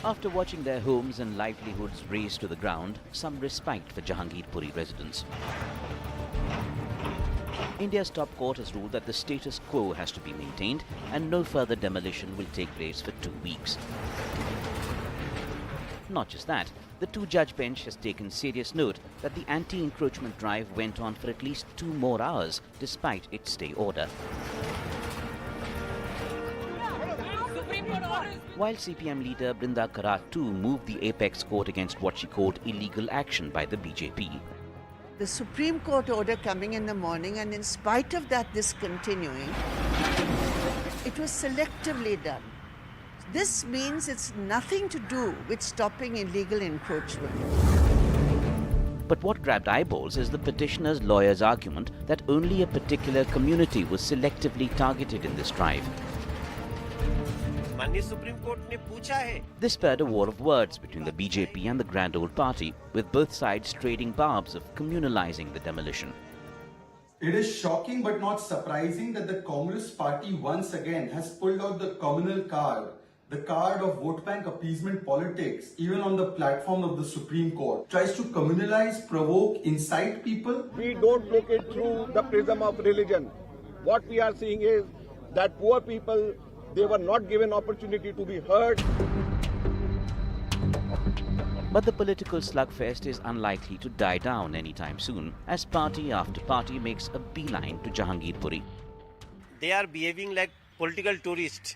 After watching their homes and livelihoods razed to the ground, some respite for Jahangirpuri residents. India's top court has ruled that the status quo has to be maintained and no further demolition will take place for 2 weeks. Not just that, the two-judge bench has taken serious note that the anti-encroachment drive went on for at least 2 more hours despite its stay order. While CPM leader Brinda Karat too moved the apex court against what she called illegal action by the BJP. The Supreme Court order coming in the morning, and in spite of that discontinuing, it was selectively done. This means it's nothing to do with stopping illegal encroachment. But what grabbed eyeballs is the petitioner's lawyer's argument that only a particular community was selectively targeted in this drive. This spurred a war of words between the BJP and the Grand Old Party, with both sides trading barbs of communalizing the demolition. It is shocking but not surprising that the Congress party once again has pulled out the communal card, the card of vote bank appeasement politics, even on the platform of the Supreme Court. Tries to communalize, provoke, incite people. We don't look it through the prism of religion. What we are seeing is that poor people, they were not given opportunity to be heard. But the political slugfest is unlikely to die down anytime soon, as party after party makes a beeline to Jahangirpuri. They are behaving like political tourists.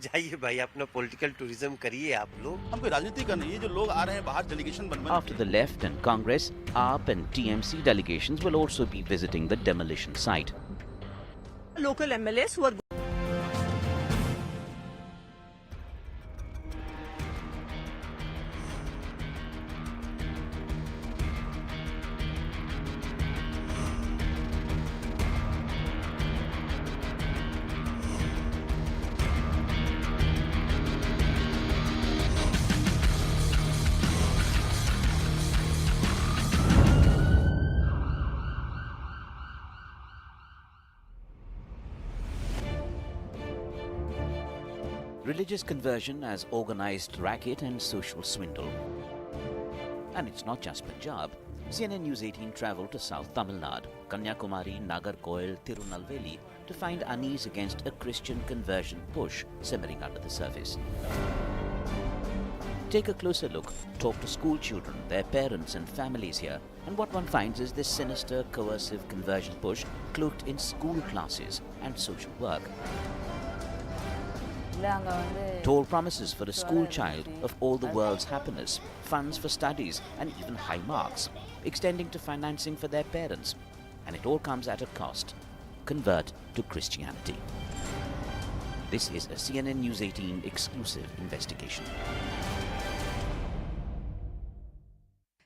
जाइए भाई अपना political tourism करिए आप लोग. हमको राजनीति करनी है. ये जो लोग आ रहे हैं बाहर delegation बन. After the left and Congress, AAP and TMC delegations will also be visiting the demolition site. Local MLAs who are Religious conversion as organized racket and social swindle. And it's not just Punjab. CNN News 18 travelled to South Tamil Nadu, Kanyakumari, Nagarcoil, Tirunelveli to find unease against a Christian conversion push simmering under the surface. Take a closer look, talk to school children, their parents and families here, and what one finds is this sinister, coercive conversion push cloaked in school classes and social work. Tall promises for a school child of all the world's happiness, funds for studies and even high marks, extending to financing for their parents. And it all comes at a cost. Convert to Christianity. This is a CNN News 18 exclusive investigation.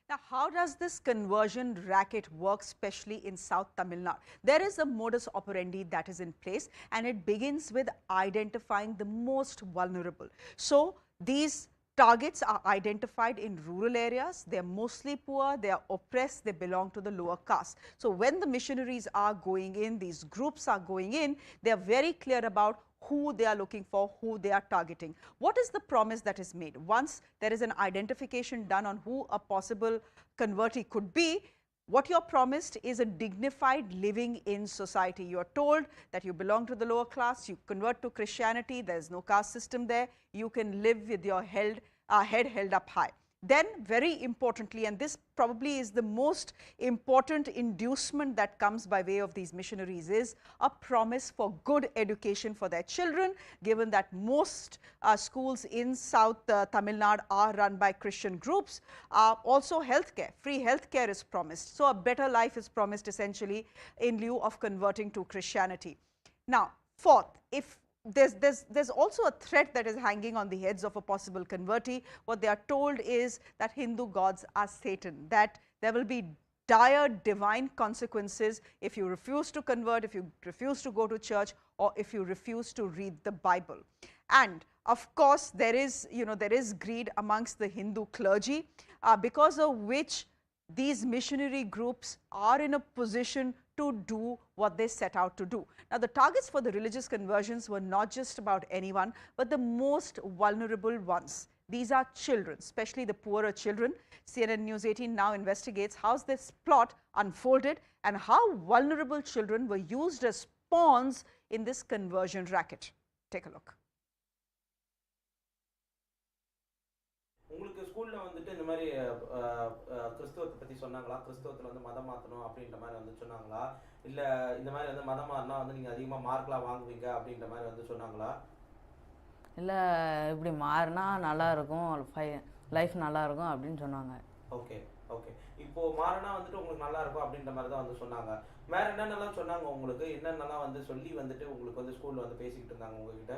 Now, how does this conversion racket work, especially in South Tamil Nadu? There is a modus operandi that is in place, and it begins with identifying the most vulnerable. So, these targets are identified in rural areas. They are mostly poor, they are oppressed, they belong to the lower caste. So, when the missionaries are going in, these groups are going in, they are very clear about who they are looking for, who they are targeting. What is the promise that is made? Once there is an identification done on who a possible convertee could be, what you're promised is a dignified living in society. You're told that you belong to the lower class, you convert to Christianity, there's no caste system there, you can live with your head held up high. Then, very importantly, and this probably is the most important inducement that comes by way of these missionaries, is a promise for good education for their children, given that most schools in South Tamil Nadu are run by Christian groups. Also healthcare, free healthcare is promised. So, a better life is promised essentially in lieu of converting to Christianity. Now, fourth, if there's also a threat that is hanging on the heads of a possible convertee. What they are told is that Hindu gods are Satan, that there will be dire divine consequences if you refuse to convert, if you refuse to go to church, or if you refuse to read the Bible. And of course, there is greed amongst the Hindu clergy, because of which these missionary groups are in a position to do what they set out to do. Now, the targets for the religious conversions were not just about anyone, but the most vulnerable ones. These are children, especially the poorer children. CNN News 18 now investigates how this plot unfolded and how vulnerable children were used as pawns in this conversion racket. Take a look. உங்களுக்கு ஸ்கூல்ல வந்துட்டு இந்த மாதிரி கிறிஸ்துவத்தை பத்தி சொன்னாங்களா? கிறிஸ்துவத்துல வந்து மதம் மாத்தணும் அப்படின்ற மாதிரி வந்து சொன்னாங்களா? இல்ல இந்த மாதிரி வந்து மதம் மாறினா வந்து நீங்க அதிகமா மார்க்லாம் வாங்குவீங்க அப்படின்ற மாதிரி வந்து சொன்னாங்களா? இல்ல இப்படி மாறினா நல்லா இருக்கும், லைஃப் நல்லா இருக்கும் அப்படின்னு சொன்னாங்க. Okay okay. இப்போ மாறினா வந்துட்டு உங்களுக்கு நல்லா இருக்கும் அப்படின்ற மாதிரி தான் வந்து சொன்னாங்க. வேற என்னென்னலாம் சொன்னாங்க உங்களுக்கு? என்னென்னலாம் வந்து சொல்லி வந்துட்டு உங்களுக்கு வந்து ஸ்கூல்ல வந்து பேசிக்கிட்டு இருந்தாங்க உங்ககிட்ட?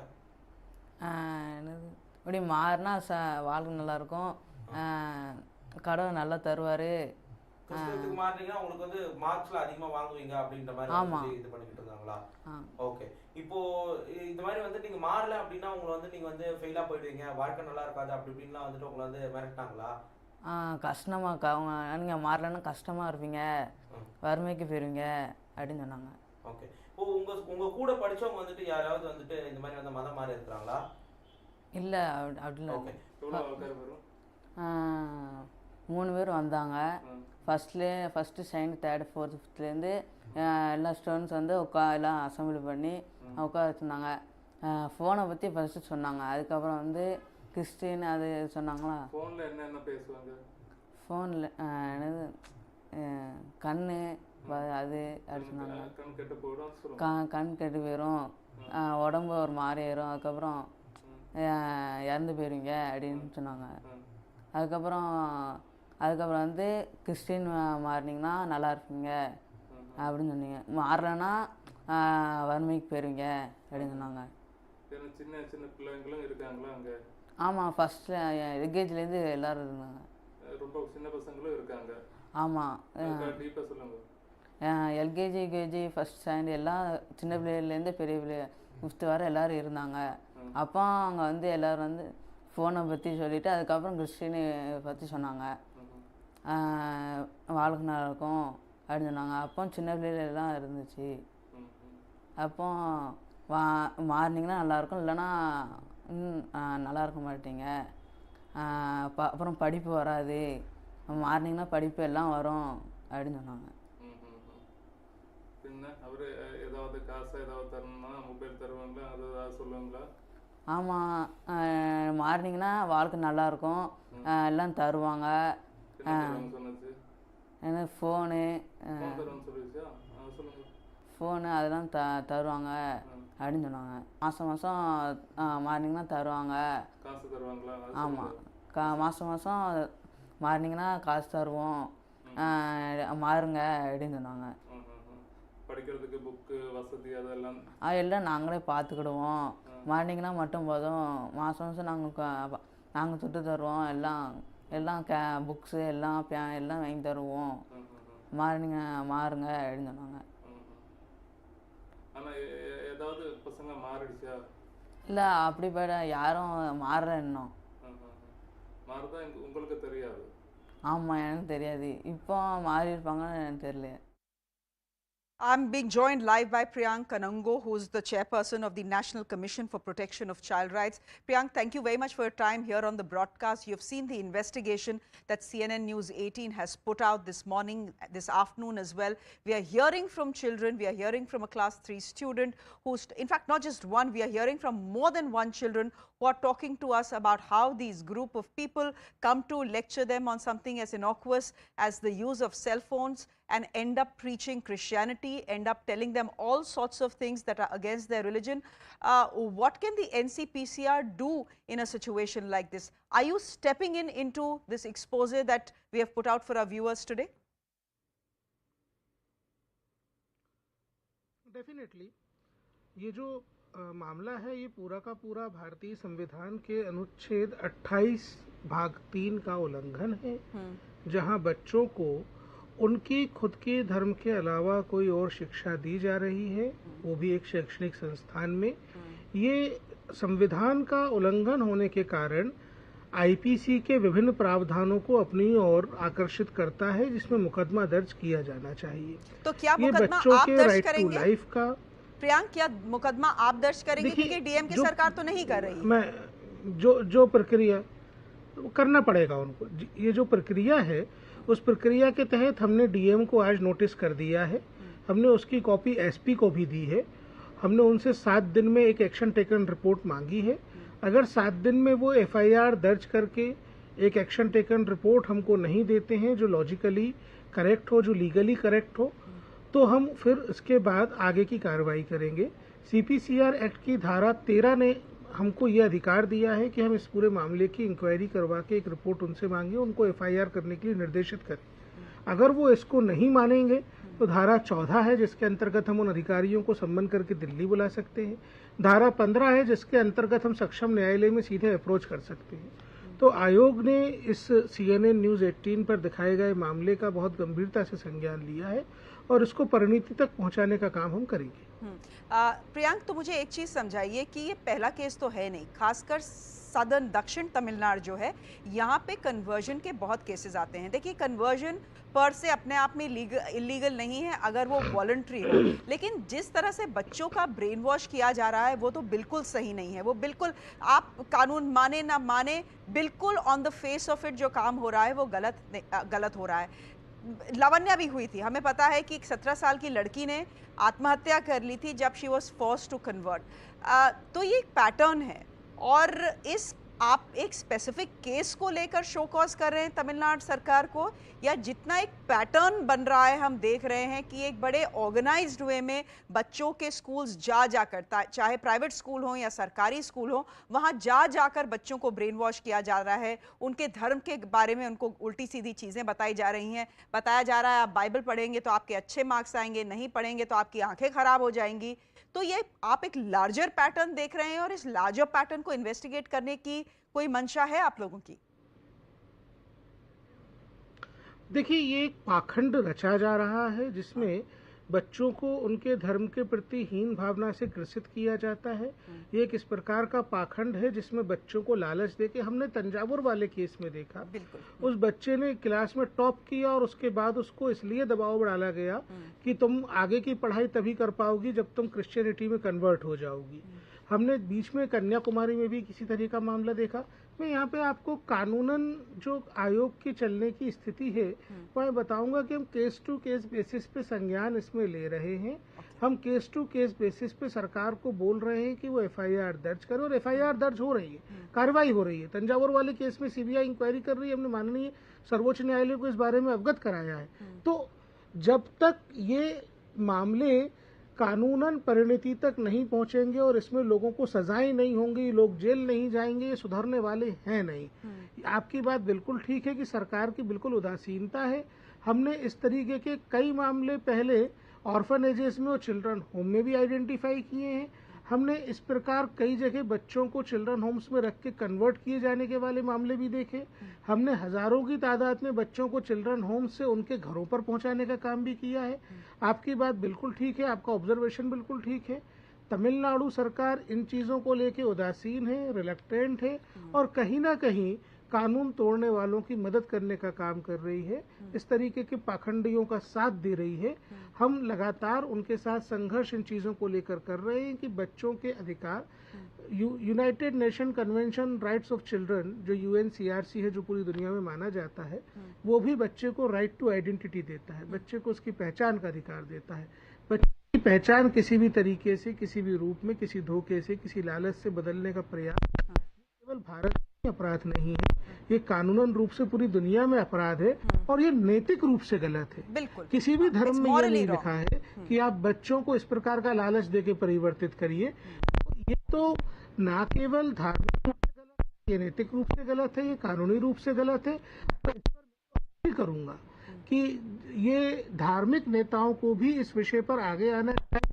இப்படி மாறினா வாழ்க்கை நல்லாயிருக்கும், கடவுள் நல்லா தருவார். கிறிஸ்துவத்துக்கு மாறினீங்கன்னா உங்களுக்கு வந்து மார்க்ஸ்ல அதிகமாக வாங்குவீங்க அப்படின்ற மாதிரி இது பண்ணிக்கிட்டு இருந்தாங்களா? ஓகே. இப்போ இந்த மாதிரி வந்து நீங்கள் மாறல அப்படின்னா உங்களை வந்து நீங்கள் வந்து ஃபெயிலாக போயிடுவீங்க, வாழ்க்கை நல்லா இருக்காது அப்படி இப்படின்லாம் வந்துட்டு உங்களை வந்து மிரட்டாங்களா? கஷ்டமாக அவங்க நீங்கள் மாறலன்னா கஷ்டமாக இருப்பீங்க, வறுமைக்கு போயிருவீங்க அப்படின்னு சொன்னாங்க. ஓகே. இப்போ உங்கள் கூட படித்தவங்க வந்துட்டு யாராவது வந்துட்டு இந்த மாதிரி வந்து மதம் மாறி இருக்கிறாங்களா? இல்லை அப்படிலாம். ஓகே. எவ்வளோ பேர் வரும்? 3 பேர் வந்தாங்க. ஃபஸ்ட்டு செகண்ட் தேர்டு ஃபோர்த்து ஃபிஃப்த்லேருந்து எல்லா ஸ்டூடெண்ட்ஸ் வந்து எல்லாம் அசம்பிளி பண்ணி உட்கார வச்சுருந்தாங்க. ஃபோனை பற்றி ஃபஸ்ட்டு சொன்னாங்க, அதுக்கப்புறம் வந்து கிறிஸ்டின் அது சொன்னாங்களா. ஃபோனில் என்னென்ன பேசுவாங்க? ஃபோனில் என்னது கண்ணு அது அடிச்சுனாங்க. கண் கெட்டு போயிடும், உடம்பு ஒரு மாதிரி ஆயிரும், அதுக்கப்புறம் இறந்து போயிருவீங்க அப்படின்னு சொன்னாங்க. அதுக்கப்புறம் வந்து கிறிஸ்டின் மாறினீங்கன்னா நல்லா இருப்பீங்க அப்படின்னு சொன்னீங்க. மாறலைன்னா வறுமைக்கு போயிருவீங்க அப்படின்னு சொன்னாங்க. சின்ன சின்ன பிள்ளைங்களும் இருக்காங்களா அங்கே? ஆமாம், ஃபஸ்ட்டு எல்கேஜிலேருந்து எல்லோரும் இருந்தாங்க. ரொம்ப சின்ன பசங்களும் இருக்காங்க? ஆமாம். டீப்பாக சொல்லுங்கள். எல்கேஜி, யூகேஜி, ஃபஸ்ட் ஸ்டாண்ட் எல்லாம் சின்ன பிள்ளைலேருந்து பெரிய பிள்ளை 5th வரை எல்லோரும் இருந்தாங்க. அப்போ அங்கே வந்து எல்லோரும் வந்து ஃபோனை பற்றி சொல்லிவிட்டு அதுக்கப்புறம் கிறிஸ்டினை பற்றி சொன்னாங்க. வாழ்க்கை நல்லா இருக்கும் அப்படின்னு சொன்னாங்க. அப்போ சின்ன பிள்ளைலாம் இருந்துச்சு. அப்போ மாறினீங்கன்னா நல்லாயிருக்கும், இல்லைன்னா நல்லா இருக்க மாட்டீங்க, அப்புறம் படிப்பு வராது, மாறினீங்கன்னா படிப்பு எல்லாம் வரும் அப்படின்னு சொன்னாங்க. பின்ன அவர் ஏதாவது காசு ஏதாவது தரணும்னா மொபைல் தருவாங்களா, அது ஏதாவது சொல்லுவாங்களா? ஆமாம், மாறினீங்கன்னா வாழ்க்கை நல்லாயிருக்கும், எல்லாம் தருவாங்க. ஏன்னா ஃபோனு அதெல்லாம் தருவாங்க அப்படின்னு சொன்னாங்க. மாதம் மாறினீங்கன்னா தருவாங்க. காசு தருவாங்களா? ஆமாம், மாதம் மாறினீங்கன்னா காசு தருவோம், மாறுங்க அப்படின்னு சொன்னாங்க. படிக்கிறதுக்கு புக்கு வசதி அதெல்லாம் எல்லாம் நாங்களே பார்த்துக்கிடுவோம், மாறினீங்கன்னா மட்டும் போதும், மாதம் நாங்கள் சுட்டு தருவோம், எல்லாம் புக்ஸு எல்லாம் எல்லாம் வாங்கி தருவோம், மாறுங்க அப்படின்னு சொன்னாங்க. ஆனால் ஏதாவது பசங்க மாறிடுச்சா? இல்லை, அப்படிப்பட்ட யாரும் மாறுற இன்னும் மாறுதா உங்களுக்கு தெரியாது? ஆமாம், எனக்கு தெரியாது. இப்போ மாறி இருப்பாங்கன்னு எனக்கு தெரியல. I'm being joined live by Priyank Kanungo, who is the chairperson of the National Commission for Protection of Child Rights. Priyank, thank you very much for your time here on the broadcast. You've seen the investigation that CNN News 18 has put out this morning, this afternoon as well. We are hearing from children. We are hearing from a class 3 student who's, in fact, not just one, we are hearing from more than one children who are talking to us about how these group of people come to lecture them on something as innocuous as the use of cell phones and end up preaching Christianity, end up telling them all sorts of things that are against their religion. What can the NCPCR do in a situation like this? Are you stepping into this expose that we have put out for our viewers today? Definitely. ये जो मामला है, ये पूरा का पूरा भारतीय संविधान के अनुच्छेद 28 भाग 3 का उल्लंघन है, जहां बच्चों को उनकी खुद के धर्म के अलावा कोई और शिक्षा दी जा रही है, वो भी एक शैक्षणिक संस्थान में। ये संविधान का उल्लंघन होने के कारण आईपीसी के विभिन्न प्रावधानों को अपनी ओर आकर्षित करता है, जिसमें मुकदमा दर्ज किया जाना चाहिए। तो क्या ये बच्चों के राइट टू लाइफ का प्रियांक, क्या मुकदमा आप दर्ज करेंगे? क्योंकि डीएमके सरकार तो नहीं कर रही। मैं जो प्रक्रिया करना पड़ेगा उनको, ये जो प्रक्रिया है उस प्रक्रिया के तहत हमने डीएम को आज नोटिस कर दिया है। हमने उसकी कॉपी एसपी को भी दी है। हमने उनसे 7 दिन में एक एक्शन टेकन रिपोर्ट मांगी है। अगर 7 दिन में वो एफआईआर दर्ज करके एक एक्शन टेकन रिपोर्ट हमको नहीं देते हैं जो लॉजिकली करेक्ट हो, जो लीगली करेक्ट हो, तो हम फिर इसके बाद आगे की कार्रवाई करेंगे। सीपीसीआर एक्ट की धारा 13 ने हमको ये अधिकार दिया है कि हम इस पूरे मामले की इंक्वायरी करवा के एक रिपोर्ट उनसे मांगे, उनको एफआईआर करने के लिए निर्देशित करें। अगर वो इसको नहीं मानेंगे तो धारा 14 है, जिसके अंतर्गत हम उन अधिकारियों को सम्मन करके दिल्ली बुला सकते हैं। धारा 15 है, जिसके अंतर्गत हम सक्षम न्यायालय में सीधे अप्रोच कर सकते हैं। तो आयोग ने इस CNN न्यूज़ 18 पर दिखाए गए मामले का बहुत गंभीरता से संज्ञान लिया है और इसको परिणति तक पहुंचाने का काम हम करेंगे। प्रियांक, तो मुझे एक चीज़ समझाइए कि ये पहला केस तो है नहीं, खासकर सदर्न दक्षिण तमिलनाडु जो है, यहाँ पे कन्वर्जन के बहुत केसेस आते हैं। देखिए, कन्वर्जन पर से अपने आप में इलीगल नहीं है अगर वो वॉलंटरी हो, लेकिन जिस तरह से बच्चों का ब्रेन वॉश किया जा रहा है वो तो बिल्कुल सही नहीं है। वो बिल्कुल, आप कानून माने ना माने, बिल्कुल on the face of it जो काम हो रहा है वो गलत हो रहा है। लावण्या भी हुई थी, हमें पता है कि एक 17 साल की लड़की ने आत्महत्या कर ली थी जब she was forced to convert. तो ये एक पैटर्न है और इस आप एक स्पेसिफिक केस को लेकर शो कॉज कर रहे हैं तमिलनाडु सरकार को, या जितना एक पैटर्न बन रहा है हम देख रहे हैं कि एक बड़े ऑर्गेनाइज्ड वे में बच्चों के स्कूल्स जा जाकर, चाहे प्राइवेट स्कूल हो या सरकारी स्कूल हो, वहां जा जाकर बच्चों को ब्रेन वॉश किया जा रहा है, उनके धर्म के बारे में उनको उल्टी सीधी चीजें बताई जा रही हैं, बताया जा रहा है आप बाइबल पढ़ेंगे तो आपके अच्छे मार्क्स आएंगे, नहीं पढ़ेंगे तो आपकी आंखें खराब हो जाएंगी। तो ये आप एक लार्जर पैटर्न देख रहे हैं और इस लार्जर पैटर्न को इन्वेस्टिगेट करने की कोई मंशा है आप लोगों की? देखिए, ये एक पाखंड रचा जा रहा है जिसमें बच्चों को उनके धर्म के प्रति हीन भावना से ग्रसित किया जाता है। ये एक इस प्रकार का पाखंड है जिसमें बच्चों को लालच देके, हमने तंजावुर वाले केस में देखा, उस बच्चे ने क्लास में टॉप किया और उसके बाद उसको इसलिए दबाव डाला गया कि तुम आगे की पढ़ाई तभी कर पाओगी जब तुम क्रिश्चियनिटी में कन्वर्ट हो जाओगी। हमने बीच में कन्याकुमारी में भी किसी तरह का मामला देखा। मैं यहाँ पे आपको कानूनन जो आयोग की चलने की स्थिति है मैं बताऊंगा कि हम केस टू केस बेसिस पे संज्ञान इसमें ले रहे हैं। हम केस टू केस बेसिस पे सरकार को बोल रहे हैं कि वो एफआईआर दर्ज करे, और एफआईआर दर्ज हो रही है, कार्रवाई हो रही है। तंजावुर वाले केस में सीबीआई इंक्वायरी कर रही है, हमने माननीय सर्वोच्च न्यायालय को इस बारे में अवगत कराया है। तो जब तक ये मामले कानूनन परिणति तक नहीं पहुंचेंगे और इसमें लोगों को सजाएं नहीं होंगी, लोग जेल नहीं जाएंगे, ये सुधरने वाले हैं नहीं। आपकी बात बिल्कुल ठीक है कि सरकार की बिल्कुल उदासीनता है। हमने इस तरीके के कई मामले पहले ऑर्फनेजेस में और चिल्ड्रन होम में भी आइडेंटिफाई किए हैं। हमने इस प्रकार कई जगह बच्चों को चिल्ड्रन होम्स में रख के कन्वर्ट किए जाने के वाले मामले भी देखे। हमने हजारों की तादाद में बच्चों को चिल्ड्रन होम्स से उनके घरों पर पहुंचाने का काम भी किया है। आपकी बात बिल्कुल ठीक है, आपका ऑब्जर्वेशन बिल्कुल ठीक है। तमिलनाडु सरकार इन चीज़ों को लेके उदासीन है, रिलक्टेंट है और कहीं ना कहीं कानून तोड़ने वालों की मदद करने का काम कर रही है, इस तरीके के पाखंडियों का साथ दे रही है। हम लगातार उनके साथ संघर्ष इन चीज़ों को लेकर कर रहे हैं कि बच्चों के अधिकार, United nation convention rights of children जो UNCRC है, जो पूरी दुनिया में माना जाता है, वो भी बच्चे को राइट टू आइडेंटिटी देता है, बच्चे को उसकी पहचान का अधिकार देता है। बच्चे की पहचान किसी भी तरीके से, किसी भी रूप में, किसी धोखे से, किसी लालच से बदलने का प्रयास केवल भारत में अपराध नहीं है, ये कानूनन रूप से पूरी दुनिया में अपराध है और ये नैतिक रूप से गलत है। बिल्कुल किसी भी धर्म में ये नहीं लिखा है कि आप बच्चों को इस प्रकार का लालच देके परिवर्तित करिए। ये तो ना केवल धार्मिक रूप से गलत है, ये नैतिक रूप से गलत है, ये कानूनी रूप से गलत है। तो इस पर मैं करूंगा कि ये धार्मिक नेताओं को भी इस विषय पर आगे आना चाहिए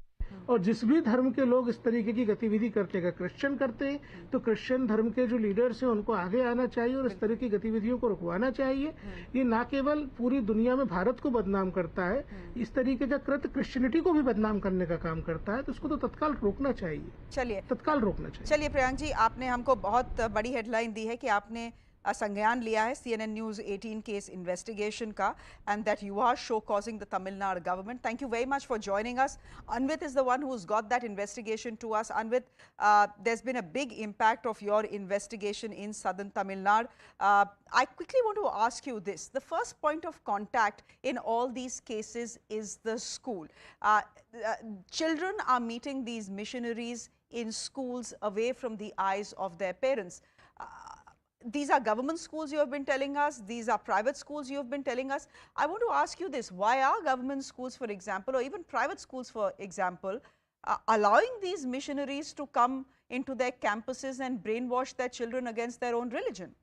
और जिस भी धर्म के लोग इस तरीके की गतिविधि करते हैं, क्रिश्चियन करते हैं तो क्रिश्चियन धर्म के जो लीडर्स हैं उनको आगे आना चाहिए और इस तरह की गतिविधियों को रुकवाना चाहिए। ये ना केवल पूरी दुनिया में भारत को बदनाम करता है, इस तरीके का कृत्य क्रिश्चियनिटी को भी बदनाम करने का काम करता है, तो उसको तो तत्काल रोकना चाहिए। चलिए, तत्काल रोकना चाहिए। चलिए प्रियांक जी, आपने हमको बहुत बड़ी हेडलाइन दी है कि आपने संज्ञान लिया है CNN News 18 केस इन्वेस्टिगेशन का, and that you are show causing the Tamil Nadu government. Thank you very much for joining us. Anvit is the one who's got that investigation to us. Anvit, there's been a big impact of your investigation in southern Tamil Nadu. I quickly want to ask you this. The first point of contact in all these cases is the school. Children are meeting these missionaries in schools away from the eyes of their parents. These are government schools, you have been telling us. These are private schools, you have been telling us. I want to ask you this. Why are government schools, for example, or even private schools, for example, allowing these missionaries to come into their campuses and brainwash their children against their own religion?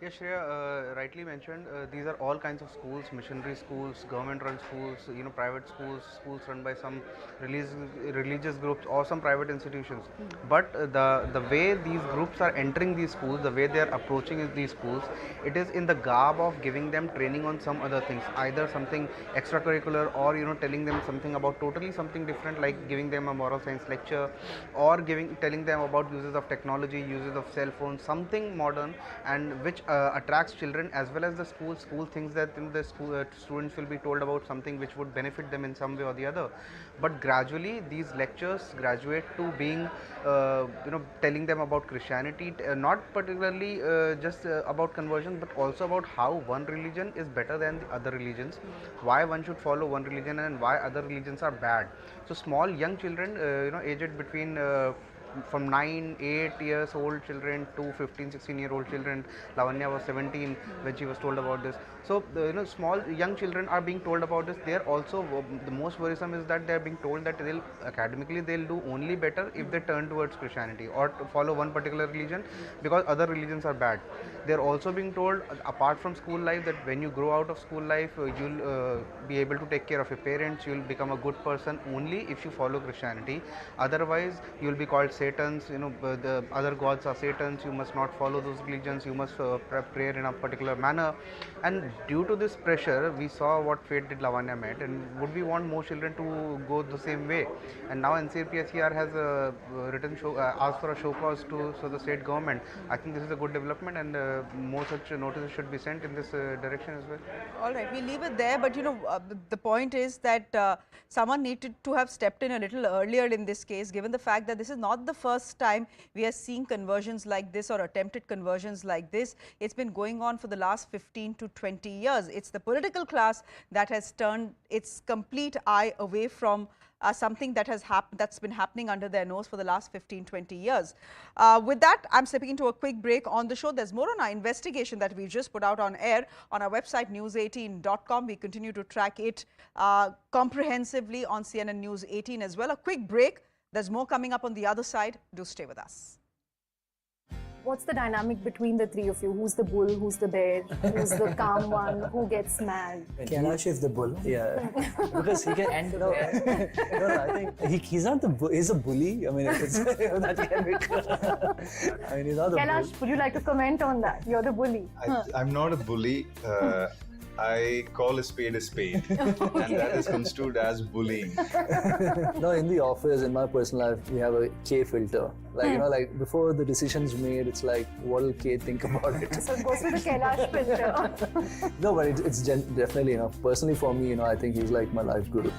Yes, Shreya rightly mentioned, these are all kinds of schools, missionary schools, government-run schools, private schools, schools run by some religious groups or some private institutions. But the way these groups are entering these schools, the way they are approaching these schools, it is in the garb of giving them training on some other things, either something extracurricular or telling them something about totally something different, like giving them a moral science lecture, or telling them about uses of technology, uses of cell phones, something modern and which attracts children, as well as the school thinks that the students will be told about something which would benefit them in some way or the other. But gradually these lectures graduate to being telling them about Christianity, not particularly just about conversion, but also about how one religion is better than the other religions, why one should follow one religion and why other religions are bad. So small young children aged between from 9, 8 years old children to 15, 16-year-old children. Lavanya was 17 when she was told about this. So small young children are being told about this. They are also, the most worrisome is that they are being told that academically they'll do only better if they turn towards Christianity or to follow one particular religion, because other religions are bad. They are also being told, apart from school life, that when you grow out of school life, you'll be able to take care of your parents, you'll become a good person only if you follow Christianity. Otherwise, you'll be called Satans. The other gods are Satans. You must not follow those religions. You must pray in a particular manner. And due to this pressure, we saw what fate did Lavanya met, and would we want more children to go the same way? And now NCPCR has asked for a show cause to the state government. I think this is a good development, and more such notices should be sent in this direction as well. All right, we leave it there, but the point is that someone needed to have stepped in a little earlier in this case, given the fact that this is not the first time we are seeing conversions like this or attempted conversions like this. It's been going on for the last 15 to 20 years. It's the political class that has turned its complete eye away from something that that's been happening under their nose for the last 15-20 years. With that, I'm stepping into a quick break on the show. There's more on our investigation that we just put out on air on our website news18.com. We continue to track it comprehensively on CNN News 18 as well. A quick break. There's more coming up on the other side. Do stay with us. What's the dynamic between the three of you? Who's the bull? Who's the bear? Who's the calm one? Who gets mad? Kailash is the bull. Yeah, because he can. And I think he's not the bull. He's a bully. I mean, it's that can be. I mean, he's not the Kailash, bull. would you like to comment on that? You're the bully. I'm not a bully. I call a spade, and that is construed as bullying. No, in the office, in my personal life, we have a K filter. Like, like before the decision's made, it's like, what will K think about it? So it goes with the Kailash filter. No, but it's definitely, personally for me, I think he's like my life guru.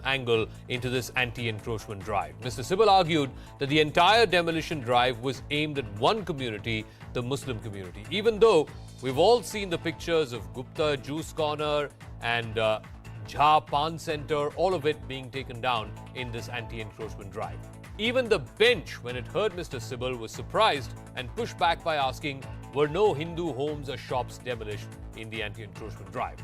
Angle into this anti-encroachment drive. Mr. Sibal argued that the entire demolition drive was aimed at one community, the Muslim community, even though we've all seen the pictures of Gupta Juice Corner and Jha Pan Center, all of it being taken down in this anti-encroachment drive. Even the bench, when it heard Mr. Sibal, was surprised and pushed back by asking, were no Hindu homes or shops demolished in the anti-encroachment drive?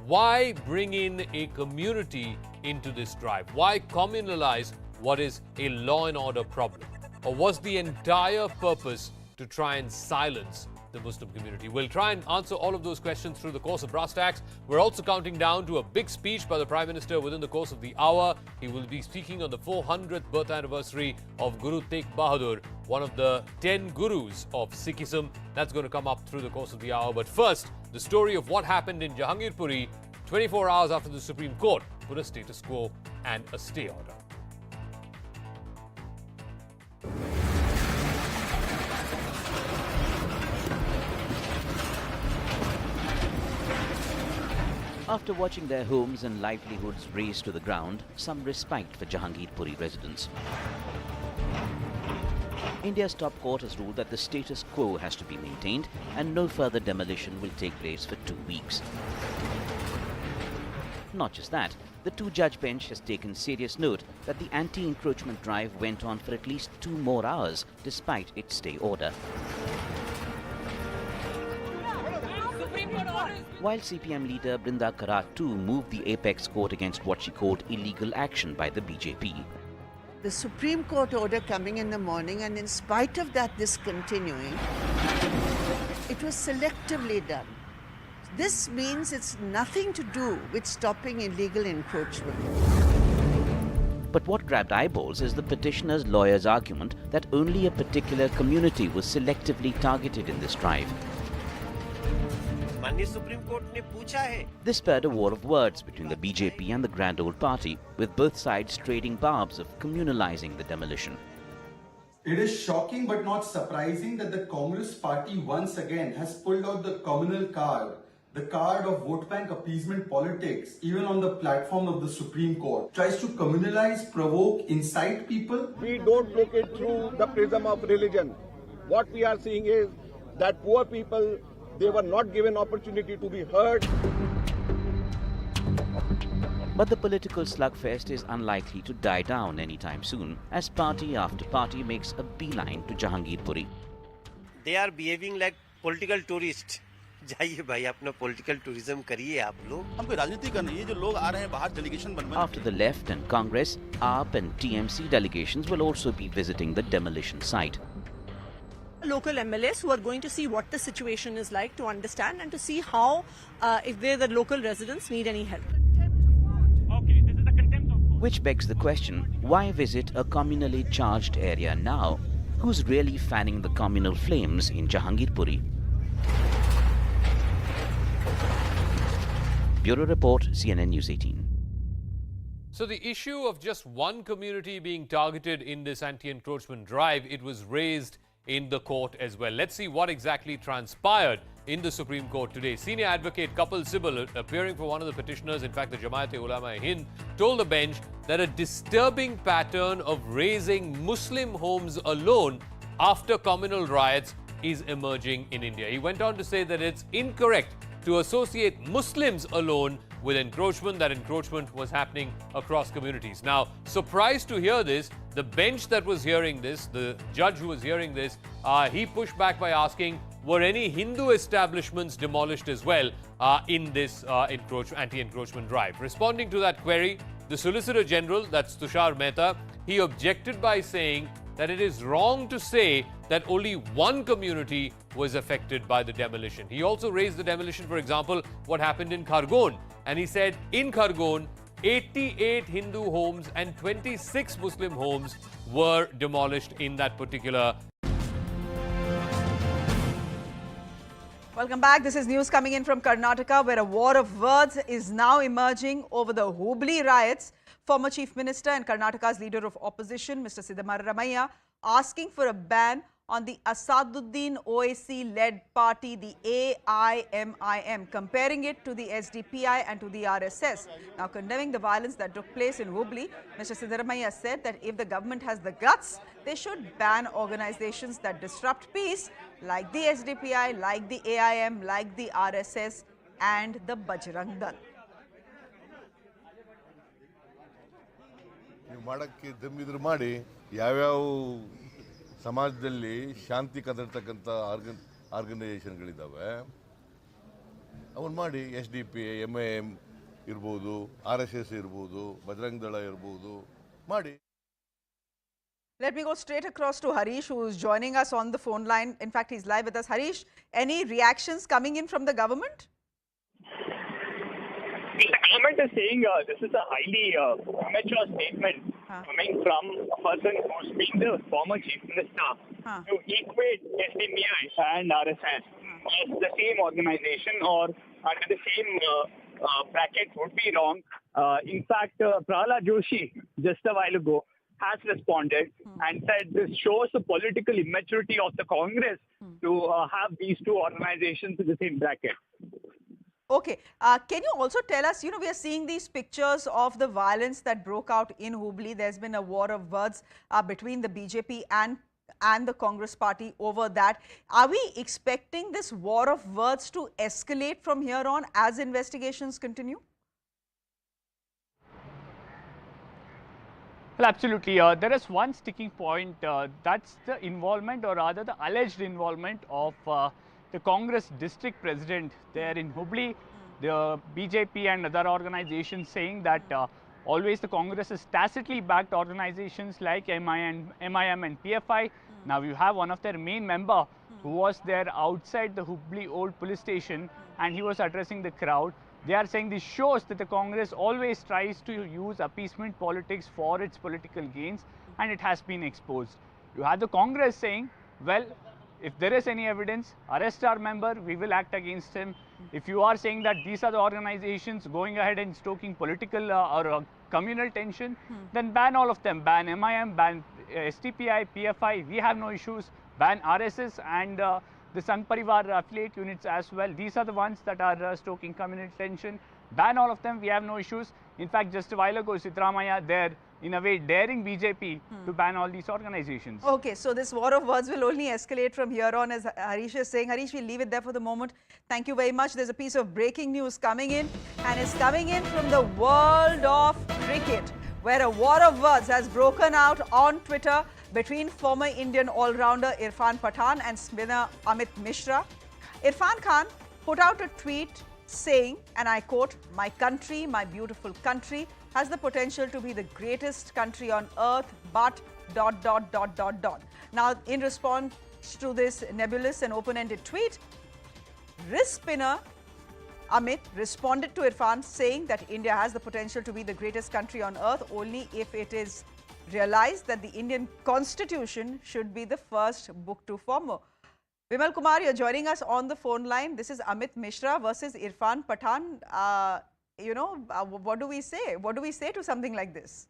Why bring in a community into this drive? Why communalize what is a law and order problem? Or was the entire purpose to try and silence the Muslim community? We'll try and answer all of those questions through the course of Brass Tacks. We're also counting down to a big speech by the Prime Minister within the course of the hour. He will be speaking on the 400th birth anniversary of Guru Tegh Bahadur, one of the 10 gurus of Sikhism. That's going to come up through the course of the hour. But first, the story of what happened in Jahangirpuri 24 hours after the Supreme Court put a status quo and a stay order. After watching their homes and livelihoods razed to the ground, some respite for Jahangirpuri residents. India's top court has ruled that the status quo has to be maintained and no further demolition will take place for 2 weeks. Not just that, the two-judge bench has taken serious note that the anti-encroachment drive went on for at least 2 more hours despite its stay order. While CPM leader Brinda Karat too moved the apex court against what she called illegal action by the BJP. The Supreme Court order coming in the morning, and in spite of that discontinuing, it was selectively done. This means it's nothing to do with stopping illegal encroachment. But what grabbed eyeballs is the petitioner's lawyer's argument that only a particular community was selectively targeted in this drive. This spurred a war of words between the BJP and the Grand Old Party, with both sides trading barbs of communalizing the demolition. It is shocking but not surprising that the Congress party once again has pulled out the communal card, the card of vote bank appeasement politics, even on the platform of the Supreme Court. Tries to communalize, provoke, incite people. We don't look it through the prism of religion. What we are seeing is that poor people, they were not given opportunity to be heard. But the political slugfest is unlikely to die down anytime soon, as party after party makes a beeline to Jahangirpuri. They are behaving like political tourists. जाइए भाई अपना political tourism करिए आप लोग. हम कोई राजनीति कर नहीं है, जो लोग आ रहे हैं बाहर delegation बन बन. After the left and Congress, AAP and TMC delegations will also be visiting the demolition site. Local MLAs who are going to see what the situation is like, to understand and to see how, if the local residents need any help. Which begs the question, why visit a communally charged area now? Who's really fanning the communal flames in Jahangirpuri? Bureau Report, CNN News 18. So the issue of just one community being targeted in this anti-encroachment drive, it was raised in the court as well. Let's see what exactly transpired in the Supreme Court today. Senior advocate Kapil Sibal, appearing for one of the petitioners, in fact the Jamaat-e-Ulama-e-Hind, told the bench that a disturbing pattern of raising Muslim homes alone after communal riots is emerging in India. He went on to say that it's incorrect to associate Muslims alone with encroachment, that encroachment was happening across communities. Now, surprised to hear this, the bench that was hearing this, the judge who was hearing this, he pushed back by asking, were any Hindu establishments demolished as well in this anti-encroachment drive? Responding to that query, the Solicitor General, that's Tushar Mehta, he objected by saying that it is wrong to say that only one community was affected by the demolition. He also raised the demolition, for example, what happened in Khargon. And he said in Khargon, 88 Hindu homes and 26 Muslim homes were demolished in that particular. Welcome back. This is news coming in from Karnataka, where a war of words is now emerging over the Hubli riots. Former Chief Minister and Karnataka's leader of opposition, Mr. Siddaramaiah, asking for a ban on the Asaduddin Owaisi-led party, the AIMIM, comparing it to the SDPI and to the RSS. Now, condemning the violence that took place in Hubli, Mr. Siddaramaiah said that if the government has the guts, they should ban organizations that disrupt peace, like the SDPI, like the AIM, like the RSS and the Bajrang Dal. ನೀವು ಮಾಡೋಕ್ಕೆ ದಮ್ಮಿದ್ರು ಮಾಡಿ ಯಾವ್ಯಾವ ಸಮಾಜದಲ್ಲಿ ಶಾಂತಿ ಕದರ್ತಕ್ಕಂಥ ಆರ್ಗನೈಸೇಷನ್ಗಳಿದ್ದಾವೆ ಅವನ್ನ ಮಾಡಿ SDP, MIM ಇರ್ಬೋದು, RSS ಇರ್ಬೋದು, ಬಜರಂಗ್ ದಳ ಇರ್ಬೋದು ಮಾಡಿ. Let me go straight across to Harish, who is joining us on the phone line. In fact, he's live with us. Harish, any reactions coming in from the government? The government is saying this is a highly immature statement coming from a person who's been the former chief minister to equate SDPI and RSS as the same organization or under the same bracket would be wrong. In fact, Prahalad Joshi just a while ago has responded and said this shows the political immaturity of the Congress to have these two organizations in the same bracket. Okay. Can you also tell us, we are seeing these pictures of the violence that broke out in Hubli. There's been a war of words between the BJP and the Congress party over that. Are we expecting this war of words to escalate from here on as investigations continue? Well, absolutely. There is one sticking point. That's the involvement, or rather the alleged involvement of the Congress district president there in Hubli. The BJP and other organizations saying that always the Congress has tacitly backed organizations like MIM and PFI. Now you have one of their main member who was there outside the Hubli old police station and he was addressing the crowd. They are saying this shows that the Congress always tries to use appeasement politics for its political gains, and it has been exposed. You have the Congress saying, well, if there is any evidence, arrest our member, we will act against him. If you are saying that these are the organizations going ahead and stoking political or communal tension, then ban all of them. Ban MIM, ban SDPI, PFI, we have no issues. Ban RSS and the Sangh Parivar affiliate units as well. These are the ones that are stoking communal tension. Ban all of them, we have no issues. In fact, just a while ago, Siddaramaiah there in a way daring BJP to ban all these organizations. Okay, so this war of words will only escalate from here on, as Harish is saying. Harish, we'll leave it there for the moment. Thank you very much. There's a piece of breaking news coming in, and it's coming in from the world of cricket, where a war of words has broken out on Twitter between former Indian all-rounder Irfan Pathan and spinner Amit Mishra. Irfan Khan put out a tweet saying, and I quote, "My country, my beautiful country, has the potential to be the greatest country on earth, but ... Now, in response to this nebulous and open-ended tweet, wrist spinner Amit responded to Irfan saying that India has the potential to be the greatest country on earth only if it is realized that the Indian Constitution should be the first book to follow. Vimal Kumar, you're joining us on the phone line. This is Amit Mishra versus Irfan Pathan. What do we say? What do we say to something like this?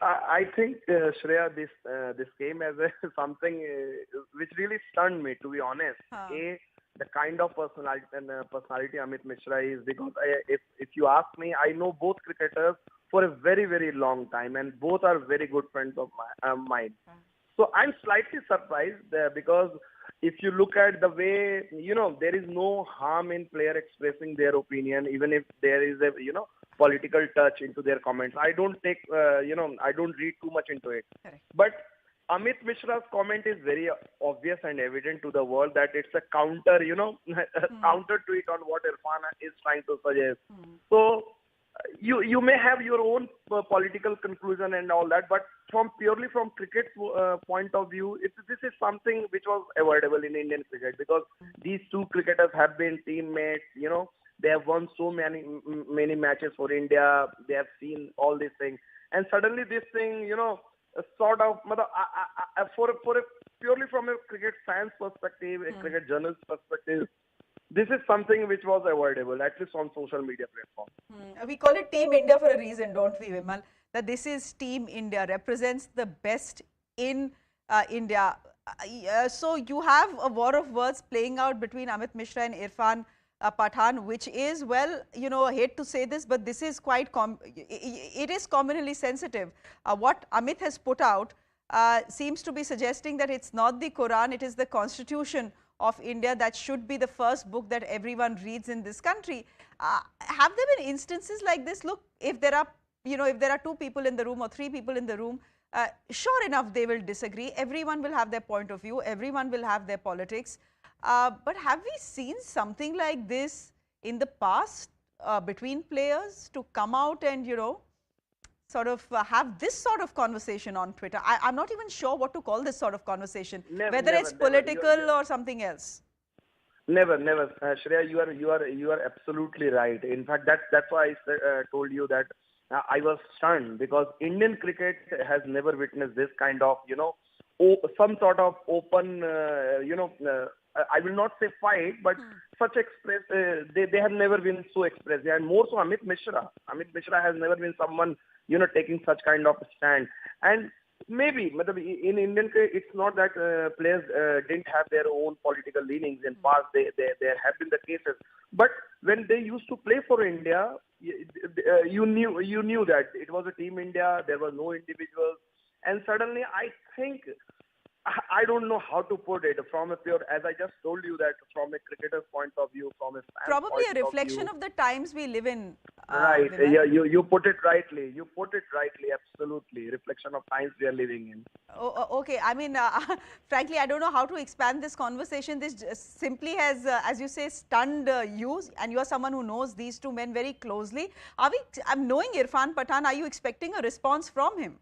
I think, Shreya, this came as something which really stunned me, to be honest. The kind of personality Amit Mishra is, because if you ask me, I know both cricketers for a very, very long time, and both are very good friends of mine. So I'm slightly surprised because if you look at the way, there is no harm in player expressing their opinion, even if there is a, political touch into their comments. I don't take, I don't read too much into it. Correct. But Amit Mishra's comment is very obvious and evident to the world that it's a counter, counter tweet on what Irfan is trying to suggest. So you may have your own political conclusion and all that, but purely from cricket's point of view, this is something which was avoidable in Indian cricket, because these two cricketers have been teammates. They have won so many matches for India. They have seen all these things, and suddenly this thing, sort of, purely from a cricket fan's perspective, a cricket journalist's perspective, this is something which was avoidable, at least on social media platforms. We call it Team India for a reason, don't we, Vimal? That this is Team India, represents the best in India. So you have a war of words playing out between Amit Mishra and Irfan Pathan, which is, well, I hate to say this, but this is quite, it is communally sensitive. What Amit has put out seems to be suggesting that it's not the Quran, it is the Constitution of India that should be the first book that everyone reads in this country. Have there been instances like this? Look, if there are, if there are two people in the room or three people in the room, sure enough, they will disagree. Everyone will have their point of view. Everyone will have their politics. But have we seen something like this in the past between players to come out and, sort of have this sort of conversation on Twitter? I'm not even sure what to call this sort of conversation, whether it's political or something else. Never. Shreya, you are absolutely right. In fact, that's why I told you that I was stunned, because Indian cricket has never witnessed this kind of, some sort of open, I will not say fight, but such they have never been so expressive, and more so Amit Mishra. Amit Mishra has never been someone, taking such kind of stand. And maybe in Indian cricket, it's not that players didn't have their own political leanings in past. There have been the cases, but when they used to play for India, you knew that it was a Team India. There were no individuals, and suddenly I think, I don't know how to put it, from a pure, as I just told you, that from a cricketer's point of view, from a fan's probably point a reflection of the times we live in. Right. Vimal. Yeah, you put it rightly. Absolutely. Reflection of times we are living in. Okay. I mean, frankly, I don't know how to expand this conversation. This just simply has, as you say, stunned you, and you are someone who knows these two men very closely. I'm knowing Irfan Pathan, are you expecting a response from him?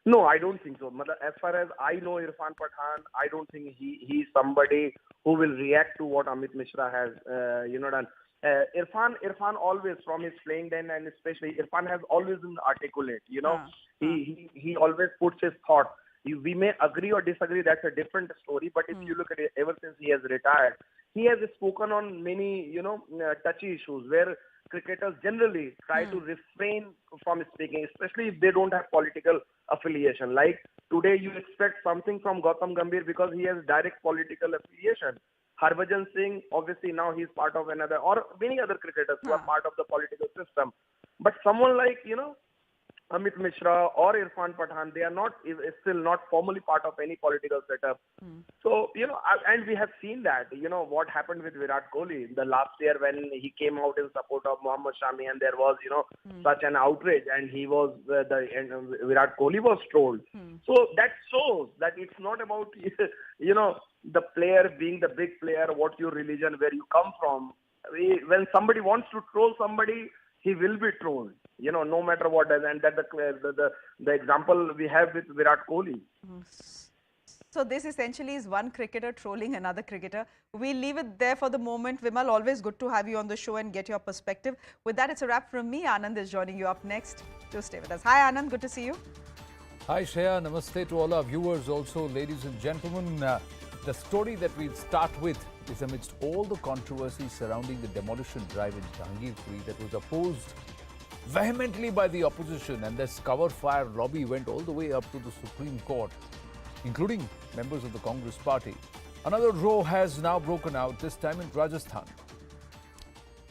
No, I don't think so. As far as I know Irfan Pathan, I don't think he's somebody who will react to what Amit Mishra has done. Irfan always, from his playing then, and especially Irfan has always been articulate. He always puts his thought. We may agree or disagree, that's a different story. But if you look at it, ever since he has retired, he has spoken on many touchy issues where cricketers generally try to refrain from speaking, especially if they don't have political affiliation. Like today, you expect something from Gautam Gambhir because he has direct political affiliation. Harbhajan Singh, obviously now he's part of another, or many other cricketers who are part of the political system. But someone like, Amit Mishra or Irfan Pathan, they are not still not formally part of any political setup. So, and we have seen that, what happened with Virat Kohli the last year when he came out in support of Mohammad Shami, and there was, such an outrage, and he was, Virat Kohli was trolled. So that shows that it's not about, the player being the big player, what your religion, where you come from. When somebody wants to troll somebody, he will be trolled, no matter what. And that the example we have with Virat Kohli. So this essentially is one cricketer trolling another cricketer. We'll leave it there for the moment. Vimal, always good to have you on the show and get your perspective. With that, it's a wrap from me. Anand is joining you up next. Do stay with us. Hi, Anand. Good to see you. Hi, Shreya. Namaste to all our viewers also, ladies and gentlemen. The story that we'll start with is amidst all the controversy surrounding the demolition drive in Jahangirpuri that was opposed vehemently by the opposition, and this cover fire lobby went all the way up to the Supreme Court, including members of the Congress party. Another row has now broken out, this time in Rajasthan,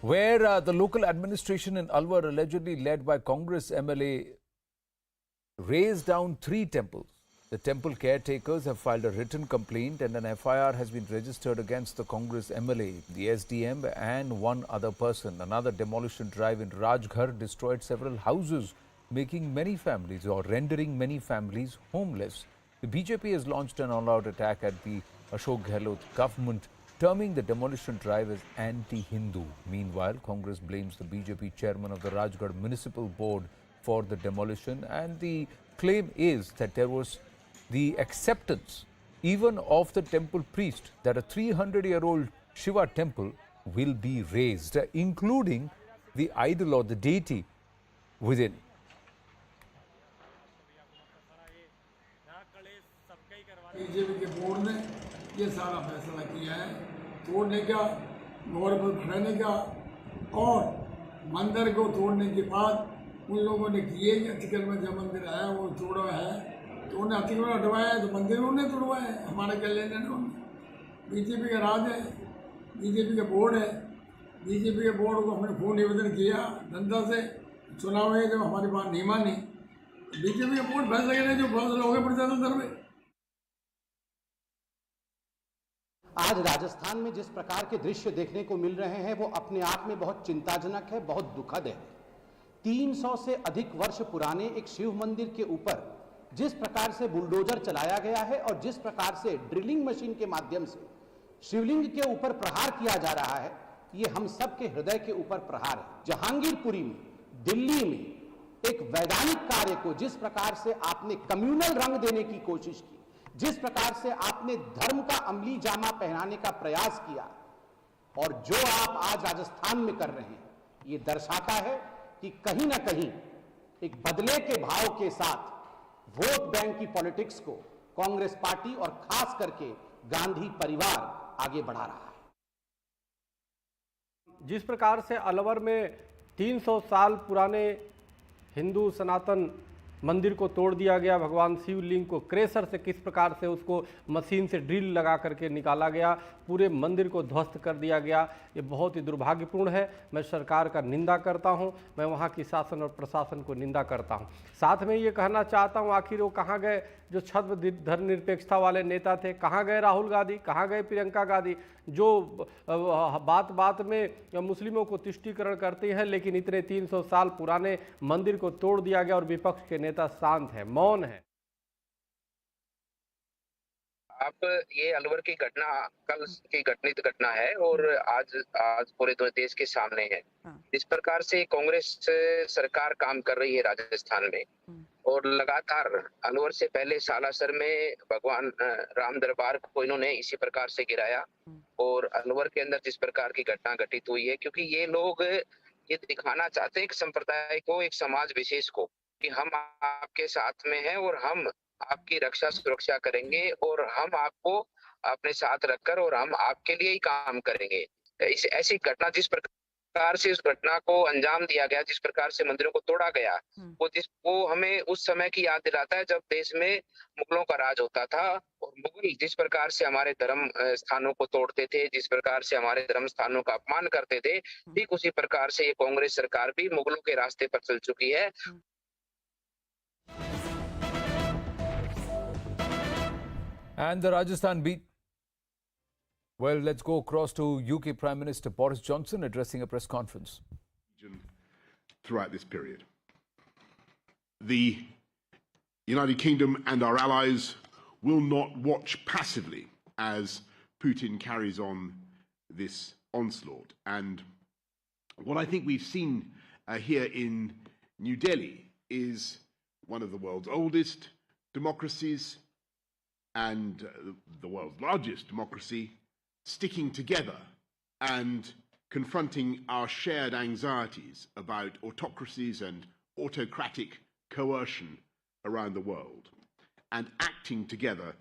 where the local administration in Alwar, allegedly led by Congress MLA, razed down 3 temples. The temple caretakers have filed a written complaint, and an FIR has been registered against the Congress MLA, the SDM and one other person. Another demolition drive in Rajghar destroyed several houses, making many families or rendering many families homeless. The BJP has launched an all-out attack at the Ashok Gehlot government, terming the demolition drive as anti-Hindu. Meanwhile, Congress blames the BJP chairman of the Rajgarh Municipal Board for the demolition, and the claim is that there was the acceptance even of the temple priest that a 300-year-old Shiva temple will be razed, including the idol or the deity within. BJP के board ने ये सारा फैसला किया है तोड़ने का, गौर पर बढ़ाने का, और मंदिर को तोड़ने के बाद उन लोगों ने किए कि अतिक्रमण में जब मंदिर आया वो तोड़ा है, तो उन्हें अतिक्रमण हटवाया है, तो मंदिर उन्हें तोड़वाया है, हमारे क्या लेने देने उन्हें। बीजेपी का राज है, बीजेपी का बोर्ड है, बीजेपी के बोर्ड को हमने फोन निवेदन किया जनता से, चुनाव है जब हमारी बात नहीं मानी, बीजेपी का बोर्ड फैसला करे जो फैसला हो गए प्रजातंत्र में। आज राजस्थान में जिस प्रकार के दृश्य देखने को मिल रहे हैं वो अपने आप में बहुत चिंताजनक है, बहुत दुखद है। 300 से अधिक वर्ष पुराने एक शिव मंदिर के ऊपर जिस प्रकार से बुलडोजर चलाया गया है और जिस प्रकार से ड्रिलिंग मशीन के माध्यम से शिवलिंग के ऊपर प्रहार किया जा रहा है, ये हम सब के हृदय के ऊपर प्रहार है। जहांगीरपुरी में, दिल्ली में एक वैधानिक कार्य को जिस प्रकार से आपने कम्युनल रंग देने की कोशिश की, जिस प्रकार से आपने धर्म का अमली जामा पहनाने का प्रयास किया, और जो आप आज राजस्थान में कर रहे हैं, ये दर्शाता है कि कहीं ना कहीं एक बदले के भाव के साथ वोट बैंक की पॉलिटिक्स को कांग्रेस पार्टी और खास करके गांधी परिवार आगे बढ़ा रहा है। जिस प्रकार से अलवर में 300 साल पुराने हिंदू सनातन मंदिर को तोड़ दिया गया, भगवान शिवलिंग को क्रेशर से किस प्रकार से उसको मशीन से ड्रिल लगा करके निकाला गया, पूरे मंदिर को ध्वस्त कर दिया गया, ये बहुत ही दुर्भाग्यपूर्ण है। मैं सरकार का निंदा करता हूं, मैं वहां की शासन और प्रशासन को निंदा करता हूं। साथ में ये कहना चाहता हूं, आखिर वो कहाँ गए जो छद्म धर्मनिरपेक्षता वाले नेता थे? कहाँ गए राहुल गांधी? कहाँ गए प्रियंका गांधी, जो बात बात में मुस्लिमों को तुष्टीकरण करते हैं, लेकिन इतने 300 साल पुराने मंदिर को तोड़ दिया गया और विपक्ष के नेता शांत है, मौन है। अब ये अलवर की घटना कल की घटनित घटना है और आज पूरे देश के सामने है। इस प्रकार से कांग्रेस सरकार काम कर रही है राजस्थान में, और लगातार अलवर से पहले सालासर में भगवान राम दरबार को इन्होंने इसी प्रकार से गिराया, और अलवर के अंदर जिस प्रकार की घटना घटित हुई है, क्योंकि ये लोग ये दिखाना चाहते हैं एक संप्रदाय को, एक समाज विशेष को, कि हम आपके साथ में हैं और हम आपकी रक्षा सुरक्षा करेंगे और हम आपको अपने साथ रखकर और हम आपके लिए ही काम करेंगे। इस ऐसी घटना जिस प्रकार से इस घटना को अंजाम दिया गया, जिस प्रकार से मंदिरों को तोड़ा गया, वो हमें उस समय की याद दिलाता है जब देश में मुगलों का राज होता था, और मुगल जिस प्रकार से हमारे धर्म स्थानों को तोड़ते थे, जिस प्रकार से हमारे धर्म स्थानों का अपमान करते थे, ठीक उसी प्रकार से ये कांग्रेस सरकार भी मुगलों के रास्ते पर चल चुकी है। And the Rajasthan beat. Well, let's go across to UK Prime Minister Boris Johnson addressing a press conference. Throughout this period, the United Kingdom and our allies will not watch passively as Putin carries on this onslaught. And what I think we've seen here in New Delhi is one of the world's oldest democracies and the world's largest democracy sticking together and confronting our shared anxieties about autocracies and autocratic coercion around the world, and acting together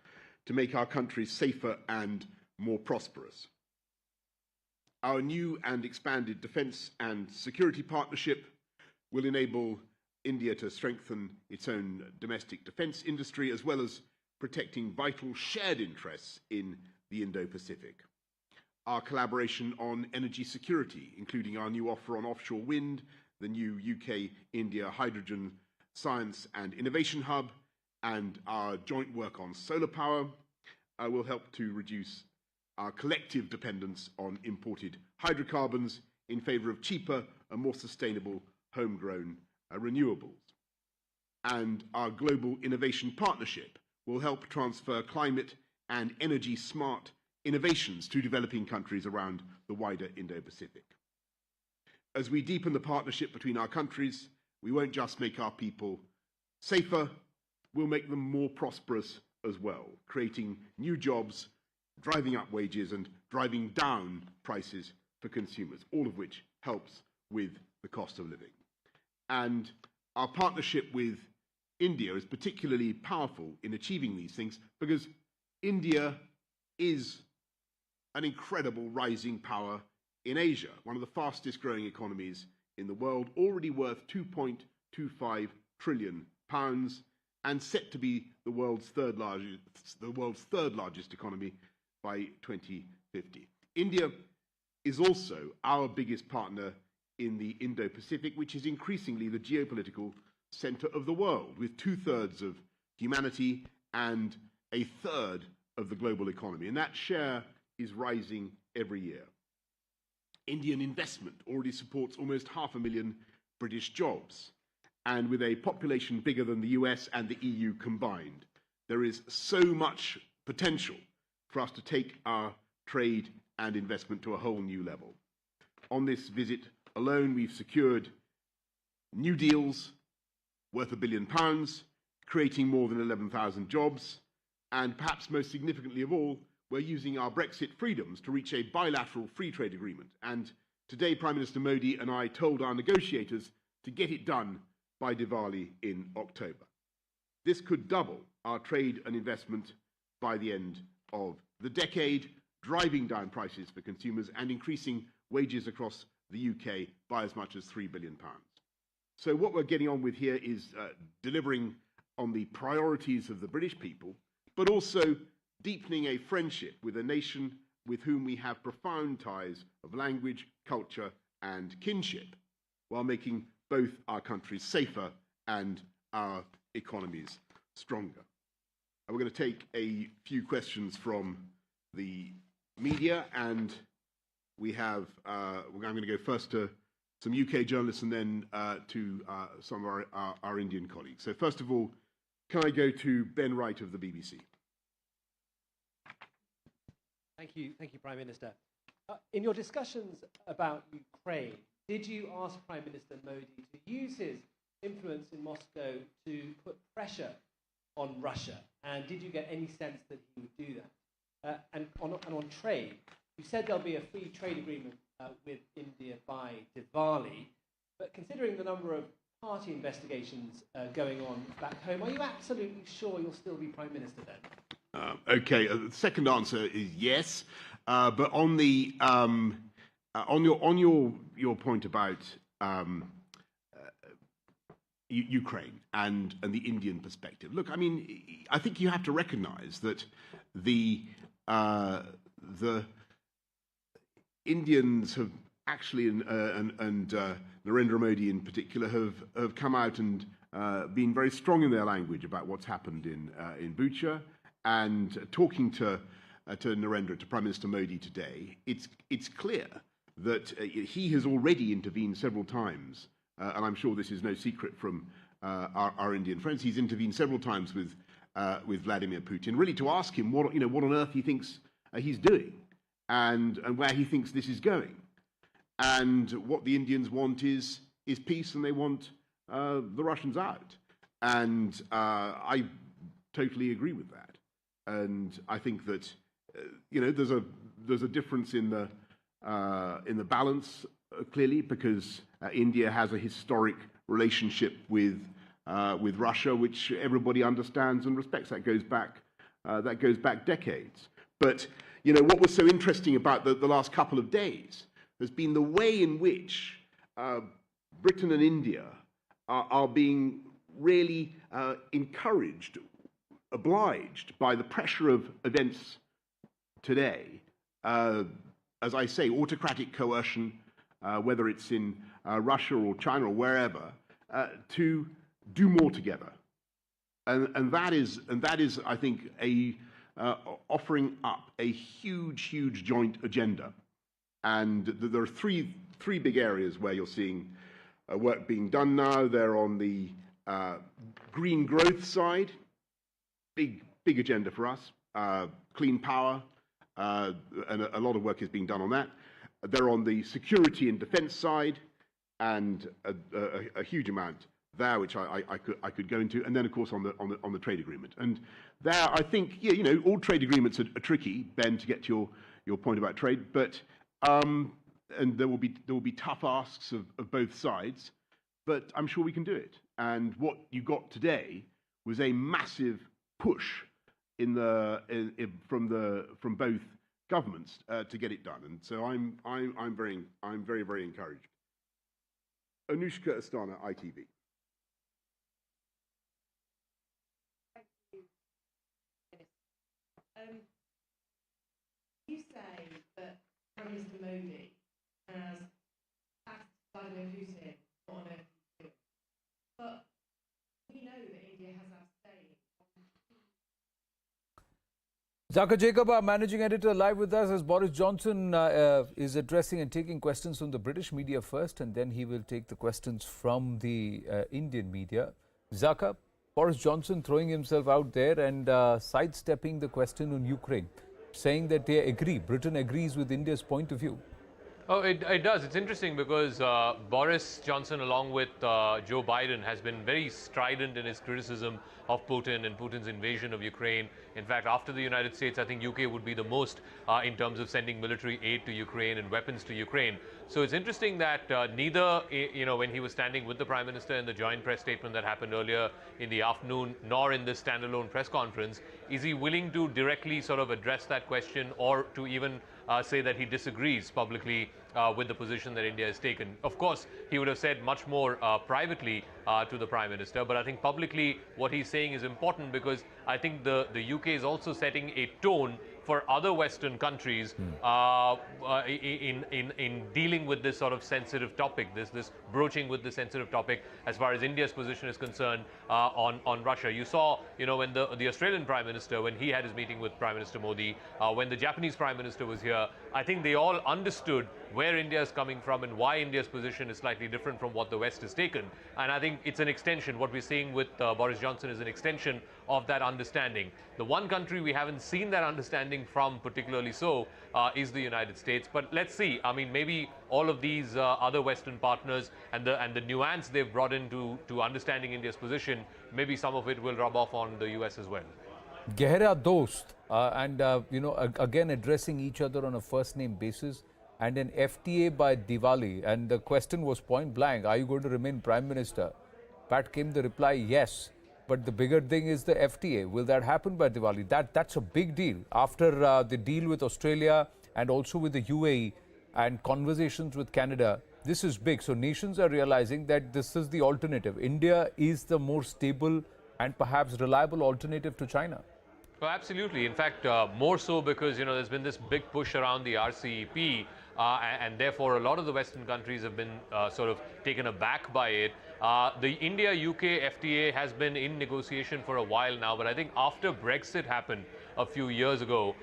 to make our countries safer and more prosperous. Our new and expanded defence and security partnership will enable India to strengthen its own domestic defence industry, as well as protecting vital shared interests in the Indo-Pacific. Our collaboration on energy security, including our new offer on offshore wind, the new UK-India Hydrogen Science and Innovation Hub, and our joint work on solar power, will help to reduce our collective dependence on imported hydrocarbons in favour of cheaper and more sustainable homegrown renewables. And our global innovation partnership will help transfer climate and energy smart innovations to developing countries around the wider Indo-Pacific. As we deepen the partnership between our countries, we won't just make our people safer, we'll make them more prosperous as well, creating new jobs, driving up wages and driving down prices for consumers, all of which helps with the cost of living. And our partnership with India is particularly powerful in achieving these things because India is an incredible rising power in Asia, one of the fastest growing economies in the world, already worth £2.25 trillion and set to be the world's third largest economy by 2050. India is also our biggest partner in the Indo-Pacific, which is increasingly the geopolitical center of the world, with 2/3 of humanity and 1/3 of the global economy. And that share is rising every year. Indian investment already supports almost 500,000 British jobs. And with a population bigger than the US and the EU combined, there is so much potential for us to take our trade and investment to a whole new level. On this visit alone, we've secured new deals worth £1 billion, creating more than 11,000 jobs, and perhaps most significantly of all, we're using our Brexit freedoms to reach a bilateral free trade agreement. And today, Prime Minister Modi and I told our negotiators to get it done by Diwali in October. This could double our trade and investment by the end of the decade, driving down prices for consumers and increasing wages across the UK by as much as £3 billion. So what we're getting on with here is delivering on the priorities of the British people, but also deepening a friendship with a nation with whom we have profound ties of language, culture, and kinship, while making both our countries safer and our economies stronger. And we're going to take a few questions from the media, and we have, I'm going to go first to some UK journalists and then to some of our Indian colleagues. So first of all, can I go to Ben Wright of the BBC? Thank you, Prime Minister. In your discussions about Ukraine, did you ask Prime Minister Modi to use his influence in Moscow to put pressure on Russia? And did you get any sense that he would do that? And on trade, you said there'll be a free trade agreement with India by Diwali, but considering the number of party investigations going on back home, are you absolutely sure you'll still be Prime Minister then? Okay, the second answer is yes, but on the on your point about Ukraine and the Indian perspective. Look, I mean, I think you have to recognise that the Indians have actually, and Narendra Modi in particular, have come out and been very strong in their language about what's happened in Bucha, And talking to Narendra, to Prime Minister Modi today, it's clear that he has already intervened several times, and I'm sure this is no secret from our Indian friends. He's intervened several times with Vladimir Putin, really to ask him what on earth he thinks he's doing, and where he thinks this is going. And what the Indians want is peace, and they want the Russians out. And I totally agree with that. And I think that there's a difference in the balance clearly, because India has a historic relationship with Russia, which everybody understands and respects. That goes back decades. But what was so interesting about the last couple of days has been the way in which Britain and India are being really encouraged, obliged by the pressure of events today. As I say, autocratic coercion, whether it's in Russia or China or wherever, to do more together, and that is, I think, offering up a huge joint agenda. And there are three big areas where you're seeing work being done now. They're on the green growth side, big agenda for us, clean power, and a lot of work is being done on that. They're on the security and defence side, and a huge amount there, which I could go into, and then of course on the trade agreement. And there, I think, all trade agreements are tricky, Ben, to get to your point about trade, but and there will be tough asks of both sides, but I'm sure we can do it. And what you got today was a massive push from both governments to get it done, and so I'm very encouraged. Anushka Astana, ITV. You say that Prime Minister Modi has asked Vladimir Putin what on earth he's doing, but we know that India has abstained. Zaka Jacob, our managing editor, live with us as Boris Johnson is addressing and taking questions from the British media first, and then he will take the questions from the Indian media. Zaka, Boris Johnson throwing himself out there and sidestepping the question on Ukraine, saying that they agree, Britain agrees with India's point of view. Oh, it does. It's interesting because Boris Johnson, along with Joe Biden, has been very strident in his criticism of Putin and Putin's invasion of Ukraine. In fact, after the United States, I think UK would be the most in terms of sending military aid to Ukraine and weapons to Ukraine. So it's interesting that neither, when he was standing with the Prime Minister in the joint press statement that happened earlier in the afternoon, nor in this standalone press conference, is he willing to directly sort of address that question, or to even say that he disagrees publicly with the position that India has taken. Of course, he would have said much more privately to the Prime Minister, but I think publicly what he's saying is important, because I think the UK is also setting a tone for other Western countries in dealing with this sort of sensitive topic, this broaching with this sensitive topic as far as India's position is concerned on Russia. You saw, when the Australian Prime Minister, when he had his meeting with Prime Minister Modi, when the Japanese Prime Minister was here, I think they all understood where India is coming from and why India's position is slightly different from what the West has taken. And I think it's an extension. What we're seeing with Boris Johnson is an extension of that understanding. The one country we haven't seen that understanding from particularly so is the United States. But let's see. I mean, maybe all of these other Western partners and the nuance they've brought into understanding India's position, maybe some of it will rub off on the US as well. Gehra dost, and again addressing each other on a first name basis, and an FTA by Diwali, and the question was point blank, are you going to remain Prime Minister? Pat came the reply, yes. But the bigger thing is the FTA. Will that happen by Diwali? That's a big deal. After the deal with Australia and also with the UAE and conversations with Canada, this is big. So nations are realizing that this is the alternative. India is the more stable and perhaps reliable alternative to China. Well, absolutely. In fact, more so because, there's been this big push around the RCEP and therefore a lot of the Western countries have been sort of taken aback by it. The India-UK FTA has been in negotiation for a while now, but I think after Brexit happened a few years ago,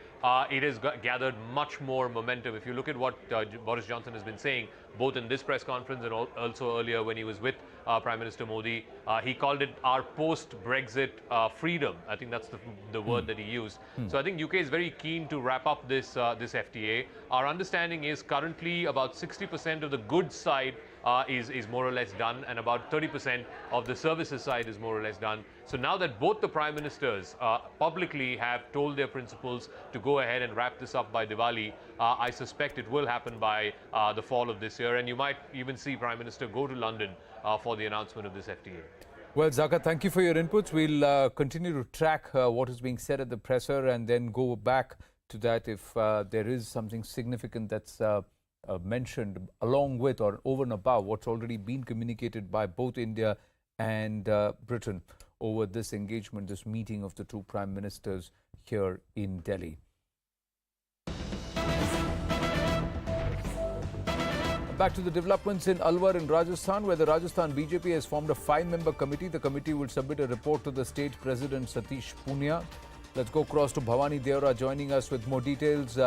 it has gathered much more momentum. If you look at what Boris Johnson has been saying, both in this press conference and also earlier when he was with Prime Minister Modi, he called it our post-Brexit freedom. I think that's the word that he used. So I think UK is very keen to wrap up this FTA. Our understanding is currently about 60% of the goods side is more or less done, and about 30% of the services side is more or less done. So now that both the Prime Ministers publicly have told their principals to go ahead and wrap this up by Diwali, I suspect it will happen by the fall of this year, and you might even see Prime Minister go to London for the announcement of this FTA. Well, Zaka, thank you for your inputs. We'll continue to track what is being said at the presser and then go back to that if there is something significant that's mentioned along with or over and above what's already been communicated by both India and Britain over this engagement, this meeting of the two prime ministers here in Delhi. Back to the developments in Alwar in Rajasthan, where the Rajasthan BJP has formed a 5-member committee. The committee will submit a report to the state president Satish Punia. Let's go across to Bhavani Deora joining us with more details.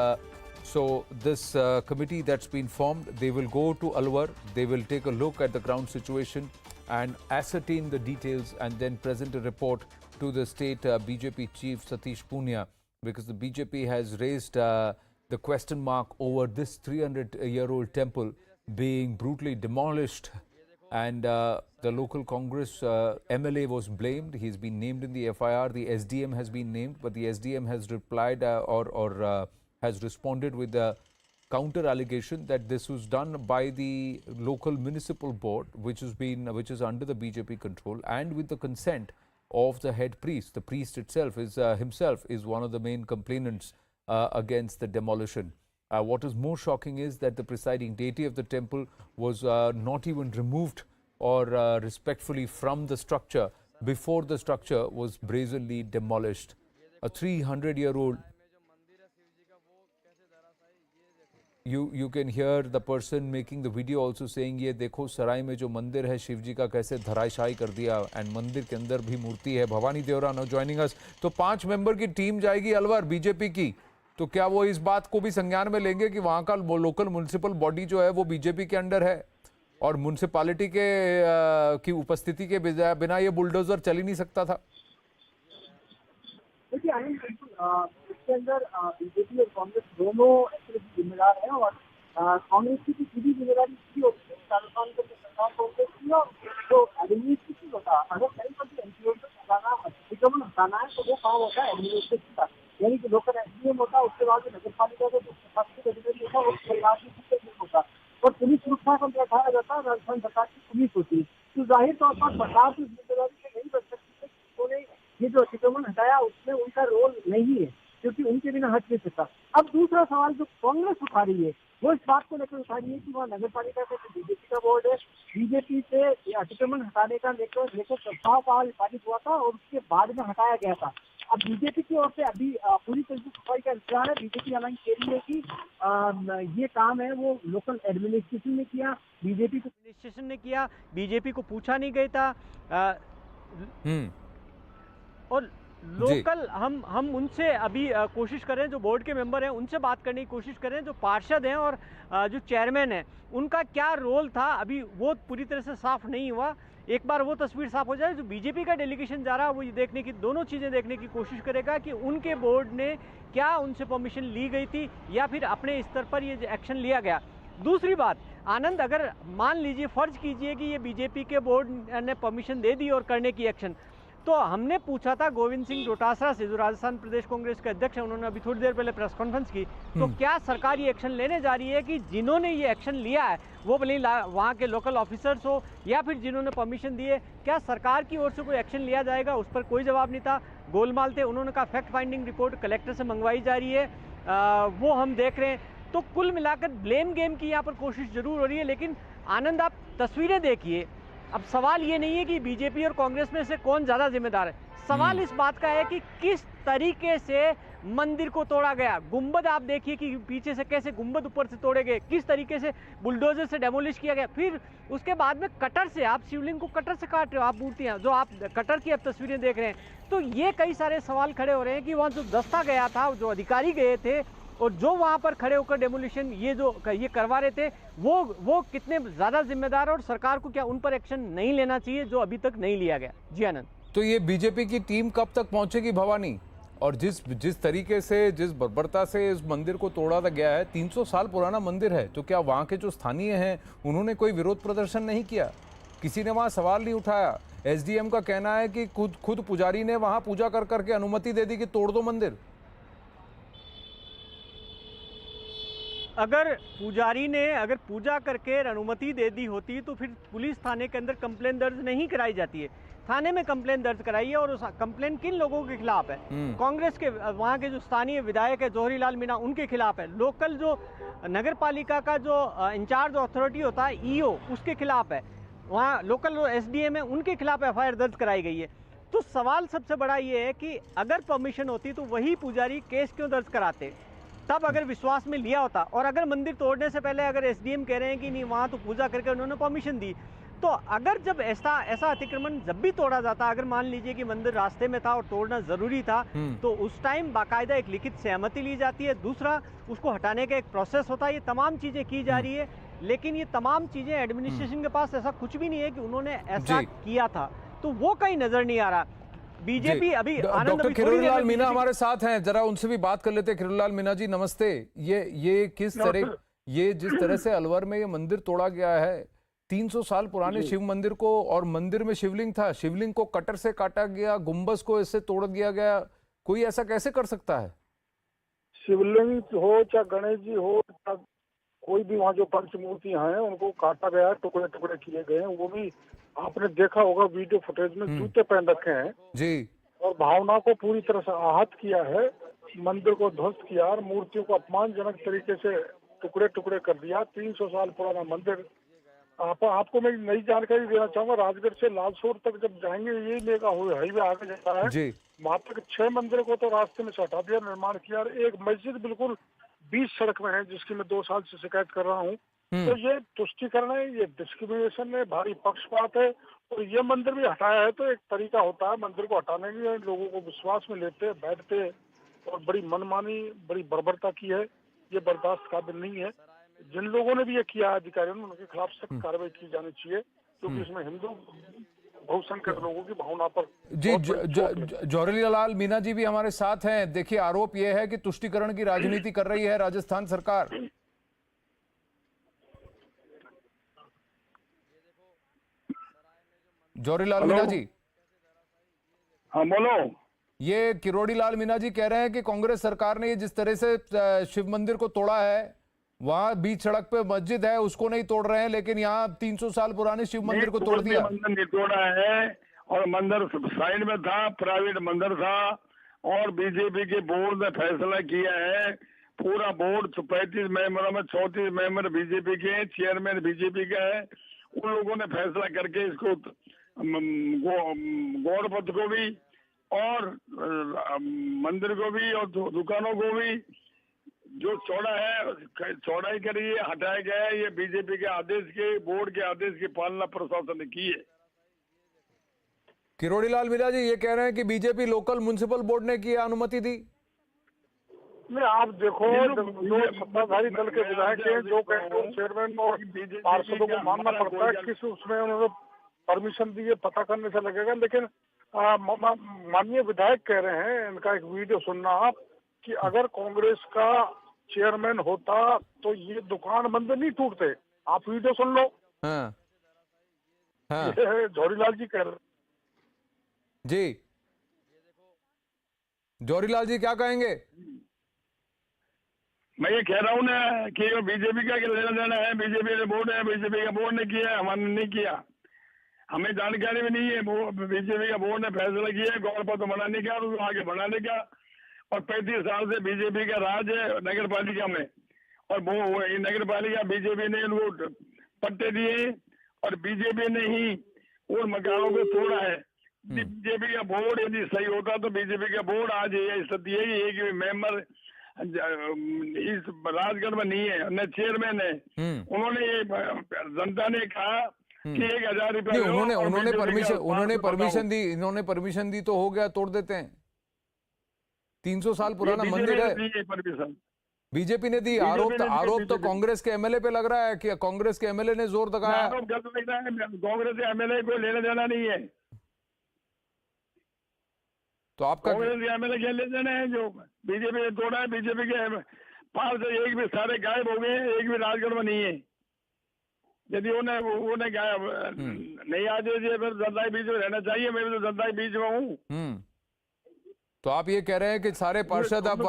So this committee that's been formed, they will go to Alwar, they will take a look at the ground situation and ascertain the details and then present a report to the state BJP chief Satish Punia, because the BJP has raised the question mark over this 300-year-old temple being brutally demolished, and the local Congress MLA was blamed. He's been named in the FIR. The SDM has been named, but the SDM has replied has responded with a counter allegation that this was done by the local municipal board, which is under the BJP control, and with the consent of the head priest. The priest itself is himself is one of the main complainants against the demolition. What is more shocking is that the presiding deity of the temple was not even removed or respectfully from the structure before the structure was brazenly demolished. A 300-year-old. You can hear the person making the video also saying, ये देखो सराय में जो मंदिर है शिव जी का कैसे धराशायी कर दिया, एंड मंदिर के अंदर भी मूर्ति है. भवानी देवरा नाउ जॉइनिंग अस. तो 5 मेंबर की टीम जाएगी अलवर बीजेपी की, तो क्या वो इस बात को भी संज्ञान में लेंगे कि वहां का लोकल म्युनिसिपल बॉडी जो है वो बीजेपी के अंडर है और म्युनिसिपैलिटी के की उपस्थिति के बिना ये बुलडोजर चल ही नहीं सकता था? देखिए इसके अंदर बीजेपी और कांग्रेस दोनों जिम्मेदार हैं, और कांग्रेस की सीधी जिम्मेदारी इसकी होती है राजस्थान के सरकार कांग्रेस की, और जो एडमिनिस्ट्रेशन होता है, अगर कहीं पर भी एनसीओ अतिक्रमण हटाना है तो वो काम होता है एडमिनिस्ट्रेशन का, यानी कि लोकल एसडीएम होता है, उसके बाद नगर पालिका का जो प्रशासनिक अधिकारी होता है वो सरकार की होता है, और पुलिस सुरक्षा को बैठाया जाता है राजस्थान सरकार की पुलिस होती है. तो जाहिर तौर पर सरकार की जिम्मेदारी से नहीं बच सकती है कि उन्होंने ये जो अतिक्रमण हटाया उसमें उनका रोल नहीं है, क्योंकि उनके बिना हट नहीं सकता. अब दूसरा सवाल जो कांग्रेस उठा रही है वो इस बात को लेकर उठा रही है कि वहाँ नगर पालिका का बीजेपी का बोर्ड है, बीजेपी से अतिक्रमण हटाने का लेकर प्रस्ताव पारित हुआ था और उसके बाद में हटाया गया था. अब बीजेपी की ओर से अभी पूरी तरह से सफाई का इंतजार है. बीजेपी हालांकि कह रही है कि ये काम है वो लोकल एडमिनिस्ट्रेशन ने किया, बीजेपी को एडमिनिस्ट्रेशन ने किया, बीजेपी को पूछा नहीं गया था. और लोकल हम उनसे अभी कोशिश करें, जो बोर्ड के मेंबर हैं उनसे बात करने की कोशिश करें, जो पार्षद हैं और जो चेयरमैन हैं उनका क्या रोल था अभी वो पूरी तरह से साफ नहीं हुआ. एक बार वो तस्वीर साफ हो जाए, जो बीजेपी का डेलीगेशन जा रहा है वो ये देखने की, दोनों चीज़ें देखने की कोशिश करेगा कि उनके बोर्ड ने क्या उनसे परमिशन ली गई थी या फिर अपने स्तर पर ये एक्शन लिया गया. दूसरी बात, आनंद, अगर मान लीजिए फर्ज कीजिए कि ये बीजेपी के बोर्ड ने परमिशन दे दी और करने की एक्शन, तो हमने पूछा था गोविंद सिंह डोटासरा से, जो राजस्थान प्रदेश कांग्रेस के अध्यक्ष हैं, उन्होंने अभी थोड़ी देर पहले प्रेस कॉन्फ्रेंस की, तो क्या सरकार ये एक्शन लेने जा रही है कि जिन्होंने ये एक्शन लिया है वो भले वहाँ के लोकल ऑफिसर्स हो या फिर जिन्होंने परमिशन दी है, क्या सरकार की ओर से कोई एक्शन लिया जाएगा? उस पर कोई जवाब नहीं था. गोलमाल थे, उन्होंने कहा फैक्ट फाइंडिंग रिपोर्ट कलेक्टर से मंगवाई जा रही है, वो हम देख रहे हैं. तो कुल मिलाकर ब्लेम गेम की यहाँ पर कोशिश जरूर हो रही है. लेकिन आनंद, आप तस्वीरें देखिए अब सवाल ये नहीं है कि बीजेपी और कांग्रेस में से कौन ज्यादा जिम्मेदार है, सवाल इस बात का है कि किस तरीके से मंदिर को तोड़ा गया। गुंबद आप देखिए कि पीछे से कैसे गुंबद ऊपर से तोड़े गए, किस तरीके से बुलडोजर से डेमोलिश किया गया, फिर उसके बाद में कटर से आप शिवलिंग को कटर से काट रहे हो, आप मूर्तियां जो आप कटर की अब तस्वीरें देख रहे हैं। तो ये कई सारे सवाल खड़े हो रहे हैं कि वहाँ जो दस्ता गया था, जो अधिकारी गए थे और जो वहाँ पर खड़े होकर डेमोलिशन ये करवा रहे थे, वो कितने ज्यादा जिम्मेदार है और सरकार को क्या उन पर एक्शन नहीं लेना चाहिए जो अभी तक नहीं लिया गया। जी आनंद, तो ये बीजेपी की टीम कब तक पहुंचेगी भवानी? और जिस तरीके से, जिस बर्बरता से इस मंदिर को तोड़ा गया है, 300 साल पुराना मंदिर है, तो क्या वहां के जो स्थानीय हैं उन्होंने कोई विरोध प्रदर्शन नहीं किया? किसी ने वहां सवाल नहीं उठाया? एसडीएम का कहना है कि खुद पुजारी ने वहां पूजा कर करके अनुमति दे दी कि तोड़ दो मंदिर। अगर पुजारी ने अगर पूजा करके अनुमति दे दी होती तो फिर पुलिस थाने के अंदर कंप्लेन दर्ज नहीं कराई जाती है। थाने में कंप्लेन दर्ज कराई है और उस कंप्लेन किन लोगों के खिलाफ है? कांग्रेस के वहाँ के जो स्थानीय विधायक है जौहरी लाल मीणा, उनके खिलाफ है। लोकल जो नगर पालिका का जो इंचार्ज अथॉरिटी होता है ईओ, उसके खिलाफ है। वहाँ लोकल जो एसडीएम है उनके खिलाफ एफआईआर दर्ज कराई गई है। तो सवाल सबसे बड़ा ये है कि अगर परमिशन होती तो वही पुजारी केस क्यों दर्ज कराते? तब अगर विश्वास में लिया होता, और अगर मंदिर तोड़ने से पहले अगर एसडीएम कह रहे हैं कि नहीं वहाँ तो पूजा करके उन्होंने परमिशन दी, तो अगर जब ऐसा अतिक्रमण जब भी तोड़ा जाता, अगर मान लीजिए कि मंदिर रास्ते में था और तोड़ना जरूरी था, तो उस टाइम बाकायदा एक लिखित सहमति ली जाती है। दूसरा, उसको हटाने का एक प्रोसेस होता है। ये तमाम चीजें की जा रही है, लेकिन ये तमाम चीजें एडमिनिस्ट्रेशन के पास ऐसा कुछ भी नहीं है कि उन्होंने ऐसा किया था, तो वो कहीं नजर नहीं आ रहा। बीजेपी अभी डॉक्टर खिरोड़ीलाल मीणा हमारे साथ हैं, जरा उनसे भी बात कर लेते हैं। खिरोड़ीलाल मीणा जी नमस्ते। ये किस तरह, ये जिस तरह से अलवर में ये मंदिर तोड़ा गया है, 300 साल पुराने शिव मंदिर को, और मंदिर में शिवलिंग था, शिवलिंग को कटर से काटा गया, गुंबज को इससे तोड़ दिया गया, कोई ऐसा कैसे कर सकता है? शिवलिंग हो चाहे गणेश जी हो, कोई भी वहाँ जो पंचमूर्तियां हैं उनको काटा गया, टुकड़े टुकड़े किए गए हैं। वो भी आपने देखा होगा वीडियो फुटेज में, जूते पहन रखे हैं जी, और भावना को पूरी तरह से आहत किया है, मंदिर को ध्वस्त किया और मूर्तियों को अपमानजनक तरीके से टुकड़े टुकड़े कर दिया। 300 साल पुराना मंदिर। आपको मैं नई जानकारी देना चाहूंगा, राजगढ़ से लालसोर तक जब जाएंगे, ये लेगा हाईवे आगे जाता है जी, वहाँ तक 6 मंदिर को तो रास्ते में से हटा दिया, निर्माण किया। और एक मस्जिद बिल्कुल 20 सड़क में है, जिसकी मैं 2 साल से शिकायत कर रहा हूँ। तो ये तुष्टिकरण है, ये डिस्क्रिमिनेशन है, भारी पक्षपात है। और ये मंदिर भी हटाया है तो एक तरीका होता है मंदिर को हटाने में, लोगों को विश्वास में लेते बैठते, और बड़ी मनमानी, बड़ी बर्बरता की है। ये बर्दाश्त काबिल नहीं है। जिन लोगों ने भी ये किया अधिकारियों ने, उनके खिलाफ सख्त कार्रवाई की जानी चाहिए, क्योंकि इसमें हिंदू बहुसंख्यक लोगों की भावना पर जी। जौहरी लाल मीणा जी भी हमारे साथ हैं। देखिए, आरोप यह है कि तुष्टिकरण की राजनीति कर रही है राजस्थान सरकार। जौहरी लाल मीणा जी, हाँ बोलो। ये किरोड़ी लाल मीणा जी कह रहे हैं कि कांग्रेस सरकार ने ये जिस तरह से शिव मंदिर को तोड़ा है, वहाँ बीच सड़क पे मस्जिद है उसको नहीं तोड़ रहे हैं, लेकिन यहाँ 300 साल पुराने शिव मंदिर को तोड़ दिया। मंदिर नहीं तोड़ा है, और मंदिर साइड में था, प्राइवेट मंदिर था, और बीजेपी के बोर्ड ने फैसला किया है। पूरा बोर्ड 35 मेंबरों में 34 मेंबर बीजेपी के हैं, चेयरमैन बीजेपी का है। उन लोगों ने फैसला करके इसको गौरपथ को भी और मंदिर को भी और दुकानों को भी जो चौड़ा है, चौड़ाई करी है, हटाया गया है। ये बीजेपी के आदेश के, बोर्ड के आदेश की पालना प्रशासन ने की है। किरोड़ी लाल मीणा जी ये कह रहे हैं कि बीजेपी लोकल म्युनिसिपल बोर्ड ने की अनुमति दी। नहीं, आप देखो, जो सत्ताधारी दल के विधायक हैं, जो चेयरमैन और पार्षदों को मानना पड़ता है, किस उसमें उन्होंने परमिशन दी है पता करने से लगेगा। लेकिन माननीय विधायक कह रहे हैं, इनका एक वीडियो सुनना आप, कि अगर कांग्रेस का चेयरमैन होता तो ये दुकान बंद नहीं टूटते। आप वीडियो सुन लो। हाँ। जौहरी लाल जी कह रहे जी। जौहरी लाल जी क्या कहेंगे? मैं ये कह रहा हूँ ना कि बीजेपी का लेना देना है, बीजेपी ने बोर्ड है, बीजेपी का बोर्ड ने किया है, हमने नहीं किया। हमें जानकारी भी नहीं है। बीजेपी का बोर्ड ने फैसला किया है गौरपथ बनाने का और आगे बढ़ाने का, और 35 साल से बीजेपी का राज है नगर पालिका में, और वो नगर पालिका बीजेपी ने इनको पट्टे दिए, और बीजेपी ने ही उन मकानों को तोड़ा है। बीजेपी का बोर्ड यदि सही होता तो बीजेपी का बोर्ड आज ये स्थिति है कि एक भी मेंबर इस राजगढ़ में नहीं है, न चेयरमैन है। उन्होंने ये जनता ने कहा कि 1000 रुपये उन्होंने परमिशन दी तो हो गया, तोड़ देते हैं। 300 साल पुराना मंदिर है, परमिशन बीजेपी ने दी। आरोप तो कांग्रेस के एमएलए पे लग रहा है कि कांग्रेस के एमएलए ने जोर लगाया। आरोप गलत लग रहा है, कांग्रेस के एमएलए को लेना देना नहीं है। तो आपका कांग्रेस के एमएलए क्या लेना देना है? जो बीजेपी ने तोड़ा है, बीजेपी के पास से एक भी सारे गायब हो गए, एक भी राजगढ़ में नहीं है। यदि उन्हें गायब नहीं आ जाए फिर जनता के बीच में रहना चाहिए। मैं भी तो जनता के बीच में हूँ। तो आप ये कह रहे हैं कि सारे पार्षद अब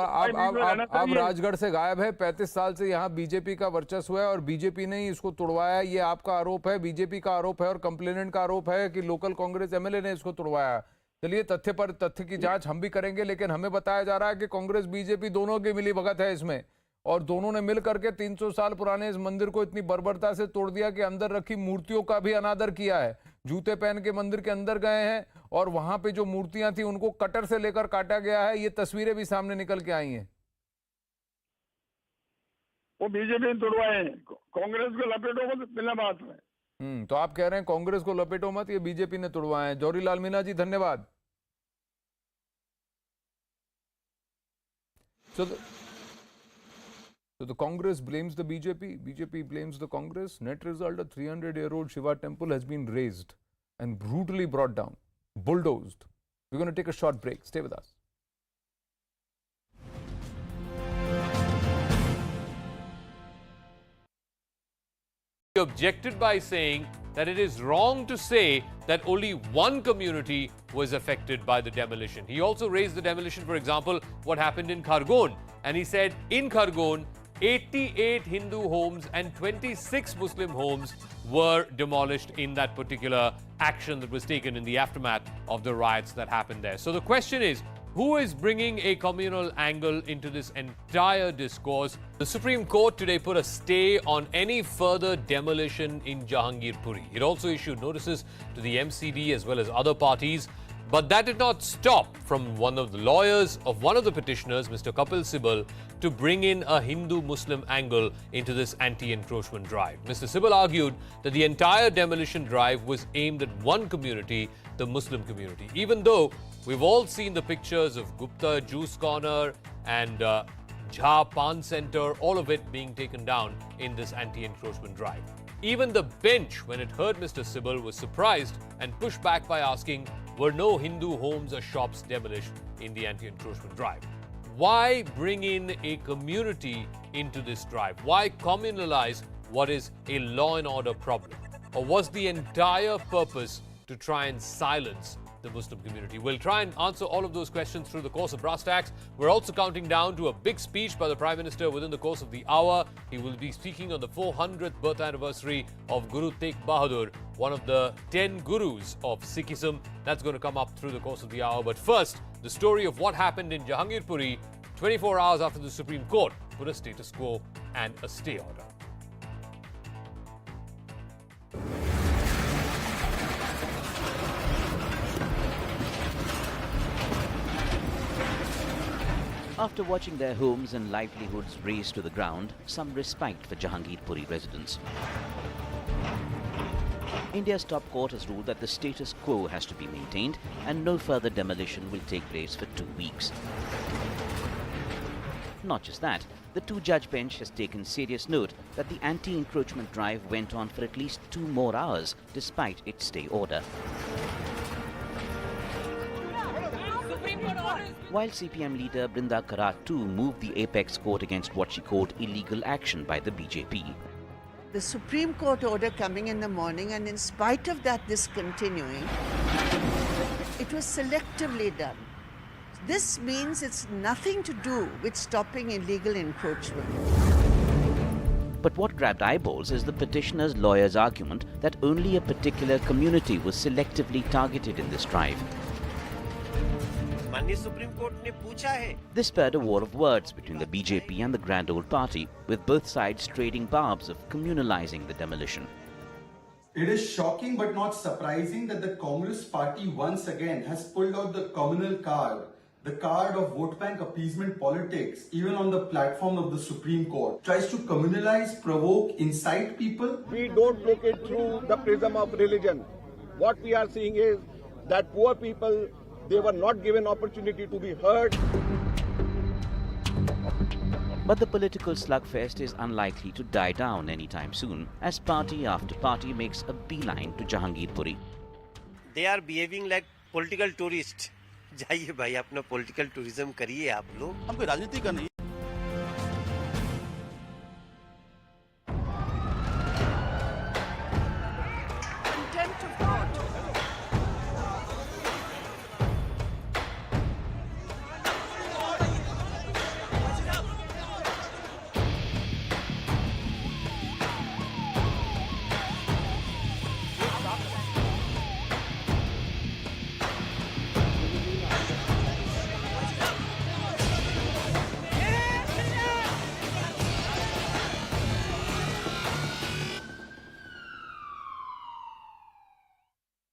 राजगढ़ से गायब है। 35 साल से यहाँ बीजेपी का वर्चस्व है और बीजेपी ने ही इसको तोड़वाया, ये आपका आरोप है, बीजेपी का आरोप है और कंप्लेनेंट का आरोप है कि लोकल कांग्रेस एमएलए ने इसको तोड़वाया। चलिए तथ्य की जांच हम भी करेंगे, लेकिन हमें बताया जा रहा है कि कांग्रेस बीजेपी दोनों की मिलीभगत है इसमें, और दोनों ने मिल करके 300 साल पुराने इस मंदिर को इतनी बर्बरता से तोड़ दिया कि अंदर रखी मूर्तियों का भी अनादर किया है। जूते पहन के मंदिर के अंदर गए हैं और वहां पे जो मूर्तियां थी उनको कटर से लेकर काटा गया है। ये तस्वीरें भी सामने निकल के आई हैं। वो बीजेपी ने तोड़वाए, कांग्रेस को लपेटो मत बिना बात में। तो आप कह रहे हैं कांग्रेस को लपेटो मत, ये बीजेपी ने तोड़वाए हैं। जौहरीलाल मीणा जी धन्यवाद। So the Congress blames the BJP blames the Congress. Net result, a 300-year-old Shiva temple has been razed and brutally brought down, bulldozed. We're going to take a short break. Stay with us. He objected by saying that it is wrong to say that only one community was affected by the demolition. He also raised the demolition, for example, what happened in Khargon. And he said in Khargon, 88 Hindu homes and 26 Muslim homes were demolished in that particular action that was taken in the aftermath of the riots that happened there. So the question is, who is bringing a communal angle into this entire discourse? The Supreme Court today put a stay on any further demolition in Jahangirpuri. It also issued notices to the MCD as well as other parties. But that did not stop from one of the lawyers of one of the petitioners, Mr. Kapil Sibal, to bring in a Hindu-Muslim angle into this anti-encroachment drive. Mr. Sibal argued that the entire demolition drive was aimed at one community, the Muslim community, even though we've all seen the pictures of Gupta Juice Corner and Jha Pan Center, all of it being taken down in this anti-encroachment drive. Even the bench, when it heard Mr. Sibal, was surprised and pushed back by asking, were no Hindu homes or shops demolished in the anti-encroachment drive? Why bring in a community into this drive? Why communalize what is a law and order problem? Or was the entire purpose to try and silence the Muslim community? We'll try and answer all of those questions through the course of Brass Tacks. We're also counting down to a big speech by the Prime Minister within the course of the hour. He will be speaking on the 400th birth anniversary of Guru Tegh Bahadur, one of the 10 gurus of Sikhism. That's going to come up through the course of the hour. But first, the story of what happened in Jahangirpuri 24 hours after the Supreme Court put a status quo and a stay order. After watching their homes and livelihoods razed to the ground, some respite for Jahangirpuri residents. India's top court has ruled that the status quo has to be maintained and no further demolition will take place for 2 weeks. Not just that, the two-judge bench has taken serious note that the anti-encroachment drive went on for at least 2 more hours despite its stay order. While CPM leader Brinda Karat too moved the apex court against what she called illegal action by the BJP. The Supreme Court order coming in the morning, and in spite of that discontinuing, it was selectively done. This means it's nothing to do with stopping illegal encroachment. But what grabbed eyeballs is the petitioner's lawyer's argument that only a particular community was selectively targeted in this drive. This spurred a war of words between the BJP and the Grand Old Party, with both sides trading barbs of communalizing the demolition. It is shocking but not surprising that the Congress party once again has pulled out the communal card, the card of vote bank appeasement politics, even on the platform of the Supreme Court. Tries to communalize, provoke, incite people. We don't look it through the prism of religion. What we are seeing is that poor people, they were not given opportunity to be heard. But the political slugfest is unlikely to die down anytime soon, as party after party makes a beeline to Jahangirpuri. They are behaving like political tourists. जाइए भाई अपना political tourism करिए आप लोग. हम कोई राजनीति का नहीं.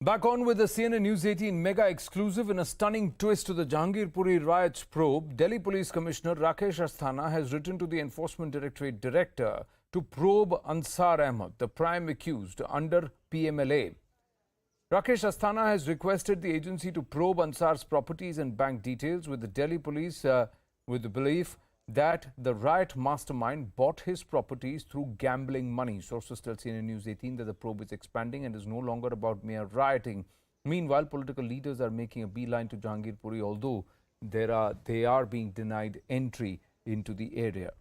Back on with the CNN News 18 mega exclusive. In a stunning twist to the Jahangirpuri riots probe, Delhi Police Commissioner Rakesh Asthana has written to the Enforcement Directorate Director to probe Ansar Ahmed, the prime accused under PMLA. Rakesh Asthana has requested the agency to probe Ansar's properties and bank details with the Delhi Police with the belief that the riot mastermind bought his properties through gambling money. Sources tell CNN News 18 that the probe is expanding and is no longer about mere rioting. Meanwhile, political leaders are making a beeline to Jahangirpuri, although they are being denied entry into the area.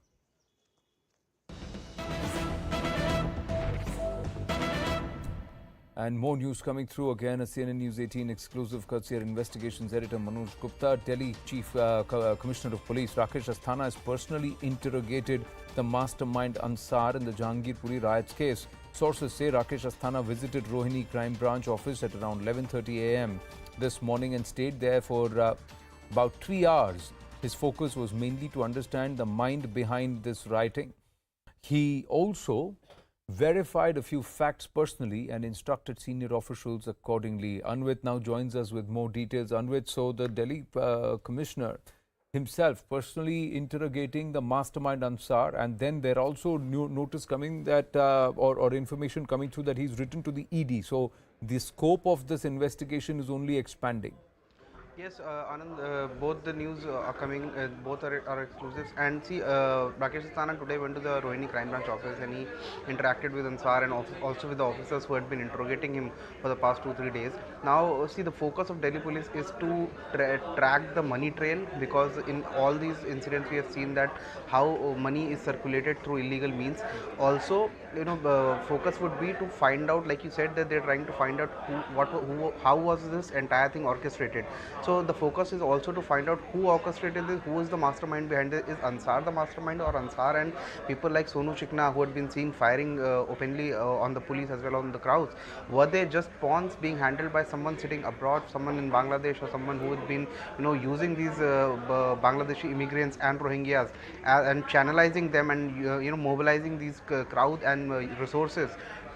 And more news coming through again. A CNN News 18 exclusive courtesy of investigations editor Manoj Gupta. Delhi Chief Commissioner of Police Rakesh Asthana has personally interrogated the mastermind Ansar in the Jahangirpuri riots case. Sources say Rakesh Asthana visited Rohini Crime Branch office at around 11:30 a.m. this morning and stayed there for about 3 hours. His focus was mainly to understand the mind behind this rioting. He also verified a few facts personally and instructed senior officials accordingly. Anvit now joins us with more details. Anvit, so the Delhi Commissioner himself personally interrogating the mastermind Ansar, and then there also notice coming that or information coming through that he's written to the ED. So the scope of this investigation is only expanding. Yes, Anand, both the news are coming, both are exclusives. And see, Rakesh Asthana today went to the Rohini Crime Branch office and he interacted with Ansar and also with the officers who had been interrogating him for the past 2-3 days. Now, see, the focus of Delhi police is to track the money trail, because in all these incidents we have seen that how money is circulated through illegal means. Also, you know, focus would be to find out, like you said, that they're trying to find out how was this entire thing orchestrated. So the focus is also to find out who orchestrated this, who is the mastermind behind it. Is Ansar the mastermind, or Ansar and people like Sonu Chikna, who had been seen firing openly on the police as well on the crowds, were they just pawns being handled by someone sitting abroad, someone in Bangladesh, or someone who had been, you know, using these Bangladeshi immigrants and Rohingyas and channelizing them and you know, mobilizing these crowd and resources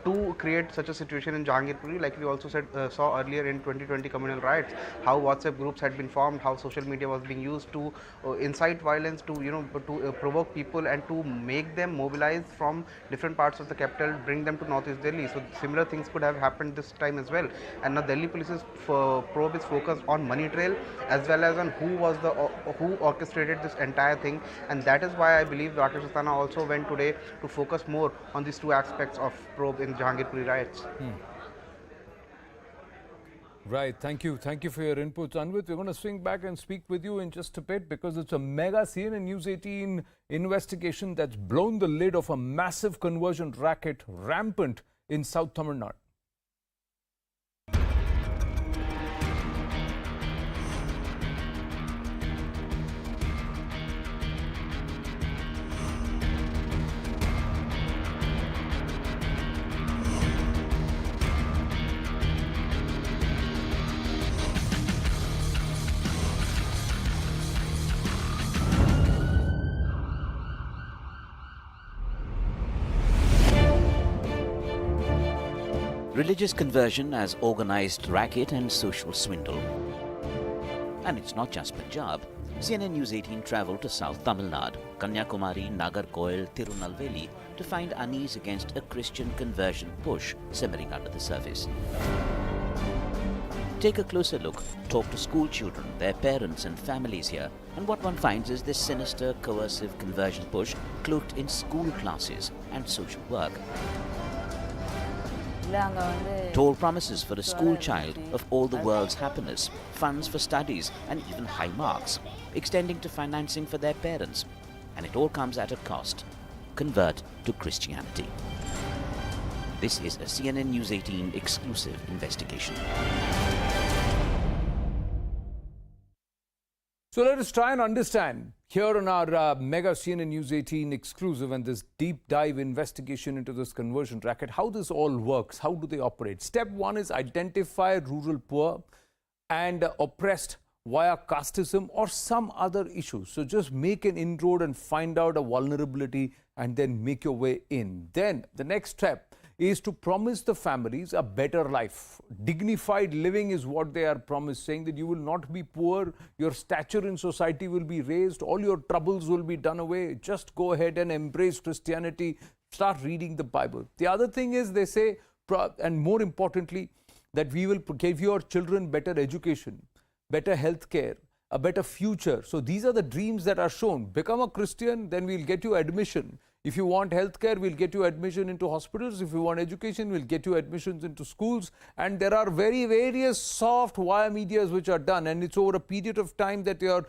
to create such a situation in Jahangirpuri, like we also saw earlier in 2020 communal riots, how WhatsApp groups had been formed, how social media was being used to incite violence, to, you know, to provoke people and to make them mobilize from different parts of the capital, bring them to Northeast Delhi. So similar things could have happened this time as well. And now Delhi police's probe is focused on money trail as well as on who orchestrated this entire thing, and that is why I believe Rakesh Asthana also went today to focus more on these two aspects of probe in Jahangirpuri riots. Right, thank you for your inputs, Anvit. We're going to swing back and speak with you in just a bit, because it's a mega CNN News 18 investigation that's blown the lid of a massive conversion racket rampant in South Tamil Nadu. Religious conversion as organized racket and social swindle. And it's not just Punjab. CNN News 18 travelled to South Tamil Nadu, Kanyakumari, Nagarkoil, Tirunelveli to find unease against a Christian conversion push simmering under the surface. Take a closer look, talk to school children, their parents and families here, and what one finds is this sinister, coercive conversion push cloaked in school classes and social work. Told promises for a school child of all the world's happiness, funds for studies and even high marks, extending to financing for their parents. And it all comes at a cost. Convert to Christianity. This is a CNN News 18 exclusive investigation. So let us try and understand here on our mega CNN News 18 exclusive and this deep dive investigation into this conversion racket, how this all works, how do they operate. Step one is identify rural poor and oppressed via casteism or some other issues. So just make an inroad and find out a vulnerability and then make your way in. Then the next step is to promise the families a better life. Dignified living is what they are promised, saying that you will not be poor, your stature in society will be raised, all your troubles will be done away. Just go ahead and embrace Christianity, start reading the Bible. The other thing is they say, and more importantly, that we will give your children better education, better health care, a better future. So these are the dreams that are shown. Become a Christian, then we'll get you admission. If you want healthcare, we'll get you admission into hospitals. If you want education, we'll get you admissions into schools. And there are various soft via medias which are done. And it's over a period of time that they are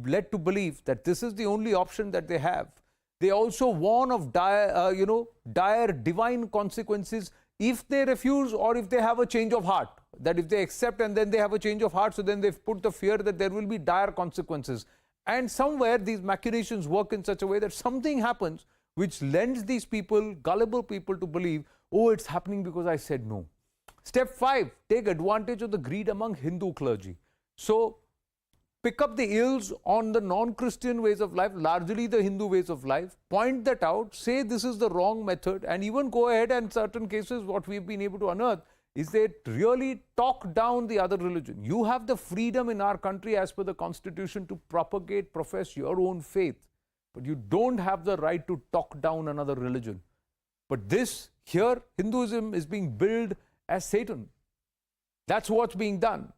led to believe that this is the only option that they have. They also warn of dire divine consequences if they refuse or if they have a change of heart. That if they accept and then they have a change of heart, so then they've put the fear that there will be dire consequences. And somewhere these machinations work in such a way that something happens which lends these people, gullible people, to believe, oh, it's happening because I said no. Step 5, take advantage of the greed among Hindu clergy. So pick up the ills on the non-Christian ways of life, largely the Hindu ways of life, point that out, say this is the wrong method, and even go ahead and in certain cases what we've been able to unearth is they really talk down the other religion. You have the freedom in our country as per the constitution to propagate, profess your own faith, but you don't have the right to talk down another religion. But this here, Hinduism is being billed as Satan. That's what's being done.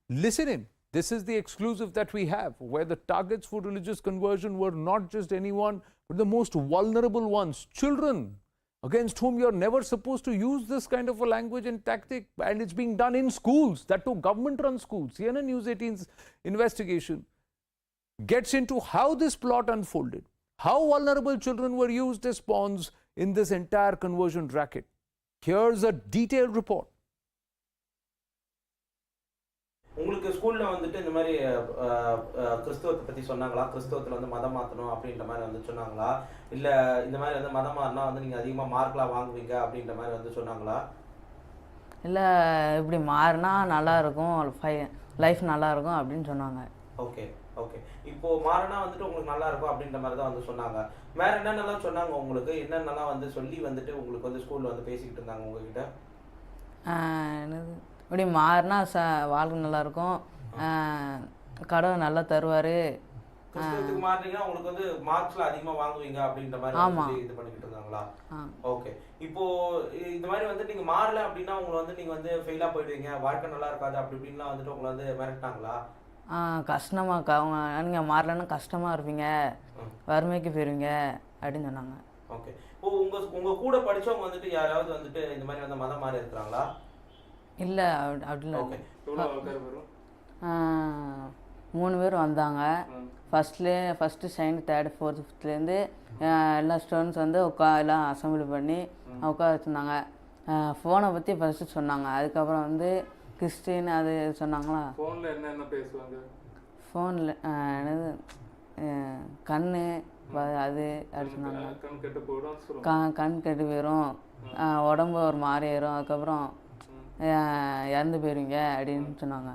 Listen in. This is the exclusive that we have, where the targets for religious conversion were not just anyone, but the most vulnerable ones, children, against whom you're never supposed to use this kind of a language and tactic, and it's being done in schools, that too government-run schools. CNN News 18's investigation gets into how this plot unfolded, how vulnerable children were used as pawns in this entire conversion racket. Here's a detailed report. உங்களுக்கு ஸ்கூல்ல வந்துட்டு இந்த மாதிரி கிறிஸ்தவத்தை பத்தி சொன்னாங்களா? கிறிஸ்தவத்துல வந்து மதம் மாத்தணும் அப்படின்ற மாதிரி வந்து சொன்னாங்களா? இல்ல இந்த மாதிரி வந்து மதம் மாறினா வந்து நீங்க அதிகமா மார்க்லாம் வாங்குவீங்க அப்படின்ற மாதிரி வந்து சொன்னாங்களா? இல்ல இப்படி மாறினா நல்லா இருக்கும், லைஃப் நல்லா இருக்கும் அப்படின்னு சொன்னாங்க. Okay okay. இப்போ மாறினா வந்துட்டு உங்களுக்கு நல்லா இருக்கும் அப்படின்ற மாதிரி தான் வந்து சொன்னாங்க. வேற என்னென்னலாம் சொன்னாங்க உங்களுக்கு? என்னென்னலாம் வந்து சொல்லி வந்துட்டு உங்களுக்கு வந்து ஸ்கூல்ல வந்து பேசிக்கிட்டு இருந்தாங்க உங்ககிட்ட? இப்படி மாறினா வாழ்க்கை நல்லாயிருக்கும், கடவுள் நல்லா தருவார். கிறிஸ்தவத்துக்கு மாறினீங்கன்னா உங்களுக்கு வந்து மார்க்ஸ்ல அதிகமாக வாங்குவீங்க அப்படின்ற மாதிரி இது பண்ணிக்கிட்டு இருந்தாங்களா? ஓகே. இப்போ இந்த மாதிரி வந்து நீங்க மாறல அப்படின்னா உங்களை வந்து நீங்க வந்து ஃபெயிலாக போயிடுவீங்க, வாழ்க்கை நல்லா இருக்காது அப்படி இப்படின்லாம் வந்துட்டு உங்களை வந்து மிரட்டாங்களா? கஷ்டமாக அவங்க நீங்கள் மாறலன்னா கஷ்டமாக இருப்பீங்க, வறுமைக்கு போயிருவீங்க அப்படின்னு சொன்னாங்க. ஓகே. இப்போ உங்க கூட படிச்சவங்க வந்துட்டு யாராவது வந்துட்டு இந்த மாதிரி வந்து மதம் மாறி இருக்கிறாங்களா? இல்லை அப்படிலாம் 3 பேர் வந்தாங்க. ஃபஸ்ட்டு செகண்ட் தேர்டு ஃபோர்த்து ஃபிஃப்த்லேருந்து எல்லா ஸ்டூடெண்ட்ஸ் வந்து எல்லாம் அசம்பிளி பண்ணி உட்கார வச்சுருந்தாங்க. ஃபோனை பற்றி ஃபஸ்ட்டு சொன்னாங்க, அதுக்கப்புறம் வந்து கிறிஸ்டின் அது சொன்னாங்களா. ஃபோனில் என்னென்ன பேசுவாங்க? ஃபோனில் என்னது கண் அது அப்படி சொன்னாங்க. கண் கெட்டு போயிடும், உடம்பு ஒரு மாறி ஆயிரும், அதுக்கப்புறம் இறந்து போயிருவீங்க அப்படின்னு சொன்னாங்க.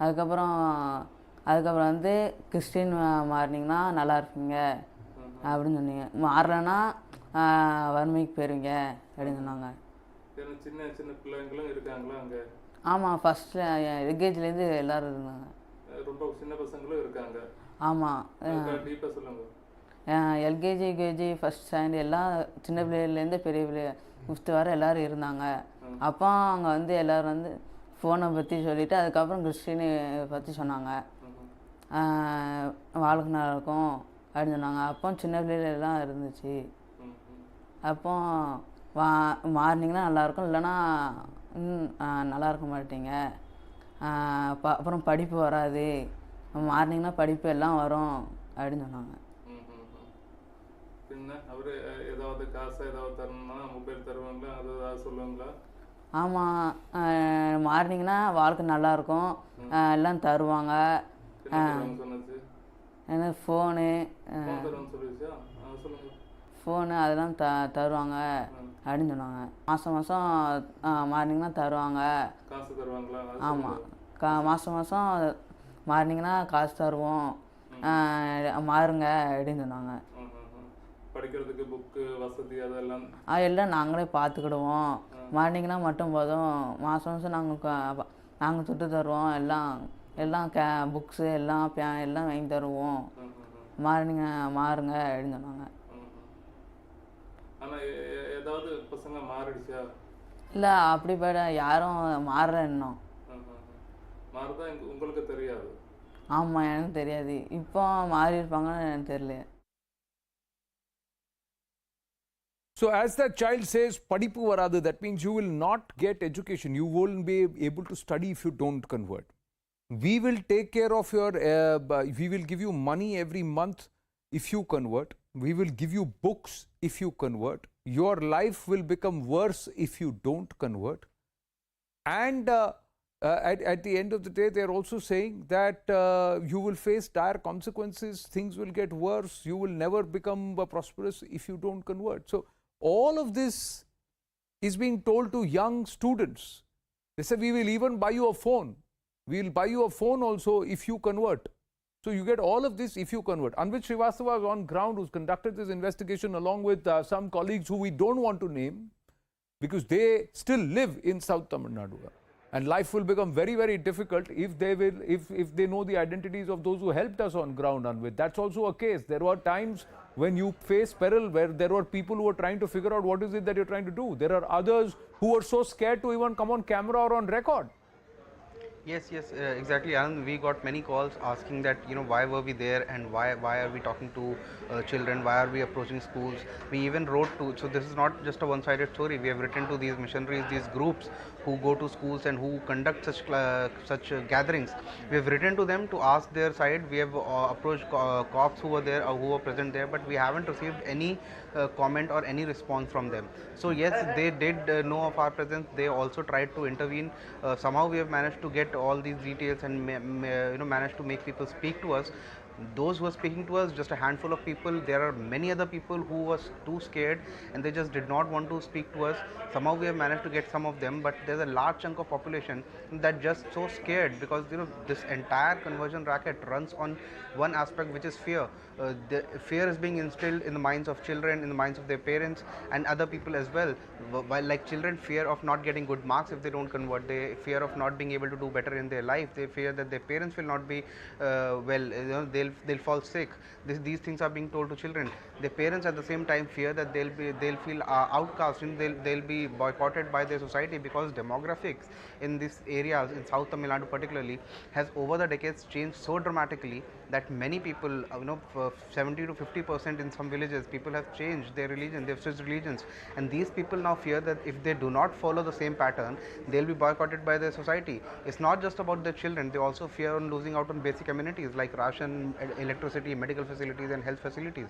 அதுக்கப்புறம் வந்து கிறிஸ்டின் மாறினீங்கன்னா நல்லா இருப்பீங்க அப்படின்னு சொன்னீங்க, மாறலைன்னா வறுமைக்கு போயிருவீங்க அப்படின்னு சொன்னாங்க. சின்ன சின்ன பிள்ளைங்களும் இருக்காங்களா அங்கே? ஆமாம், ஃபஸ்ட்டு எல்கேஜிலேருந்து எல்லோரும் இருந்தாங்க. ரொம்ப சின்ன பசங்களும் இருக்காங்க? ஆமாம். டீப்பாக சொல்லுங்கள். எல்கேஜி, யூகேஜி, ஃபஸ்ட் ஸ்டாண்டர்ட் எல்லாம் சின்ன பிள்ளைலேருந்து பெரிய பிள்ளை 5th வரை எல்லோரும் இருந்தாங்க. அப்போ அங்கே வந்து எல்லோரும் வந்து ஃபோனை பற்றி சொல்லிவிட்டு அதுக்கப்புறம் கிறிஸ்டினை பற்றி சொன்னாங்க. வாழ்க்கை நல்லா இருக்கும் அப்படின்னு சொன்னாங்க. அப்போ சின்ன பிள்ளைலாம் இருந்துச்சு. அப்போ மாறினீங்கன்னா நல்லாயிருக்கும், இல்லைன்னா நல்லா இருக்க மாட்டீங்க. அப்புறம் படிப்பு வராது, மாறினீங்கன்னா படிப்பு எல்லாம் வரும் அப்படின்னு சொன்னாங்க. பின்ன அவர் ஏதாவது காசு ஏதாவது தரணும்னா மொபைல் தருவாங்களா, அது ஏதாவது சொல்லுவாங்களா? ஆமாம், மாறினீங்கன்னா வாழ்க்கை நல்லாயிருக்கும், எல்லாம் தருவாங்க. என்ன ஃபோனு ஃபோனு அதெல்லாம் தருவாங்க அப்படின்னு சொன்னாங்க. மாதம் மாறினீங்கன்னா தருவாங்க. காசு தருவாங்களா? ஆமாம், மாதம் மாறினீங்கன்னா காசு தருவோம், மாறுங்க அப்படின்னு சொன்னாங்க. படிக்கிறதுக்கு புக்கு வசதி அதெல்லாம் எல்லாம் நாங்களே பார்த்துக்கிடுவோம், மாறினீங்கன்னா மட்டும் போதும், மாதம் நாங்கள் சுட்டு தருவோம், எல்லாம் புக்ஸு எல்லாம் எல்லாம் வாங்கி தருவோம், மாறுங்க அப்படின்னு சொன்னாங்க. ஏதாவது பசங்க மாறிடுச்சா? இல்லை, அப்படிப்பட்ட யாரும் மாறுற இன்னும் மாறுதா உங்களுக்கு தெரியாது? ஆமாம், எனக்கு தெரியாது. இப்போ மாறி இருப்பாங்கன்னு எனக்கு தெரியல. So as that child says, padipu varadu, that means you will not get education. You won't be able to study if you don't convert. We will take care of your, we will give you money every month if you convert. We will give you books if you convert. Your life will become worse if you don't convert. And at the end of the day, they are also saying that you will face dire consequences, things will get worse, you will never become prosperous if you don't convert. So all of this is being told to young students. They say, we will even buy you a phone. We will buy you a phone also if you convert. So you get all of this if you convert. Anvit Srivastava was on ground, who's conducted this investigation along with some colleagues who we don't want to name because they still live in South Tamil Nadu. And life will become very, very difficult if they know the identities of those who helped us on ground, Anvit. That's also a case. There were times when you face peril where there were people who were trying to figure out what is it that you're trying to do. There are others who were so scared to even come on camera or on record. Yes, exactly. And we got many calls asking that, why were we there and why are we talking to children? Why are we approaching schools? We even wrote to, so this is not just a one-sided story. We have written to these missionaries, these groups who go to schools and who conduct such gatherings. We have written to them to ask their side. We have approached cops who were there or who were present there, but we haven't received any comment or any response from them. So yes, they did know of our presence. They also tried to intervene. Somehow we have managed to get all these details and managed to make people speak to us. Those who were speaking to us, just a handful of people. There are many other people who was too scared and they just did not want to speak to us. Somehow we have managed to get some of them, but there's a large chunk of population that just so scared because this entire conversion racket runs on one aspect, which is fear. The fear is being instilled in the minds of children, in the minds of their parents and other people as well. While like children fear of not getting good marks if they don't convert, they fear of not being able to do better in their life, they fear that their parents will not be they'll fall sick. These things are being told to children. Their parents at the same time fear that they'll feel outcast and they'll be boycotted by their society, because demographics in these areas in South Tamil Nadu particularly has over the decades changed so dramatically that many people, 70 to 50% in some villages, people have changed their religion, they've switched religions, and these people now fear that if they do not follow the same pattern, they'll be boycotted by their society. It's not just about their children, they also fear on losing out on basic amenities like ration, electricity, medical facilities and health facilities.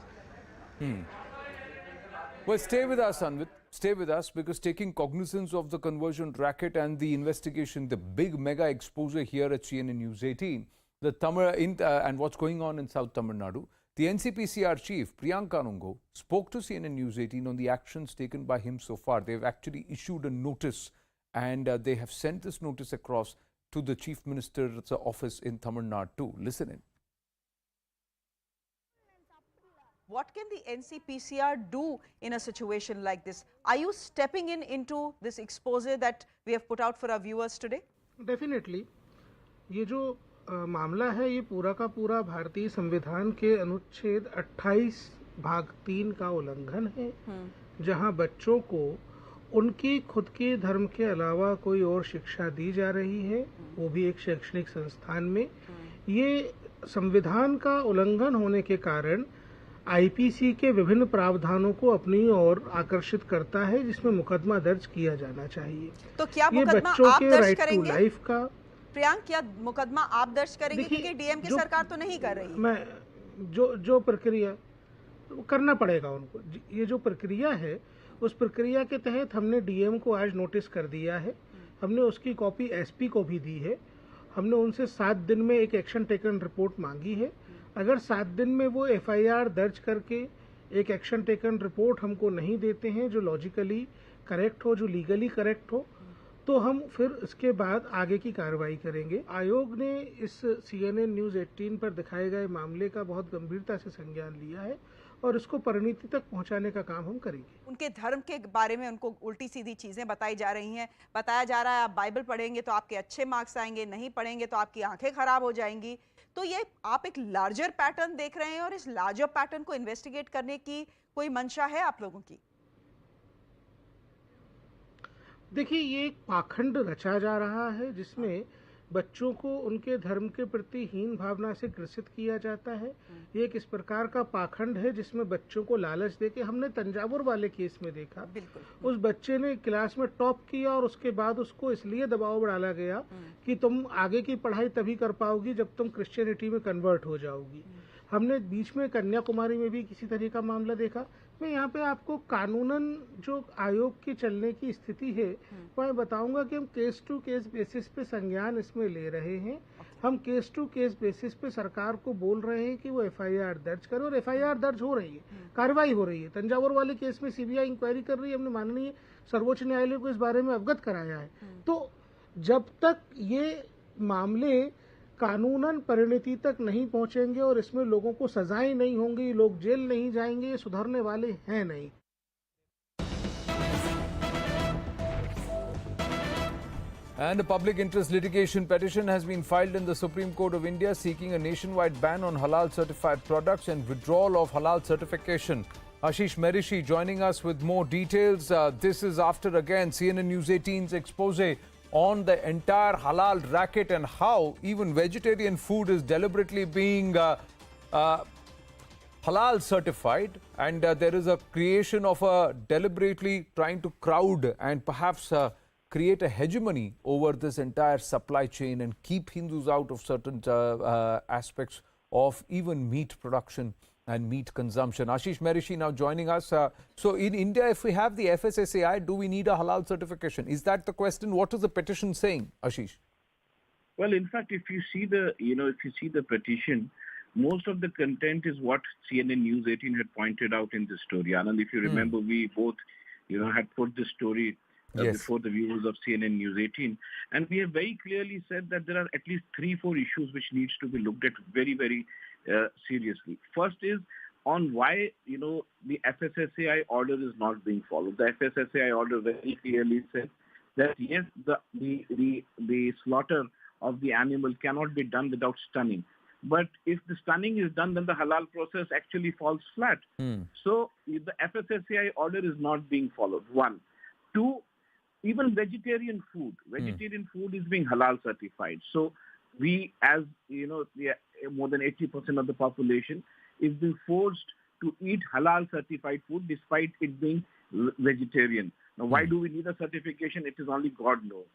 Well, stay with us, Anvit. Stay with us, because taking cognizance of the conversion racket and the investigation, the big mega exposure here at CNN News 18, and what's going on in South Tamil Nadu, the NCPCR chief, Priyanka Nungo, spoke to CNN News 18 on the actions taken by him so far. They've actually issued a notice, and they have sent this notice across to the Chief Minister's office in Tamil Nadu too. Listen in. What can the NCPCR do in a situation like this? Are you stepping into this expose that we have put out for our viewers today? Definitely. ये जो मामला है ये पूरा का पूरा भारतीय संविधान के अनुच्छेद 28 भाग 3 का उल्लंघन है, जहां बच्चों को उनकी खुद के धर्म के अलावा कोई और शिक्षा दी जा रही है, वो भी एक शैक्षणिक संस्थान में। ये संविधान का उल्लंघन होने के कारण आईपीसी के विभिन्न प्रावधानों को अपनी ओर आकर्षित करता है, जिसमें मुकदमा दर्ज किया जाना चाहिए। तो क्या ये मुकदमा बच्चों आप के दर्ज राइट टू करेंगे? लाइफ का प्रियांक, क्या मुकदमा आप दर्ज करेंगे? क्योंकि डीएम की सरकार तो नहीं कर रही। मैं जो प्रक्रिया करना पड़ेगा उनको, ये जो प्रक्रिया है उस प्रक्रिया के तहत हमने डीएम को आज नोटिस कर दिया है। हमने उसकी कॉपी एसपी को भी दी है। हमने उनसे 7 दिन में एक एक्शन टेकन रिपोर्ट मांगी है। अगर 7 दिन में वो एफआईआर दर्ज करके एक एक्शन टेकन रिपोर्ट हमको नहीं देते हैं जो लॉजिकली करेक्ट हो, जो लीगली करेक्ट हो, तो हम फिर इसके बाद आगे की कार्रवाई करेंगे। आयोग ने इस CNN न्यूज़ 18 पर दिखाए गए मामले का बहुत गंभीरता से संज्ञान लिया है और इसको परिणति तक पहुंचाने का काम हम करेंगे। उनके धर्म के बारे में उनको उल्टी सीधी चीजें बताई जा रही हैं। बताया जा रहा है आप बाइबल पढ़ेंगे तो आपके अच्छे मार्क्स आएंगे, नहीं पढ़ेंगे तो आपकी आंखें खराब हो जाएंगी। तो ये आप एक लार्जर पैटर्न देख रहे हैं और इस लार्जर पैटर्न को इन्वेस्टिगेट करने की कोई मंशा है आप लोगों की? देखिए, ये एक पाखंड रचा जा रहा है जिसमें बच्चों को उनके धर्म के प्रति हीन भावना से ग्रसित किया जाता है। ये एक इस प्रकार का पाखंड है जिसमें बच्चों को लालच देके, हमने तंजावुर वाले केस में देखा, उस बच्चे ने क्लास में टॉप किया और उसके बाद उसको इसलिए दबाव डाला गया कि तुम आगे की पढ़ाई तभी कर पाओगी जब तुम क्रिश्चियनिटी में कन्वर्ट हो जाओगी। हमने बीच में कन्याकुमारी में भी किसी तरह का मामला देखा। मैं यहाँ पे आपको कानूनन जो आयोग की चलने की स्थिति है मैं बताऊंगा कि हम केस टू केस बेसिस पे संज्ञान इसमें ले रहे हैं। हम केस टू केस बेसिस पे सरकार को बोल रहे हैं कि वो एफआईआर दर्ज करे और एफआईआर दर्ज हो रही है, कार्रवाई हो रही है। तंजावुर वाले केस में सीबीआई इंक्वायरी कर रही है। हमने माननीय सर्वोच्च न्यायालय को इस बारे में अवगत कराया है। तो जब तक ये मामले कानूनन परिणति तक नहीं पहुंचेंगे और इसमें लोगों को सजाएं नहीं होंगी, लोग जेल नहीं जाएंगे, ये सुधरने वाले हैं नहीं। And a public interest litigation petition has been filed in the Supreme Court of India seeking a nationwide ban on halal certified products and withdrawal of halal certification. Ashish Merishi joining us with more details. This is after again CNN News 18's expose on the entire halal racket and how even vegetarian food is deliberately being halal certified, and there is a creation of a deliberately trying to crowd and perhaps create a hegemony over this entire supply chain and keep Hindus out of certain aspects of even meat production and meat consumption. Ashish Merishi now joining us. So in India, if we have the FSSAI, do we need a halal certification? Is that the question? What is the petition saying, Ashish? Well, in fact, if you see the petition, most of the content is what CNN News 18 had pointed out in this story. Anand, if you remember, we both, had put this story before the viewers of CNN News 18, and we have very clearly said that there are at least 3-4 issues which needs to be looked at very, very seriously. First is on why the FSSAI order is not being followed. The FSSAI order very clearly says that yes, the slaughter of the animal cannot be done without stunning. But if the stunning is done, then the halal process actually falls flat. So the FSSAI order is not being followed. 1. 2, even vegetarian food is being halal certified. So we, as more than 80% of the population is being forced to eat halal certified food despite it being vegetarian. Now, why do we need a certification? It is only God knows.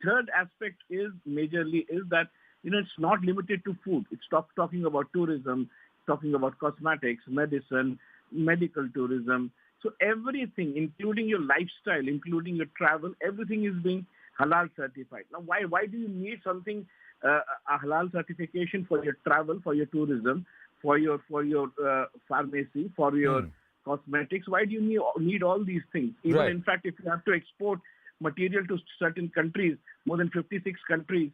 Third aspect is majorly is that it's not limited to food. It's talking about tourism, talking about cosmetics, medicine, medical tourism. So everything, including your lifestyle, including your travel, everything is being halal certified. Now, why do you need something, a halal certification for your travel, for your tourism, for your pharmacy, for your cosmetics? Why do you need all these things? Even in fact, if you have to export material to certain countries, more than 56 countries,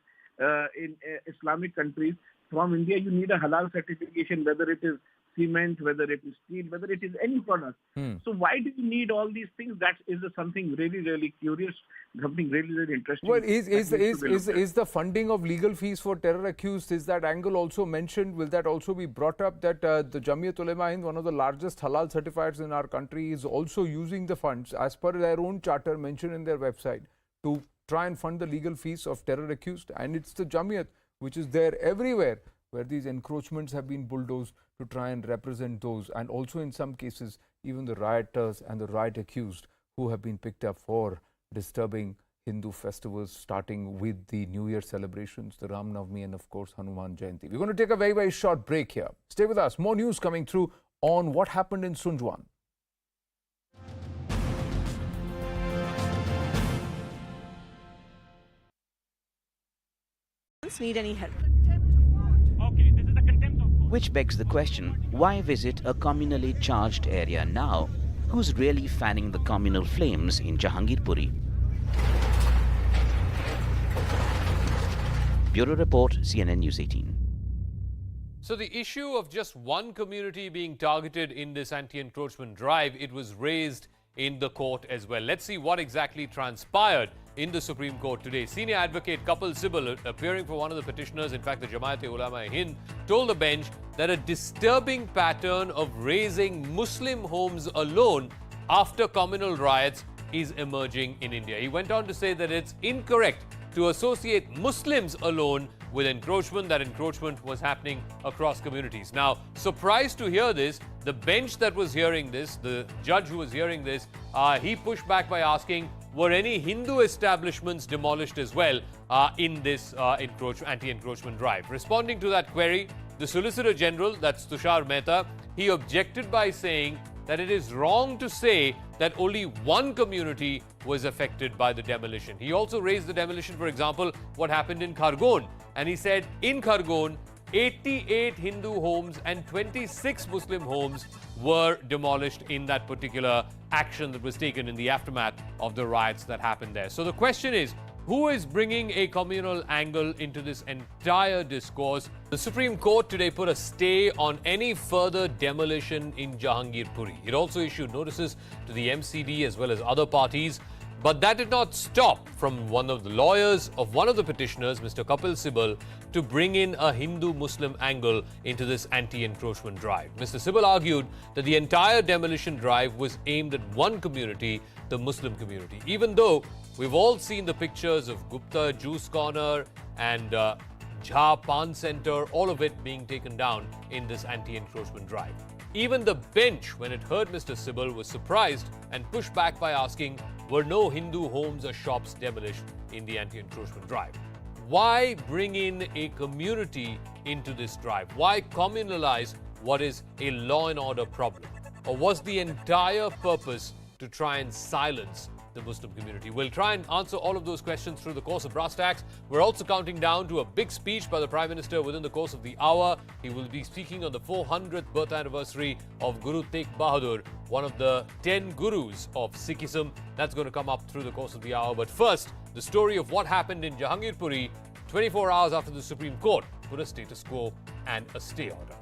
in Islamic countries, from India, you need a halal certification, whether it is cement, whether it is steel, whether it is any product. So why do you need all these things? That is something really, really curious, something really, really interesting. Well, is the funding of legal fees for terror accused, is that angle also mentioned? Will that also be brought up, that the Jamiat Ulema Hind, one of the largest halal certifiers in our country, is also using the funds as per their own charter mentioned in their website to try and fund the legal fees of terror accused? And it's the Jamiat which is there everywhere where these encroachments have been bulldozed to try and represent those, and also in some cases even the rioters and the riot accused who have been picked up for disturbing Hindu festivals, starting with the New Year celebrations, the Ram Navami, and of course Hanuman Jayanti. We're going to take a very, very short break here. Stay with us. More news coming through on what happened in Sunjwan. Need any help? Which begs the question, why visit a communally charged area now? Who's really fanning the communal flames in Jahangirpuri? Bureau Report, CNN News 18. So the issue of just one community being targeted in this anti-encroachment drive, it was raised in the court as well. Let's see what exactly transpired in the Supreme Court today. Senior advocate Kapil Sibal, appearing for one of the petitioners, in fact the Jamaat-e-Ulama Hind, told the bench that a disturbing pattern of raising Muslim homes alone after communal riots is emerging in India. He went on to say that it's incorrect to associate Muslims alone with encroachment, that encroachment was happening across communities. Now, surprised to hear this, the bench that was hearing this, the judge who was hearing this, he pushed back by asking, were any Hindu establishments demolished as well in this anti-encroachment drive? Responding to that query, the Solicitor General, that's Tushar Mehta, he objected by saying that it is wrong to say that only one community was affected by the demolition. He also raised the demolition, for example, what happened in Khargon. And he said in Khargon, 88 Hindu homes and 26 Muslim homes were demolished in that particular action that was taken in the aftermath of the riots that happened there. So the question is, who is bringing a communal angle into this entire discourse? The Supreme Court today put a stay on any further demolition in Jahangirpuri. It also issued notices to the MCD as well as other parties. But that did not stop from one of the lawyers of one of the petitioners, Mr. Kapil Sibal, to bring in a Hindu-Muslim angle into this anti-encroachment drive. Mr. Sibal argued that the entire demolition drive was aimed at one community, the Muslim community, even though we've all seen the pictures of Gupta Juice Corner and Jha Pan Center, all of it being taken down in this anti-encroachment drive. Even the bench, when it heard Mr. Sibal, was surprised and pushed back by asking, were no Hindu homes or shops demolished in the anti-encroachment drive? Why bring in a community into this drive? Why communalize what is a law and order problem? Or was the entire purpose to try and silence the Muslim community? We'll try and answer all of those questions through the course of Brass Tacks. We're also counting down to a big speech by the Prime Minister within the course of the hour. He will be speaking on the 400th birth anniversary of Guru Tegh Bahadur, one of the 10 gurus of Sikhism. That's going to come up through the course of the hour. But first, the story of what happened in Jahangirpuri 24 hours after the Supreme Court put a status quo and a stay order.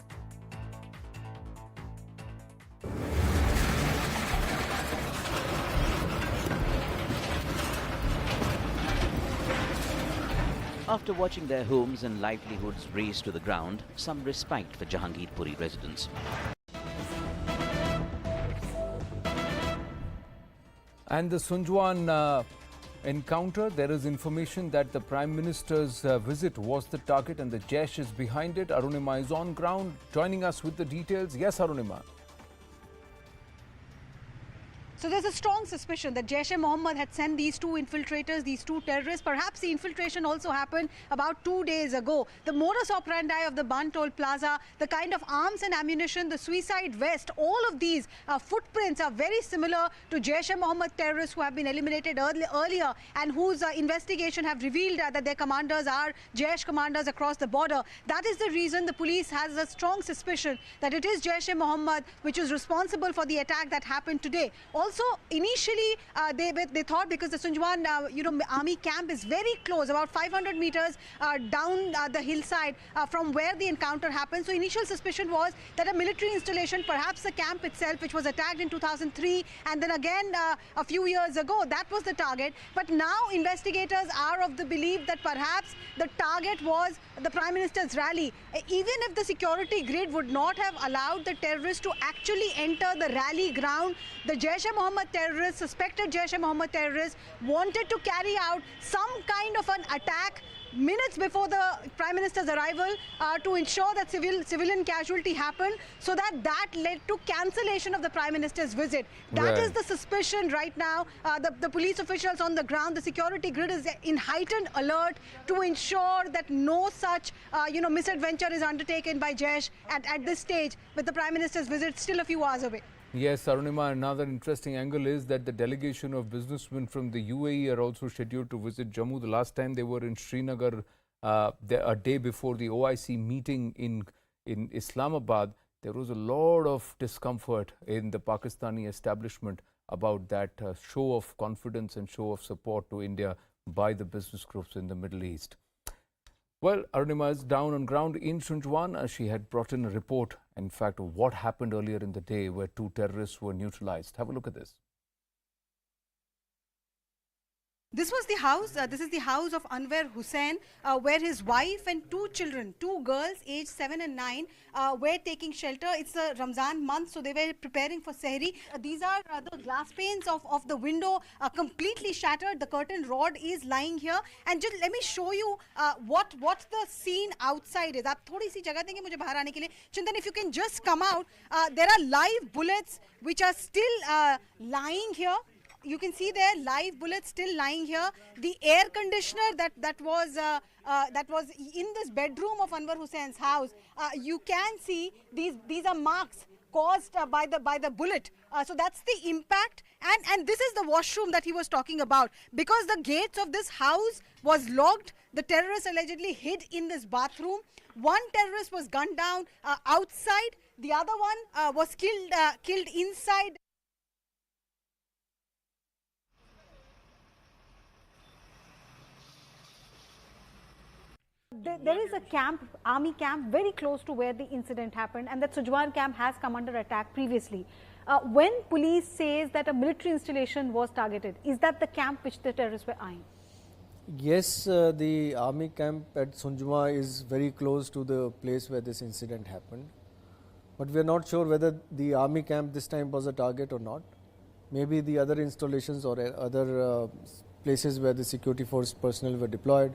After watching their homes and livelihoods razed to the ground, some respite for Jahangirpuri residents. And the Sunjwan encounter, there is information that the Prime Minister's visit was the target and the Jaish is behind it. Arunima is on ground, joining us with the details. Yes, Arunima. So there's a strong suspicion that Jaish-e-Mohammed had sent these two infiltrators, these two terrorists. Perhaps the infiltration also happened about 2 days ago. The modus operandi of the Bantol Plaza, the kind of arms and ammunition, the suicide vest, all of these footprints are very similar to Jaish-e-Mohammed terrorists who have been eliminated earlier and whose investigation have revealed that their commanders are Jaish commanders across the border. That is the reason the police has a strong suspicion that it is Jaish-e-Mohammed which is responsible for the attack that happened today. Also, also initially they thought, because the Sunjwan army camp is very close, about 500 meters down the hillside from where the encounter happened. So initial suspicion was that a military installation, perhaps the camp itself, which was attacked in 2003 and then again a few years ago, that was the target. But now investigators are of the belief that perhaps the target was the Prime Minister's rally. Even if the security grid would not have allowed the terrorists to actually enter the rally ground, the Jaish-e-Mohammed terrorists, suspected Jaish-e-Mohammed terrorists, wanted to carry out some kind of an attack minutes before the Prime Minister's arrival to ensure that civilian casualty happened, so that led to cancellation of the Prime Minister's visit. That is the suspicion right now. The police officials on the ground, the security grid is in heightened alert to ensure that no such misadventure is undertaken by Jaish at this stage, with the Prime Minister's visit still a few hours away. Yes, Arunima, another interesting angle is that the delegation of businessmen from the UAE are also scheduled to visit Jammu. The last time they were in Srinagar, a day before the OIC meeting in Islamabad, there was a lot of discomfort in the Pakistani establishment about that show of confidence and show of support to India by the business groups in the Middle East. Well, Arunima is down on ground in Sunjwan. She had brought in a report, in fact, of what happened earlier in the day where 2 terrorists were neutralized. Have a look at this. This was the house, this is the house of Anwar Hussain, where his wife and 2 children, 2 girls aged 7 and 9, were taking shelter. It's the Ramzan month, so they were preparing for Sehri. These are the glass panes of the window completely shattered. The curtain rod is lying here. And just let me show you what the scene outside is. आप थोड़ी सी जगह देंगे मुझे बाहर आने के लिए. Chintan, if you can just come out, there are live bullets which are still lying here. You can see there live bullets still lying here. The air conditioner that was in this bedroom of Anwar Hussain's house, you can see these are marks caused by the bullet. So that's the impact. And this is the washroom that he was talking about. Because the gates of this house was locked, the terrorists allegedly hid in this bathroom. One terrorist was gunned down outside. The other one was killed inside. There is a camp, army camp, very close to where the incident happened, and that Sunjwan camp has come under attack previously. When police says that a military installation was targeted, is that the camp which the terrorists were eyeing? Yes, the army camp at Sunjwa is very close to the place where this incident happened. But we are not sure whether the army camp this time was a target or not. Maybe the other installations or other places where the security force personnel were deployed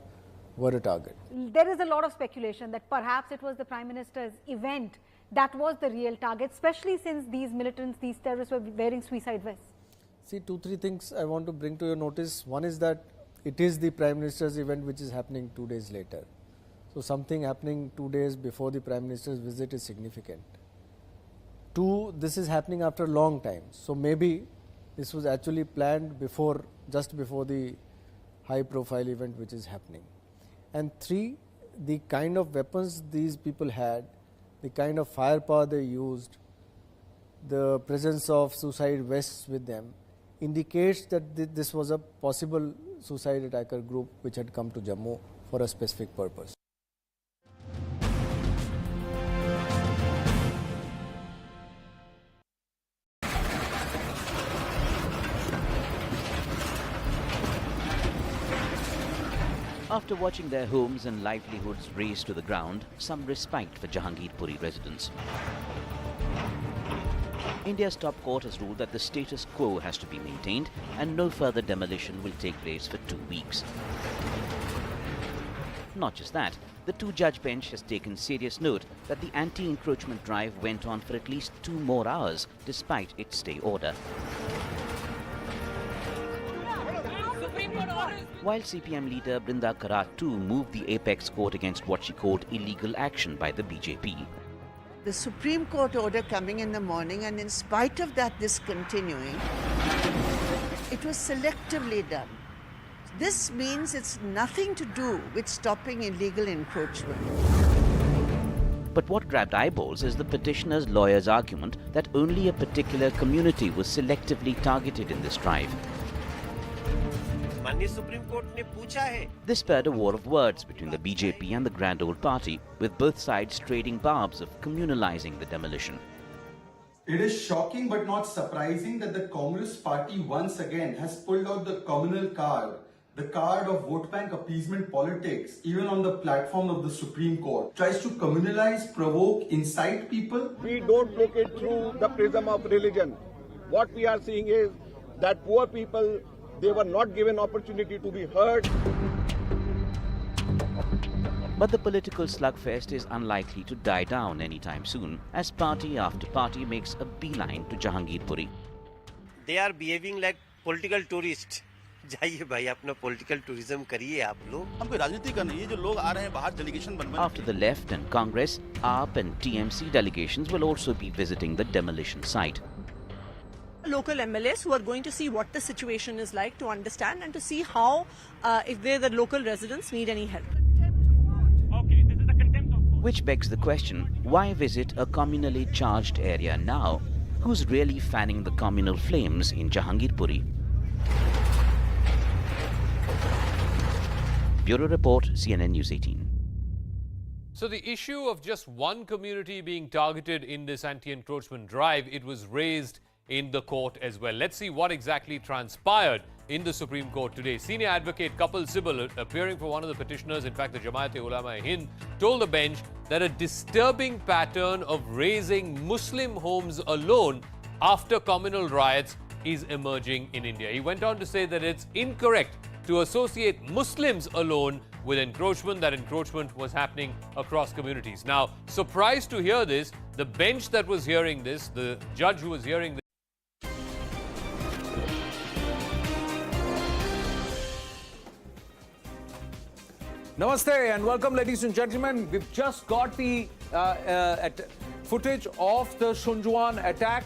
were a target. There is a lot of speculation that perhaps it was the Prime Minister's event that was the real target, especially since these militants, these terrorists were wearing suicide vests. See, 2-3 things I want to bring to your notice. One is that it is the Prime Minister's event which is happening 2 days later. So something happening 2 days before the Prime Minister's visit is significant. 2, this is happening after a long time. So maybe this was actually planned before, just before the high profile event which is happening. And 3, the kind of weapons these people had, the kind of firepower they used, the presence of suicide vests with them indicates that this was a possible suicide attacker group which had come to Jammu for a specific purpose. After watching their homes and livelihoods razed to the ground, some respite for Jahangirpuri residents. India's top court has ruled that the status quo has to be maintained and no further demolition will take place for 2 weeks. Not just that, the 2-judge bench has taken serious note that the anti-encroachment drive went on for at least 2 more hours despite its stay order. While CPM leader Brinda Karat too moved the apex court against what she called illegal action by the BJP. The Supreme Court order coming in the morning, and in spite of that discontinuing, it was selectively done. This means it's nothing to do with stopping illegal encroachment. But what grabbed eyeballs is the petitioner's lawyer's argument that only a particular community was selectively targeted in this drive. This spurred a war of words between the BJP and the Grand Old Party, with both sides trading barbs of communalizing the demolition. It is shocking but not surprising that the Congress party once again has pulled out the communal card, the card of vote bank appeasement politics, even on the platform of the Supreme Court. Tries to communalize, provoke, incite people. We don't look it through the prism of religion. What we are seeing is that poor people, they were not given opportunity to be heard. But the political slugfest is unlikely to die down anytime soon, as party after party makes a beeline to Jahangirpuri. They are behaving like political tourists. जाइए भाई अपना political tourism करिए आप लोग. हम कोई राजनीति कर नहीं है जो लोग आ रहे हैं बाहर delegation बन. After the left and Congress, AAP and TMC delegations will also be visiting the demolition site. Local MLAs who are going to see what the situation is like, to understand and to see how, if the local residents need any help. Which begs the question, why visit a communally charged area now? Who's really fanning the communal flames in Jahangirpuri? Bureau Report, CNN News 18. So the issue of just one community being targeted in this anti-encroachment drive, it was raised in the court as well. Let's see what exactly transpired in the Supreme Court today. Senior advocate Kapil Sibal, appearing for one of the petitioners, in fact the Jamaat-e-Ulama-e-Hind, told the bench that a disturbing pattern of raising Muslim homes alone after communal riots is emerging in India. He went on to say that it's incorrect to associate Muslims alone with encroachment, that encroachment was happening across communities. Now, surprised to hear this, the bench that was hearing this, the judge who was hearing this, Namaste and welcome, ladies and gentlemen. We've just got the footage of the Shunjuan attack.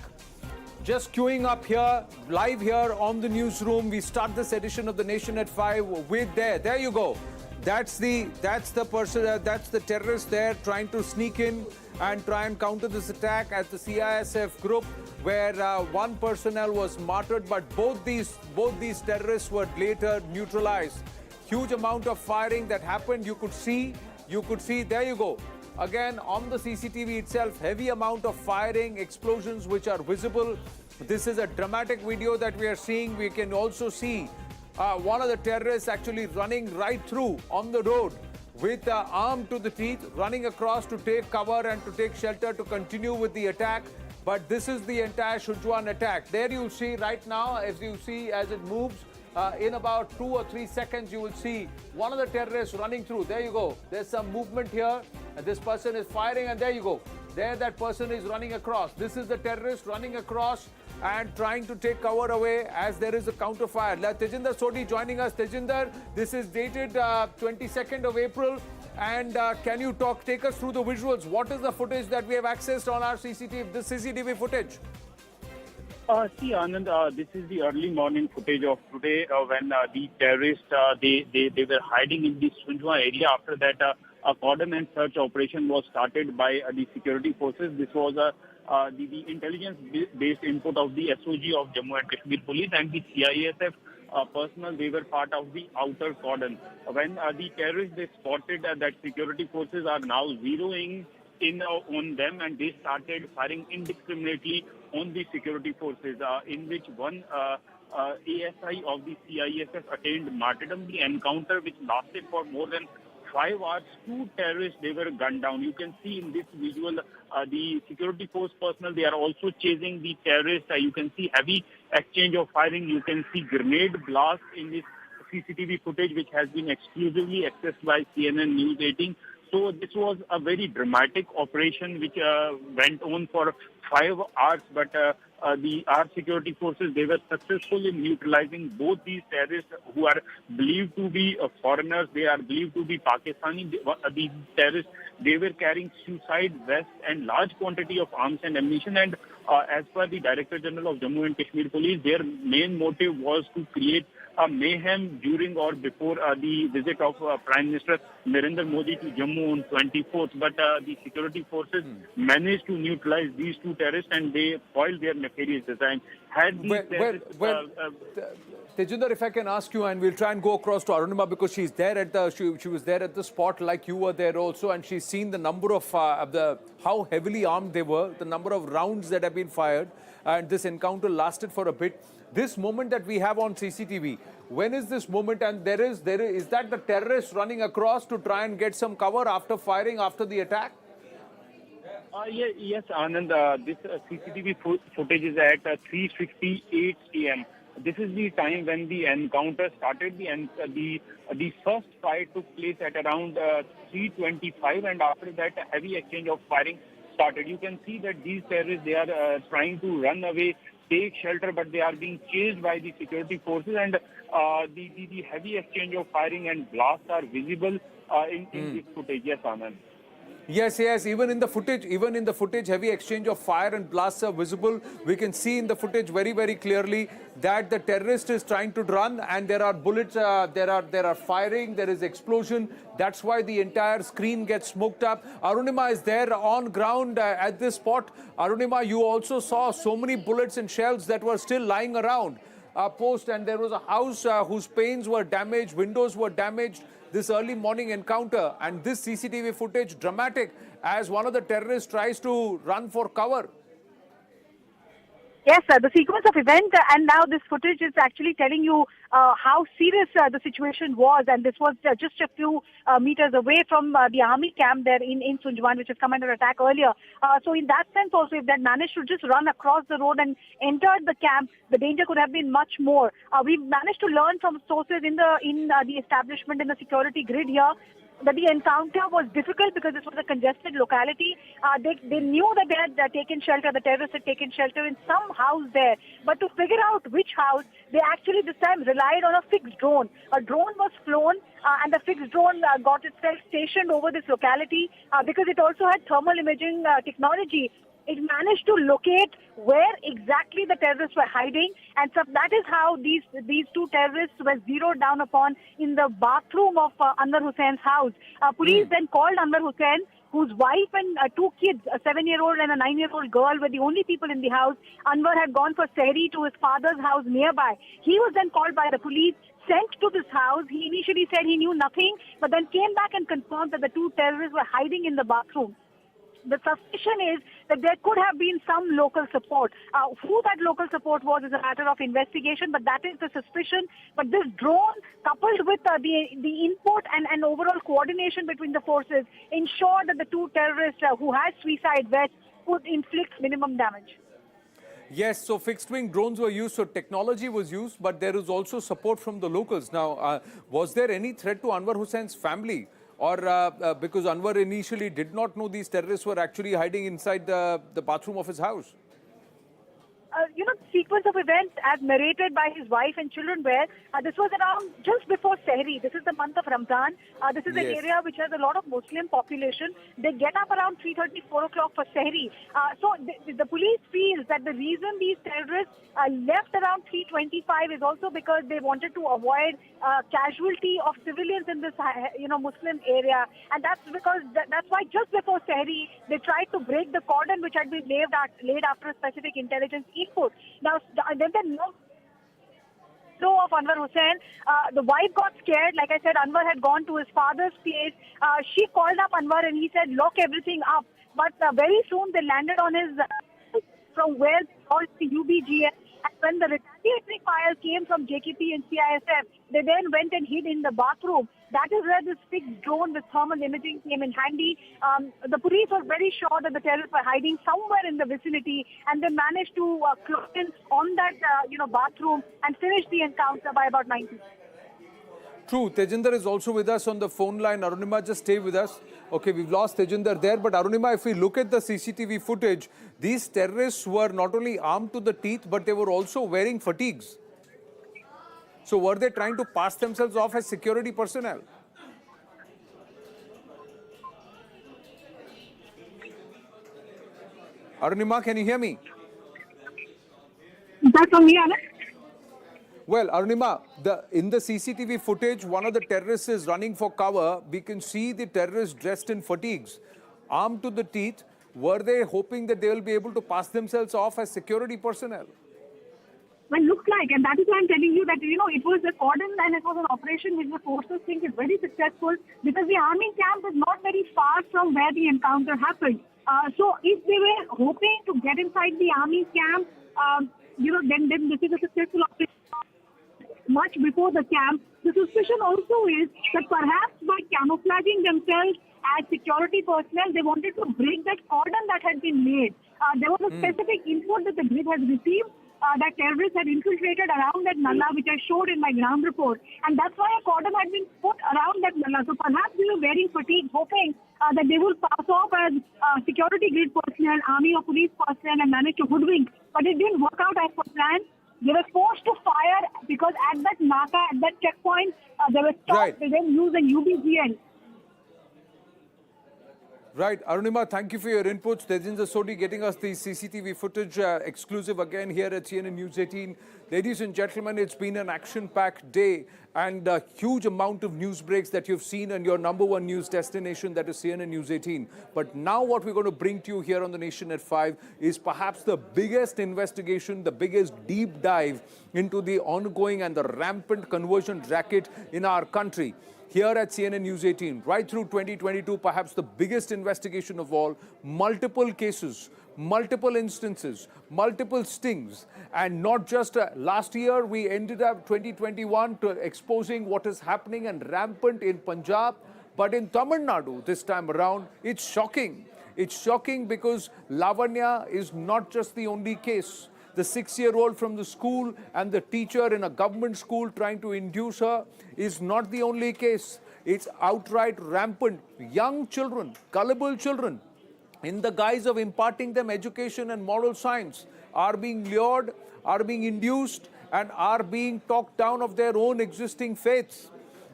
Just queuing up here, live here on the newsroom. We start this edition of The Nation at 5 with there you go. That's the person, that's the terrorist there trying to sneak in and try and counter this attack at the CISF group, where one personnel was martyred, but both these terrorists were later neutralized. Huge amount of firing that happened. You could see, there you go. Again, on the CCTV itself, heavy amount of firing, explosions which are visible. This is a dramatic video that we are seeing. We can also see one of the terrorists actually running right through on the road with arm to the teeth, running across to take cover and to take shelter to continue with the attack. But this is the entire Shunjuan attack. There you see right now, as you see as it moves, in about 2 or 3 seconds, you will see one of the terrorists running through. There you go. There's some movement here. And this person is firing, and there you go. There that person is running across. This is the terrorist running across and trying to take cover away as there is a counter-fire. Tejinder Sodhi joining us. Tejinder, this is dated 22nd of April. And can you take us through the visuals? What is the footage that we have accessed on our CCTV footage? See, Anand, this is the early morning footage of today when the terrorists, they were hiding in the Shunjuan area. After that, a cordon and search operation was started by the security forces. This was the intelligence-based input of the SOG of Jammu and Kashmir Police and the CISF personnel. They were part of the outer cordon. When the terrorists, they spotted that security forces are now zeroing in on them, and they started firing indiscriminately on the security forces, in which one ASI of the CISF attained martyrdom. The encounter, which lasted for more than 5 hours, 2 terrorists, they were gunned down. You can see in this visual the security force personnel, they are also chasing the terrorists. You can see heavy exchange of firing. You can see grenade blast in this CCTV footage, which has been exclusively accessed by CNN News 18. So this was a very dramatic operation which went on for 5 hours, but our security forces, they were successful in neutralizing both these terrorists who are believed to be foreigners. They are believed to be Pakistani. These terrorists, they were carrying suicide vests and large quantity of arms and ammunition. And as per the Director General of Jammu and Kashmir Police, their main motive was to create mayhem during or before the visit of Prime Minister Narendra Modi to Jammu on 24th. But the security forces managed to neutralize these two terrorists and they foiled their nefarious design. Had these Tejinder, if I can ask you, and we'll try and go across to Arunima because she's there at the she was there at the spot like you were there also, and she's seen the number of how heavily armed they were, the number of rounds that have been fired, and this encounter lasted for a bit. This moment that we have on CCTV, when is this moment? And is that the terrorists running across to try and get some cover after firing after the attack? Yes, Anand. This CCTV footage is at 3:58 a.m. This is the time when the encounter started. The first fight took place at around 3:25, and after that, a heavy exchange of firing started. You can see that these terrorists, they are trying to run away, take shelter, but they are being chased by the security forces, and the heavy exchange of firing and blasts are visible in this footage. Yes, Anand. Yes, even in the footage, heavy exchange of fire and blasts are visible. We can see in the footage very, very clearly that the terrorist is trying to run, and there are bullets, there are firing, there is explosion. That's why the entire screen gets smoked up. Arunima is there on ground at this spot. Arunima, you also saw so many bullets and shells that were still lying around post, and there was a house whose panes were damaged, windows were damaged. This early morning encounter, and this CCTV footage dramatic as one of the terrorists tries to run for cover. Yes, the sequence of events and now this footage is actually telling you how serious the situation was, and this was just a few meters away from the army camp there in Sunjwan, which has come under attack earlier. So in that sense also, if they had managed to just run across the road and entered the camp, the danger could have been much more. We've managed to learn from sources in the establishment, in the security grid here, that the encounter was difficult because this was a congested locality. They knew that they had taken shelter, the terrorists had taken shelter in some house there. But to figure out which house, they actually this time relied on a fixed drone. A drone was flown and the fixed drone got itself stationed over this locality because it also had thermal imaging technology. It managed to locate where exactly the terrorists were hiding, and so that is how these two terrorists were zeroed down upon in the bathroom of Anwar Hussein's house. Police then called Anwar Hussein, whose wife and two kids, a 7-year-old and a 9-year-old girl, were the only people in the house. Anwar had gone for sehri to his father's house nearby. He was then called by the police, sent to this house. He initially said he knew nothing, but then came back and confirmed that the two terrorists were hiding in the bathroom. The suspicion is that there could have been some local support. Who that local support was is a matter of investigation, but that is the suspicion. But this drone, coupled with the input and overall coordination between the forces, ensured that the two terrorists who had suicide vests could inflict minimum damage. Yes, so fixed-wing drones were used, so technology was used, but there is also support from the locals. Now, was there any threat to Anwar Hussein's family? Or because Anwar initially did not know these terrorists were actually hiding inside the bathroom of his house? The sequence of events as narrated by his wife and children were, this was around just before Sehri. This is the month of Ramadan. This is an area which has a lot of Muslim population. They get up around 3:30, 4 o'clock for Sehri. So the police feels that the reason these terrorists left around 3:25 is also because they wanted to avoid casualty of civilians in this Muslim area. And that's because, that's why just before Sehri, they tried to break the cordon which had been laid after a specific intelligence input. Now, then of Anwar Hussein, the wife got scared. Like I said, Anwar had gone to his father's place. She called up Anwar and he said, lock everything up. But very soon they landed on his, from where called the UBGS. And when the retaliatory fire came from JKP and CISF, they then went and hid in the bathroom. That is where this fixed drone with thermal imaging came in handy. The police was very sure that the terrorists were hiding somewhere in the vicinity, and they managed to close in on that bathroom and finish the encounter by about 90. True. Tejinder is also with us on the phone line. Arunima, just stay with us. Okay, we've lost Tejinder there. But Arunima, if we look at the CCTV footage, these terrorists were not only armed to the teeth, but they were also wearing fatigues. So were they trying to pass themselves off as security personnel? Arunima, can you hear me? Is that from me, Alex? Well, Arunima, in the CCTV footage, one of the terrorists is running for cover. We can see the terrorists dressed in fatigues, armed to the teeth. Were they hoping that they will be able to pass themselves off as security personnel? Well, looks like, and that is why I'm telling you that, it was a cordon and it was an operation which the forces think is very successful because the army camp is not very far from where the encounter happened. So if they were hoping to get inside the army camp, then this is a successful operation much before the camp. The suspicion also is that perhaps by camouflaging themselves as security personnel, they wanted to break that cordon that had been made. There was a specific input that the grid has received that terrorists had infiltrated around that nalla, which I showed in my ground report. And that's why a cordon had been put around that nalla. So perhaps they were wearing fatigue, hoping that they will pass off as security grid personnel, army or police personnel and manage to hoodwink. But it didn't work out as per plan. They were forced to fire because at that naka, at that checkpoint, they were stopped. They then used an UBGL. Right. Arunima, thank you for your inputs. Tejinder Sodhi getting us the CCTV footage exclusive again here at CNN News 18. Ladies and gentlemen, it's been an action-packed day and a huge amount of news breaks that you've seen on your #1 news destination, that is CNN News 18. But now what we're going to bring to you here on The Nation at 5 is perhaps the biggest investigation, the biggest deep dive into the ongoing and the rampant conversion racket in our country. Here at CNN News 18, right through 2022, perhaps the biggest investigation of all, multiple cases, multiple instances, multiple stings. And not just last year, we ended up 2021 to exposing what is happening and rampant in Punjab, but in Tamil Nadu this time around, it's shocking. It's shocking because Lavanya is not just the only case. The 6-year-old from the school and the teacher in a government school trying to induce her is not the only case. It's outright rampant. Young children, gullible children, in the guise of imparting them education and moral science, are being lured, are being induced, and are being talked down of their own existing faiths.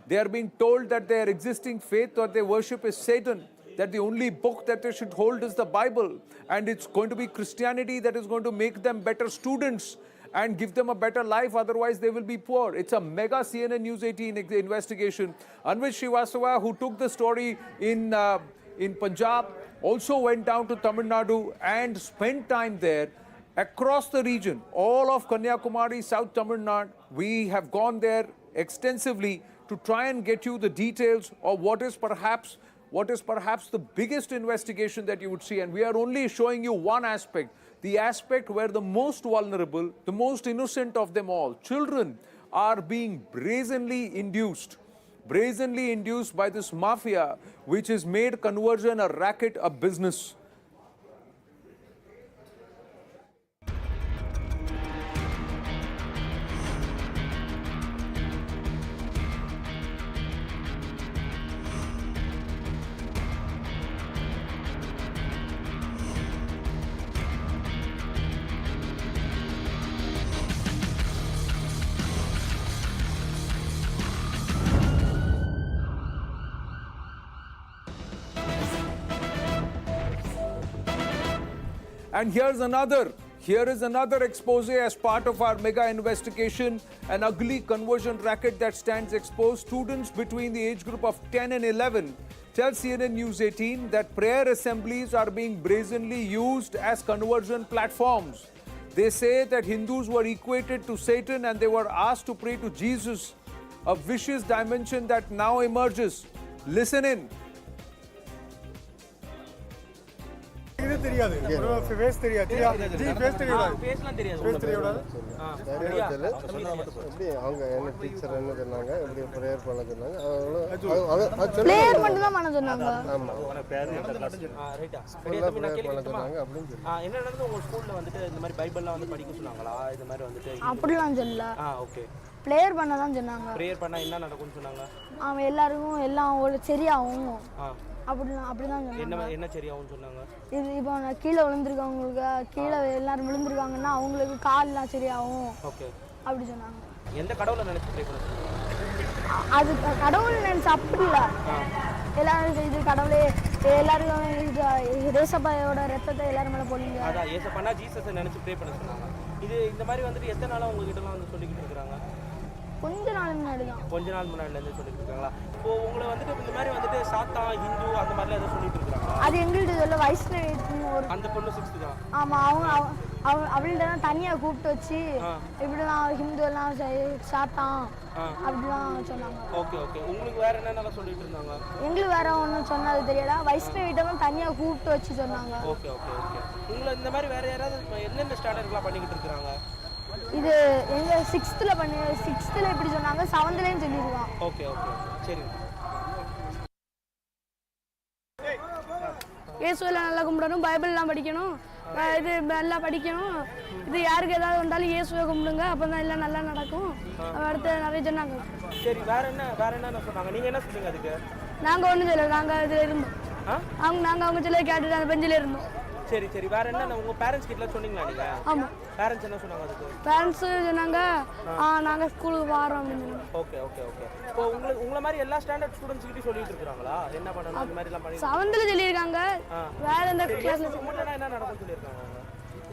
They are being told that their existing faith or their worship is Satan, that the only book that they should hold is the Bible, and it's going to be Christianity that is going to make them better students and give them a better life, otherwise they will be poor. It's a mega CNN News 18 investigation. Anvit Srivastava, who took the story in Punjab, also went down to Tamil Nadu and spent time there. Across the region, all of Kanyakumari, South Tamil Nadu, we have gone there extensively to try and get you the details of what is perhaps the biggest investigation that you would see. And we are only showing you one aspect, the aspect where the most vulnerable, the most innocent of them all, children, are being brazenly induced by this mafia, which has made conversion a racket, a business. And here is another expose as part of our mega investigation, an ugly conversion racket that stands exposed. Students between the age group of 10 and 11 tell CNN News 18 that prayer assemblies are being brazenly used as conversion platforms. They say that Hindus were equated to Satan and they were asked to pray to Jesus, a vicious dimension that now emerges. Listen in. Prayer பண்ண தான் சொன்னாங்க. Prayer பண்ணா என்ன நடக்கும்னு சொன்னாங்க? அவன் எல்லாரும் எல்லாம் சரியாகும். அப்படிதான் சொன்னாங்க. என்ன சரியாகும்னு சொன்னாங்க? இது இப்போ கீழே விழுந்திருக்கவங்களுக்கு கீழே எல்லாரும் விழுந்திருக்காங்கன்னா அவங்களுக்கு கால்லாம் சரியாகும். ஓகே. அப்படி சொன்னாங்க. எந்த கடவுளை நினைச்சு ப்ரே பண்ண சொன்னாங்க? அது கடவுள் நினைச்சு அப்படி இல்லை. எல்லாரும் இது கடவுளே எல்லாரும் இது ஏசப்பாயோட ரத்தத்தை எல்லாரும் மேலே போடுங்க. அதான் ஏசப்பானா ஜீசஸை நினைச்சு ப்ரே பண்ண சொன்னாங்க. இது இந்த மாதிரி வந்துட்டு எத்தனை நாளாக உங்ககிட்டலாம் வந்து சொல்லிக்கிட்டு இருக்கிறாங்க? கொஞ்ச நாள் முன்னாடி தான். கொஞ்ச நாள் முன்னாடிலேருந்து சொல்லிட்டு இருக்காங்களா? இப்போ உங்களை வந்துட்டு இந்த மாதிரி வந்துட்டு சாத்தா ஹிந்து அந்த மாதிரிலாம் எதாவது சொல்லிட்டு இருக்காங்களா? அது எங்கள்கிட்ட சொல்ல வைஷ்ணவின்னு ஒரு அந்த பொண்ணு 6th தான். ஆமாம், அவள்கிட்ட தான் தனியாக கூப்பிட்டு வச்சு இப்படிலாம் ஹிந்து எல்லாம் சாத்தான் அப்படிலாம் சொன்னாங்க. Okay okay. உங்களுக்கு வேற என்னென்ன சொல்லிட்டு இருந்தாங்க? எங்களுக்கு வேற ஒன்றும் சொன்னது தெரியல. வைஷ்ணவிட்ட தான் தனியாக கூப்பிட்டு வச்சு சொன்னாங்க. Okay okay okay. உங்களை இந்த மாதிரி வேற யாராவது என்னென்ன ஸ்டாண்டர்ட்லாம் பண்ணிக்கிட்டு இருக்காங்க? இது எங்க 6th இப்படி சொன்னாங்க, 7th சொல்லிருக்கான். ஓகே ஓகே சரி. இயேசுவெல்லாம் நல்லா கும்பிடணும், பைபிள்லாம் படிக்கணும், இது நல்லா படிக்கணும், இது யாருக்கு ஏதாவது வந்தாலும் இயேசுவை கும்பிடுங்க, அப்போ தான் எல்லாம் நல்லா நடக்கும். அடுத்து நிறைய சொன்னாங்க. சரி வேற என்ன சொன்னாங்க? நீங்கள் என்ன சொன்னீங்க அதுக்கு? நாங்கள் ஒன்றும் சொல்லலை, நாங்கள் இதில் இருந்தோம். அவங்க சொல்ல கேட்டுட்டு அந்த பெஞ்சில் இருந்தோம். சரி சரி. வேற என்ன உங்க பேரண்ட்ஸ் கிட்ட சொன்னீங்களா நீங்க? ஆமா. பேரண்ட்ஸ் என்ன சொன்னாங்க அதுக்கு? பேரண்ட்ஸ் சொன்னாங்க நாங்க ஸ்கூலுக்கு வரோம் அப்படின்னு. Okay okay okay. இப்போ உங்கள மாதிரி எல்லா ஸ்டாண்டர்ட் ஸ்டூடண்ட்ஸ் கிட்ட சொல்லிட்டு இருக்காங்களா என்ன பண்ணனும் இந்த மாதிரி எல்லாம் பண்ணி? 7th சொல்லி இருக்காங்க. வேற எந்த கிளாஸ்ல முன்னடா என்ன நடக்கும் சொல்லி இருக்காங்க?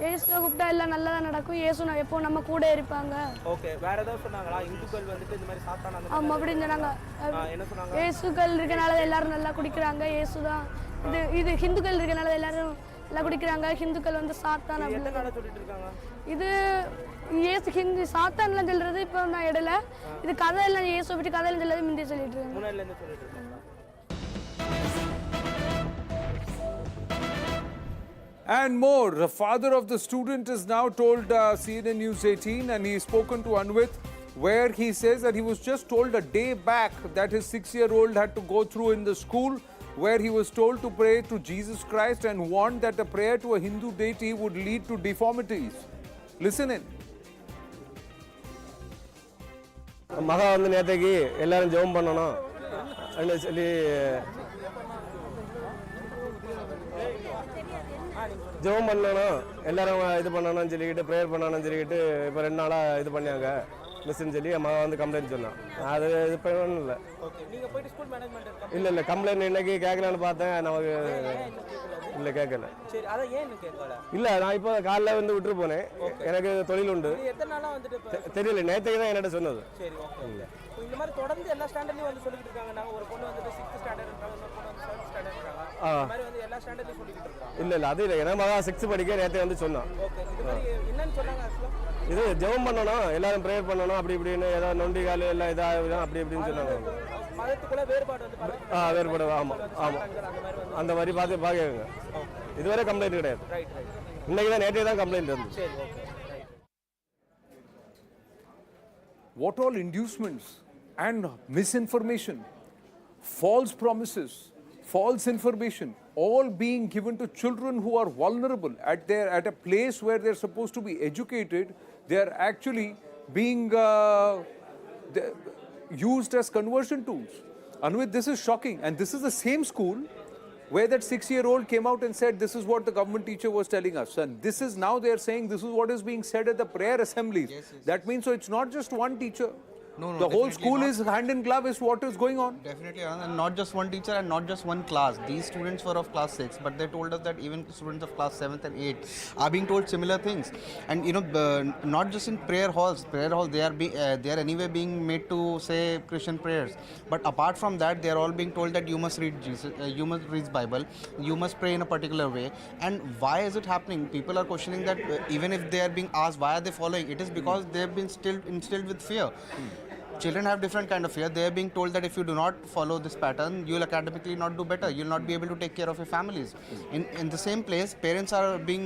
இயேசுவை கூப்பிட்டா எல்லாம் நல்லதா நடக்கும், இயேசு எப்போ நம்ம கூட இருப்பாங்க. ஓகே. வேற ஏதாவது சொன்னாங்களா? இந்துக்கள் வந்துட்டு இந்த மாதிரி சாத்தான அந்த ஆமா அப்படின்னு சொன்னாங்க. என்ன சொன்னாங்க? இயேசுக்கள் இருக்கனால எல்லாரும் நல்லா குடிக்கிறாங்க, இயேசு தான் இது ஹிந்துக்கள் இருக்கனால எல்லாரும் எல்லாம் குடிக்கிறாங்க, ஹிந்துக்கள் வந்து சாத்தான் அப்படின்னு சொல்லிட்டு இருக்காங்க. இது இயேசு ஹிந்து சாத்தான்லாம் சொல்றது இப்போ நான் இடையில, இது கதை எல்லாம் இயேசு பற்றி கதையெல்லாம் சொல்லாது முந்தைய சொல்லிட்டு இருக்காங்க. முன்னாடில இருந்து சொல்லிட்டு இருக்காங்க. And more, the father of the student is now told CNN News 18, and he's spoken to Anvit, where he says that he was just told a day back that his 6-year-old had to go through in the school, where he was told to pray to Jesus Christ and warned that a prayer to a Hindu deity would lead to deformities. Listen in. மகா வந்து நேற்றுக்கு எல்லாரும் ஜெபம் பண்ணணும் அப்படின்னு சொல்லி ஜெபம் பண்ணணும், எல்லாரும் இது பண்ணணும்னு சொல்லிக்கிட்டு ப்ரேயர் பண்ணணும்னு சொல்லிக்கிட்டு இப்போ 2 நாளாக இது பண்ணாங்க மிஸ்ன்னு சொல்லி மகா வந்து கம்ப்ளைண்ட் சொன்னான். அது இது பண்ணணும் இல்லை. இல்லை கம்ப்ளைண்ட் இன்னைக்கு கேட்கலான்னு பார்த்தேன், நமக்கு இல்லை கேட்கல. இல்லை நான் இப்போ காலைல வந்து விட்டுட்டு போனேன், எனக்கு தொழில் உண்டு. தெரியல, நேற்றுக்கு தான் என்னட்ட சொன்னது. இந்த மாதிரி தொடர்ந்து எல்லா ஸ்டாண்டர்ட்லயும் வந்து சொல்லிட்டு இருக்காங்க. நாங்க ஒரு பொண்ணு வந்து 6th ஸ்டாண்டர்ட் இருக்காங்க, ஒரு பொண்ணு வந்து 7th ஸ்டாண்டர்ட் இருக்காங்க. இந்த மாதிரி வந்து எல்லா ஸ்டாண்டர்ட்லயும் சொல்லிட்டு இருக்காங்க. இல்ல அது இல்ல, ஏன்னா மகா 6th படிக்க நேத்து வந்து சொன்னான். ஓகே. இது மாதிரி என்னன்னு சொன்னாங்க ஆக்சுவலா? இது ஜெபம் பண்ணணும், எல்லாரும் ப்ரேயர் பண்ணணும், அப்படி இப்படின்னு ஏதாவது நொண்டி கால் எல்லாம் இதாக அப்படி இப்படின்னு சொன்னாங்க. மதத்துக்குள்ள வேறுபாடு வந்து வேறுபாடு. ஆமா ஆமா, அந்த மாதிரி பார்த்து பாக்குங்க. இதுவரை கம்ப்ளைண்ட் கிடையாது. இன்னைக்கு தான் நேற்றே தான் கம்ப்ளைண்ட் இருந்துச்சு. சரி okay. What all inducements and misinformation, false promises, false information, all being given to children who are vulnerable at a place where they're supposed to be educated. They are actually being used as conversion tools. Anvit, this is shocking, and this is the same school where that 6-year-old came out and said this is what the government teacher was telling us, and this is now they are saying this is what is being said at the prayer assemblies. Yes. That means so it's not just one teacher. No, the whole school is hand in glove is what is going on. Definitely, and not just one teacher and not just one class. These students were of class 6, but they told us that even students of class 7th and 8th are being told similar things. And not just in prayer halls they are anyway being made to say Christian prayers. But apart from that, they are all being told that you must read Jesus, you must read Bible, you must pray in a particular way. And why is it happening? People are questioning that even if they are being asked why are they following, it is because they have been instilled with fear. Children have different kind of fear. They are being told that if you do not follow this pattern, you will academically not do better. You will not be able to take care of your families. In the same place, parents are being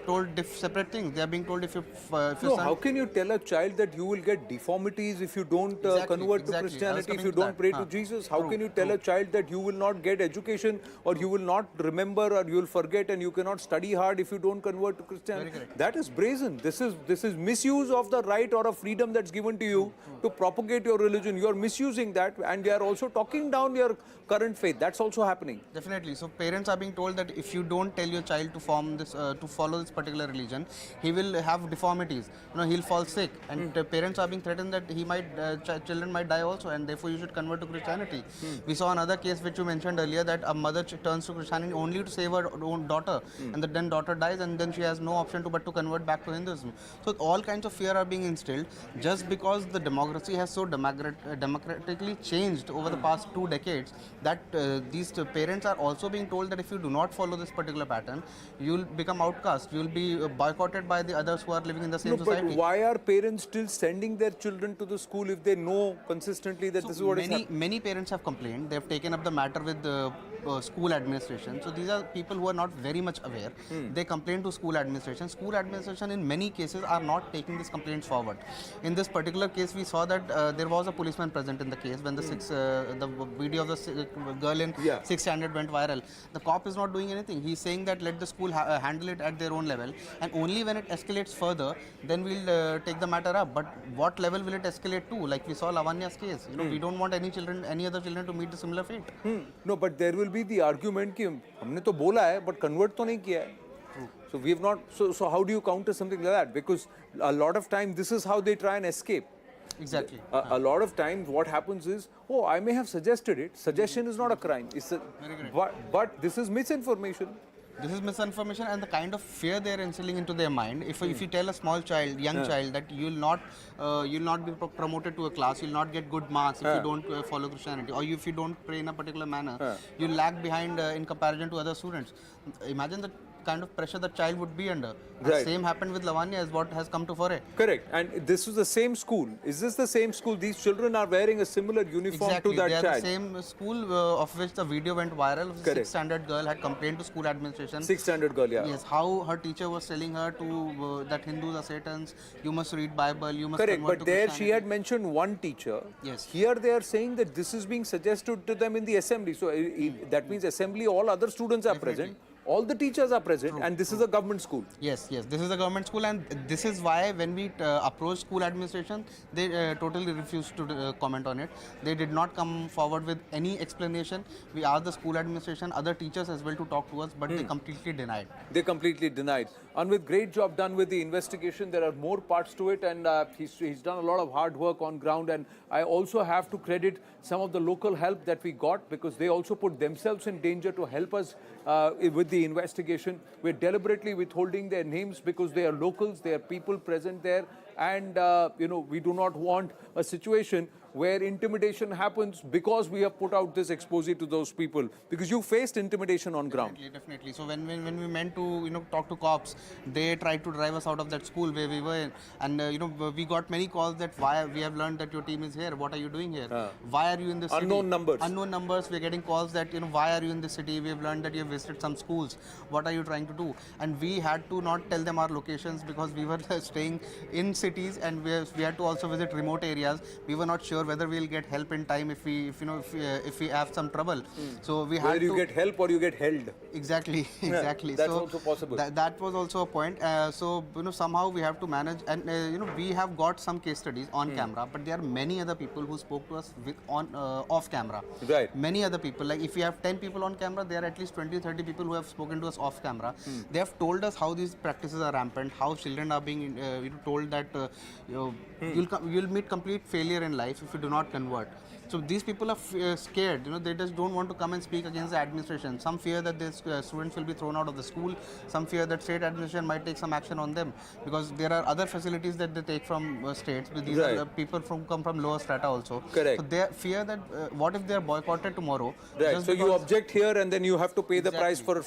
told separate things. They are being told if your son... How can you tell a child that you will get deformities if you don't convert to Christianity, if you don't pray to Jesus? How can you tell a child that you will not get education, or you will not remember, or you will forget, and you cannot study hard if you don't convert to Christianity? That is brazen. This is misuse of the right or a freedom that's given to you to propagate your religion. You are misusing that, and they are also talking down your current faith. That's also happening. Definitely. So parents are being told that if you don't tell your child to follow this particular religion, he will have deformities. He'll fall sick, and parents are being threatened that he might children might die also, and therefore you should convert to Christianity. We saw another case which you mentioned earlier, that a mother turns to Christianity only to save her own daughter, and then daughter dies, and then she has no option but to convert back to Hinduism. So all kinds of fear are being instilled just because the democracy has so so democratically changed over the past 2 decades that these parents are also being told that if you do not follow this particular pattern, you'll become outcast. You'll be boycotted by the others who are living in the same society. But why are parents still sending their children to the school if they know consistently that this is what is happening? Many parents have complained. They have taken up the matter with the school administration. So these are people who are not very much aware. They complain to school administration. School administration in many cases are not taking these complaints forward. In this particular case, we saw that there was a policeman present in the case when the video of the girl in 6th standard went viral. The cop is not doing anything. He's saying that let the school handle it at their own level, and only when it escalates further, then we'll take the matter up. But what level will it escalate to? Like we saw Lavanya's case. We don't want any other children to meet a similar fate. No, but there will be the argument कि हमने तो बोला है, but convert तो नहीं किया है. So we have not. So how do you counter something like that? Because a lot of time this is how they try and escape. Exactly. A lot of times what happens is, oh, I may have suggested it. Suggestion is not a crime. But this is misinformation. This is misinformation, and the kind of fear they are instilling into their mind. If you tell a small child, young child, that you'll not be promoted to a class, you'll not get good marks if you don't follow Christianity, or if you don't pray in a particular manner, you'll lag behind in comparison to other students. Imagine the kind of pressure the child would be under. The same happened with Lavanya as what has come to fore. Correct. And this was the same school. Is this the same school? These children are wearing a similar uniform to that child. They are the same school of which the video went viral. The 6th standard girl had complained to school administration. 6th standard girl, yeah. Yes, how her teacher was telling her to that Hindus are Satans, you must read Bible, you must Correct, convert but to there Christianity. she had mentioned one teacher. Yes. Here they are saying that this is being suggested to them in the assembly. So that means assembly, all other students are present. All the teachers are present, and this is a government school. Yes, this is a government school, and this is why when we approached school administration, they totally refused to comment on it. They did not come forward with any explanation. We asked the school administration, other teachers as well to talk to us, but they completely denied. They completely denied. And with great job done with the investigation, there are more parts to it, and he's done a lot of hard work on ground. And I also have to credit some of the local help that we got, because they also put themselves in danger to help us with the investigation. We're deliberately withholding their names because they are locals, they are people present there, and we do not want a situation where intimidation happens because we have put out this expose to those people, because you faced intimidation on ground. Definitely. So when we meant to talk to cops, they tried to drive us out of that school where we were in, and we got many calls that why we have learned that your team is here. What are you doing here? Why are you in this city? Unknown numbers. Unknown numbers. We're getting calls that why are you in this city? We have learned that you have visited some schools. What are you trying to do? And we had to not tell them our locations because we were staying in cities, and we had to also visit remote areas. We were not sure whether we'll get help in time if we have some trouble. So we had Whether you get help or you get held. Exactly. That's so also possible. That was also a point. So somehow we have to manage, and we have got some case studies on camera, but there are many other people who spoke to us off camera. Right. Many other people. Like if we have 10 people on camera, there are at least 20-30 people who have spoken to us off camera. They have told us how these practices are rampant, how children are being told that you'll meet complete failure in life if you do not convert. So these people are scared. They just don't want to come and speak against the administration. Some fear that the students will be thrown out of the school. Some fear that state administration might take some action on them, because there are other facilities that they take from states. But these are people come from lower strata also. Correct. So they fear that what if they are boycotted tomorrow? Right. So you object here, and then you have to pay the price for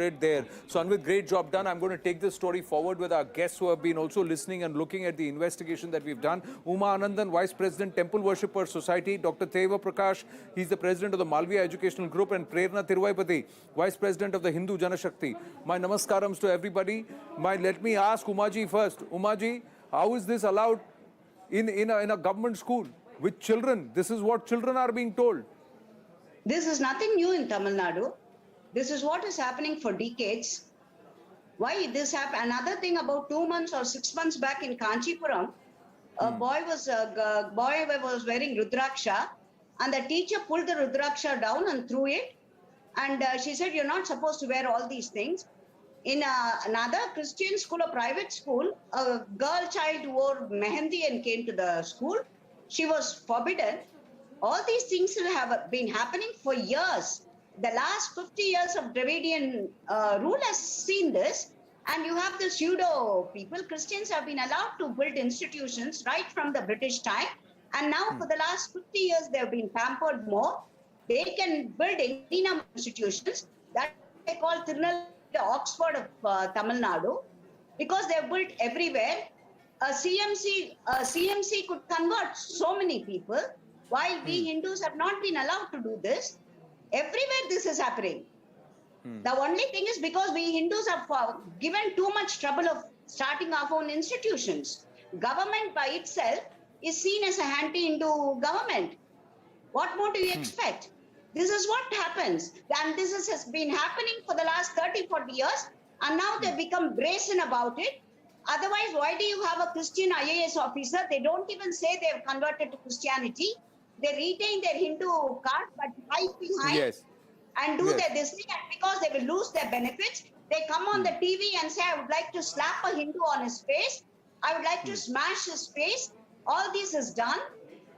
it there. So Anvit, great job done. I'm going to take this story forward with our guests who have been also listening and looking at the investigation that we've done. Uma Anandan, Vice President, Temple Worshippers Society. Dr. Teva Prakash, he's the President of the Malviya Educational Group, and Prerna Thiruvaipati, Vice President of the Hindu Janashakti. My namaskarams to everybody. Let me ask Umaji first. Umaji, how is this allowed in a government school with children? This is what children are being told. This is nothing new in Tamil Nadu. This is what is happening for decades. Why this happened? Another thing, about 2 months or 6 months back in Kanchipuram, a boy was wearing Rudraksha, and the teacher pulled the Rudraksha down and threw it. And she said, you're not supposed to wear all these things. In another Christian school, a private school, a girl child wore mehendi and came to the school. She was forbidden. All these things have been happening for years. The last 50 years of Dravidian rule has seen this. And you have the pseudo people. Christians have been allowed to build institutions right from the British time. And now for the last 50 years, they have been pampered more. They can build any number of institutions. That they call Tirunelveli the Oxford of Tamil Nadu, because they have built everywhere. A CMC could convert so many people, while we Hindus have not been allowed to do this. Everywhere this is happening. The only thing is because we Hindus have given too much trouble of starting our own institutions. Government by itself is seen as a anti-Hindu government. What more do you expect? This is what happens. And this has been happening for the last 30, 40 years. And now they've become brazen about it. Otherwise, why do you have a Christian IAS officer? They don't even say they have converted to Christianity. They retain their Hindu card, but hide behind and do their this thing. And because they will lose their benefits, they come on the TV and say, I would like to slap a Hindu on his face. I would like to smash his face. All this is done.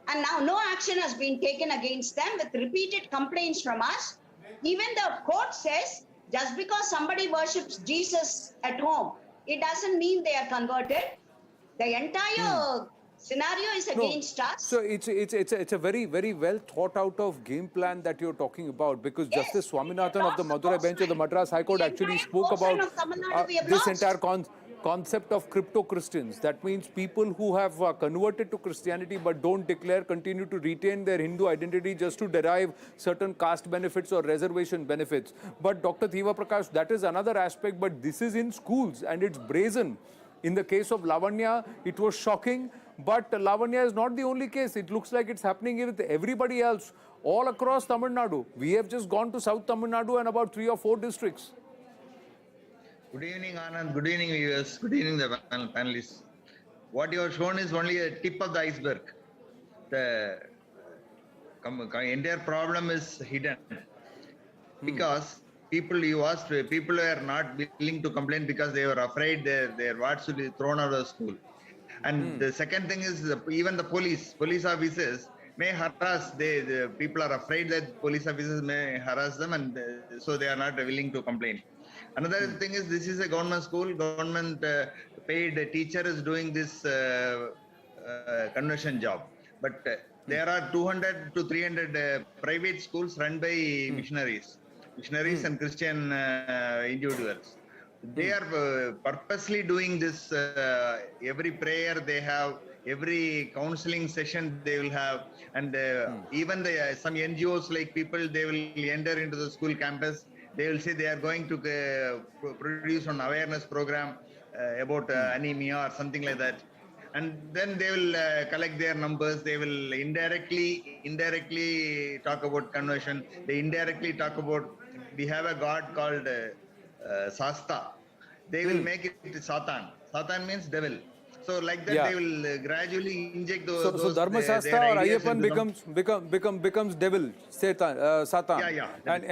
And now no action has been taken against them with repeated complaints from us. Even the court says, just because somebody worships Jesus at home, it doesn't mean they are converted. The entire scenario is against us. So it's a very, very well thought out of game plan that you're talking about, because Justice Swaminathan of the Madurai bench of the Madras High Court actually spoke about this entire concept of crypto-Christians. That means people who have converted to Christianity but don't declare, continue to retain their Hindu identity just to derive certain caste benefits or reservation benefits. But Dr. Thiva Prakash, that is another aspect, but this is in schools and it's brazen. In the case of Lavanya, it was shocking, but Lavanya is not the only case. It looks like it's happening with everybody else all across Tamil Nadu. We have just gone to South Tamil Nadu and about 3 or 4 districts. Good evening, Anand. Good evening, viewers. Good evening, the panelists. What you have shown is only a tip of the iceberg. The entire problem is hidden. Because people were not willing to complain because they were afraid their words will be thrown out of school. And the second thing is even the police officers may harass. The people are afraid that police officers may harass them, and so they are not willing to complain. Another thing is, this is a government school. Government paid teacher is doing this conversion job. But there are 200 to 300 private schools run by missionaries and Christian individuals. They are purposely doing this. Every prayer they have, every counseling session they will have, and even some NGOs like people, they will enter into the school campus. They will say they are going to produce an awareness program about anemia or something like that. And then they will collect their numbers. They will indirectly talk about conversion. They indirectly talk about, we have a god called Sasta. They will make it Satan. Satan means devil. So like that, they will gradually inject those. So Dharma Shastra or Ayyappan becomes devil, Satan. And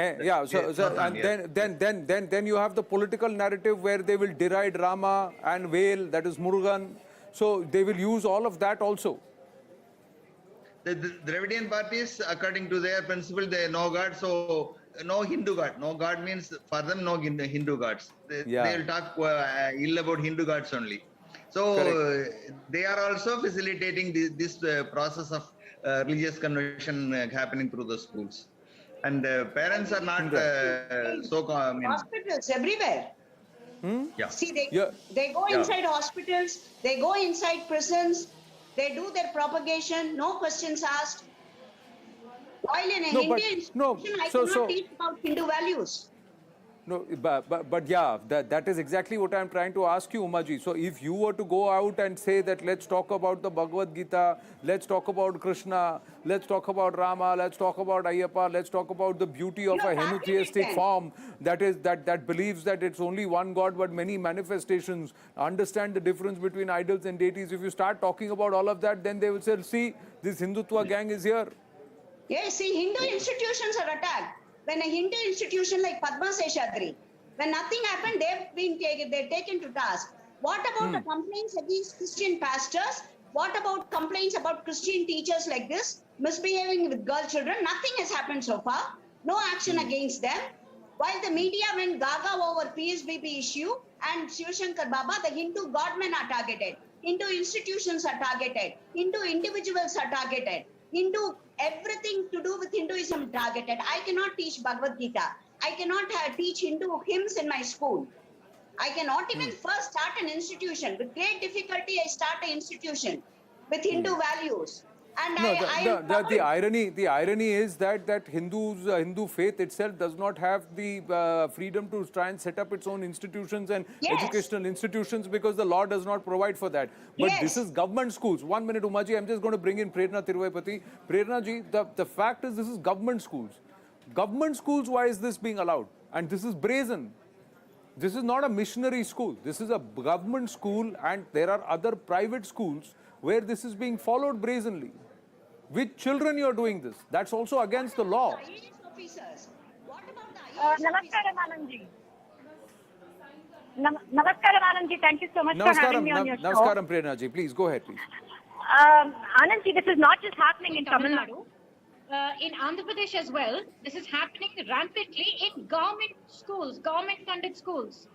then you have the political narrative where they will deride Rama and Vel, that is Murugan. So they will use all of that also. The Dravidian parties, according to their principle, they know God. So no Hindu god. No god means for them no Hindu gods. They will talk ill about Hindu gods only. So they are also facilitating this process of religious conversion happening through the schools. And parents are not hospitals everywhere. See, they go inside hospitals, they go inside prisons, they do their propagation, no questions asked. While in a Hindu institution, I cannot teach about Hindu values. No, but yeah, that is exactly what I am trying to ask you, Umaji. So if you were to go out and say that let's talk about the Bhagavad Gita, let's talk about Krishna, let's talk about Rama, let's talk about Ayyappa, let's talk about the beauty of a henotheistic form that believes that it's only one God but many manifestations, understand the difference between idols and deities. If you start talking about all of that, then they will say, see, this Hindutva gang is here. Yes, see, Hindu institutions are attacked. When a Hindu institution like Padma Seshadri, when nothing happened, they're taken to task. What about the complaints against Christian pastors? What about complaints about Christian teachers like this, misbehaving with girl children? Nothing has happened so far. No action against them. While the media went gaga over PSBB issue and Shiv Shankar Baba, the Hindu godmen are targeted. into institutions are targeted, into individuals are targeted, into everything to do with Hinduism targeted. I cannot teach Bhagavad Gita. I cannot teach Hindu hymns in my school. I cannot even first start an institution. With great difficulty, I start an institution with Hindu values. And the irony is that Hindu faith itself does not have the freedom to try and set up its own institutions and educational institutions because the law does not provide for that. But this is government schools. 1 minute, Umaji, I'm just going to bring in Prerna Tiruvapati. Prerna ji, the fact is this is government schools. Government schools, why is this being allowed? And this is brazen. This is not a missionary school. This is a government school, and there are other private schools where this is being followed brazenly. With children you are doing this. That's also against the law. Namaskaram, Anandji. Namaskaram, Anandji. Thank you so much for having me on your show. Namaskaram, Prerna ji. Please, go ahead, please. Anandji, this is not just happening in Tamil Nadu. In Andhra Pradesh as well, this is happening rampantly in government schools, government-funded schools.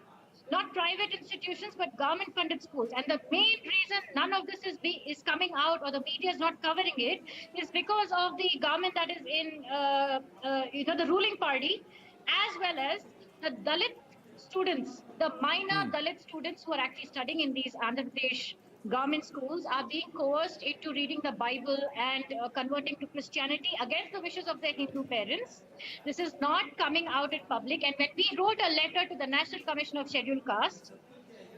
Not private institutions, but government-funded schools. And the main reason none of this is coming out, or the media is not covering it, is because of the government that is in, the ruling party, as well as the Dalit students, the minor Dalit students who are actually studying in these Andhra Pradesh government schools are being coerced into reading the Bible and converting to Christianity against the wishes of their Hindu parents. This is not coming out in public. And when we wrote a letter to the National Commission of Scheduled Castes,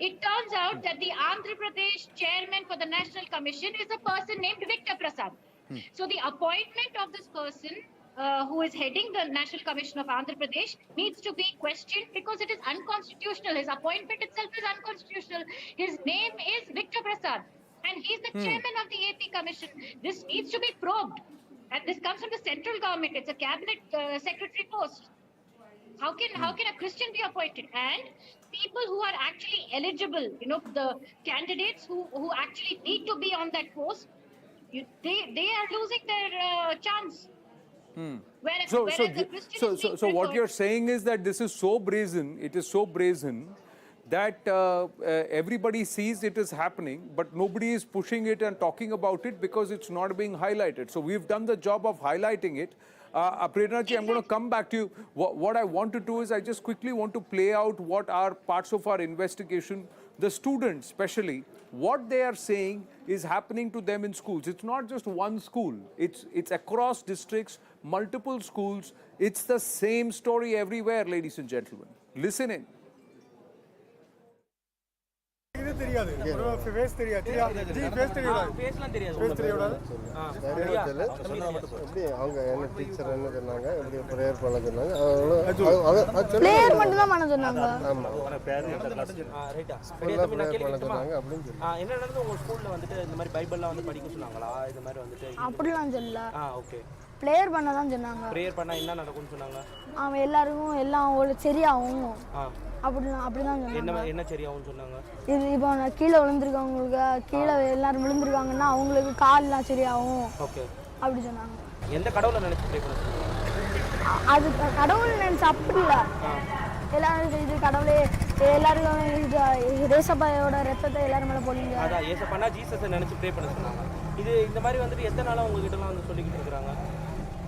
it turns out that the Andhra Pradesh chairman for the National Commission is a person named Victor Prasad. So the appointment of this person who is heading the National Commission of Andhra Pradesh needs to be questioned because it is unconstitutional. His appointment itself is unconstitutional. His name is Victor Prasad, and he's the chairman of the AP Commission. This needs to be probed, and this comes from the central government. It's a cabinet secretary post. How can a Christian be appointed? And people who are actually eligible, the candidates who actually need to be on that post, they are losing their chance. So what you're saying is that this is so brazen, it is so brazen that everybody sees it is happening, but nobody is pushing it and talking about it because it's not being highlighted. So we've done the job of highlighting it. Prerna ji, I'm going to come back to you. What I want to do is I just quickly want to play out what are parts of our investigation. The students, especially, what they are saying is happening to them in schools. It's not just one school. It's across districts, multiple schools. It's the same story everywhere, ladies and gentlemen. Listen in. Prayer பண்ண தான் சொன்னாங்க. Prayer பண்ணா என்ன நடக்கும்னு சொன்னாங்க? அவன் எல்லாருக்கும் எல்லாம் சரியாகும். அப்படிதான் சொன்னாங்க. என்ன சரியாகும்னு சொன்னாங்க? இது இப்போ கீழே விழுந்திருக்கவங்களுக்கு கீழே எல்லாரும் விழுந்திருக்காங்கன்னா அவங்களுக்கு கால்லாம் சரியாகும். ஓகே. அப்படி சொன்னாங்க. எந்த கடவுளை நினைச்சு ப்ரே பண்ணீங்க? அது கடவுள் நினைச்சு அப்படி இல்ல. எல்லாரும் இது கடவுளே எல்லாரும் இது ஏசப்பாயோட ரத்தத்தை எல்லாரும் மேல போடுங்க. அதான் ஏசப்பானா ஜீசஸை நினைச்சு ப்ரே பண்ண சொன்னாங்க. இது இந்த மாதிரி வந்துட்டு எத்தனை நாளா உங்ககிட்டலாம் வந்து சொல்லிக்கிட்டு இருக்காங்க?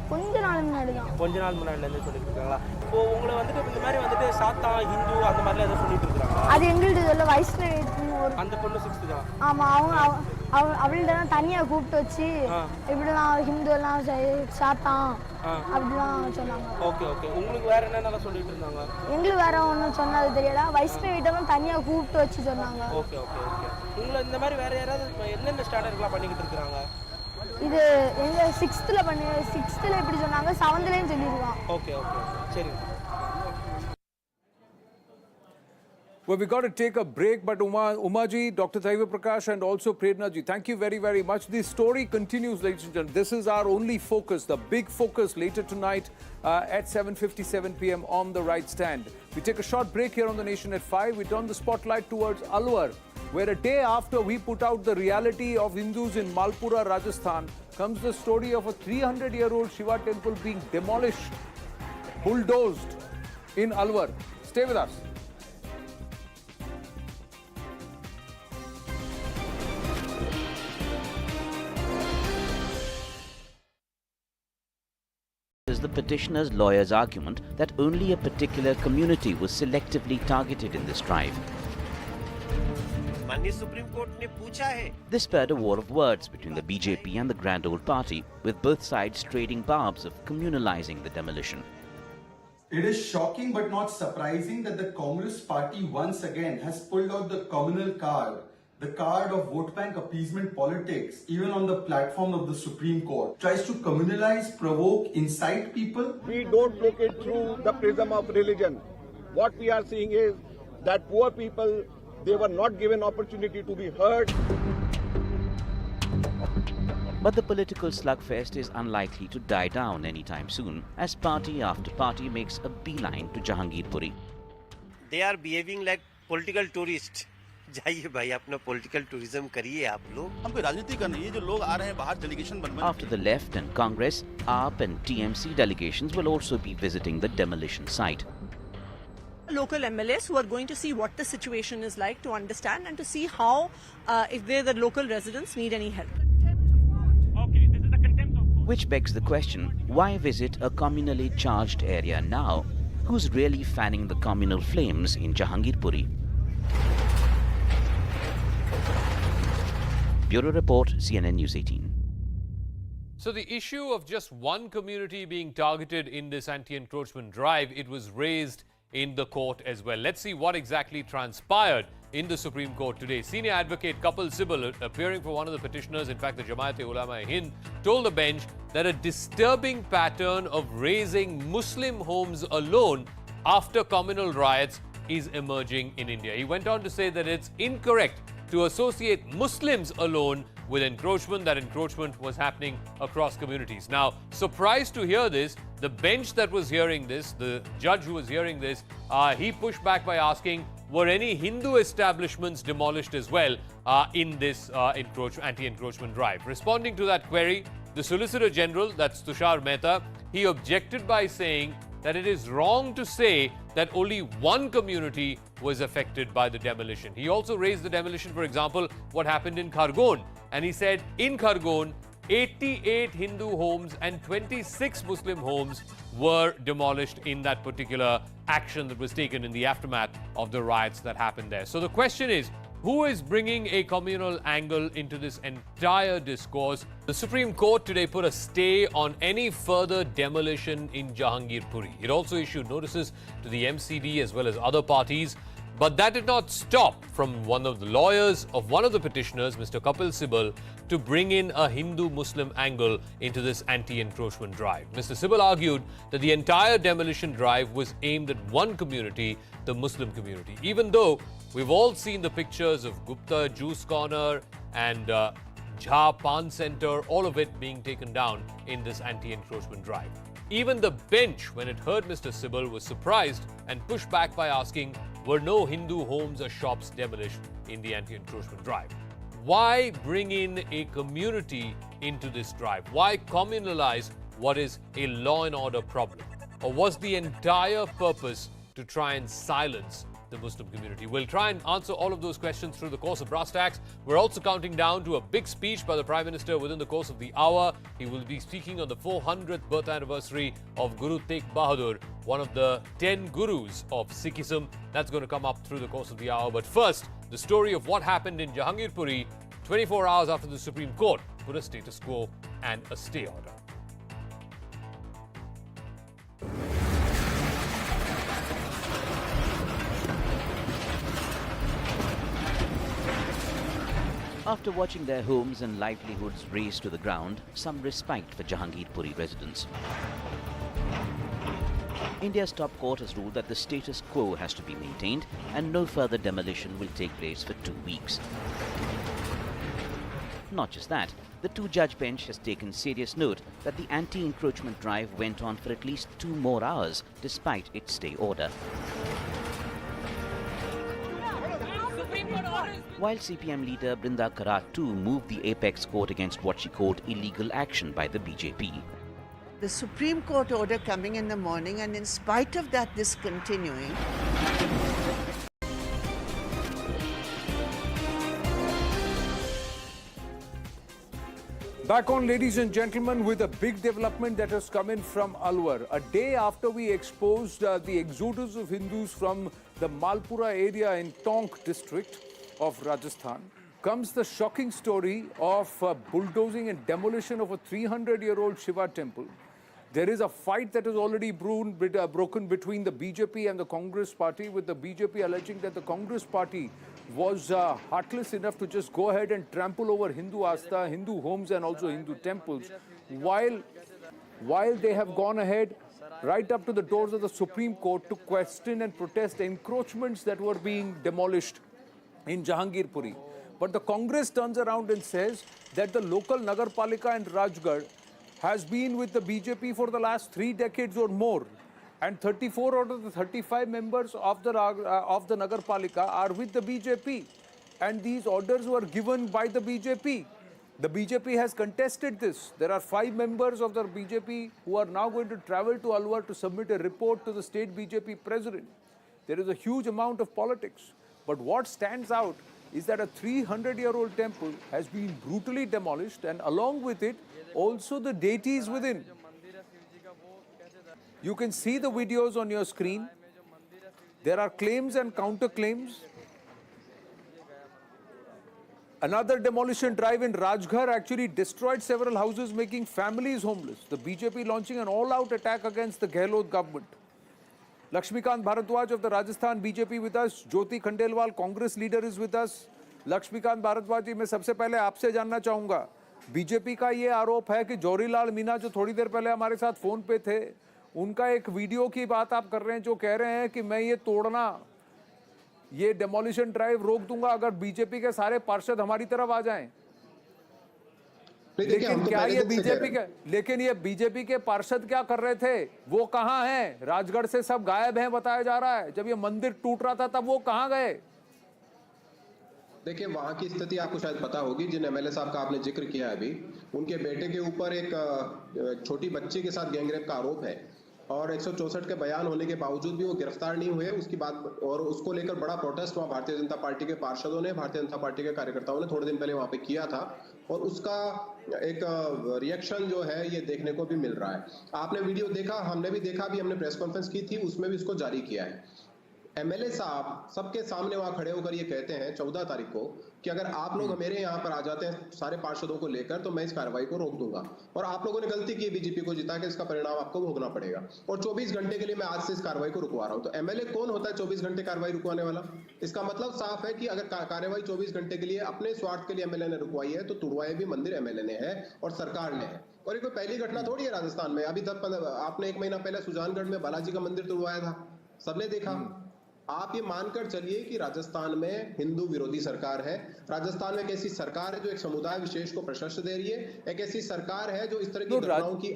கொஞ்ச நாள் முன்னாடி தான். கொஞ்ச நாள் முன்னாடில இருந்து சொல்லிட்டு இருக்காங்களா? இப்போ உங்களை வந்துட்டு இந்த மாதிரி வந்துட்டு சாத்தா ஹிந்து அந்த மாதிரிலாம் ஏதோ சொல்லிட்டு இருக்காங்க. அது எங்கள்ட்ட சொல்ல வைஷ்ணவின்னு ஒரு அந்த பொண்ணு 6th தான். ஆமா அவள்கிட்ட தனியா கூப்பிட்டு வச்சு இப்படிலாம் ஹிந்து எல்லாம் சாத்தான் அப்படிலாம் சொன்னாங்க. Okay okay. உங்களுக்கு வேற என்னென்னலாம் சொல்லிட்டு இருந்தாங்க? எங்களுக்கு வேற ஒன்றும் சொன்னது தெரியல. வைஷ்ணவிட்டவும் தனியா கூப்பிட்டு வச்சு சொன்னாங்க. Okay okay okay. உங்களை இந்த மாதிரி வேற யாராவது என்னென்ன ஸ்டாண்டர்ட்லாம் பண்ணிக்கிட்டு இருக்காங்க? இது எங்க 6th இப்படி சொன்னாங்க, 7th சொல்லிருக்கான். ஓகே ஓகே சரி. Well, we got to take a break, but Umaji, Dr. Thaiva Prakash, and also Prerna ji, thank you very, very much. The story continues, ladies and gentlemen. This is our only focus, the big focus later tonight at 7:57 p.m. on the right stand. We take a short break here on The Nation at 5. We turn the spotlight towards Alwar, where a day after we put out the reality of Hindus in Malpura, Rajasthan, comes the story of a 300-year-old Shiva temple being demolished, bulldozed in Alwar. Stay with us. the petitioner's lawyer's argument that only a particular community was selectively targeted in this drive. This spurred a war of words between the BJP and the Grand Old Party, with both sides trading barbs of communalizing the demolition. It is shocking but not surprising that the Congress party once again has pulled out the communal card, the card of vote bank appeasement politics, even on the platform of the Supreme Court. Tries to communalize, provoke, incite people. We don't look it through the prism of religion. What we are seeing is that poor people, they were not given opportunity to be heard. But the political slugfest is unlikely to die down anytime soon, as party after party makes a beeline to Jahangirpuri. They are behaving like political tourists. जाइए भाई अपना political tourism करिए आप लोग. हमको राजनीति करनी है. ये जो लोग आ रहे हैं बाहर delegation बन. After the left and Congress, AAP and TMC delegations will also be visiting the demolition site. Local MLAs who are going to see what the situation is like, to understand and to see how, if the local residents need any help. Which begs the question, why visit a communally charged area now? Who's really fanning the communal flames in Jahangirpuri? Bureau Report, CNN News 18. So the issue of just one community being targeted in this anti-encroachment drive, it was raised in the court as well. Let's see what exactly transpired in the Supreme Court today. Senior advocate Kapil Sibal, appearing for one of the petitioners, in fact the Jamaat-e-Ulama-e-Hind, told the bench that a disturbing pattern of raising Muslim homes alone after communal riots is emerging in India. He went on to say that it's incorrect to associate Muslims alone with encroachment, that encroachment was happening across communities. Now, surprised to hear this, the bench that was hearing this, the judge who was hearing this, he pushed back by asking, were any Hindu establishments demolished as well in this anti-encroachment drive? Responding to that query, the Solicitor General, that's Tushar Mehta, he objected by saying that it is wrong to say that only one community was affected by the demolition. He also raised the demolition, for example, what happened in Khargon. And he said in Khargon, 88 Hindu homes and 26 Muslim homes were demolished in that particular action that was taken in the aftermath of the riots that happened there. So the question is, who is bringing a communal angle into this entire discourse? The Supreme Court today put a stay on any further demolition in Jahangirpuri. It also issued notices to the MCD as well as other parties. But that did not stop from one of the lawyers of one of the petitioners, Mr. Kapil Sibal, to bring in a Hindu-Muslim angle into this anti-encroachment drive. Mr. Sibal argued that the entire demolition drive was aimed at one community, the Muslim community, even though we've all seen the pictures of Gupta Juice Corner and Jha Pan Center, all of it being taken down in this anti-encroachment drive. Even the bench, when it heard Mr. Sibal, was surprised and pushed back by asking, were no Hindu homes or shops demolished in the anti-encroachment drive? Why bring in a community into this drive? Why communalize what is a law and order problem? Or was the entire purpose to try and silence the Muslim community? We'll try and answer all of those questions through the course of Brass Tacks. We're also counting down to a big speech by the Prime Minister within the course of the hour. He will be speaking on the 400th birth anniversary of Guru Tegh Bahadur, one of the 10 gurus of Sikhism. That's going to come up through the course of the hour. But first, the story of what happened in Jahangirpuri 24 hours after the Supreme Court put a status quo and a stay order. After watching their homes and livelihoods razed to the ground, some respite for Jahangirpuri residents. India's top court has ruled that the status quo has to be maintained and no further demolition will take place for 2 weeks. Not just that, the two-judge bench has taken serious note that the anti-encroachment drive went on for at least 2 more hours despite its stay order. While CPM leader Brinda Karat too moved the apex court against what she called illegal action by the BJP. The Supreme Court order coming in the morning, and in spite of that discontinuing, Back on, ladies and gentlemen, with a big development that has come in from Alwar. A day after we exposed the exodus of Hindus from the Malpura area in Tonk district of Rajasthan, comes the shocking story of bulldozing and demolition of a 300-year-old Shiva temple. There is a fight that has already broken between the BJP and the Congress party, with the BJP alleging that the Congress party was heartless enough to just go ahead and trample over Hindu Astha, Hindu homes and also Hindu temples, while they have gone ahead right up to the doors of the Supreme Court to question and protest encroachments that were being demolished in Jahangirpuri. But the Congress turns around and says that the local Nagarpalika in Rajgarh has been with the BJP for the last 3 decades or more. And 34 out of the 35 members of the Nagarpalika are with the BJP. And these orders were given by the BJP. The BJP has contested this. There are 5 members of the BJP who are now going to travel to Alwar to submit a report to the state BJP president. There is a huge amount of politics. But what stands out is that a 300-year-old temple has been brutally demolished, and along with it, also the deities within. You can see the videos on your screen. There are claims and counterclaims. Another demolition drive in Rajgarh actually destroyed several houses, making families homeless. The BJP launching an all-out attack against the Gehlot government. Lakshmikant Bharadwaj of the Rajasthan BJP with us. Jyoti Khandelwal, Congress leader, is with us. Lakshmikant Bharadwaj जी, मैं सबसे पहले आपसे जानना चाहूँगा, BJP का ये आरोप है कि जौहरीलाल मीना जो थोड़ी देर पहले हमारे साथ फोन पे थे, उनका एक वीडियो की बात आप कर रहे हैं जो कह रहे हैं कि मैं ये तोड़ना, ये डेमोलिशन ड्राइव रोक दूंगा अगर बीजेपी के सारे पार्षद हमारी तरफ आ जाएं। लेकिन क्या ये बीजेपी के बीजेपी के पार्षद क्या कर रहे थे? वो कहाँ हैं? राजगढ़ से सब गायब हैं बताया जा रहा है। जब ये मंदिर टूट रहा था तब वो कहाँ गए? देखिए, वहां की स्थिति आपको शायद पता होगी। जिन एमएलए साहब का आपने जिक्र किया है अभी, उनके बेटे के ऊपर एक छोटी बच्ची के साथ गैंगरेप का आरोप है और 164 के बयान होने के बावजूद भी वो गिरफ्तार नहीं हुए। उसकी बात और उसको लेकर बड़ा प्रोटेस्ट वहाँ भारतीय जनता पार्टी के पार्षदों ने, भारतीय जनता पार्टी के कार्यकर्ताओं ने थोड़े दिन पहले वहाँ पे किया था और उसका एक रिएक्शन जो है ये देखने को भी मिल रहा है। आपने वीडियो देखा, हमने भी देखा, भी हमने प्रेस कॉन्फ्रेंस की थी, उसमें भी इसको जारी किया है। एमएलए साहब सबके सामने वहां खड़े होकर ये कहते हैं 14 तारीख को कि अगर आप लोग मेरे यहाँ पर आ जाते हैं सारे पार्षदों को लेकर तो मैं इस कार्रवाई को रोक दूंगा और आप लोगों ने गलती की बीजेपी को जिता के इसका परिणाम आपको भोगना पड़ेगा और 24 घंटे के लिए मैं आज से इस कार्रवाई को रुकवा रहा हूं। तो एमएलए कौन होता है 24 घंटे कार्रवाई रुकवाने वाला? इसका मतलब साफ है कि अगर कार्रवाई 24 घंटे के लिए अपने स्वार्थ के लिए एमएलए ने रुकवाई है तो तुड़वाए भी मंदिर एमएलए ने है और सरकार ने है। और ये कोई पहली घटना थोड़ी है राजस्थान में। अभी आपने 1 महीना पहले सुजानगढ़ में बालाजी का मंदिर तुड़वाया था, सबने देखा। आप ये मानकर चलिए कि राजस्थान में हिंदू विरोधी सरकार है। राजस्थान में एक ऐसी सरकार है जो एक समुदाय विशेष को प्रशस्त दे रही है। एक ऐसी सरकार है जो इस तरह की घटनाओं की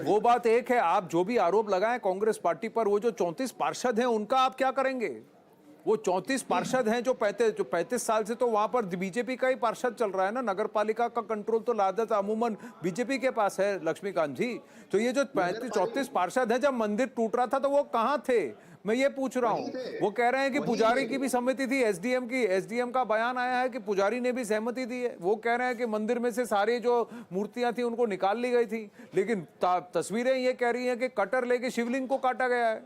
वो बात एक है। आप जो भी आरोप लगाएं कांग्रेस पार्टी पर, वो जो 34 पार्षद हैं उनका आप क्या करेंगे? वो 34 पार्षद हैं जो 35 साल से तो वहां पर बीजेपी का ही पार्षद चल रहा है ना। नगर पालिका का कंट्रोल तो लादत अमूमन बीजेपी के पास है लक्ष्मीकांत जी। तो ये जो 34 पार्षद हैं, जब मंदिर टूट रहा था तो वो कहां थे? मैं ये पूछ रहा हूँ। वो कह रहे हैं कि पुजारी की भी सहमति थी, एसडीएम का बयान आया है कि पुजारी ने भी सहमति दी है। वो कह रहे हैं कि मंदिर में से सारी जो मूर्तियां थी उनको निकाल ली गई थी, लेकिन तस्वीरें ये कह रही हैं कि कटर लेके शिवलिंग को काटा गया है।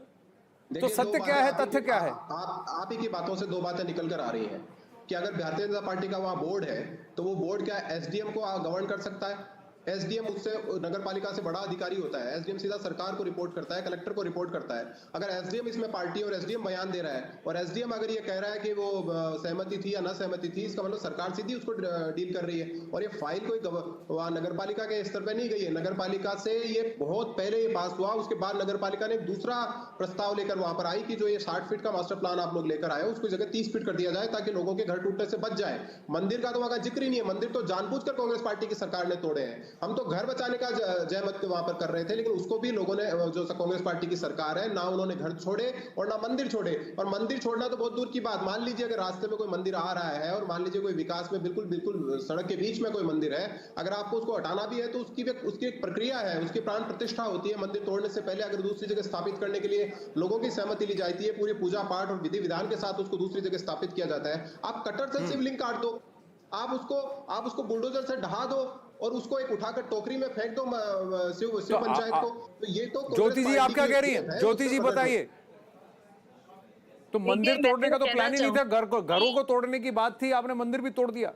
तो सत्य क्या है, तथ्य क्या है? आप ही की बातों से 2 बातें निकल कर आ रही हैं कि अगर भारतीय जनता पार्टी का वहां बोर्ड है तो वो बोर्ड क्या एसडीएम को गवर्न कर सकता है? एसडीएम उससे नगर पालिका से बड़ा अधिकारी होता है। एसडीएम सीधा सरकार को रिपोर्ट करता है, कलेक्टर को रिपोर्ट करता है। अगर एसडीएम इसमें पार्टी और एसडीएम बयान दे रहा है और एसडीएम अगर ये कह रहा है कि वो सहमति थी या ना सहमति थी, इसका मतलब सरकार सीधी उसको डील कर रही है। और ये फाइल कोई वहां नगर पालिका के स्तर पर नहीं गई है। नगर पालिका से ये बहुत पहले ये पास हुआ, उसके बाद नगर पालिका ने एक दूसरा प्रस्ताव लेकर वहां पर आई कि जो ये 60 फीट का मास्टर प्लान आप लोग लेकर आए उसको जगह 30 फीट कर दिया जाए ताकि लोगों के घर टूटने से बच जाए। मंदिर का तो वहां का जिक्र ही नहीं है। मंदिर तो जानबूझकर कांग्रेस पार्टी की सरकार ने तोड़े हैं। हम तो घर बचाने का जयमत वहां पर कर रहे थे, लेकिन उसको भी लोगों ने, जो कांग्रेस पार्टी की सरकार है, ना उन्होंने घर छोड़े और ना मंदिर छोड़े। और मंदिर छोड़ना तो बहुत दूर की बात, मान लीजिए अगर रास्ते में कोई मंदिर आ रहा है और मान लीजिए कोई विकास में बिल्कुल सड़क के बीच में कोई मंदिर है, अगर आपको उसको हटाना भी है तो उसकी एक प्रक्रिया है, उसकी प्राण प्रतिष्ठा होती है। मंदिर तोड़ने से पहले अगर दूसरी जगह स्थापित करने के लिए लोगों की सहमति ली जाती है, पूरी पूजा पाठ और विधि विधान के साथ उसको दूसरी जगह स्थापित किया जाता है। आप कटर से शिवलिंग काट दो, आप उसको बुलडोजर से ढहा दो और उसको एक उठाकर टोकरी में फेंक दो शिव पंचायत को, तो ये तो ज्योति जी आप क्या कह रही हैं? ज्योति जी बताइए। तो मंदिर तोड़ने का तो प्लान ही नहीं था, घरों को तोड़ने की बात थी, आपने मंदिर भी तोड़ दिया।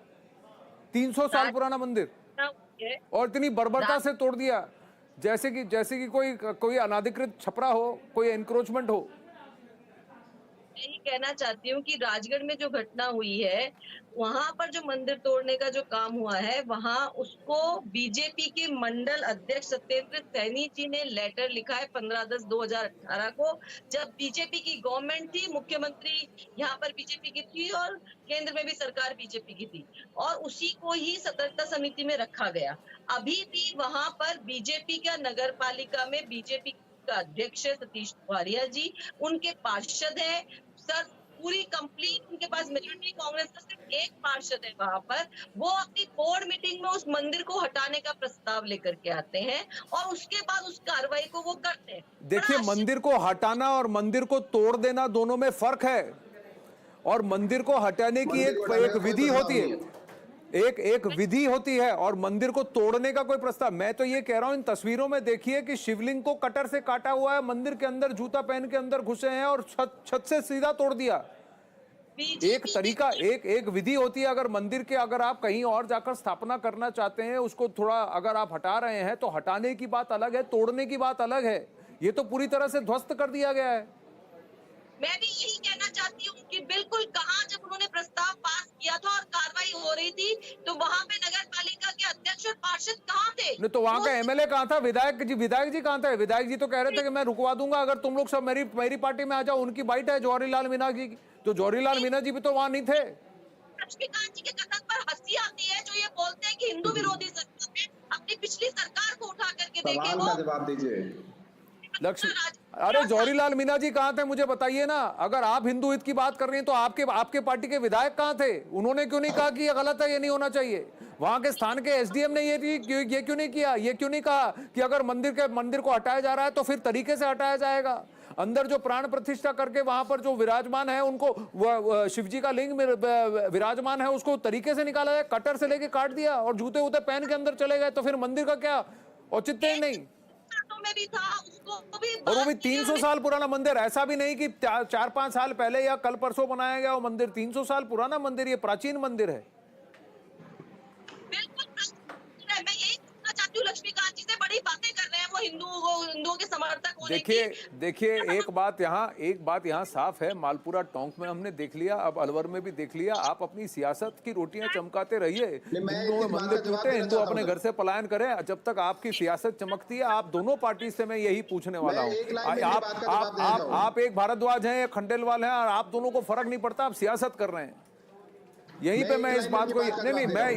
300 साल पुराना मंदिर, और इतनी बर्बरता से तोड़ दिया जैसे कि कोई अनाधिकृत छपरा हो, कोई एनक्रोचमेंट हो। यही कहना चाहती हूँ कि राजगढ़ में जो घटना हुई है, वहां पर जो मंदिर तोड़ने का जो काम हुआ है, वहां उसको बीजेपी के मंडल अध्यक्ष सत्येंद्र सैनी जी ने लेटर लिखा है 15/10/2018 को, जब बीजेपी की गवर्नमेंट थी, मुख्यमंत्री यहाँ पर बीजेपी की थी और केंद्र में भी सरकार बीजेपी की थी, और उसी को ही सतर्कता समिति में रखा गया। अभी भी वहां पर बीजेपी का नगर पालिका में बीजेपी का अध्यक्ष है सतीश वारिया जी, उनके पार्षद है सर, पूरी कंप्लीट उनके पास मेजोरिटी कांग्रेस का सिर्फ एक पार्षद है वहां पर, वो अपनी बोर्ड मीटिंग में उस मंदिर को हटाने का प्रस्ताव लेकर के आते हैं और उसके बाद उस कार्रवाई को वो करते हैं। देखिए, मंदिर को हटाना और मंदिर को तोड़ देना दोनों में फर्क है, और मंदिर को हटाने की एक विधि होती है, एक विधि होती है, और मंदिर को तोड़ने का कोई प्रस्ताव। मैं तो ये कह रहा हूं, इन तस्वीरों में देखिए कि शिवलिंग को कटर से काटा हुआ है, मंदिर के अंदर जूता पहन के अंदर घुसे हैं और छत से सीधा तोड़ दिया। एक तरीका, एक विधि होती है। अगर मंदिर के अगर आप कहीं और जाकर स्थापना करना चाहते हैं, उसको थोड़ा अगर आप हटा रहे हैं तो हटाने की बात अलग है, तोड़ने की बात अलग है। ये तो पूरी तरह से ध्वस्त कर दिया गया है। मैं भी यही कहना चाहती हूँ कि बिल्कुल कहाँ जब उन्होंने प्रस्ताव पास किया था और कार्रवाई हो रही थी, तो वहाँ पे नगर पालिका के अध्यक्ष और पार्षद कहाँ थे? नहीं तो वहाँ का एमएलए कहाँ था? विधायक जी कहाँ थे? विधायक जी तो कह रहे थे कि मैं रुकवा दूंगा अगर तुम लोग सब मेरी पार्टी में आ जाओ। उनकी बाइट है जवाहरीलाल मीना जी की, तो जवाहरीलाल मीना जी भी तो वहाँ नहीं थे। लक्ष्मीकांत जी के कथन पर हंसी आती है, जो ये बोलते हैं कि हिंदू विरोधी सरकार है। अपनी पिछली सरकार को उठा करके देखे, वो जवाब दीजिए। अरे जवाहरीलाल मीना जी कहाँ थे मुझे बताइए ना। अगर आप हिंदू हित की बात कर रही हैं तो आपके पार्टी के विधायक कहाँ थे? उन्होंने क्यों नहीं कहा कि ये गलत है, ये नहीं होना चाहिए? वहां के स्थान के एसडीएम ने ये क्यों नहीं किया? ये क्यों नहीं कहा कि अगर मंदिर को हटाया जा रहा है तो फिर तरीके से हटाया जाएगा? अंदर जो प्राण प्रतिष्ठा करके वहां पर जो विराजमान है, उनको शिव जी का लिंग विराजमान है, उसको तरीके से निकाला जाए। कटर से लेके काट दिया और जूते वूते पहन के अंदर चले गए, तो फिर मंदिर का क्या औचित्य? नहीं। में भी था, उसको भी और वो भी 300 साल पुराना मंदिर, ऐसा भी नहीं कि 4-5 साल पहले या कल परसों बनाया गया वो मंदिर। 300 साल पुराना मंदिर, ये प्राचीन मंदिर है। बिल्कुल मैं यही कहना चाहती हूँ, लक्ष्मीकांत जी से बड़ी बातें कर रहे हैं वो हिंदुओं के समर्थक होने की। देखिए एक बात यहाँ साफ है, मालपुरा टोंक में हमने देख लिया, अब अलवर में भी देख लिया। आप अपनी सियासत की रोटियां चमकाते रहिए, हिंदुओं में मंदिर टूटे, हिंदू अपने घर से पलायन करें। जब तक आपकी सियासत चमकती है, आप दोनों पार्टी से मैं यही पूछने वाला हूँ। आप एक भारद्वाज हैं, एक खंडेलवाल हैं, और आप दोनों को फर्क नहीं पड़ता, आप सियासत कर रहे हैं। यहीं पे मैं इस बात को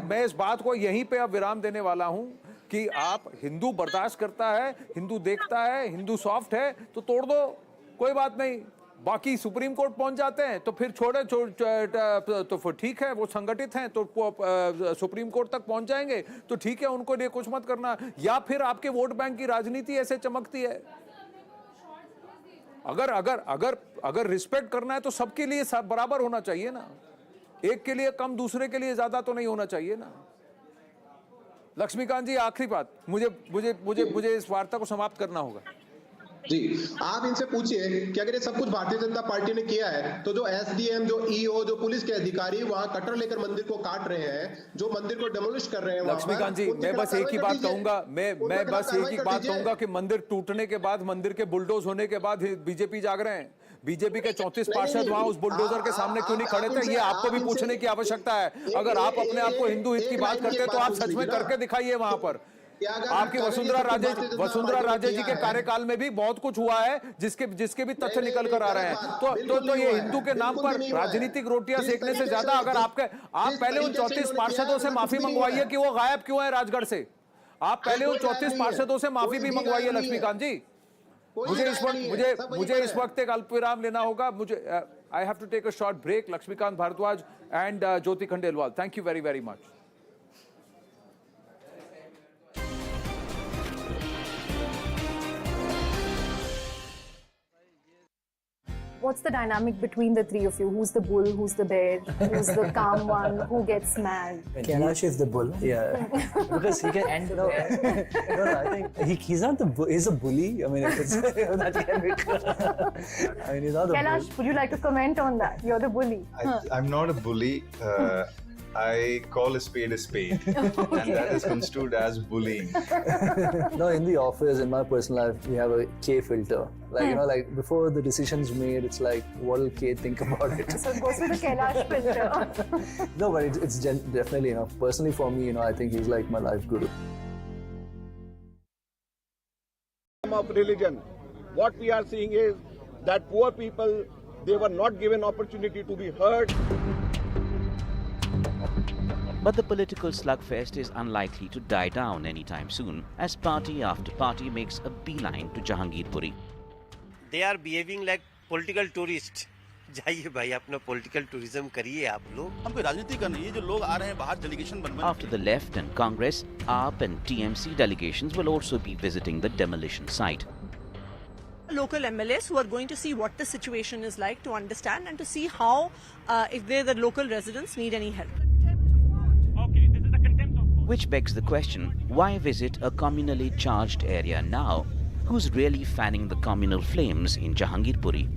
मैं इस बात को यहीं पे अब विराम देने वाला हूं कि आप हिंदू बर्दाश्त करता है, हिंदू देखता है, हिंदू सॉफ्ट है तो तोड़ दो, कोई बात नहीं। बाकी सुप्रीम कोर्ट पहुंच जाते हैं तो फिर तो फिर ठीक है, वो संगठित हैं तो सुप्रीम कोर्ट तक पहुंच जाएंगे तो ठीक है, उनको लिए कुछ मत करना। या फिर आपके वोट बैंक की राजनीति ऐसे चमकती है। अगर रिस्पेक्ट करना है तो सबके लिए सब बराबर होना चाहिए ना, एक के लिए कम दूसरे के लिए ज्यादा तो नहीं होना चाहिए ना। लक्ष्मीकांत जी आखिरी बात, मुझे इस वार्ता को समाप्त करना होगा। जी, आप इनसे पूछिए कि अगर ये सब कुछ भारतीय जनता पार्टी ने किया है तो जो एसडीएम, जो ईओ, जो पुलिस के अधिकारी वहां कटर लेकर मंदिर को काट रहे हैं, जो मंदिर को डेमोलिश कर रहे हैं, लक्ष्मीकांत जी मैं बस एक ही बात कहूंगा, मैं बस एक ही बात कहूंगा कि मंदिर टूटने के बाद, मंदिर के बुलडोज होने के बाद बीजेपी जाग रहे हैं। बीजेपी के 34 पार्षद वहां उस बुलडोजर के सामने क्यों नहीं खड़े थे, ये आपको भी पूछने की आवश्यकता है। अगर आप अपने आप को हिंदू हित की बात करते हैं तो आप सच में करके दिखाइए वहां पर। आपकी वसुंधरा राजे जी के कार्यकाल में भी बहुत कुछ हुआ है जिसके भी तथ्य निकल कर आ रहे हैं। तो ये हिंदू के नाम पर राजनीतिक रोटियां सेकने से ज्यादा अगर आप पहले उन 34 पार्षदों से माफी मंगवाइए कि वो गायब क्यों है राजगढ़ से। आप पहले उन 34 पार्षदों से माफी भी मंगवाइए लक्ष्मीकांत जी। मुझे इस वक्त एक अल्प विराम लेना होगा। I have to take a short break. Laxmikant Bhardwaj and Jyoti Khandelwal, thank you very very much. What's the dynamic between the three of you? Who's the bull? Who's the bear? Who's the calm one? Who gets mad? Kailash is the bull. Yeah, because he can end. No, I think he's not the bull. He's a bully. I mean, it's, that can be. I mean, he's not the Kailash, bull. would you like to comment on that? You're the bully. I'm not a bully. I call a spade, and that is construed as bullying. No, in the office, in my personal life, we have a K filter. Like, you know, like before the decision's made, it's like, what will K think about it? So it goes with the Kailash filter. No, but it's definitely, you know, personally for me, you know, I think he's like my life guru. Of religion, what we are seeing is that poor people, they were not given opportunity to be heard. But the political slugfest is unlikely to die down anytime soon, as party after party makes a beeline to Jahangirpuri. They are behaving like political tourists. जाइए भाई अपना political tourism करिए आप लोग. हमको राजनीति करनी है जो लोग आ रहे हैं बाहर delegation बन. After the left and Congress, AAP and TMC delegations will also be visiting the demolition site. Local MLAs who are going to see what the situation is like to understand and to see how, if the local residents need any help. Which begs the question, why visit a communally charged area now? Who's really fanning the communal flames in Jahangirpuri?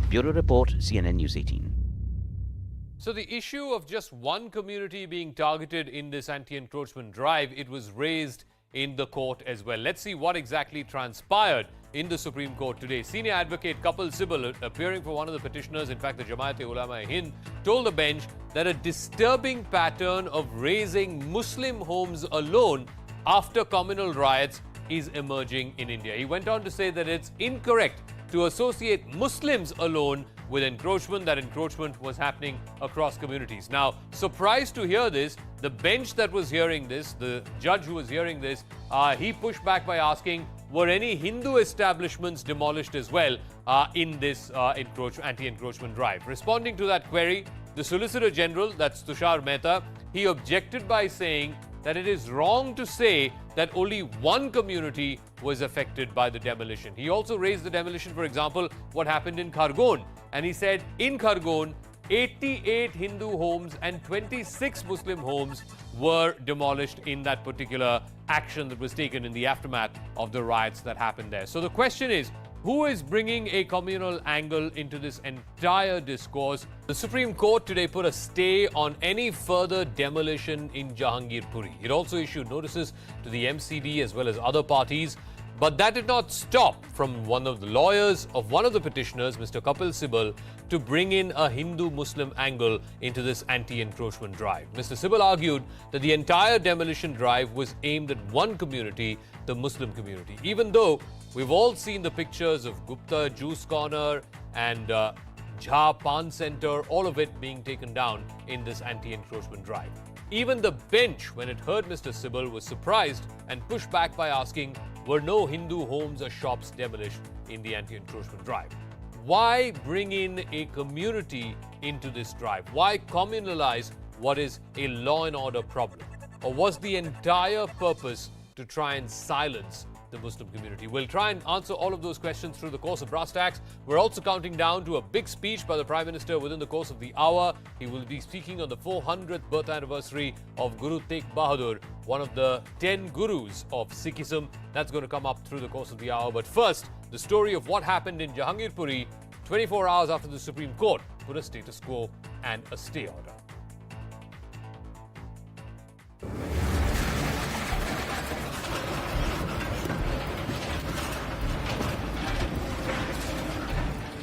Bureau Report, CNN News 18. So the issue of just one community being targeted in this anti-encroachment drive, it was raised in the court as well. Let's see what exactly transpired in the Supreme Court today. Senior advocate Kapil Sibal, appearing for one of the petitioners, in fact the Jamaat-e-Ulama-e-Hind, told the bench that a disturbing pattern of raising Muslim homes alone after communal riots is emerging in India. He went on to say that it's incorrect to associate Muslims alone with encroachment, that encroachment was happening across communities. Now, surprised to hear this, the bench that was hearing this, the judge who was hearing this, he pushed back by asking, were any Hindu establishments demolished as well in this anti-encroachment drive? Responding to that query, the Solicitor General, that's Tushar Mehta, he objected by saying that it is wrong to say that only one community was affected by the demolition. He also raised the demolition, for example, what happened in Khargon. And he said in Khargon, 88 Hindu homes and 26 Muslim homes were demolished in that particular action that was taken in the aftermath of the riots that happened there. So the question is, who is bringing a communal angle into this entire discourse? The Supreme Court today put a stay on any further demolition in Jahangirpuri. It also issued notices to the MCD as well as other parties. But that did not stop from one of the lawyers of one of the petitioners, Mr. Kapil Sibal, to bring in a Hindu-Muslim angle into this anti-encroachment drive. Mr. Sibal argued that the entire demolition drive was aimed at one community, the Muslim community, even though we've all seen the pictures of Gupta Juice Corner and Jha Pan Center, all of it being taken down in this anti-encroachment drive. Even the bench, when it heard Mr. Sibal, was surprised and pushed back by asking, were no Hindu homes or shops demolished in the anti-encroachment drive? Why bring in a community into this drive? Why communalize what is a law and order problem? Or was the entire purpose to try and silence the Muslim community? We'll try and answer all of those questions through the course of Brass Tacks. We're also counting down to a big speech by the Prime Minister within the course of the hour. He will be speaking on the 400th birth anniversary of Guru Tegh Bahadur, one of the 10 gurus of Sikhism. That's going to come up through the course of the hour. But first, the story of what happened in Jahangirpuri 24 hours after the Supreme Court put a status quo and a stay order.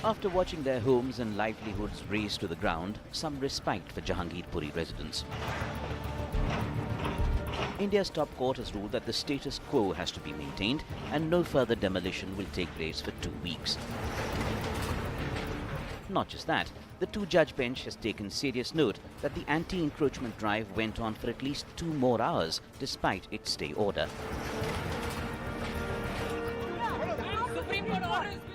After watching their homes and livelihoods razed to the ground, some respite for Jahangirpuri residents. India's top court has ruled that the status quo has to be maintained and no further demolition will take place for 2 weeks. Not just that, the two-judge bench has taken serious note that the anti-encroachment drive went on for at least 2 more hours despite its stay order.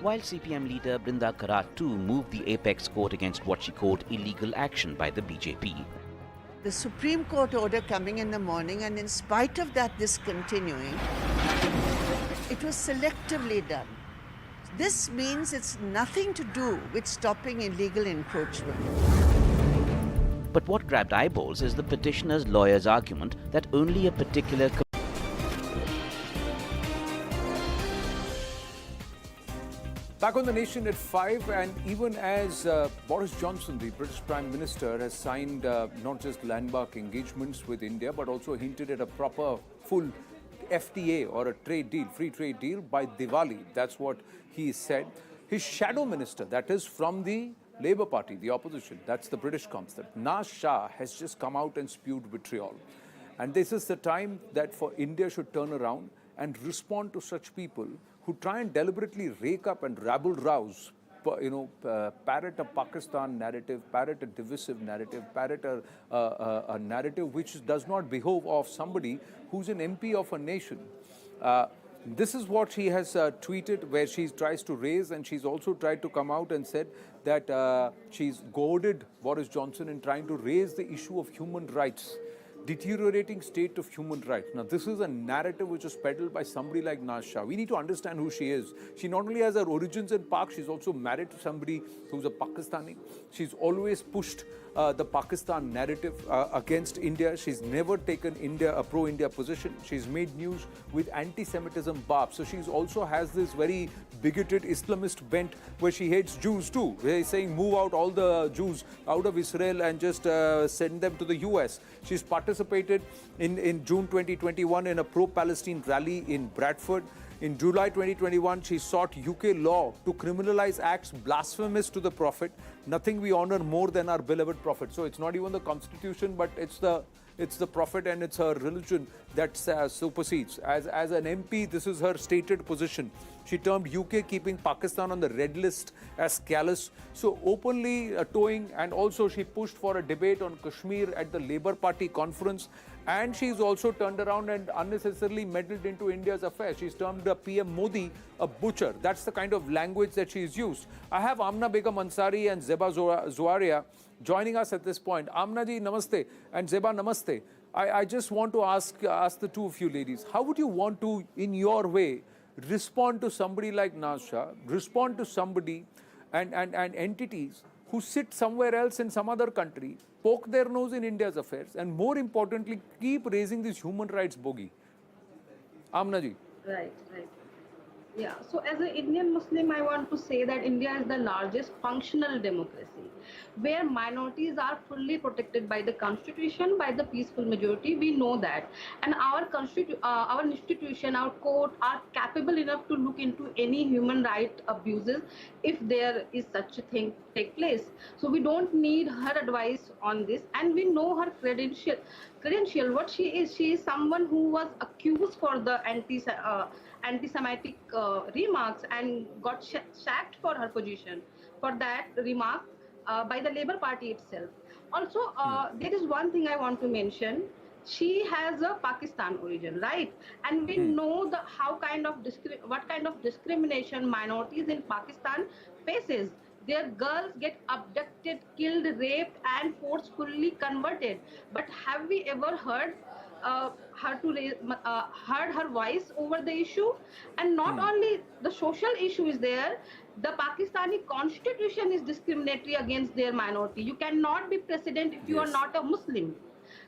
While CPM leader Brinda Karat too moved the apex court against what she called illegal action by the BJP. The Supreme Court order coming in the morning, and in spite of that discontinuing, It was selectively done. This means it's nothing to do with stopping illegal encroachment. But what grabbed eyeballs is the petitioner's lawyer's argument that only a particular Back on the nation at 5, and even as Boris Johnson, the British Prime Minister, has signed not just landmark engagements with India, but also hinted at a proper full FTA or a trade deal, free trade deal by Diwali. That's what he said. His shadow minister, that is from the Labour Party, the opposition, that's the British concept, Naz Shah, has just come out and spewed vitriol. And this is the time that for India should turn around and respond to such people who try and deliberately rake up and rabble-rouse, parrot a Pakistan narrative, parrot a divisive narrative, parrot a narrative which does not behove of somebody who's an MP of a nation. This is what she has tweeted, where she tries to raise, and she's also tried to come out and said that she's goaded Boris Johnson in trying to raise the issue of human rights. Deteriorating state of human rights. Now, this is a narrative which is peddled by somebody like Naz Shah. We need to understand who she is. She not only has her origins in Pak, she's also married to somebody who's a Pakistani. She's always pushed the Pakistan narrative against India. She's never taken a pro-India position. She's made news with anti-Semitism barb. So she's also has this very bigoted Islamist bent where she hates Jews too. Where he's saying move out all the Jews out of Israel and just send them to the US. She's participated in June 2021 in a pro-Palestine rally in Bradford. In July 2021, she sought UK law to criminalize acts blasphemous to the Prophet. Nothing we honor more than our beloved Prophet. So it's not even the Constitution, but it's the Prophet and it's her religion that supersedes. As an MP, this is her stated position. She termed UK keeping Pakistan on the red list as callous. So openly towing, and also she pushed for a debate on Kashmir at the Labour Party conference. And she's also turned around and unnecessarily meddled into India's affairs. She's termed PM Modi a butcher. That's the kind of language that she's used. I have Amna Begum Ansari and Zeba Zuaria joining us at this point. Amna ji, namaste, and Zeba, namaste. I just want to ask the two of you ladies, how would you want to, in your way, respond to somebody like Naz Shah, respond to somebody and entities who sit somewhere else in some other country, poke their nose in India's affairs, and more importantly, keep raising this human rights bogey? Amna ji. Right. Yeah, so as an Indian Muslim, I want to say that India is the largest functional democracy, where minorities are fully protected by the constitution, by the peaceful majority. We know that. And our institution, our court are capable enough to look into any human right abuses if there is such a thing take place. So we don't need her advice on this, and we know her credential. What she is someone who was accused for the anti-Semitic remarks and got sacked for her position for that remark by the Labour Party itself. Also, there is one thing I want to mention. She has a Pakistan origin, right? And we know what kind of discrimination minorities in Pakistan faces. Their girls get abducted, killed, raped, and forcefully converted. But have we ever heard her voice over the issue? And not only the social issue is there, the Pakistani constitution is discriminatory against their minority. You cannot be president if you are not a Muslim.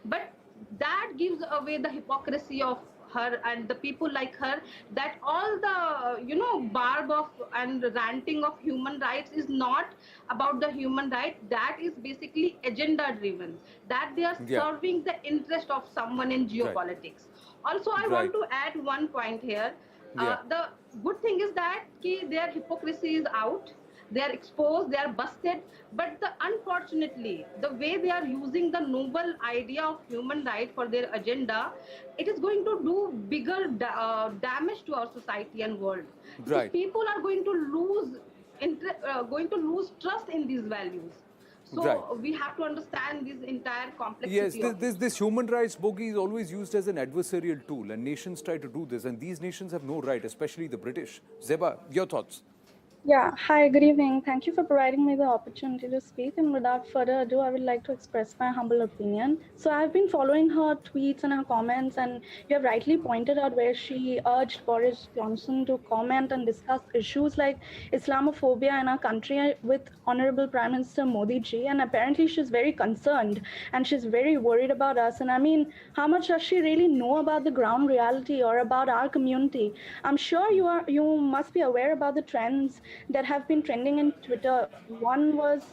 But that gives away the hypocrisy of her and the people like her, that all the barb of and ranting of human rights is not about the human right. That is basically agenda driven, that they are serving the interest of someone in geopolitics. Also, I want to add one point here. The good thing is that their hypocrisy is out. They are exposed, they are busted, but unfortunately, the way they are using the noble idea of human right for their agenda, it is going to do bigger damage to our society and world. Because people are going to lose trust in these values. So we have to understand this entire complexity. Yes, this human rights bogey is always used as an adversarial tool, and nations try to do this, and these nations have no right, especially the British. Zeba, your thoughts? Yeah, hi, good evening. Thank you for providing me the opportunity to speak. And without further ado, I would like to express my humble opinion. So I've been following her tweets and her comments, and you have rightly pointed out where she urged Boris Johnson to comment and discuss issues like Islamophobia in our country with Honorable Prime Minister Modi ji. And apparently she's very concerned and she's very worried about us. And I mean, how much does she really know about the ground reality or about our community? I'm sure you must be aware about the trends that have been trending in Twitter. One was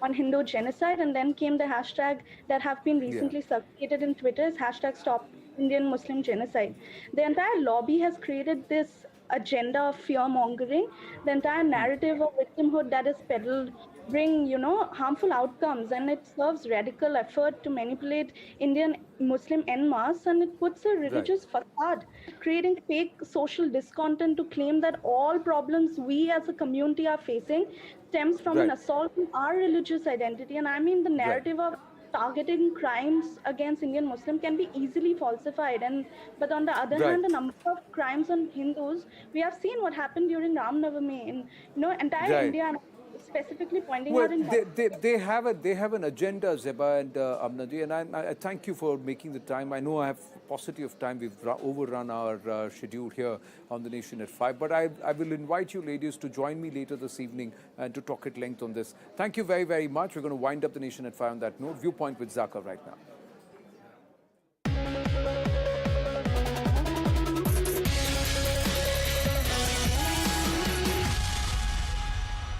on Hindu genocide, and then came the hashtag that have been recently circulated in Twitter is hashtag Stop Indian Muslim Genocide. The entire lobby has created this agenda of fear-mongering. The entire narrative of victimhood that is peddled bring, harmful outcomes, and it serves radical effort to manipulate Indian Muslim en masse, and it puts a religious facade, creating fake social discontent to claim that all problems we as a community are facing stems from an assault on our religious identity. And I mean, the narrative of targeting crimes against Indian Muslim can be easily falsified, but on the other hand, the number of crimes on Hindus, we have seen what happened during Ram Navami in entire India, specifically pointing out in they have an agenda, Zeba and Amnaji, and I thank you for making the time. I know I have paucity of time. We've overrun our schedule here on The Nation at 5, but I will invite you ladies to join me later this evening and to talk at length on this. Thank you very, very much. We're going to wind up The Nation at 5 on that note. Viewpoint with Zaka right now.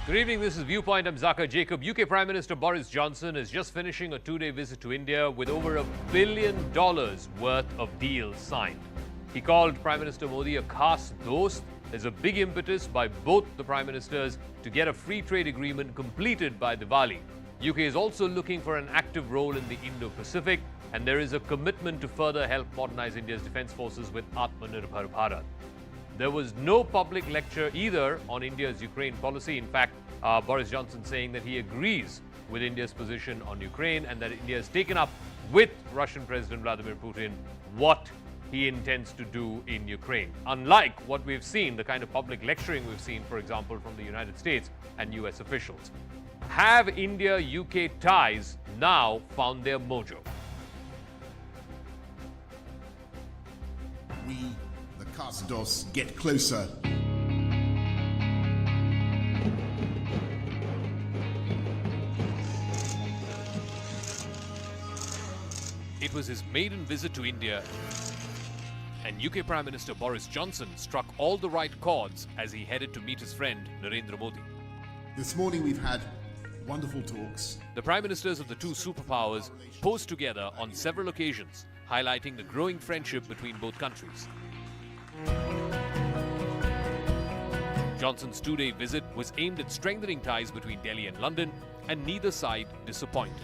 Good evening, this is Viewpoint. I'm Zaka Jacob. UK Prime Minister Boris Johnson is just finishing a two-day visit to India with over $1 billion worth of deals signed. He called Prime Minister Modi a khas dost. There's a big impetus by both the Prime Ministers to get a free trade agreement completed by Diwali. UK is also looking for an active role in the Indo-Pacific, and there is a commitment to further help modernize India's defense forces with Atmanirbhar Bharat. There was no public lecture either on India's Ukraine policy. In fact, Boris Johnson saying that he agrees with India's position on Ukraine and that India has taken up with Russian President Vladimir Putin what he intends to do in Ukraine. Unlike what we've seen, the kind of public lecturing we've seen, for example, from the United States and US officials. Have India-UK ties now found their mojo? We, the Khas-dos, get closer. It was his maiden visit to India, and UK Prime Minister Boris Johnson struck all the right chords as he headed to meet his friend Narendra Modi. This morning we've had wonderful talks. The Prime Ministers of the two superpowers posed together on several occasions, highlighting the growing friendship between both countries. Johnson's two-day visit was aimed at strengthening ties between Delhi and London, and neither side disappointed.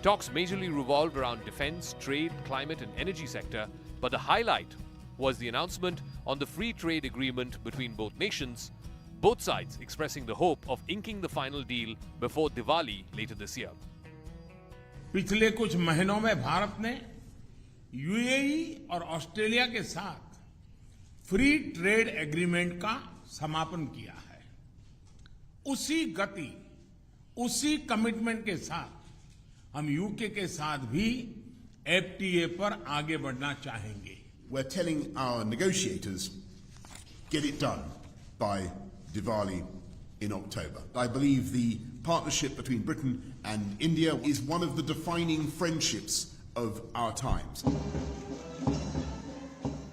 Talks majorly revolved around defense, trade, climate and energy sector, but the highlight was the announcement on the free trade agreement between both nations, both sides expressing the hope of inking the final deal before Diwali later this year. पिछले कुछ महीनों में भारत ने UAE और Australia के साथ free trade agreement का समापन किया है। उसी गति, उसी कमिटमेंट के साथ हम यूके के साथ भी एफटीए पर आगे बढ़ना चाहेंगे। We're telling our negotiators, get it done by Diwali in October. I believe the partnership between Britain and India is one of the defining friendships of our times.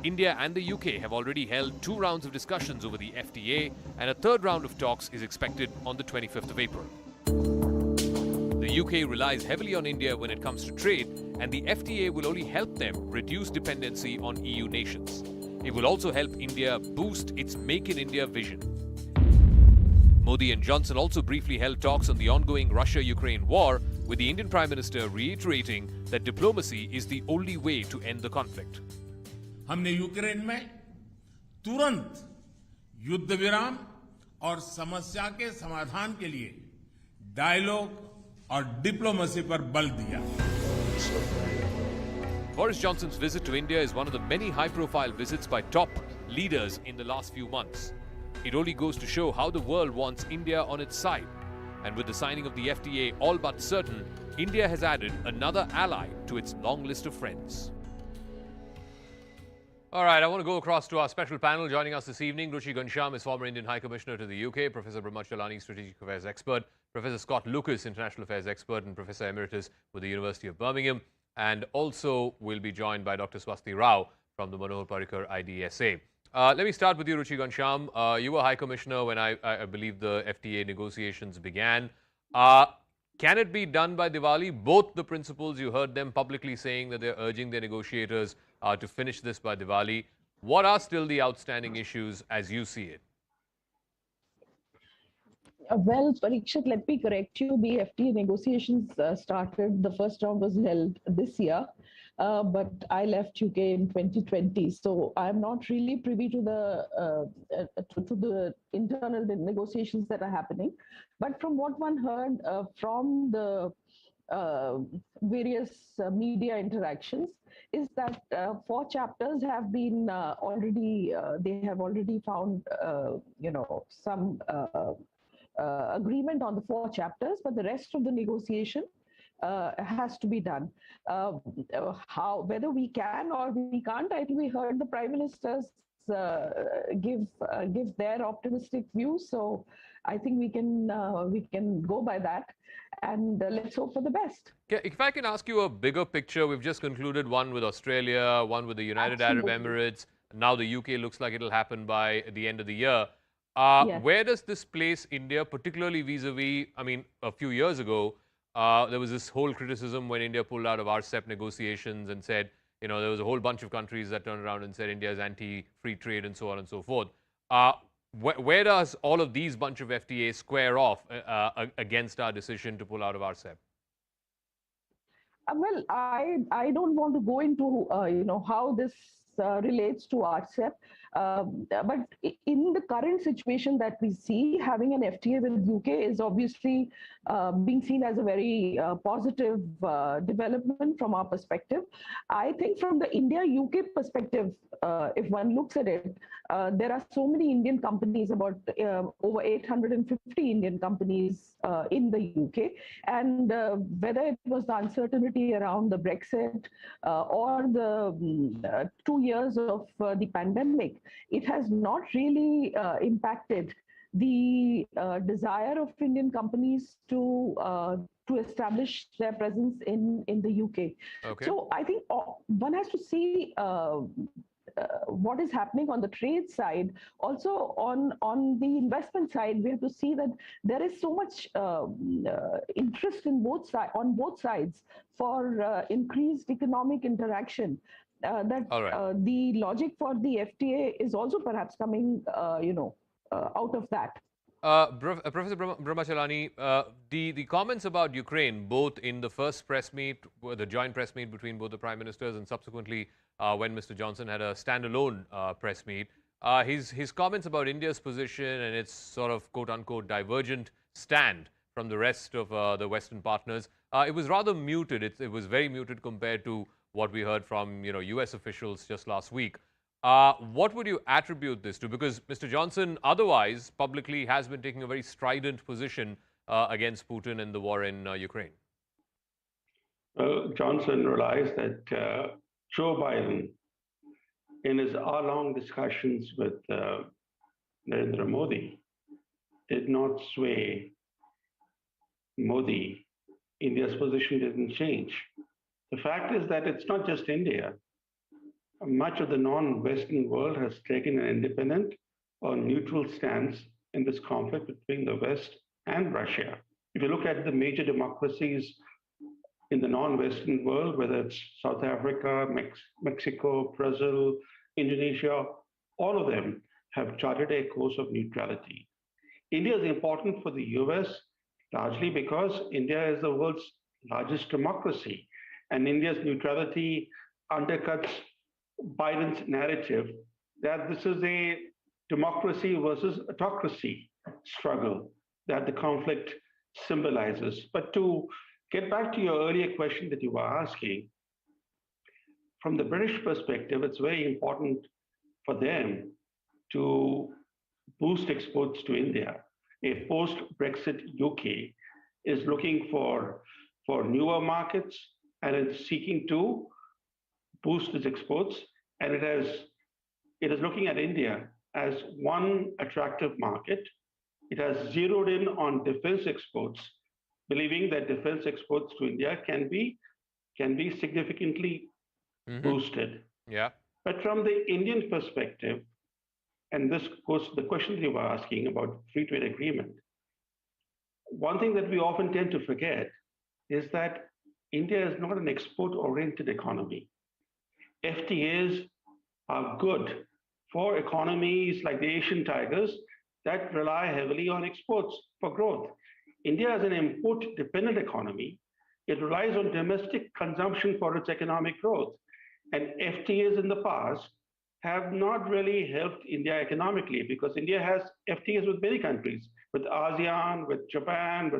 India and the UK have already held 2 rounds of discussions over the FTA, and a third round of talks is expected on the 25th of April. The UK relies heavily on India when it comes to trade, and the FTA will only help them reduce dependency on EU nations. It will also help India boost its Make in India vision. Modi and Johnson also briefly held talks on the ongoing Russia-Ukraine war, with the Indian Prime Minister reiterating that diplomacy is the only way to end the conflict. हमने Ukraine में तुरंत युद्ध विराम और समस्या के समाधान के लिए डायलॉग और डिप्लोमेसी पर बल दिया। Boris Johnson's visit to India is one of the many high-profile visits by top leaders in the last few months. It only goes to show how the world wants India on its side. And with the signing of the FTA all but certain, India has added another ally to its long list of friends. All right, I want to go across to our special panel. Joining us this evening, Ruchi Ghanshyam is former Indian High Commissioner to the UK, Professor Brahmachalani, Strategic Affairs Expert, Professor Scott Lucas, International Affairs Expert and Professor Emeritus with the University of Birmingham, and also will be joined by Dr. Swasti Rao from the Manohar Parrikar IDSA. Let me start with you, Ruchi Ghanshyam. You were High Commissioner when I believe the FTA negotiations began. Can it be done by Diwali? Both the principals, you heard them publicly saying that they're urging their negotiators to finish this by Diwali. What are still the outstanding issues as you see it? Well, Parikshit, let me correct you. The FTA negotiations started, the first round was held this year, but I left UK in 2020. So I'm not really privy to the internal negotiations that are happening. But from what one heard from the various media interactions is that 4 chapters have been they have already found, some agreement on the 4 chapters, but the rest of the negotiation has to be done. Whether we can or we can't, I think we heard the Prime Minister's give their optimistic view. So I think we can go by that, and let's hope for the best. If I can ask you a bigger picture, we've just concluded one with Australia, one with the United Arab Emirates. Now the UK looks like it'll happen by the end of the year. Yes. Where does this place India, particularly vis-a-vis, I mean, a few years ago, there was this whole criticism when India pulled out of RCEP negotiations and said, there was a whole bunch of countries that turned around and said India is anti-free trade and so on and so forth. Where does all of these bunch of FTAs square off against our decision to pull out of RCEP? Well, I don't want to go into how this relates to RCEP. But in the current situation that we see, having an FTA with UK is obviously being seen as a very positive development from our perspective. I think from the India-UK perspective, if one looks at it, there are so many Indian companies, about over 850 Indian companies in the UK. And whether it was the uncertainty around the Brexit or the 2 years of the pandemic, it has not really impacted the desire of Indian companies to establish their presence in the UK. Okay. So I think one has to see what is happening on the trade side. Also on the investment side, we have to see that there is so much interest on both sides for increased economic interaction. That the logic for the FTA is also perhaps coming, out of that. Professor Brahmachalani, the comments about Ukraine, both in the first press meet, the joint press meet between both the Prime Ministers, and subsequently when Mr. Johnson had a standalone press meet, his comments about India's position and its sort of quote-unquote divergent stand from the rest of the Western partners, it was rather muted. It was very muted compared to what we heard from US officials just last week. What would you attribute this to? Because Mr. Johnson otherwise publicly has been taking a very strident position against Putin and the war in Ukraine. Well, Johnson realized that Joe Biden, in his hour-long discussions with Narendra Modi, did not sway Modi. India's position didn't change. The fact is that it's not just India. Much of the non-Western world has taken an independent or neutral stance in this conflict between the West and Russia. If you look at the major democracies in the non-Western world, whether it's South Africa, Mexico, Brazil, Indonesia, all of them have charted a course of neutrality. India is important for the US largely because India is the world's largest democracy. And India's neutrality undercuts Biden's narrative that this is a democracy versus autocracy struggle that the conflict symbolizes. But to get back to your earlier question that you were asking, from the British perspective, it's very important for them to boost exports to India. A post-Brexit UK is looking for newer markets and is seeking to boost its exports, and it is looking at India as one attractive market. It has zeroed in on defense exports, believing that defense exports to India can be significantly boosted. Yeah. But from the Indian perspective, and this goes to the question you were asking about free trade agreement, one thing that we often tend to forget is that India is not an export-oriented economy. FTAs are good for economies like the Asian tigers that rely heavily on exports for growth. India is an import-dependent economy. It relies on domestic consumption for its economic growth. And FTAs in the past have not really helped India economically because India has FTAs with many countries, with ASEAN, with Japan,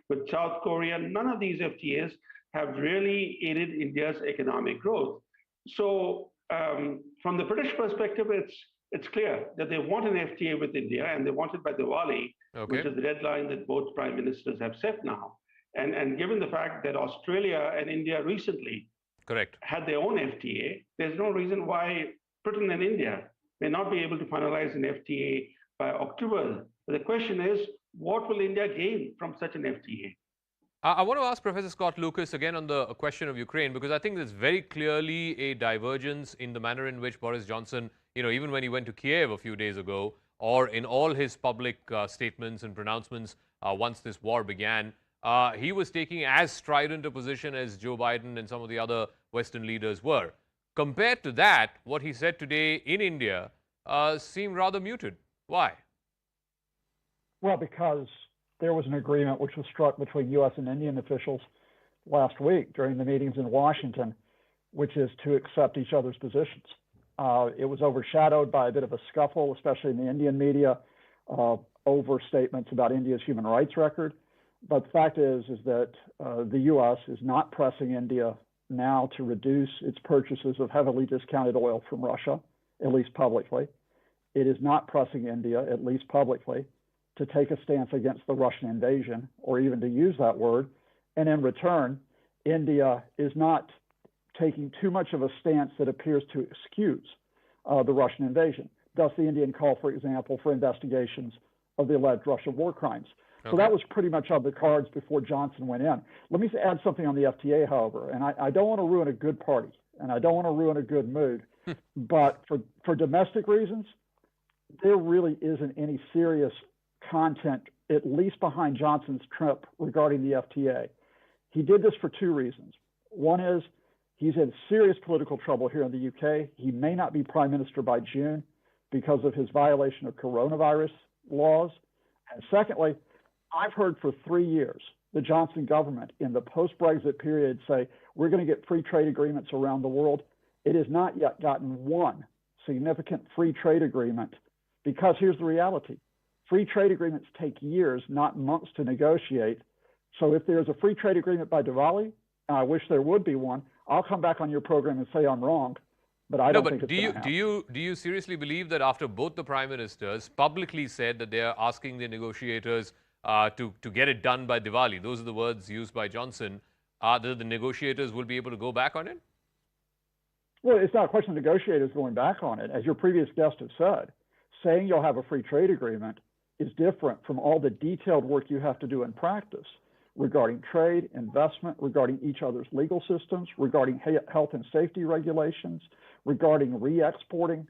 with South Korea. None of these FTAs have really aided India's economic growth. So from the British perspective, it's clear that they want an FTA with India, and they want it by Diwali, which is the deadline that both prime ministers have set now. And given the fact that Australia and India recently had their own FTA, there's no reason why Britain and India may not be able to finalize an FTA by October. But the question is, what will India gain from such an FTA? I want to ask Professor Scott Lucas again on the question of Ukraine, because I think there's very clearly a divergence in the manner in which Boris Johnson, even when he went to Kiev a few days ago, or in all his public statements and pronouncements once this war began, he was taking as strident a position as Joe Biden and some of the other Western leaders were. Compared to that, what he said today in India seemed rather muted. Why? Well, because there was an agreement which was struck between U.S. and Indian officials last week during the meetings in Washington, which is to accept each other's positions. It was overshadowed by a bit of a scuffle, especially in the Indian media, over statements about India's human rights record. But the fact is that the U.S. is not pressing India now to reduce its purchases of heavily discounted oil from Russia, at least publicly. It is not pressing India, at least publicly, to take a stance against the Russian invasion, or even to use that word. And in return, India is not taking too much of a stance that appears to excuse the Russian invasion. Thus, the Indian call, for example, for investigations of the alleged Russian war crimes. So that was pretty much on the cards before Johnson went in. Let me add something on the FTA, however, and I don't want to ruin a good party, and I don't want to ruin a good mood, but for domestic reasons, there really isn't any serious content, at least behind Johnson's trip regarding the FTA. He did this for two reasons. One is he's in serious political trouble here in the UK. He may not be prime minister by June because of his violation of coronavirus laws. And secondly, I've heard for 3 years the Johnson government in the post-Brexit period say, we're going to get free trade agreements around the world. It has not yet gotten one significant free trade agreement because here's the reality. Free trade agreements take years, not months, to negotiate. So if there's a free trade agreement by Diwali, and I wish there would be one, I'll come back on your program and say I'm wrong. But I don't think it's going to happen. Do you seriously believe that after both the prime ministers publicly said that they are asking the negotiators to get it done by Diwali, those are the words used by Johnson, that the negotiators will be able to go back on it? Well, it's not a question of negotiators going back on it. As your previous guest have said, saying you'll have a free trade agreement is different from all the detailed work you have to do in practice regarding trade, investment, regarding each other's legal systems, regarding health and safety regulations, regarding re-exporting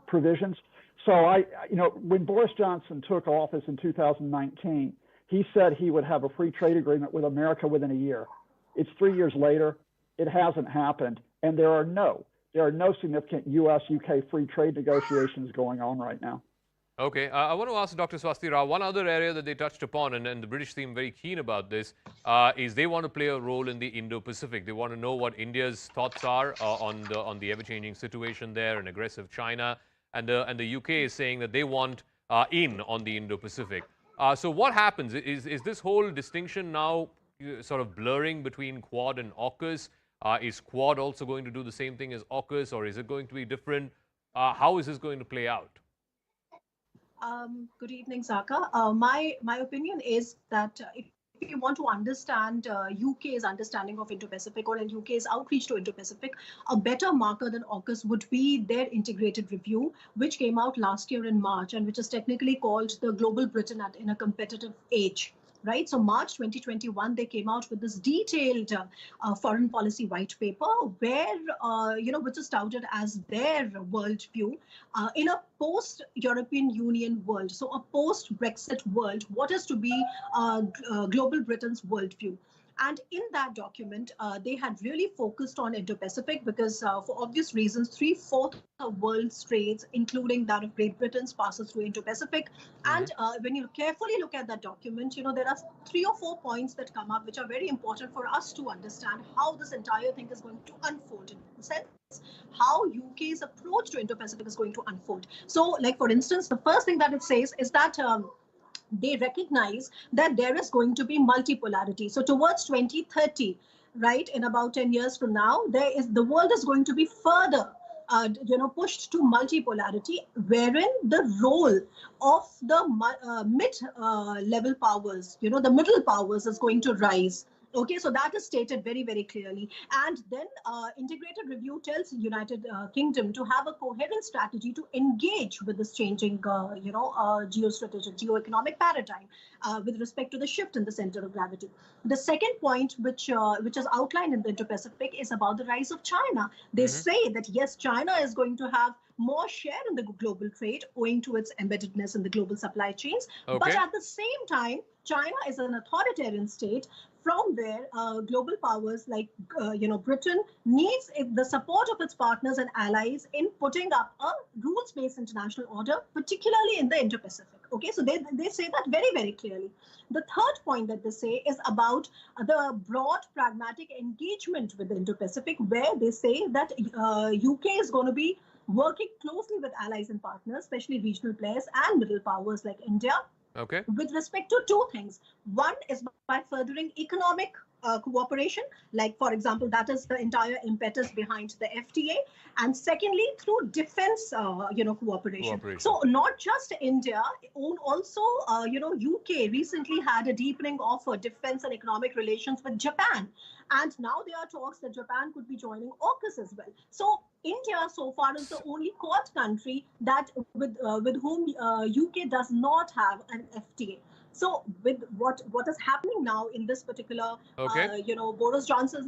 provisions. So when Boris Johnson took office in 2019, he said he would have a free trade agreement with America within a year. It's 3 years later. It hasn't happened. And there are no significant U.S.-UK free trade negotiations going on right now. Okay, I want to ask Dr. Swasti Rao, one other area that they touched upon, and the British seem very keen about this, is they want to play a role in the Indo-Pacific. They want to know what India's thoughts are on the ever-changing situation there, and aggressive China, and the UK is saying that they want in on the Indo-Pacific. So what happens? Is this whole distinction now sort of blurring between Quad and AUKUS? Is Quad also going to do the same thing as AUKUS, or is it going to be different? How is this going to play out? Good evening, Saka. My opinion is that if you want to understand UK's understanding of Indo-Pacific or UK's outreach to Indo-Pacific, a better marker than AUKUS would be their integrated review, which came out last year in March and which is technically called the Global Britain in a Competitive Age. Right, so March 2021, they came out with this detailed foreign policy white paper, where which is touted as their worldview in a post-European Union world. So a post-Brexit world, what is to be Global Britain's worldview? And in that document, they had really focused on Indo-Pacific because for obvious reasons, 3/4 of world's trades, including that of Great Britain's, passes through Indo-Pacific. And when you carefully look at that document, there are 3 or 4 points that come up, which are very important for us to understand how this entire thing is going to unfold, in the sense how UK's approach to Indo-Pacific is going to unfold. So, like, for instance, the first thing that it says is that they recognize that there is going to be multipolarity. So towards 2030, right, in about 10 years from now, the world is going to be further pushed to multipolarity, wherein the role of the mid-level powers, the middle powers, is going to rise. Okay, so that is stated very, very clearly. And then integrated review tells United Kingdom to have a coherent strategy to engage with this changing, geostrategic, geoeconomic paradigm with respect to the shift in the center of gravity. The second point, which is outlined in the Indo-Pacific, is about the rise of China. They say that, yes, China is going to have more share in the global trade owing to its embeddedness in the global supply chains. Okay. But at the same time, China is an authoritarian state from where global powers like Britain needs the support of its partners and allies in putting up a rules-based international order, particularly in the Indo-Pacific. Okay, so they say that very, very closely. The third point that they say is about the broad pragmatic engagement with the Indo-Pacific, where they say that UK is going to be working closely with allies and partners, especially regional players and middle powers like India, okay, with respect to two things. One is by furthering economic cooperation, like, for example, that is the entire impetus behind the FTA, and secondly, through defense, cooperation. So not just India, also, UK recently had a deepening of defense and economic relations with Japan, and now there are talks that Japan could be joining AUKUS as well. So India so far is the only Quad country that with whom UK does not have an FTA. So with what is happening now in this particular, Boris Johnson's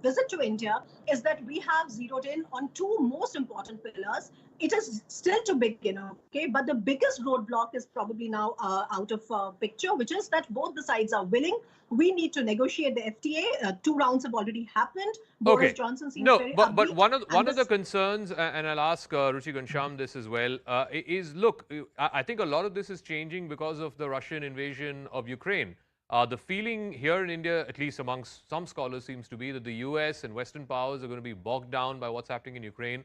visit to India, is that we have zeroed in on two most important pillars. It is still to begin, okay, but the biggest roadblock is probably now out of picture, which is that both the sides are willing. We need to negotiate the FTA. 2 rounds have already happened. Boris Johnson seems very but upbeat, one of the concerns, and I'll ask Ruchi Ghanshyam this as well, is, look, I think a lot of this is changing because of the Russian invasion of Ukraine. The feeling here in India, at least amongst some scholars, seems to be that the US and Western powers are going to be bogged down by what's happening in Ukraine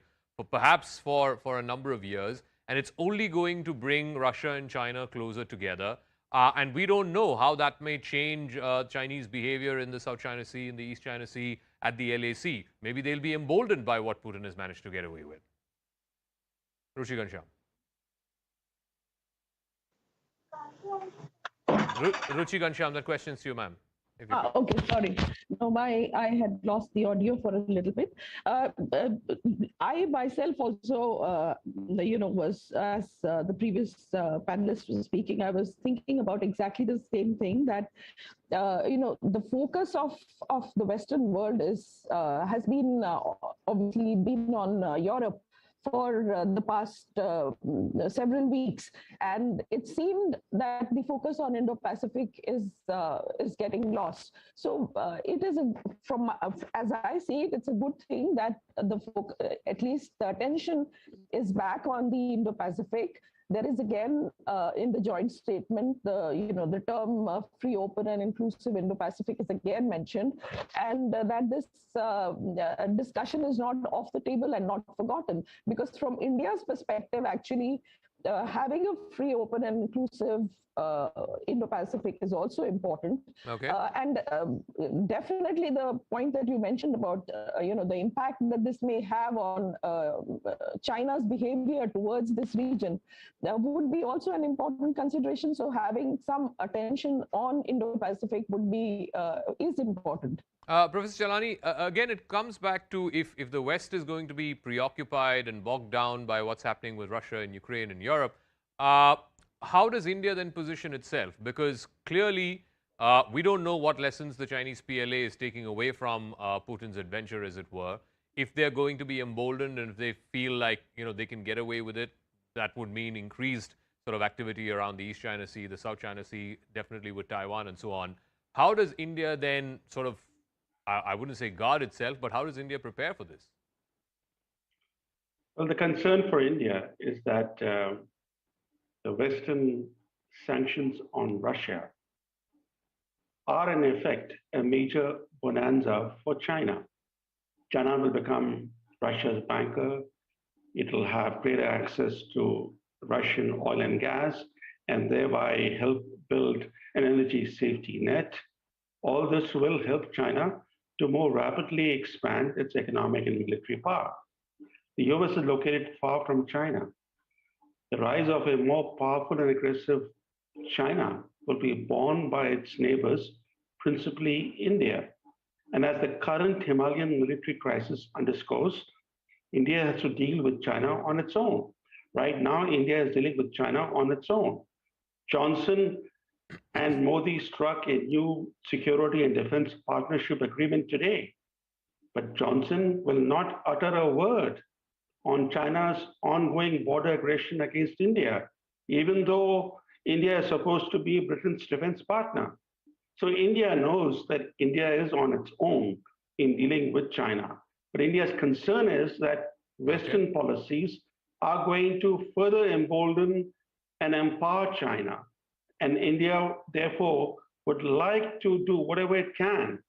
perhaps for a number of years, and it's only going to bring Russia and China closer together. And we don't know how that may change Chinese behavior in the South China Sea, in the East China Sea, at the LAC. Maybe they'll be emboldened by what Putin has managed to get away with. Ruchi Ghanshyam. Ruchi Ghanshyam, that question's to you, ma'am. Okay, sorry. No, I had lost the audio for a little bit. I myself also, was, as the previous panelist was speaking, I was thinking about exactly the same thing, that, the focus of the Western world has been obviously been on Europe for the past several weeks, and it seemed that the focus on Indo-Pacific is getting lost. So it is as I see it, it's a good thing that at least the attention is back on the Indo-Pacific. There is again in the joint statement, the term free, open, and inclusive Indo-Pacific is again mentioned, and that this discussion is not off the table and not forgotten. Because from India's perspective, actually, having a free, open, and inclusive Indo-Pacific is also important. Okay. And definitely the point that you mentioned about the impact that this may have on China's behavior towards this region would be also an important consideration. So having some attention on Indo-Pacific would be is important. Professor Chalani, again, it comes back to if the West is going to be preoccupied and bogged down by what's happening with Russia and Ukraine and Europe, how does India then position itself? Because clearly, we don't know what lessons the Chinese PLA is taking away from Putin's adventure, as it were. If they're going to be emboldened and if they feel like they can get away with it, that would mean increased sort of activity around the East China Sea, the South China Sea, definitely with Taiwan and so on. How does India then sort of, I wouldn't say guard itself, but how does India prepare for this? Well, the concern for India is that the Western sanctions on Russia are in effect a major bonanza for China. China will become Russia's banker. It will have greater access to Russian oil and gas and thereby help build an energy safety net. All this will help China to more rapidly expand its economic and military power. The US is located far from China. The rise of a more powerful and aggressive China will be borne by its neighbors, principally India. And as the current Himalayan military crisis underscores, India has to deal with China on its own. Right now, India is dealing with China on its own. Johnson and Modi struck a new security and defense partnership agreement today. But Johnson will not utter a word on China's ongoing border aggression against India, even though India is supposed to be Britain's defense partner. So India knows that India is on its own in dealing with China. But India's concern is that Western policies are going to further embolden and empower China. And India, therefore, would like to do whatever it can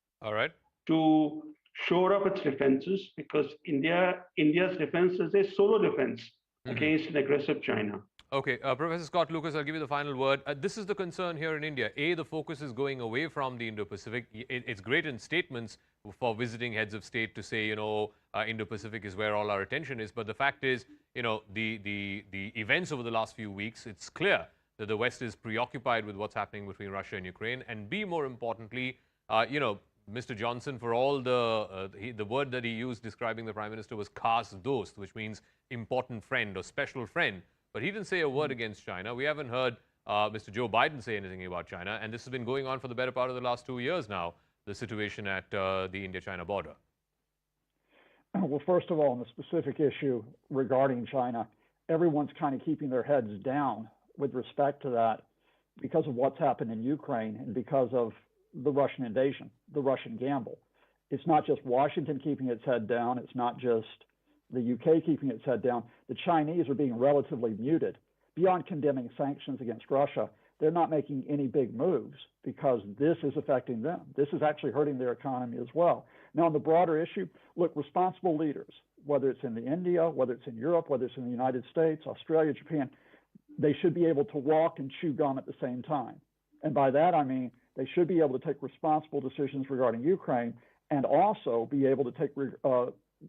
to shore up its defenses, because India's defense is a solo defense against an aggressive China. Okay, Professor Scott Lucas, I'll give you the final word. This is the concern here in India. A, the focus is going away from the Indo-Pacific. It's great in statements for visiting heads of state to say, Indo-Pacific is where all our attention is. But the fact is, the events over the last few weeks, it's clear that the West is preoccupied with what's happening between Russia and Ukraine. And B, more importantly, Mr. Johnson, for all the word that he used describing the Prime Minister was khas dost, which means important friend or special friend. But he didn't say a word against China. We haven't heard Mr. Joe Biden say anything about China. And this has been going on for the better part of the last 2 years now, the situation at the India-China border. Well, first of all, on the specific issue regarding China, everyone's kind of keeping their heads down with respect to that because of what's happened in Ukraine and because of the Russian invasion, the Russian gamble. It's not just Washington keeping its head down. It's not just the UK keeping its head down. The Chinese are being relatively muted. Beyond condemning sanctions against Russia, they're not making any big moves because this is affecting them. This is actually hurting their economy as well. Now, on the broader issue, look, responsible leaders, whether it's in India, whether it's in Europe, whether it's in the United States, Australia, Japan, they should be able to walk and chew gum at the same time. And by that, I mean they should be able to take responsible decisions regarding Ukraine and also be able to take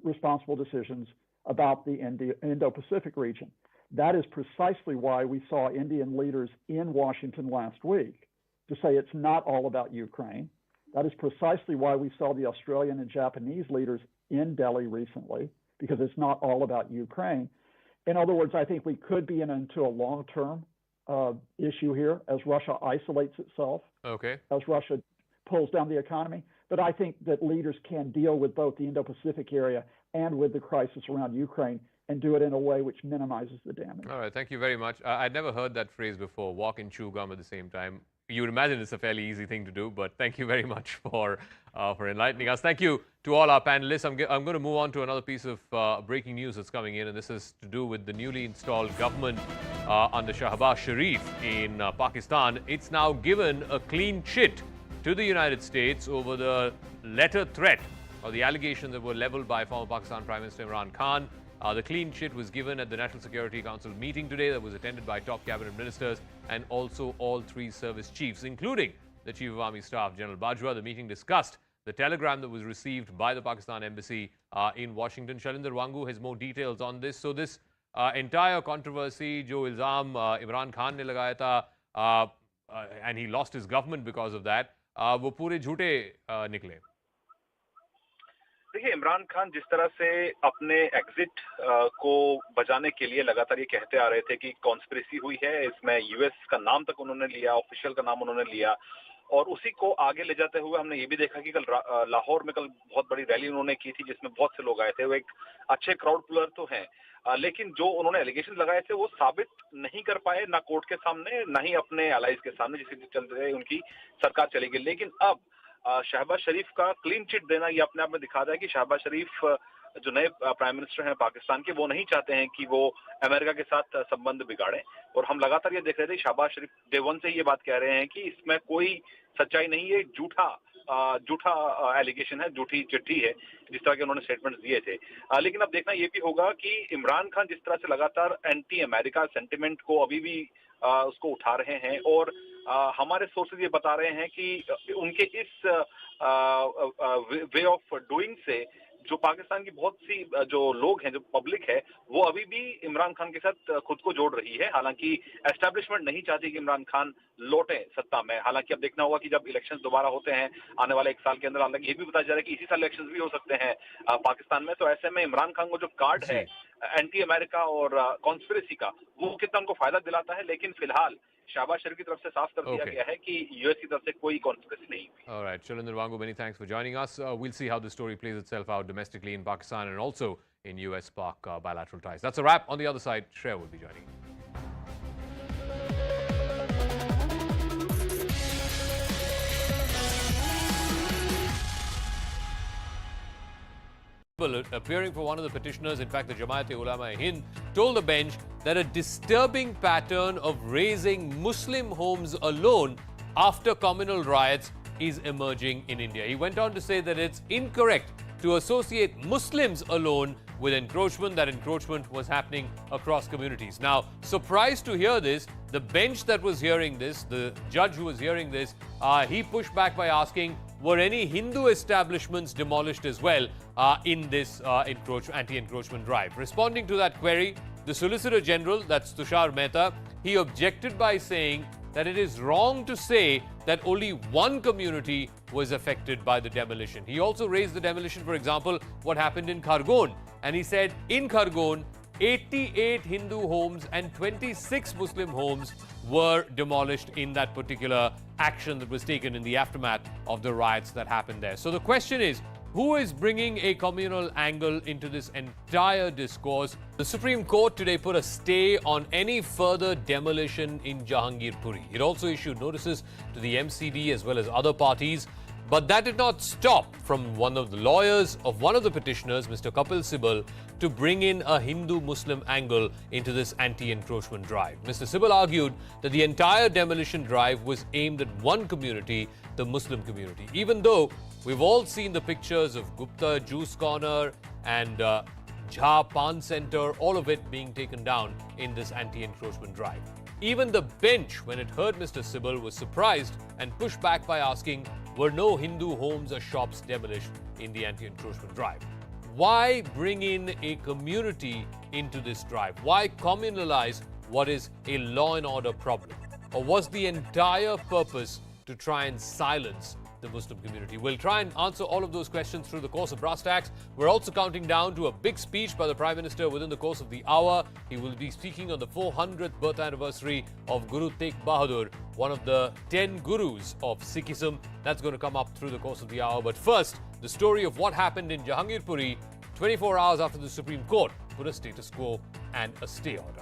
responsible decisions about the Indo-Pacific region. That is precisely why we saw Indian leaders in Washington last week to say it's not all about Ukraine. That is precisely why we saw the Australian and Japanese leaders in Delhi recently, because it's not all about Ukraine. In other words, I think we could be into a long-term issue here as Russia isolates itself, as Russia pulls down the economy. But I think that leaders can deal with both the Indo-Pacific area and with the crisis around Ukraine and do it in a way which minimizes the damage. All right, thank you very much. I'd never heard that phrase before, walk and chew gum at the same time. You would imagine it's a fairly easy thing to do, but thank you very much for enlightening us. Thank you to all our panelists. I'm going to move on to another piece of breaking news that's coming in, and this is to do with the newly installed government under Shahbaz Sharif in Pakistan. It's now given a clean chit to the United States over the letter threat or the allegations that were leveled by former Pakistan Prime Minister Imran Khan. The clean chit was given at the National Security Council meeting today that was attended by top cabinet ministers and also all 3 service chiefs, including the Chief of Army Staff, General Bajwa. The meeting discussed the telegram that was received by the Pakistan Embassy in Washington. Shalinder Wangu has more details on this. So this entire controversy, jo ilzam Imran Khan ne lagaya tha, and he lost his government because of that, वो पूरे झूठे निकले. देखिए, इमरान खान जिस तरह से अपने exit को बचाने के लिए लगातार ये कहते आ रहे थे कि कॉन्स्पिरेसी हुई है, इसमें यूएस का नाम तक उन्होंने लिया, ऑफिशियल का नाम उन्होंने लिया, और उसी को आगे ले जाते हुए हमने ये भी देखा कि कल लाहौर में कल बहुत बड़ी रैली उन्होंने की थी जिसमें बहुत से लोग आए थे. वो एक अच्छे क्राउड पुलर तो हैं, लेकिन जो उन्होंने एलिगेशन लगाए थे वो साबित नहीं कर पाए, ना कोर्ट के सामने ना ही अपने एलाइज के सामने, जिसके चलते उनकी सरकार चली गई. लेकिन अब शहबाज शरीफ का क्लीन चिट देना ये अपने आप में दिखाता है कि शहबाज शरीफ जो नए प्राइम मिनिस्टर हैं पाकिस्तान के, वो नहीं चाहते हैं कि वो अमेरिका के साथ संबंध बिगाड़ें. और हम लगातार ये देख रहे थे, शहबाज शरीफ डे वन से ये बात कह रहे हैं कि इसमें कोई सच्चाई नहीं है, झूठा एलिगेशन है, झूठी चिट्ठी है, जिस तरह के उन्होंने स्टेटमेंट्स दिए थे. लेकिन अब देखना ये भी होगा कि इमरान खान जिस तरह से लगातार एंटी अमेरिका सेंटिमेंट को अभी भी उसको उठा रहे हैं, और हमारे सोर्सेज ये बता रहे हैं कि उनके इस वे ऑफ डूइंग से जो पाकिस्तान की बहुत सी जो लोग हैं, जो पब्लिक है, वो अभी भी इमरान खान के साथ खुद को जोड़ रही है. हालांकि एस्टैब्लिशमेंट नहीं चाहती कि इमरान खान लौटे सत्ता में. हालांकि अब देखना होगा कि जब इलेक्शंस दोबारा होते हैं आने वाले 1 साल के अंदर, हालांकि ये भी बताया जा रहा है कि इसी साल इलेक्शंस भी हो सकते हैं पाकिस्तान में, तो ऐसे में इमरान खान को जो कार्ड है एंटी अमेरिका और कॉन्स्पिरेसी का, वो कितना उनको फायदा दिलाता है. लेकिन फिलहाल शहबाज शरीफ की तरफ से साफ कर दिया गया है कि यूएस की तरफ से कोई कॉन्स्पिरेसी नहीं हुई. All right, Shalinder Wangu, many thanks for joining us. We'll see how the story plays itself out domestically in Pakistan and also in US-Pak bilateral ties. That's a wrap. On the other side, Shreya will be joining. Appearing for one of the petitioners, in fact, the Jamaat-e-Ulama-e-Hind told the bench that a disturbing pattern of raising Muslim homes alone after communal riots is emerging in India. He went on to say that it's incorrect to associate Muslims alone with encroachment, that encroachment was happening across communities. Now, surprised to hear this, the bench that was hearing this, the judge who was hearing this, he pushed back by asking, were any Hindu establishments demolished as well in this anti-encroachment drive? Responding to that query, the Solicitor General, that's Tushar Mehta, he objected by saying that it is wrong to say that only one community was affected by the demolition. He also raised the demolition, for example, what happened in Khargon. And he said in Khargon, 88 Hindu homes and 26 Muslim homes were demolished in that particular action that was taken in the aftermath of the riots that happened there. So the question is, who is bringing a communal angle into this entire discourse? The Supreme Court today put a stay on any further demolition in Jahangirpuri. It also issued notices to the MCD as well as other parties. But that did not stop from one of the lawyers of one of the petitioners, Mr. Kapil Sibal, to bring in a Hindu-Muslim angle into this anti-encroachment drive. Mr. Sibal argued that the entire demolition drive was aimed at one community, the Muslim community, even though we've all seen the pictures of Gupta Juice Corner and Jha Pan Center, all of it being taken down in this anti-encroachment drive. Even the bench, when it heard Mr. Sibal, was surprised and pushed back by asking, were no Hindu homes or shops demolished in the anti-encroachment drive? Why bring in a community into this drive? Why communalize what is a law and order problem? Or was the entire purpose to try and silence the Muslim community? We'll try and answer all of those questions through the course of Brass Tacks. We're also counting down to a big speech by the Prime Minister within the course of the hour. He will be speaking on the 400th birth anniversary of Guru Tegh Bahadur, one of the 10 gurus of Sikhism. That's going to come up through the course of the hour. But first, the story of what happened in Jahangirpuri 24 hours after the Supreme Court put a status quo and a stay order.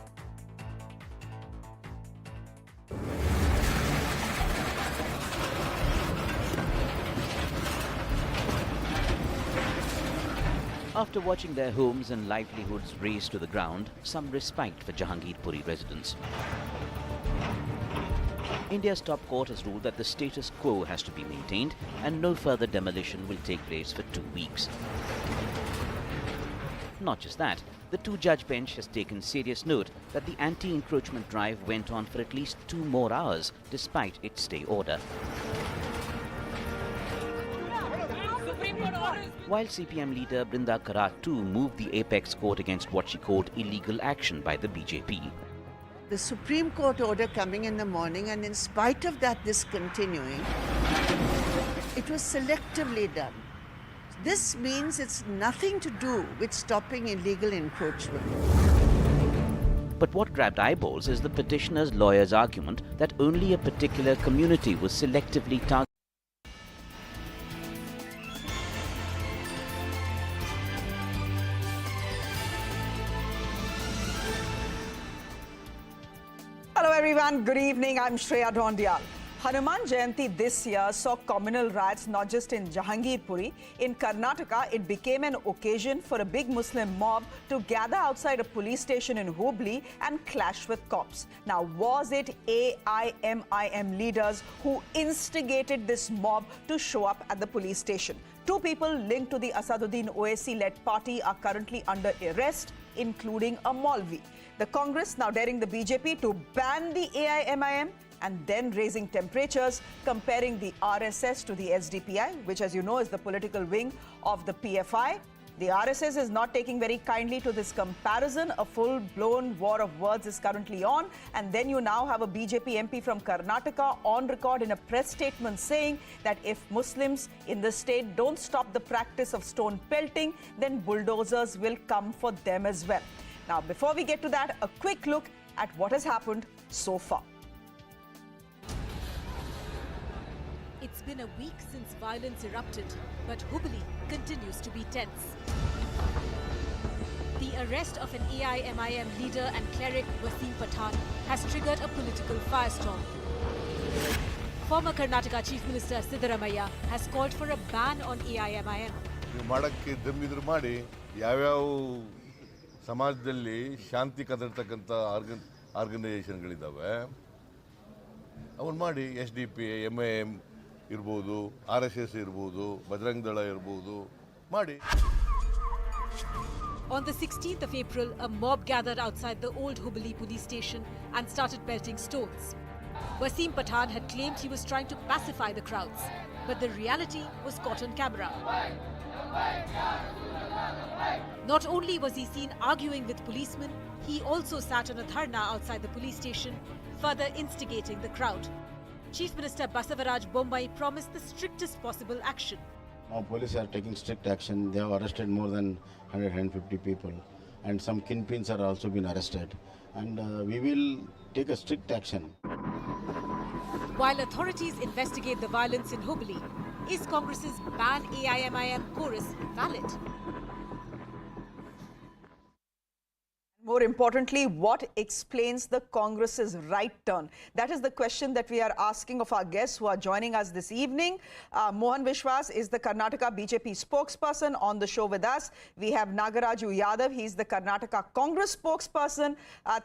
After watching their homes and livelihoods razed to the ground, some respite for Jahangirpuri residents. India's top court has ruled that the status quo has to be maintained and no further demolition will take place for 2 weeks. Not just that, The two-judge bench has taken serious note that the anti-encroachment drive went on for at least 2 more hours despite its stay order. While CPM leader Brinda Karat too moved the apex court against what she called illegal action by the BJP. The Supreme Court order coming in the morning, and in spite of that discontinuing, it was selectively done. This means it's nothing to do with stopping illegal encroachment. But what grabbed eyeballs is the petitioner's lawyer's argument that only a particular community was selectively targeted. Hello everyone, good evening. I'm Shreya Dhondial. Hanuman Jayanti this year saw communal riots not just in Jahangirpuri. In Karnataka, it became an occasion for a big Muslim mob to gather outside a police station in Hubli and clash with cops. Now, was it AIMIM leaders who instigated this mob to show up at the police station? 2 people linked to the Asaduddin Owaisi-led party are currently under arrest, including a Maulvi. The Congress now daring the BJP to ban the AIMIM and then raising temperatures, comparing the RSS to the SDPI, which, as you know, is the political wing of the PFI. The RSS is not taking very kindly to this comparison. A full-blown war of words is currently on. And then you now have a BJP MP from Karnataka on record in a press statement saying that if Muslims in the state don't stop the practice of stone pelting, then bulldozers will come for them as well. Now, before we get to that, a quick look at what has happened so far. It's been a week since violence erupted, but Hubli continues to be tense. The arrest of an AIMIM leader and cleric, Wasim Pathan, has triggered a political firestorm. Former Karnataka Chief Minister Siddaramaiah has called for a ban on AIMIM. ಸಮಾಜದಲ್ಲಿ ಶಾಂತಿ ಕದರ್ತಕ್ಕಂಥ ಆರ್ಗನೈಸೇಷನ್ಗಳಿದ್ದಾವೆ ಅವನು ಮಾಡಿ SDPI MIM ಇರ್ಬೋದು RSS ಇರ್ಬೋದು ಬಜರಂಗ್ ದಳ ಇರ್ಬೋದು ಮಾಡಿ. On the 16th of April, a mob gathered outside the old Hubli police station and started pelting stones. Wasim Pathan had claimed he was trying to pacify the crowds, but the reality was caught on camera. Not only was he seen arguing with policemen, he also sat on a dharna outside the police station, further instigating the crowd. Chief Minister Basavaraj Bommai promised the strictest possible action. Now police are taking strict action. They have arrested more than 150 people, and some kingpins are also been arrested. And we will take a strict action. While authorities investigate the violence in Hubli, is Congress's ban AIMIM chorus valid? More importantly, what explains the Congress's right turn? That is the question that we are asking of our guests who are joining us this evening. Mohan Vishwas is the Karnataka BJP spokesperson on the show with us. We have Lalu Yadav. He's the Karnataka Congress spokesperson.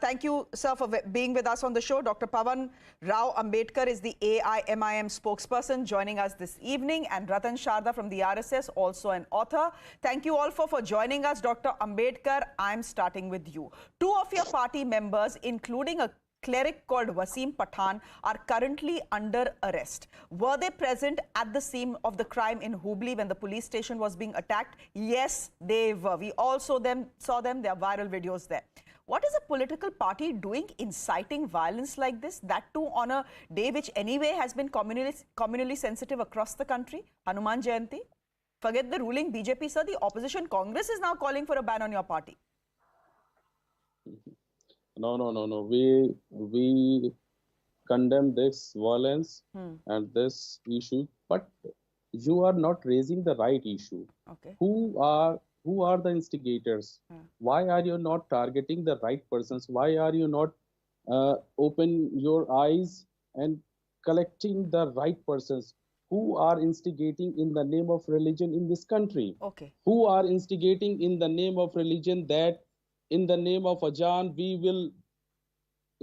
Thank you, sir, for being with us on the show. Dr. Pavan Rao Ambedkar is the AIMIM spokesperson joining us this evening. And Ratan Sharda from the RSS, also an author. Thank you all for joining us. Dr. Ambedkar, I'm starting with you. 2 of your party members, including a cleric called Wasim Pathan, are currently under arrest. Were they present at the scene of the crime in Hubli when the police station was being attacked? Yes, they were. We all saw them. There are viral videos there. What is a political party doing inciting violence like this? That too on a day which anyway has been communally sensitive across the country, Hanuman Jayanti. Forget the ruling BJP, sir. The opposition Congress is now calling for a ban on your party. No. We condemn this violence and this issue, but you are not raising the right issue. Okay. Who are the instigators? Why are you not targeting the right persons? Why are you not open your eyes and collecting the right persons? Who are instigating in the name of religion in this country? Okay. Who are instigating in the name of religion that in the name of Ajan, we will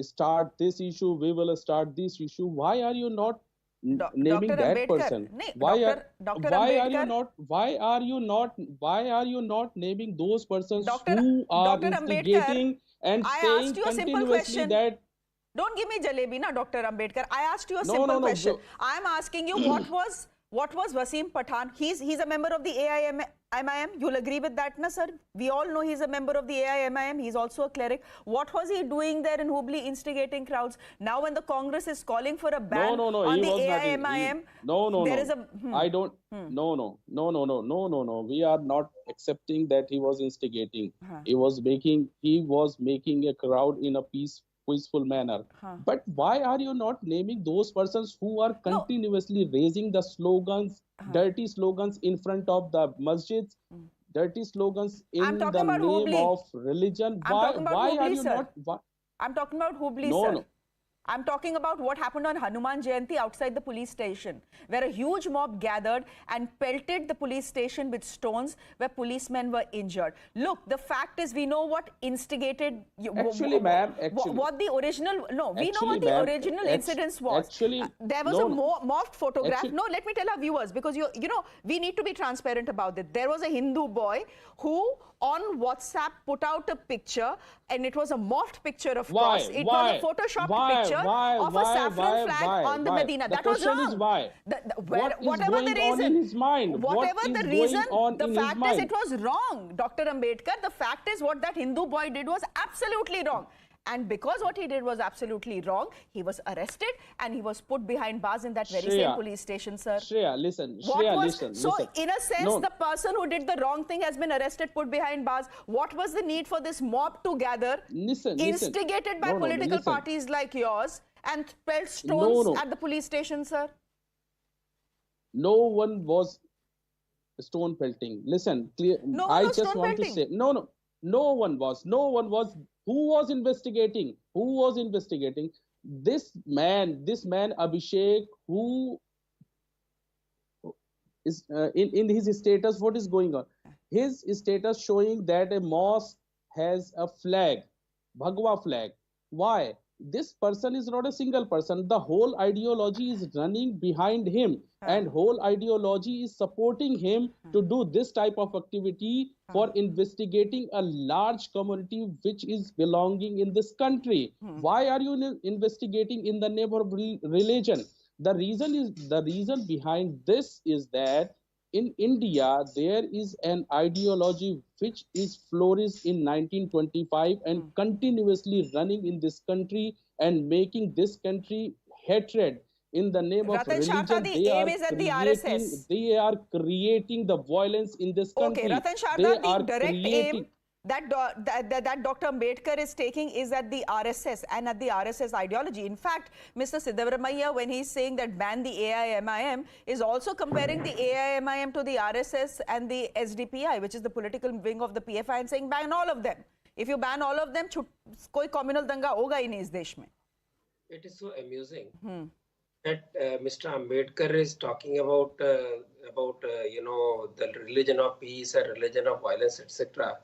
start this issue, we will start this issue. Why are you not naming Dr. that Ambedkar, person. nahi, Why Dr. why are you Ambedkar, not why are you not naming those persons Dr. who are Dr. Ambedkar, instigating and I saying asked you a simple continuously question. that Don't give me jalebi, na, Dr. Ambedkar. I asked you a No, simple no, no, question. bro. I'm asking you what was Wasim Pathan? He's a member of the AIMIM. You'll agree with that, na, sir? We all know he's a member of the AIMIM. He's also a cleric. What was he doing there in Hubli, instigating crowds? Now, when the Congress is calling for a ban on the AIMIM, there is a. I don't. No. We are not accepting that he was instigating. He was making a crowd in a peaceful manner. But why are you not naming those persons who are continuously raising the slogans, dirty slogans in front of the masjids, dirty slogans in the name Hubli. of religion? Why Why are you sir? not? Why? I'm talking about Hubli, No, sir. no. I'm talking about what happened on Hanuman Jayanti outside the police station, where a huge mob gathered and pelted the police station with stones, where policemen were injured. Look, the fact is, we know what instigated. Actually, ma'am, what the original? No, we know what the original incidents was. Actually, there was a morphed photograph. No, let me tell our viewers, because you know we need to be transparent about it. There was a Hindu boy who on WhatsApp put out a picture, and it was a morphed picture, of course. It was a photoshopped picture of a saffron flag on the Medina. That was wrong. The question is why. Whatever the reason, in his mind? whatever the reason, the fact is it was was wrong, Dr. Ambedkar. The fact is what that Hindu boy did was absolutely wrong. And because what he did was absolutely wrong, he was arrested and he was put behind bars in that very same police station, sir. Shreya, listen. So, in a sense, the person who did the wrong thing has been arrested, put behind bars. What was the need for this mob to gather, instigated by political parties like yours, and pelted stones at the police station, sir? No one was stone pelting. Listen, clear. I just want to say, no one was. Who was investigating? This man Abhishek, who is in his status, what is going on? His status showing that a mosque has a flag, Bhagwa flag. Why? This person is not a single person. The whole ideology is running behind him, and whole ideology is supporting him to do this type of activity for investigating a large community which is belonging in this country. Why are you investigating in the name of religion? The reason behind this is that in India there is an ideology which is flourished in 1925 and continuously running in this country and making this country hatred in the name of religion. They are creating the violence in this country. Okay, Ratan Sharda, the direct aim that Dr. Ambedkar is taking is at the RSS and at the RSS ideology. In fact, Mr. Siddharamaiah, when he's saying that ban the AIMIM, is also comparing the AIMIM to the RSS and the SDPI, which is the political wing of the PFI, and saying ban all of them. If you ban all of them, koi communal danga hoga hi nahi is desh mein. It is so amusing that Mr. Ambedkar is talking about you know, the religion of peace and religion of violence, etc.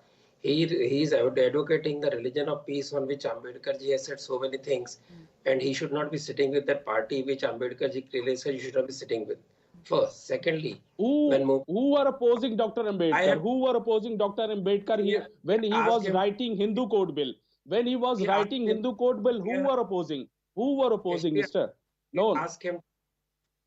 He is advocating the religion of peace, on which Ambedkar ji has said so many things, and he should not be sitting with that party which Ambedkar ji clearly said you should not be sitting with. First, secondly, who are opposing Dr. Ambedkar? Who were opposing Dr. Ambedkar when he was writing Hindu Code Bill? When he was writing Hindu Code Bill, who were opposing? Who were opposing, Mister? No.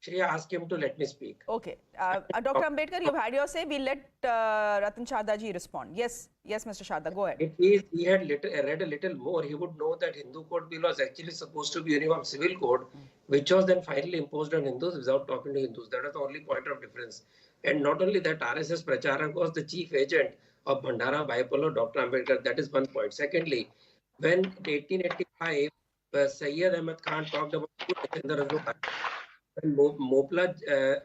Shreya, ask him to let me speak. Okay. Dr. Ambedkar, you've had your say. We'll let Ratan Sharda ji respond. Yes, Mr. Sharda, go ahead. If he had read a little more, he would know that Hindu Code Bill was actually supposed to be Uniform Civil Code, which was then finally imposed on Hindus without talking to Hindus. That was the only point of difference. And not only that, RSS Pracharak was the chief agent of Bhandara Bipolar, Dr. Ambedkar. That is one point. Secondly, when in 1885, Sayyid Ahmad Khan talked about when Mopla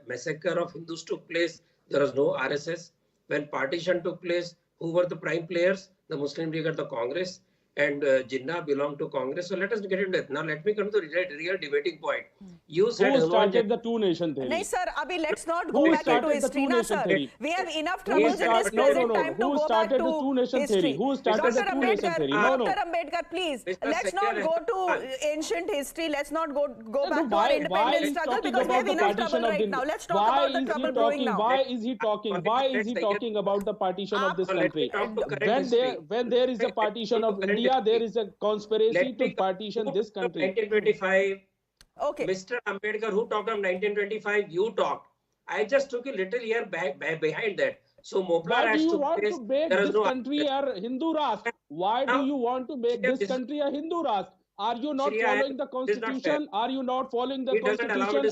massacre of Hindus took place, there was no RSS. When partition took place, who were the prime players? The Muslim League and the Congress. and Jinnah belong to Congress. So let us get into it. Now let me come to the real debating point. You said who started the two-nation theory? No, sir. Abhi, let's not go back into history, na, sir. We have enough troubles in this present time to go back to history. Who started the two-nation theory? Dr. Ambedkar, please. Let's not go to ancient history. Let's not go back to our independence struggle because we have enough trouble right now. Let's talk about the trouble brewing now. Why is he talking about the partition of this country? When there is a partition of India, there is a conspiracy to partition this country. 1925. Okay. Mr. Ambedkar, who talked of 1925, you talked. I just took a little year back behind that. So Moplar why do has you to want place, to make this country a Hindu Rashtra? Why do you want to make this country a Hindu Rashtra? Are you not following the constitution? Are you not following the constitution?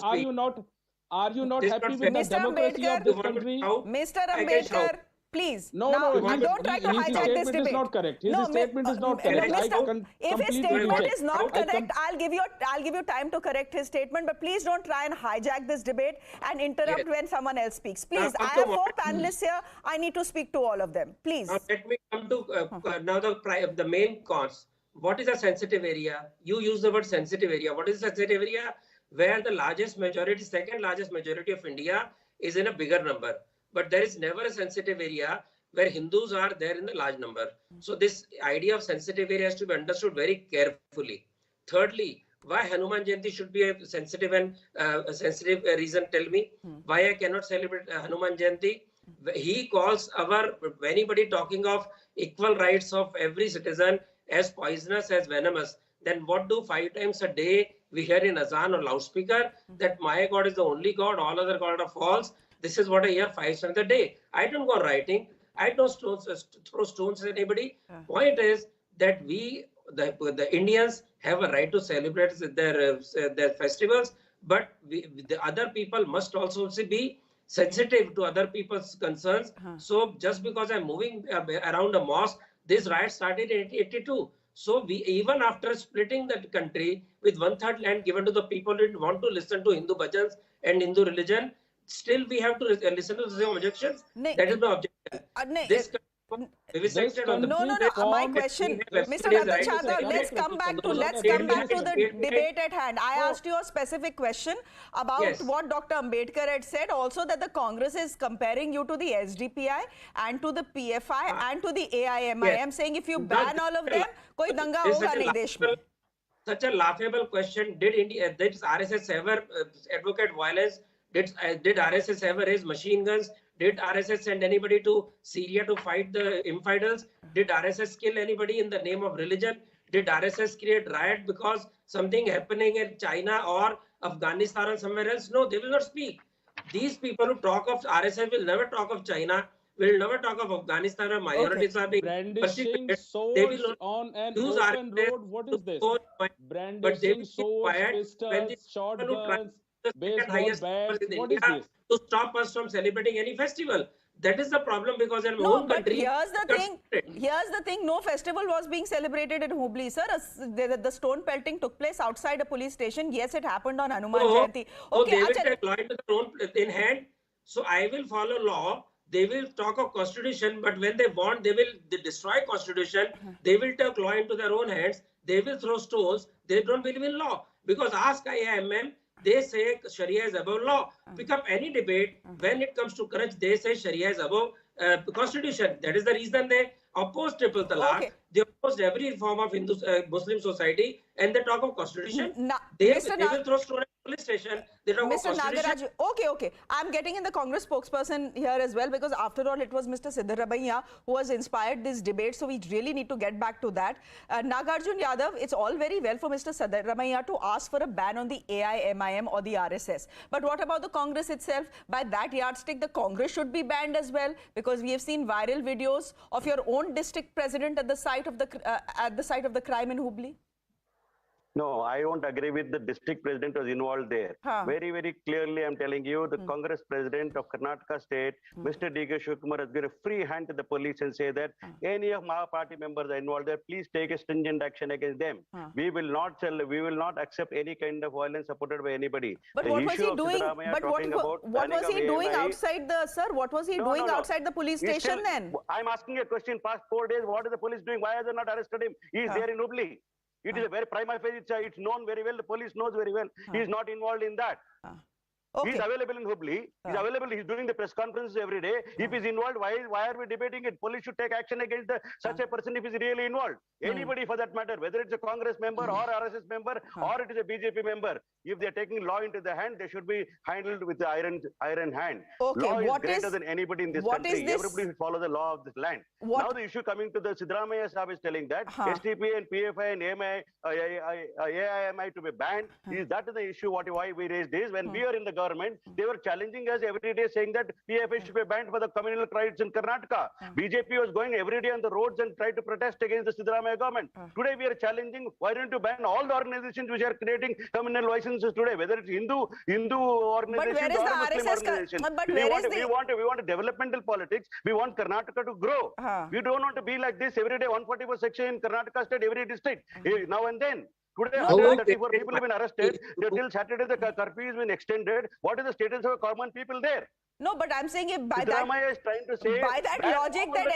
Are you not happy with the democracy of this country? Mr. Ambedkar, please. No, don't try to hijack this debate. Is not correct. His statement is not correct. If his statement is not correct, I'll give you time to correct his statement. But please don't try and hijack this debate and interrupt when someone else speaks. Please, I have 4 panelists here. I need to speak to all of them. Please. Now let me come to now the main cause. What is a sensitive area? You use the word sensitive area. What is a sensitive area? Where the second largest majority of India is in a bigger number. But there is never a sensitive area where Hindus are there in the large number. So this idea of sensitive area has to be understood very carefully. Thirdly, why Hanuman Jayanti should be a sensitive reason? Tell me why I cannot celebrate Hanuman Jayanti. He calls anybody talking of equal rights of every citizen as poisonous, as venomous. Then what do 5 times a day we hear in azan or loudspeaker that my God is the only God, all other gods are false. This is what I hear 5 times a day. I don't go writing. I don't throw stones at anybody. Point is that the Indians have a right to celebrate their festivals, but the other people must also be sensitive to other people's concerns. So just because I'm moving around a mosque, this riot started in 1982. So we, even after splitting the country with 1/3 land given to the people who didn't want to listen to Hindu bhajans and Hindu religion, still we have to listen to the same objections. That is the objection. My question, Mr. Radhachadar, let's come back to the debate at hand. I asked you a specific question about what Dr. Ambedkar had said, also that the Congress is comparing you to the SDPI and to the PFI and to the AIMIM, saying if you ban all of them, koi danga hoga nahi desh mein. Such a laughable question. Did RSS ever advocate violence? Did RSS ever raise machine guns? Did RSS send anybody to Syria to fight the infidels? Did RSS kill anybody in the name of religion? Did RSS create riot because something happening in China or Afghanistan or somewhere else? No, they will not speak. These people who talk of RSS will never talk of China, will never talk of Afghanistan or minorities are being brandishing swords on an open road. What is this? Brandishing swords, pistols, shotguns, baseball bats. What is this? To stop us from celebrating any festival. That is the problem, because in my own country. Here's the thing. No festival was being celebrated in Hubli, sir. The stone pelting took place outside a police station. Yes, it happened on Hanuman Jayanti. Okay, they will take law into their own in hand. So I will follow law. They will talk of constitution, but when they want, they destroy constitution. They will take law into their own hands. They will throw stones. They don't believe in law, because ask IIMM. They say Sharia is above law. Pick up any debate. When it comes to courage, they say Sharia is above constitution. That is the reason they oppose triple talaq. They oppose every form of Muslim society, and they talk of constitution. They will throw stone at police station. They talk of constitution. Okay. I'm getting in the Congress spokesperson here as well, because after all, it was Mr. Siddaramaiah who has inspired this debate. So we really need to get back to that. Nagarjun Yadav, it's all very well for Mr. Siddaramaiah to ask for a ban on the AIMIM or the RSS. But what about the Congress itself? By that yardstick, the Congress should be banned as well, because we have seen viral videos of your own district president at the site of the crime in Hubli. No, I won't agree with the district president was involved there. Very, very clearly, I'm telling you, the Congress president of Karnataka state, Mr. D.K. Shivakumar, has given a free hand to the police and say that any of my party members are involved there, please take a stringent action against them. We will not accept any kind of violence supported by anybody. But what was he doing? But what was he doing outside the, sir? What was he doing outside the police station then? I'm asking a question. Past 4 days, what is the police doing? Why have they not arrested him? He is there in Hubli. It is a very prima facie, it's known very well, the police knows very well. He is not involved in that. Okay. He's available in Hubli. He's available. He's doing the press conferences every day. If he's involved, why are we debating it? Police should take action against such a person if he's really involved. Anybody for that matter, whether it's a Congress member or RSS member or it is a BJP member, if they're taking law into the hand, they should be handled with the iron hand. Okay. Law is greater than anybody in this country. Everybody should follow the law of this land. Now the issue coming to the Siddaramaiah Sahib is telling that STP and PFI and AIMI to be banned. That is the issue why we raised this. When we are in the government, they were challenging us every day saying that PFI should be banned for the communal riots in Karnataka. BJP was going every day on the roads and tried to protest against the Siddaramaiah government. Today we are challenging, why don't you ban all the organizations which are creating communal licenses today, whether it's Hindu organizations or Muslim organizations. We want a developmental politics. We want Karnataka to grow. We don't want to be like this every day, 144 section in Karnataka state, every district, now and then. Today, 134 people have been arrested. Till Saturday, the curfew has been extended. What is the status of common people there? No, but I'm saying if by Siddaramaiah is trying to say by that logic that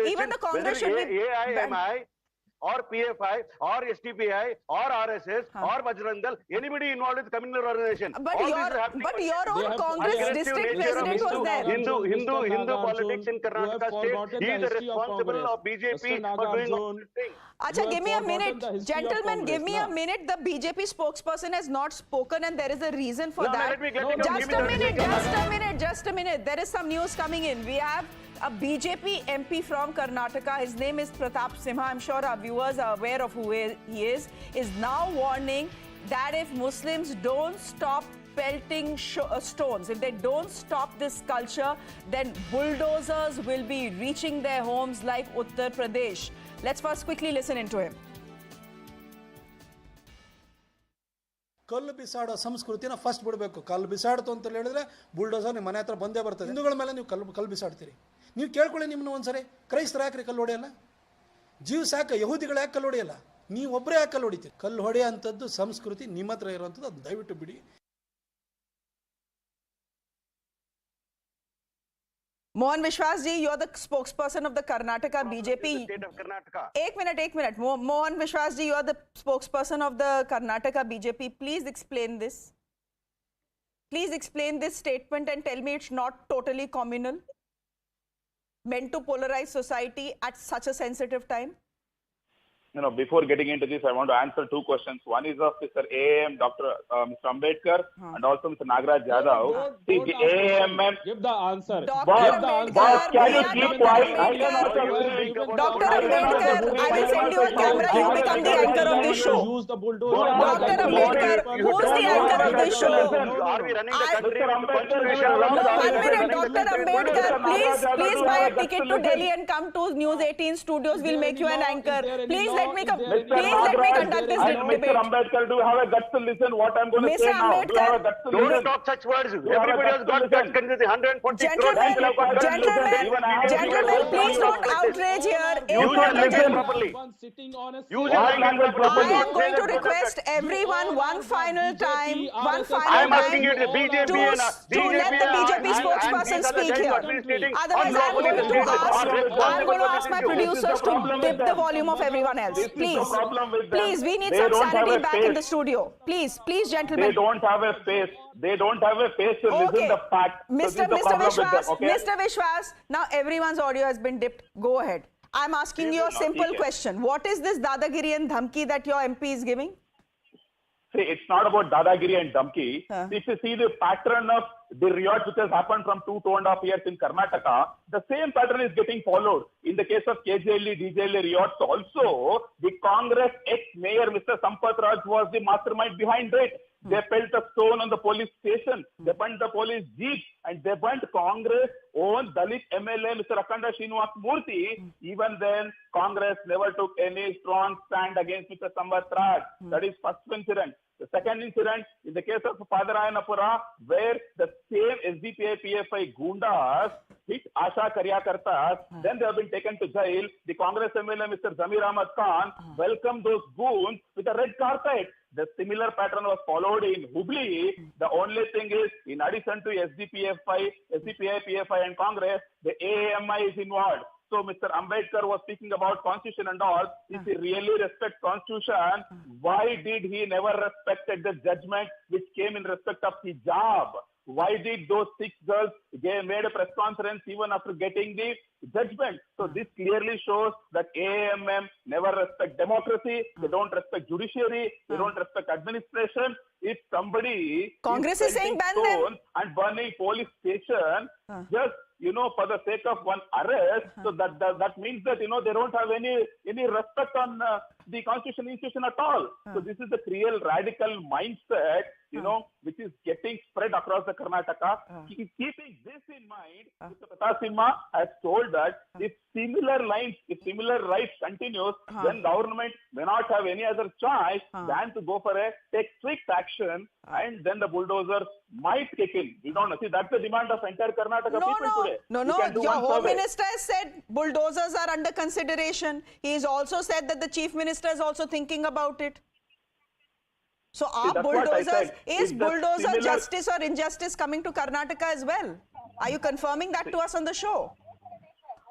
even the Congress should be AIMI or PFI or STPI or RSS or Bajrang Dal, anybody involved with communal organization. But your own Congress district president was there. Hindu politics in Karnataka state. He is the responsible of BJP for doing all these things. Acha, give me a minute. Gentlemen, give me a minute. The BJP spokesperson has not spoken and there is a reason for that. Just a minute. There is some news coming in. We have a BJP MP from Karnataka. His name is Pratap Simha. I'm sure our viewers are aware of who he is now warning that if Muslims don't stop pelting stones, if they don't stop this culture, then bulldozers will be reaching their homes like Uttar Pradesh. Let's first quickly listen into him. ಕಲ್ಲು ಬಿಸಾಡೋ ಸಂಸ್ಕೃತಿನ first ಬಿಡಬೇಕು. ಕಲ್ಲು ಬಿಸಾಡ್ತು ಅಂತ ಹೇಳಿದ್ರೆ bulldozer ನಿಮ್ಮ ಮನೆ ಹತ್ರ ಬಂದೇ ಬರ್ತದೆ. ಹಿಂದೂಗಳ ಮೇಲೆ ನೀವು ಕಲ್ಲು ಬಿಸಾಡ್ತೀರಿ. ನೀವು ಕೇಳ್ಕೊಳ್ಳಿ ನಿಮ್ಮನ್ನ ಒಂದ್ಸರಿ, ಕ್ರೈಸ್ತರು ಯಾಕ್ರಿ ಕಲ್ಲು ಹೊಡೆಯಲ್ಲ? ಜೀವ್ಸ್ ಯಾಕೆ, ಯಹೂದಿಗಳು ಯಾಕೆ ಕಲ್ಲು ಹೊಡೆಯಲ್ಲ? ನೀವು ಒಬ್ಬರೇ ಯಾಕೆ ಕಲ್ಲು ಹೊಡಿತೀರಿ? ಕಲ್ಲು ಹೊಡೆಯೋ ಅಂಥದ್ದು ಸಂಸ್ಕೃತಿ ನಿಮ್ಮ ಹತ್ರ ಇರೋವಂಥದ್ದು, ಅದು ದಯವಿಟ್ಟು ಬಿಡಿ. Mohan Vishwas ji, you're the spokesperson of the Karnataka BJP. State of Karnataka. Ek minute. Mohan Vishwas ji, you're the spokesperson of the Karnataka BJP. Please explain this. Please explain this statement and tell me it's not totally communal, meant to polarize society at such a sensitive time. Before getting into this, I want to answer two questions. One is of Mr. AAM, Mr. Ambedkar, and also Mr. Nagaraj Yadav. See, the AAMM... Give the answer. Boss, can you keep quiet? Dr. Ambedkar, I will send you a camera. You become the anchor of this show. Use the bulldozer. Dr. Ambedkar, who is the anchor of this show? Are we running the country on the constitution? One minute, Dr. Ambedkar, please buy a ticket to Delhi and come to News 18 studios. We'll make you an anchor. Please let me conduct this debate. Mr. Ambedkar, do you have a guts to listen what I'm going to say now? Do you have a guts to listen? Don't talk such words. Everybody has got guts. 140 Gentlemen, please don't outrage here. Use your language properly. I am going to request everyone one final time I'm asking you to BJP to let the BJP spokesperson speak here. Otherwise, I'm going to ask my producers to dip the volume of everyone else. Please, we need some sanity back in the studio. Please, gentlemen. They don't have a face. They don't have a face to listen the fact. Mr. Vishwas, now everyone's audio has been dipped. Go ahead. I'm asking you a simple question. What is this dadagiri and dhamki that your MP is giving? See, it's not about dadagiri and dhamki. If you see the pattern of the riots which has happened from 2.5 years in Karnataka, the same pattern is getting followed. In the case of KJL, DJL riots also, the Congress ex-mayor Mr. Sampath Raj was the mastermind behind it. They pelted a stone on the police station. They burnt the police jeep, and they burnt Congress own Dalit MLA, Mr. Akhanda Srinivas Murthy. Even then, Congress never took any strong stand against Mr. Samvat Raj. That is first incident. The second incident, in the case of Padarayanapura, where the same SDPI PFI Gundas hit Asha Karyakartas, then they have been taken to jail. The Congress MLA, Mr. Zamir Ahmad Khan, welcomed those goons with a red carpet. The similar pattern was followed in Hubli. The only thing is, in addition to SDPI, PFI and Congress, the AAMI is involved. So Mr. Ambedkar was speaking about constitution and all. If he really respects constitution, why did he never respected the judgment which came in respect of hijab? Why did those 6 girls made a press conference even after getting the judgment? So this clearly shows that AAMM never respect democracy. They don't respect judiciary. They don't respect administration. If somebody Congress is saying ban them and burning police station, just for the sake of one arrest, so that means that they don't have any respect on the constitution institution at all. So this is the real radical mindset, which is getting spread across the Karnataka. Keeping this in mind, Mr. Pratap Simha has told that if similar rights continues, then government may not have any other choice than to go for take strict action, and then the bulldozers might kick in. We don't know. See, that's the demand of entire Karnataka people today. No. Your Home Minister has said bulldozers are under consideration. He's also said that the Chief Minister is also thinking about it. So are bulldozers, is bulldozer justice or injustice coming to Karnataka as well? Are you confirming that to us on the show?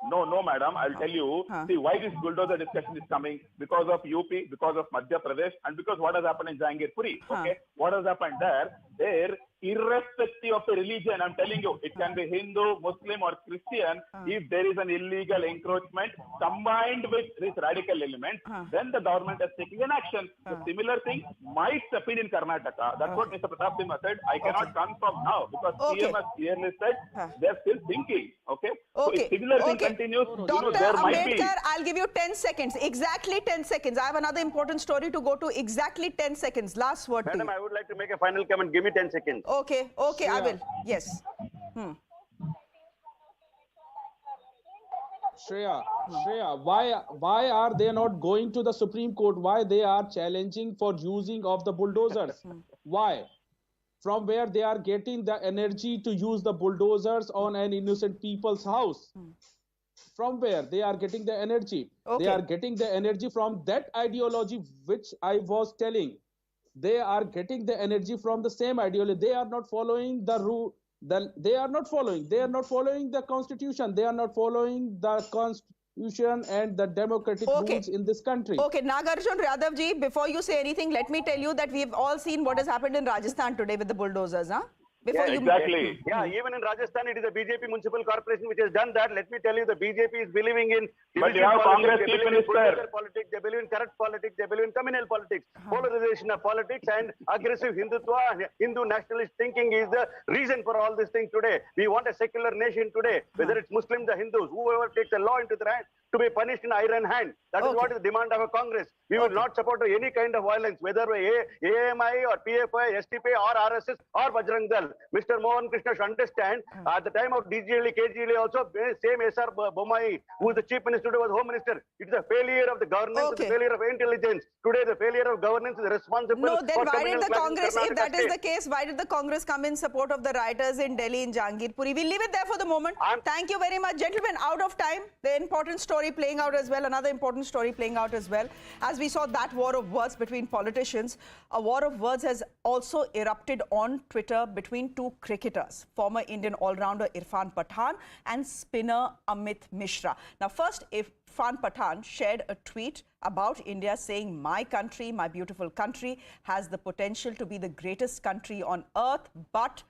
No, madam. I'll tell you. See, why this bulldozer discussion is coming? Because of UP, because of Madhya Pradesh, and because what has happened in Jahangirpuri. Okay? What has happened there, irrespective of the religion, I'm telling you, it can be Hindu, Muslim or Christian, if there is an illegal encroachment combined with this radical element, then the government is taking an action. The similar thing might happen in Karnataka. That's what Mr. Pratap Simha said. I cannot confirm now because CM has clearly said they're still thinking. Okay? So if similar thing continues, Dr. there might be. I'll give you 10 seconds. Exactly 10 seconds. I have another important story to go to. Exactly 10 seconds. Last word. Madam, I would like to make a final comment. Give me 10 seconds. Okay, I will. Yes. Shreya, why are they not going to the Supreme Court? Why they are challenging for using of the bulldozers? Why? From where they are getting the energy to use the bulldozers on an innocent people's house? From where they are getting the energy? They are getting the energy from that ideology which I was telling. They are getting the energy from the same ideology. They are not following the rule. They are not following the constitution. They are not following the constitution and the democratic rules in this country. Okay, Nagarjun Yadav ji, before you say anything, let me tell you that we've all seen what has happened in Rajasthan today with the bulldozers. Exactly. Yeah, even in Rajasthan, it is a BJP municipal corporation which has done that. Let me tell you, the BJP is believing in Congress Chief Minister. Politics, they believe in corrupt politics, they believe in communal politics. Polarization of politics and aggressive Hindutva, Hindu nationalist thinking is the reason for all this thing today. We want a secular nation today, whether it's Muslims or Hindus, whoever takes the law into their hand to be punished in iron hand. That is what is the demand of a Congress. We will not support any kind of violence, whether AMI or PFI, STP or RSS or Bajrang Dal. Mr. Mohan Krishna should understand, at the time of DGLE, KGLE also, same SR Bommai, who is the Chief Minister today, was Home Minister. It is a failure of the governance, it's a failure of intelligence. Today, the failure of governance is responsible. No, then why did the Congress, if that is the case, why did the Congress come in support of the rioters in Delhi in Jahangirpuri? We'll leave it there for the moment. Thank you very much. Gentlemen, out of time, the important story playing out as well, another important story playing out as well. As we saw that war of words between politicians, a war of words has also erupted on Twitter between two cricketers, former Indian all-rounder Irfan Pathan and spinner Amit Mishra. Now first, Irfan Pathan shared a tweet about India saying, "My country, my beautiful country, has the potential to be the greatest country on earth, but ...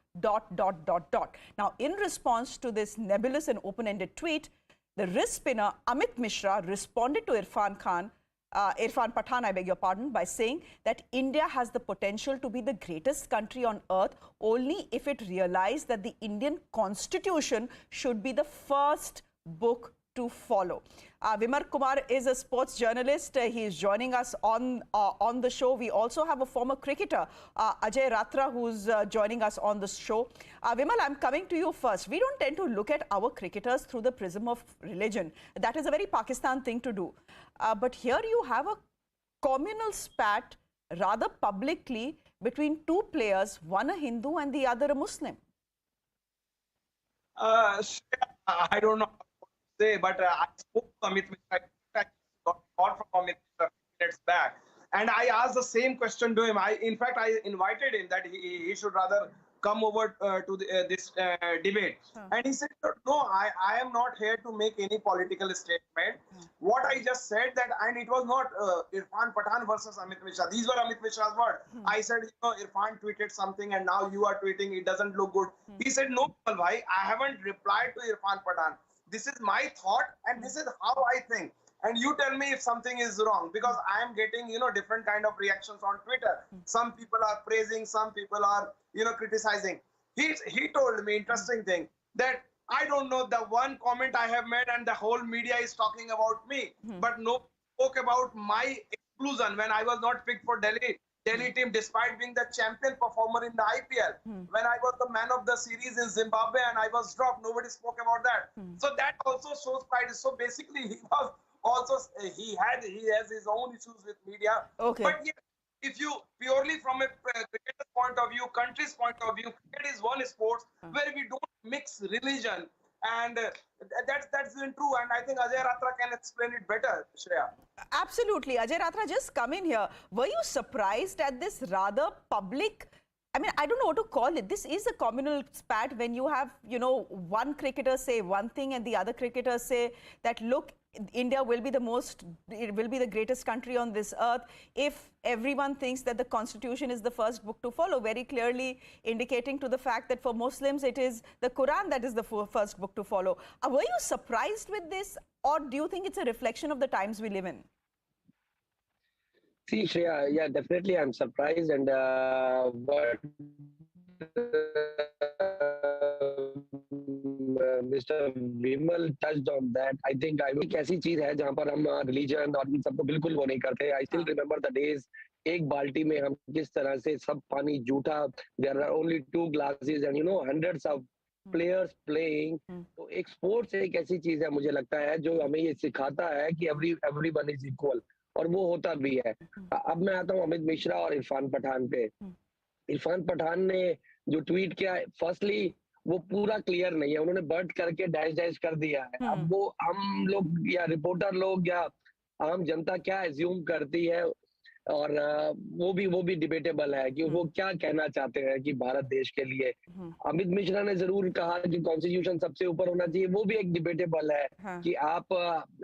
Now, in response to this nebulous and open-ended tweet, the wrist spinner Amit Mishra responded to Irfan Pathan, I beg your pardon, by saying that India has the potential to be the greatest country on earth only if it realized that the Indian Constitution should be the first book to follow. Vimar Kumar is a sports journalist. He is joining us on the show. We also have a former cricketer, Ajay Ratra, who's joining us on the show. Vimal, I'm coming to you first. We don't tend to look at our cricketers through the prism of religion. That is a very Pakistan thing to do. But here you have a communal spat rather publicly between two players, one a Hindu and the other a Muslim. I don't know what to say, but I spoke to Amit Mishra. I got a call from Amit Mishra a few minutes back, and I asked the same question to him. In fact, I invited him that he should rather come over to this debate. And he said, no, I am not here to make any political statement. What I just said that, and it was not Irfan Pathan versus Amit Mishra. These were Amit Mishra's words. I said, Irfan tweeted something and now you are tweeting, it doesn't look good. He said, no, bhai, I haven't replied to Irfan Pathan. This is my thought and this is how I think. And you tell me if something is wrong, because I am getting, different kind of reactions on Twitter. Some people are praising, some people are, criticizing. He told me interesting thing that I don't know, the one comment I have made and the whole media is talking about me, but no spoke about my exclusion when I was not picked for Delhi team despite being the champion performer in the IPL. When I was the man of the series in Zimbabwe and I was dropped, nobody spoke about that. So that also shows pride. So basically he was also, he has his own issues with media. Okay. But yeah, if you purely from a cricketer's point of view, country's point of view, cricket is one sport where we don't mix religion, and that's true. And I think Ajay Ratra can explain it better, Shreya. Absolutely. Ajay Ratra, just come in here. Were you surprised at this rather public, I mean, I don't know what to call it. This is a communal spat when you have, one cricketer say one thing and the other cricketer say that, look, India will be the greatest country on this earth if everyone thinks that the constitution is the first book to follow, very clearly indicating to the fact that for Muslims it is the Quran that is the first book to follow. Were you surprised with this, or do you think it's a reflection of the times we live in? See, Shreya, yeah, definitely I'm surprised, and what Mr. Vimal touched on that. I think एक ऐसी चीज है जहाँ पर हम religion और इन सबको बिल्कुल वो नहीं करते. I still remember the days. एक बाल्टी में हम किस तरह से सब पानी जूठा. There are only 2 glasses and hundreds of players playing. तो एक sports एक ऐसी चीज है मुझे लगता है जो हमें ये सिखाता है कि everyone is equal. और वो होता भी है. अब मैं आता हूँ अमित मिश्रा और इरफान पठान पे. इरफान पठान ने जो ट्वीट किया, फर्स्टली वो पूरा क्लियर नहीं है, उन्होंने बर्ट करके डैश कर दिया है. अब वो हम लोग या रिपोर्टर लोग या आम जनता क्या एज्यूम करती है, और वो भी डिबेटेबल है कि वो क्या कहना चाहते हैं कि भारत देश के लिए. अमित मिश्रा ने जरूर कहा कि कॉन्स्टिट्यूशन सबसे ऊपर होना चाहिए, वो भी एक डिबेटेबल है कि आप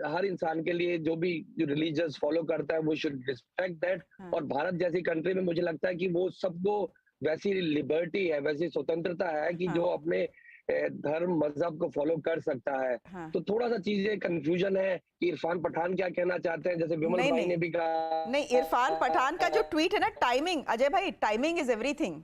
हर इंसान के लिए जो भी रिलीजियस फॉलो करता है वो शुड रिस्पेक्ट दैट. और भारत जैसी कंट्री में मुझे लगता है कि वो सबको वैसी लिबर्टी है, वैसी स्वतंत्रता है कि जो अपने धर्म मजहब को फॉलो कर सकता है. तो थोड़ा सा चीजें कंफ्यूजन है कि इरफान पठान क्या कहना चाहते हैं, जैसे विमल भाई ने भी कहा. नहीं, इरफान पठान का जो ट्वीट है ना, टाइमिंग, अजय भाई, timing is everything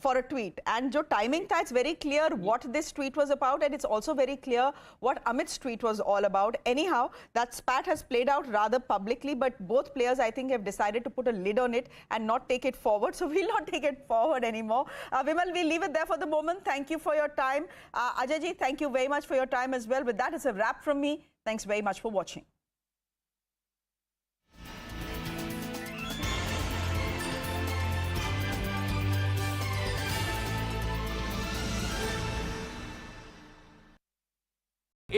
for a tweet, and जो timing था, it's very clear what this tweet was about, and it's also very clear what Amit's tweet was all about. Anyhow, that spat has played out rather publicly, but both players, I think, have decided to put a lid on it and not take it forward, so we'll not take it forward anymore. Vimal, we'll leave it there for the moment. Thank you for your time. Ajay ji, thank you very much for your time as well. With that, it's a wrap from me. Thanks very much for watching.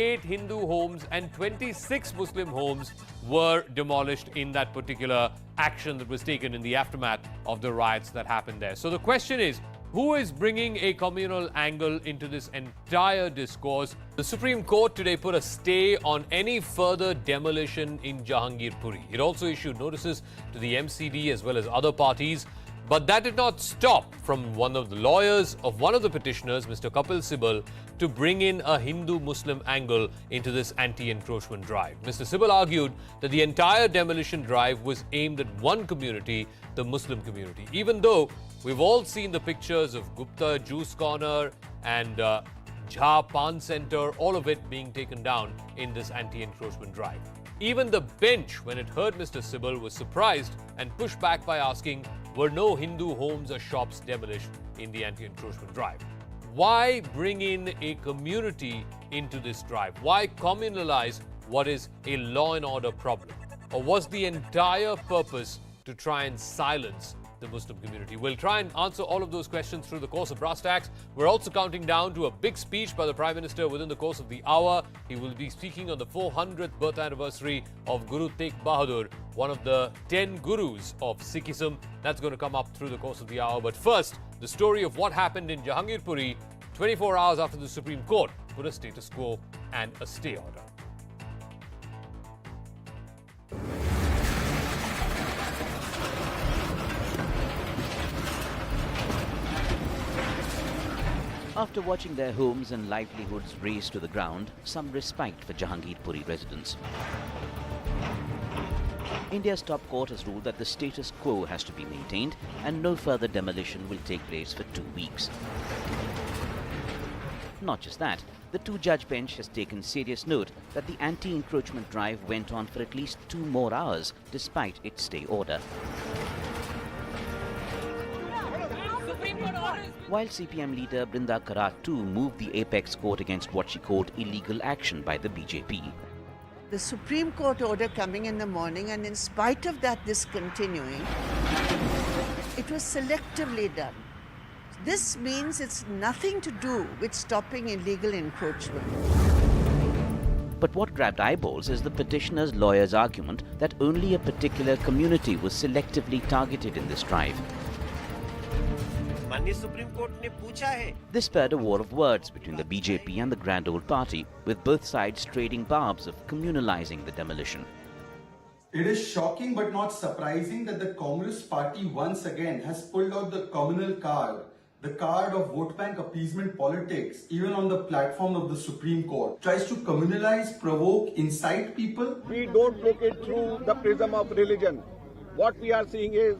Eight Hindu homes and 26 Muslim homes were demolished in that particular action that was taken in the aftermath of the riots that happened there. So the question is, who is bringing a communal angle into this entire discourse? The Supreme Court today put a stay on any further demolition in Jahangirpuri. It also issued notices to the MCD as well as other parties. But that did not stop from one of the lawyers of one of the petitioners, Mr. Kapil Sibal, to bring in a Hindu-Muslim angle into this anti-encroachment drive. Mr. Sibal argued that the entire demolition drive was aimed at one community, the Muslim community. Even though we've all seen the pictures of Gupta Juice Corner and Jha Pan Center, all of it being taken down in this anti-encroachment drive. Even the bench, when it heard Mr. Sibal, was surprised and pushed back by asking, were no Hindu homes or shops demolished in the anti-encroachment drive? Why bring in a community into this drive? Why communalize what is a law and order problem? Or was the entire purpose to try and silence the Muslim community? We'll try and answer all of those questions through the course of Brass Tacks. We're also counting down to a big speech by the Prime Minister within the course of the hour. He will be speaking on the 400th birth anniversary of Guru Tegh Bahadur, one of the 10 gurus of Sikhism. That's going to come up through the course of the hour. But first, the story of what happened in Jahangirpuri 24 hours after the Supreme Court put a status quo and a stay order. After watching their homes and livelihoods razed to the ground, some respite for Jahangirpuri residents. India's top court has ruled that the status quo has to be maintained and no further demolition will take place for 2 weeks. Not just that, the two-judge bench has taken serious note that the anti-encroachment drive went on for at least 2 more hours despite its stay order. While CPM leader Brinda Karat too moved the apex court against what she called illegal action by the BJP. The Supreme Court order coming in the morning, and in spite of that discontinuing, it was selectively done. This means it's nothing to do with stopping illegal encroachment. But what grabbed eyeballs is the petitioner's lawyer's argument that only a particular community was selectively targeted in this drive. This spurred a war of words between the BJP and the Grand Old Party, with both sides trading barbs of communalizing the demolition. It is shocking but not surprising that the Congress party once again has pulled out the communal card, the card of vote bank appeasement politics, even on the platform of the Supreme Court. Tries to communalize, provoke, incite people. We don't look it through the prism of religion. What we are seeing is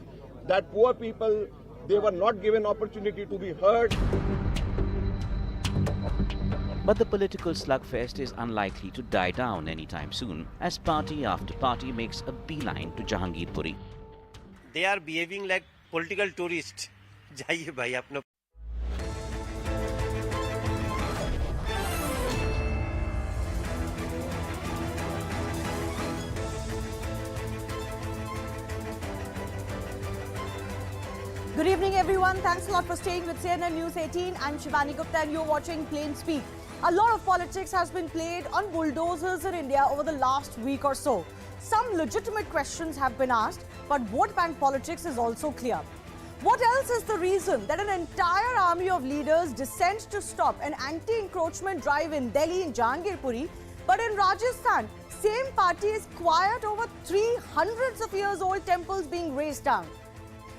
that poor people, they were not given opportunity to be heard. But the political slugfest is unlikely to die down anytime soon, as party after party makes a beeline to Jahangirpuri. They are behaving like political tourists. Jaiye bhai apna. Good evening, everyone. Thanks a lot for staying with CNN News 18. I'm Shivani Gupta and you're watching Plain Speak. A lot of politics has been played on bulldozers in India over the last week or so. Some legitimate questions have been asked, but vote bank politics is also clear. What else is the reason that an entire army of leaders descend to stop an anti-encroachment drive in Delhi in Jahangirpuri, but in Rajasthan, same party is quiet over 300 of years old temples being razed down?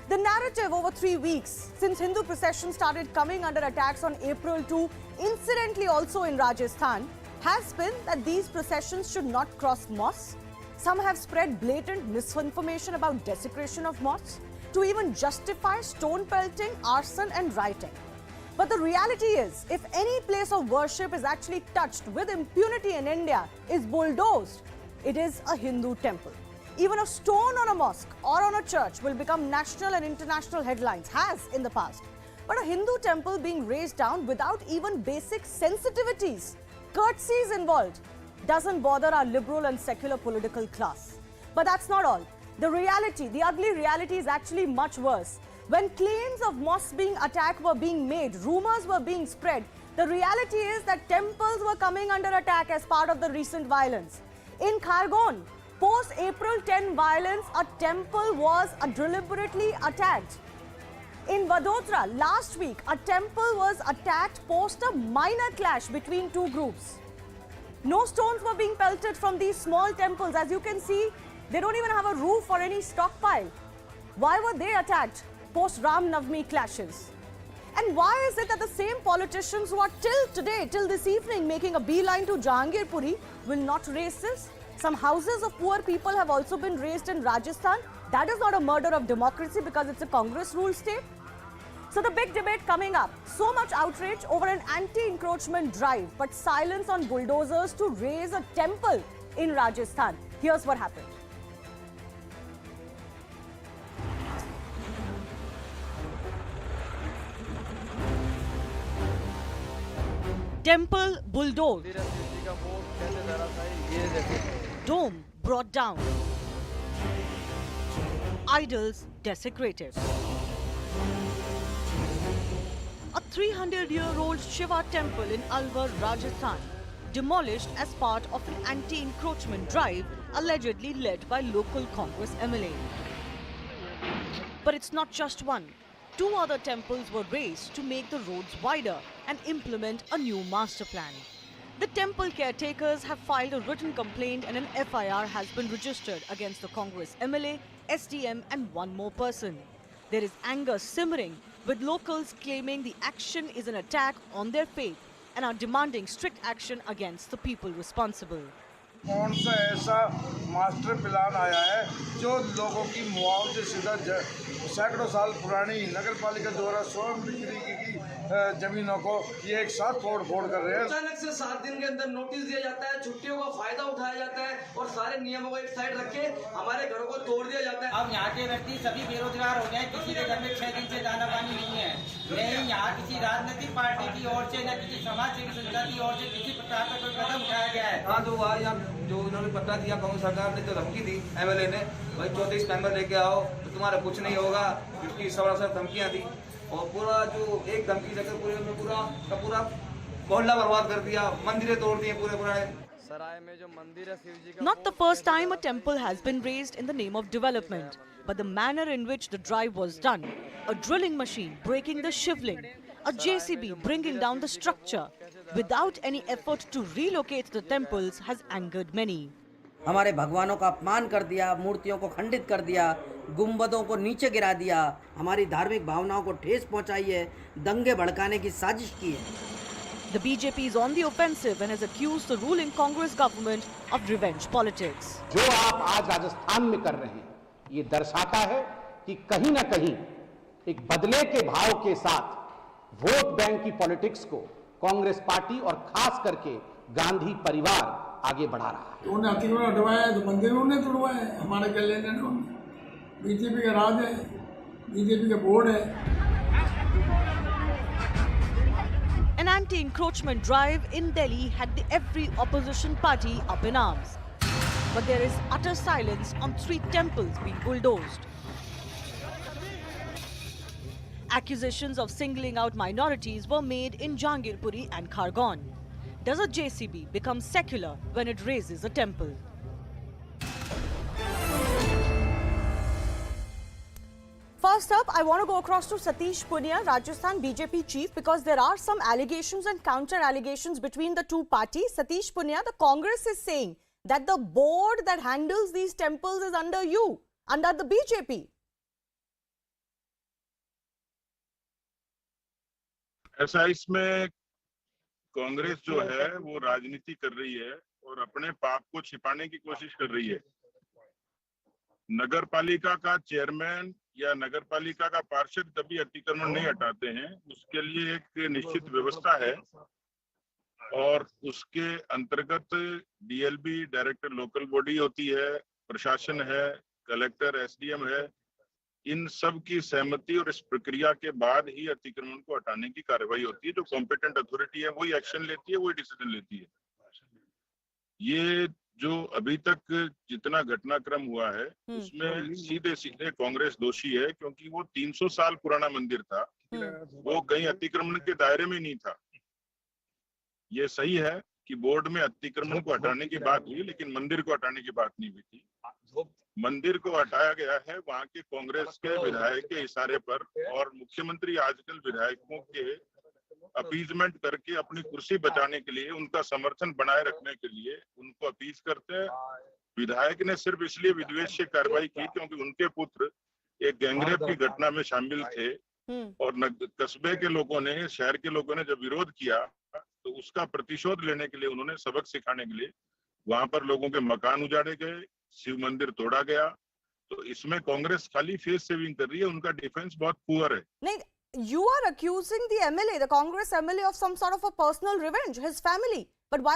The narrative over 3 weeks since Hindu processions started coming under attacks on April 2, incidentally also in Rajasthan, has been that these processions should not cross mosques. Some have spread blatant misinformation about desecration of mosques to even justify stone pelting, arson and rioting. But the reality is, if any place of worship is actually touched with impunity in India, is bulldozed, it is a Hindu temple. Even a stone on a mosque or on a church will become national and international headlines, has in the past. But a Hindu temple being razed down without even basic sensitivities, courtesies involved, doesn't bother our liberal and secular political class. But that's not all. The reality, the ugly reality is actually much worse. When claims of mosques being attacked were being made, rumors were being spread, the reality is that temples were coming under attack as part of the recent violence. In Khargon, post-April 10 violence, a temple was deliberately attacked. In Vadodara, last week, a temple was attacked post a minor clash between two groups. No stones were being pelted from these small temples. As you can see, they don't even have a roof or any stockpile. Why were they attacked post Ram Navami clashes? And why is it that the same politicians who are till today, till this evening, making a beeline to Jahangirpuri will not raise this? Some houses of poor people have also been razed in Rajasthan. That is not a murder of democracy because it's a Congress-ruled state. So the big debate coming up, so much outrage over an anti-encroachment drive, but silence on bulldozers to raise a temple in Rajasthan. Here's what happened. Temple bulldozed. Dome brought down. Idols desecrated. A 300-year-old Shiva temple in Alwar, Rajasthan, demolished as part of an anti-encroachment drive allegedly led by local Congress MLA. But it's not just one. 2 other temples were razed to make the roads wider and implement a new master plan. The temple caretakers have filed a written complaint and an FIR has been registered against the Congress MLA, SDM and 1 more person. There is anger simmering, with locals claiming the action is an attack on their faith and are demanding strict action against the people responsible. कौन सा ऐसा master plan आया है जो लोगों की मुआवजे सीधा सैकड़ों साल पुरानी नगर पालिका द्वारा स्वयं बिक्री की जमीनों को ये एक साथ फोड़ कर रहे हैं। अचानक से 7 दिन के अंदर नोटिस दिया जाता है, छुट्टियों का फायदा उठाया जाता है और सारे नियमों को एक साइड रख के हमारे घरों को तोड़ दिया जाता है। अब यहाँ के व्यक्ति सभी बेरोजगार हो गए, किसी के घर में 6 दिन से दाना पानी नहीं है। नहीं यहाँ किसी राजनीतिक पार्टी की ओर से न किसी समाज सेवी संस्था की ओर से किसी प्रकार का कोई कदम उठाया गया है। हाँ तो वहाँ जो उन्होंने पता दिया कांग्रेस सरकार ने जो धमकी दी एमएलए ने, भाई 34 मेंबर लेके आओ तो तुम्हारा कुछ नहीं होगा, 50 धमकियां दी और पूरा जो एक धमकी देकर पूरे में पूरा मोहल्ला बर्बाद कर दिया, मंदिरें तोड़ दिए पूरे पुराने। Not the first time a temple has been raised in the name of development, but the manner in which the drive was done, a drilling machine breaking the shivling, a JCB bringing down the structure, without any effort to relocate the temples has angered many. हमारे भगवानों का अपमान कर दिया, मूर्तियों को खंडित कर दिया, गुंबदों को नीचे गिरा दिया, हमारी धार्मिक भावनाओं को ठेस पहुंचाई है, दंगे भड़काने की साजिश की है। The BJP is on the offensive and has accused the ruling Congress government of revenge politics. जो आप आज राजस्थान में कर रहे हैं, ये दर्शाता है कि कहीं न कहीं एक बदले के भाव के साथ वोट बैंक की पॉलिटिक्स को कांग्रेस पार्टी और खास करके गांधी परिवार आगे बढ़ा रहा है। उन्हें अतिक्रमण हटवाया तो मंदिरों ने तोड़वाया, हमारे क्या लेने देने? बीजेपी का राज है, बीजेपी का बोर्ड है। An anti-encroachment drive in Delhi had every opposition party up in arms. But there is utter silence on 3 temples being bulldozed. Accusations of singling out minorities were made in Jahangirpuri and Khargon. Does a JCB become secular when it raises a temple? First up, I want to go across to Satish Punia, Rajasthan BJP chief, because there are some allegations and counter-allegations between the 2 parties. Satish Punia, the Congress is saying that the board that handles these temples is under you, under the BJP. ऐसा इसमें कांग्रेस जो है वो राजनीति कर रही है और अपने पाप को छिपाने की कोशिश कर रही है। नगर पालिका का चेयरमैन या नगर पालिका का पार्षद कभी अतिक्रमण नहीं हटाते हैं, उसके लिए एक निश्चित व्यवस्था है और उसके अंतर्गत डीएलबी डायरेक्टर लोकल बॉडी होती है, प्रशासन है, कलेक्टर एसडीएम है, इन सब की सहमति और इस प्रक्रिया के बाद ही अतिक्रमण को हटाने की कार्रवाई होती है। जो कॉम्पिटेंट अथॉरिटी है वही एक्शन लेती है, वही डिसीजन लेती है। ये जो अभी तक जितना घटनाक्रम हुआ है उसमें सीधे सीधे कांग्रेस दोषी है, क्योंकि वो 300 साल पुराना मंदिर था, वो कहीं अतिक्रमण के दायरे में नहीं था। ये सही है कि बोर्ड में अतिक्रमण को हटाने की बात हुई, लेकिन मंदिर को हटाने की बात नहीं हुई थी। मंदिर को हटाया गया है वहां के कांग्रेस के विधायक के इशारे पर, और मुख्यमंत्री आजकल विधायकों के अपीजमेंट करके अपनी कुर्सी बचाने के लिए, उनका समर्थन बनाए रखने के लिए उनको अपीज करते हैं। विधायक ने सिर्फ इसलिए विद्वेष से कार्रवाई की क्योंकि उनके पुत्र एक गैंगरेप की घटना में शामिल थे और कस्बे के लोगों ने, शहर के लोगों ने जब विरोध किया तो उसका प्रतिशोध लेने के लिए उन्होंने सबक सिखाने के लिए वहां पर लोगों के मकान उजाड़े गए, शिव मंदिर तोड़ा गया। तो इसमें कांग्रेस खाली फेस सेविंग कर रही है, उनका डिफेंस बहुत पुअर है। नहीं, you are accusing the MLA, the Congress MLA, of some sort of a personal revenge, his family. But why